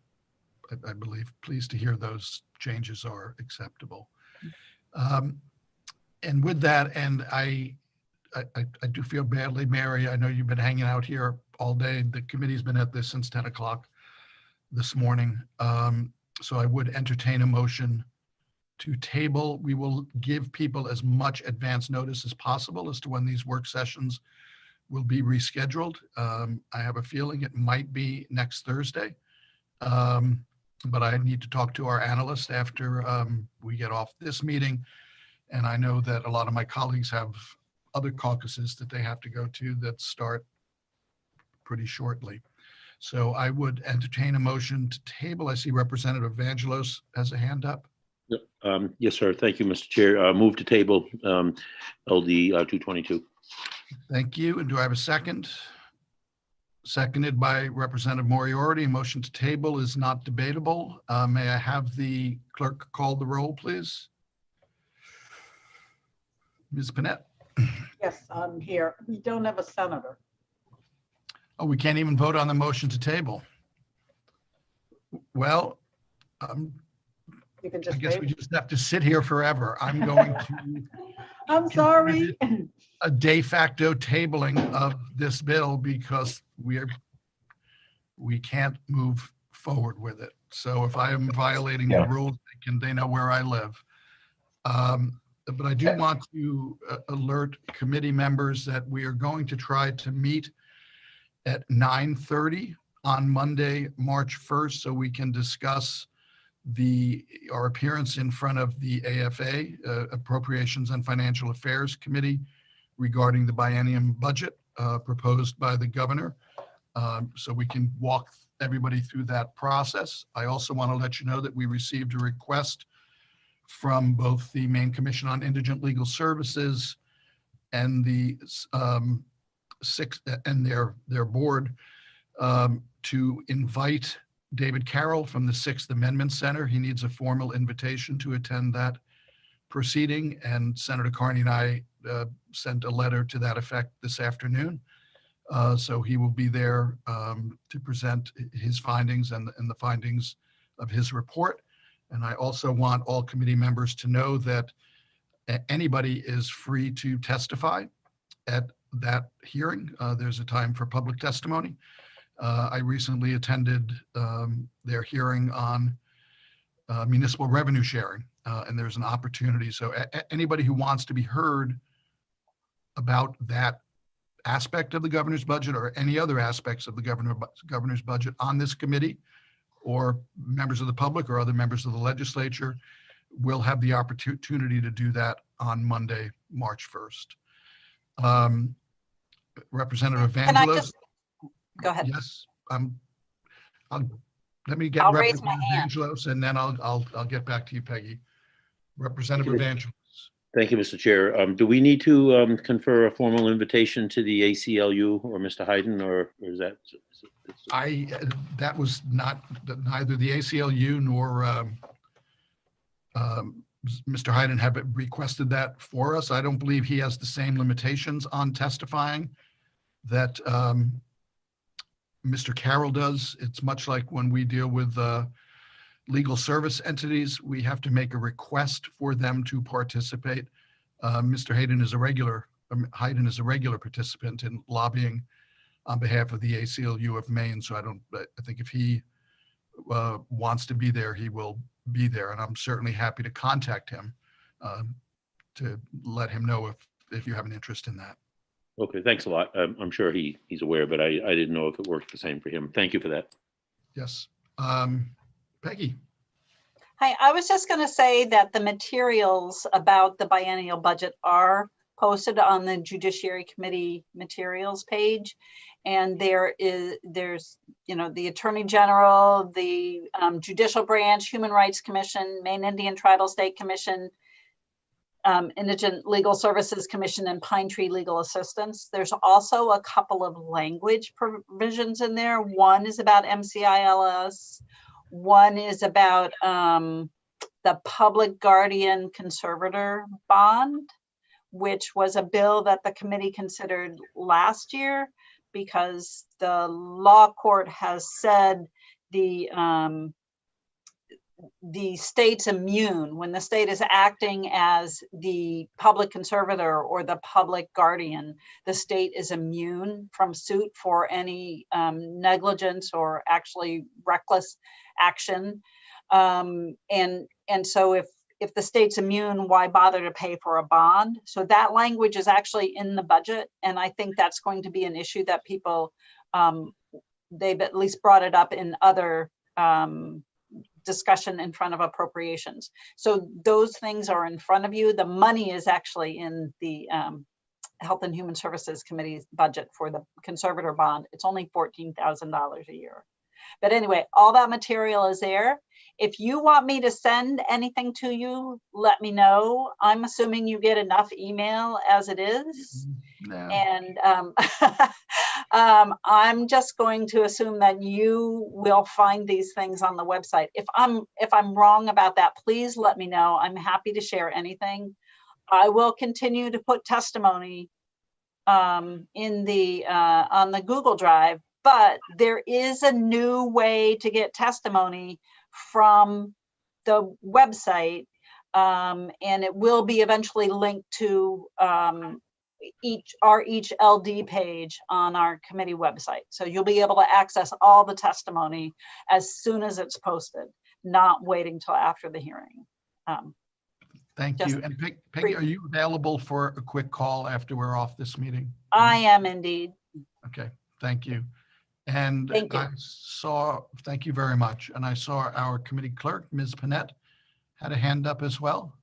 I believe, pleased to hear those changes are acceptable. And with that, and I do feel badly, Mary, I know you've been hanging out here all day. The committee's been at this since 10 o'clock this morning. So I would entertain a motion to table. We will give people as much advance notice as possible as to when these work sessions will be rescheduled. I have a feeling it might be next Thursday, but I need to talk to our analyst after we get off this meeting. And I know that a lot of my colleagues have other caucuses that they have to go to that start pretty shortly. So I would entertain a motion to table. I see Representative Evangelos has a hand up.
Yes, sir. Thank you, Mr. Chair. Move to table LD 222.
Thank you. And do I have a second? Seconded by Representative Moriarty. Motion to table is not debatable. May I have the clerk call the roll, please? Ms. Panett.
Yes, I'm here. We don't have a senator.
Oh, we can't even vote on the motion to table. Well,
you can just
I guess we just have to sit here forever. I'm going to.
I'm sorry.
A de facto tabling of this bill because we can't move forward with it. So if I am violating the rules, they know where I live. But I do want to alert committee members that we are going to try to meet at 9:30 on Monday, March 1st, so we can discuss our appearance in front of the AFA, Appropriations and Financial Affairs Committee, regarding the biennium budget proposed by the governor. So we can walk everybody through that process. I also want to let you know that we received a request from both the Maine Commission on Indigent Legal Services and the their board to invite David Carroll from the Sixth Amendment Center. He needs a formal invitation to attend that proceeding, and Senator Carney and I sent a letter to that effect this afternoon. So he will be there to present his findings and the findings of his report. And I also want all committee members to know that anybody is free to testify at that hearing. There's a time for public testimony. I recently attended their hearing on municipal revenue sharing, and there's an opportunity. So anybody who wants to be heard about that aspect of the governor's budget or any other aspects of the governor's budget on this committee, or members of the public or other members of the legislature, will have the opportunity to do that on Monday, March 1st. Representative Evangelos.
Go ahead.
Yes, let me get
I'll raise my
Representative Evangelos, and then I'll get back to you, Peggy. Representative Evangelos.
Thank you, Mr. Chair. Do we need to confer a formal invitation to the ACLU or Mr. Hayden, or is that?
That was not, neither the ACLU nor Mr. Hayden have requested that for us. I don't believe he has the same limitations on testifying that Mr. Carroll does. It's much like when we deal with legal service entities, we have to make a request for them to participate. Mr. Hayden is a regular participant in lobbying on behalf of the ACLU of Maine. So I think if he wants to be there, he will be there. And I'm certainly happy to contact him to let him know if you have an interest in that.
Okay, thanks a lot. I'm sure he's aware, but I didn't know if it worked the same for him. Thank you for that.
Yes. Peggy.
Hi, I was just going to say that the materials about the biennial budget are posted on the Judiciary Committee materials page. And there's, the Attorney General, the Judicial Branch, Human Rights Commission, Maine Indian Tribal State Commission, Indigent Legal Services Commission, and Pine Tree Legal Assistance. There's also a couple of language provisions in there. One is about MCILS. One is about the Public Guardian Conservator Bond, which was a bill that the committee considered last year because the law court has said the state's immune when the state is acting as the public conservator or the public guardian. The state is immune from suit for any negligence or actually reckless action. And so if the state's immune, why bother to pay for a bond? So that language is actually in the budget. And I think that's going to be an issue that people, they've at least brought it up in other discussion in front of appropriations. So those things are in front of you. The money is actually in the Health and Human Services Committee's budget for the conservator bond. It's only $14,000 a year. But anyway, all that material is there. If you want me to send anything to you, let me know. I'm assuming you get enough email as it is.
No.
And I'm just going to assume that you will find these things on the website. If I'm wrong about that, please let me know. I'm happy to share anything. I will continue to put testimony on the Google Drive, but there is a new way to get testimony from the website, and it will be eventually linked to each LD page on our committee website. So you'll be able to access all the testimony as soon as it's posted, not waiting till after the hearing.
Thank you. And Peggy, are you available for a quick call after we're off this meeting?
I am indeed.
Okay, thank you. And
Thank you.
Thank you very much. And I saw our committee clerk, Ms. Panett, had a hand up as well.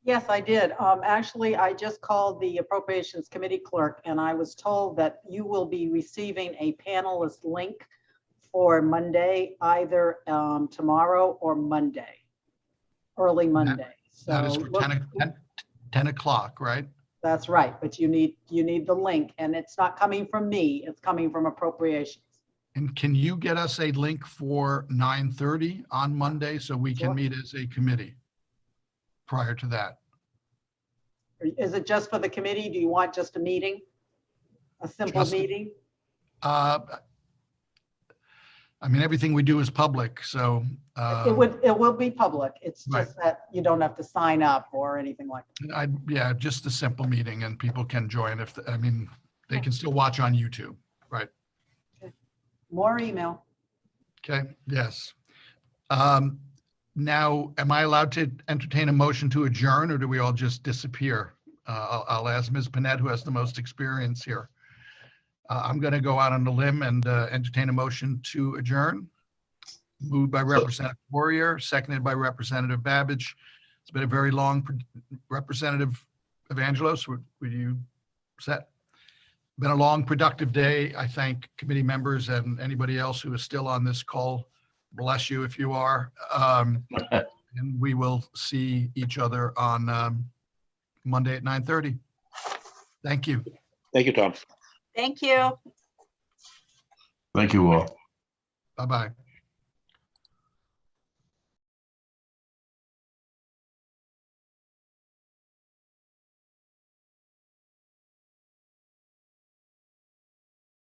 Yes, I did. Actually, I just called the Appropriations Committee clerk and I was told that you will be receiving a panelist link for Monday, either tomorrow or Monday, early Monday.
That is
So
for
look-
10 o'clock, right?
That's right, but you need the link, and it's not coming from me, it's coming from appropriations.
And can you get us a link for 9:30 on Monday so we can
Sure.
meet as a committee prior to that?
Is it just for the committee? Do you want just a meeting? A simple
Just-
meeting?
I mean, everything we do is public, so.
It will be public. It's just that you don't have to sign up or anything like that.
Yeah, just a simple meeting and people can join if, I mean, they can still watch on YouTube, right?
More email.
Okay, yes. Now, am I allowed to entertain a motion to adjourn or do we all just disappear? I'll ask Ms. Panett, who has the most experience here. I'm going to go out on a limb and entertain a motion to adjourn. Moved by Representative Poirier, seconded by Representative Babbage. It's been a very long, Representative Evangelos, were you set? Been a long, productive day. I thank committee members and anybody else who is still on this call. Bless you if you are. And we will see each other on Monday at 9:30. Thank you.
Thank you, Tom.
Thank you.
Thank you all.
Bye-bye.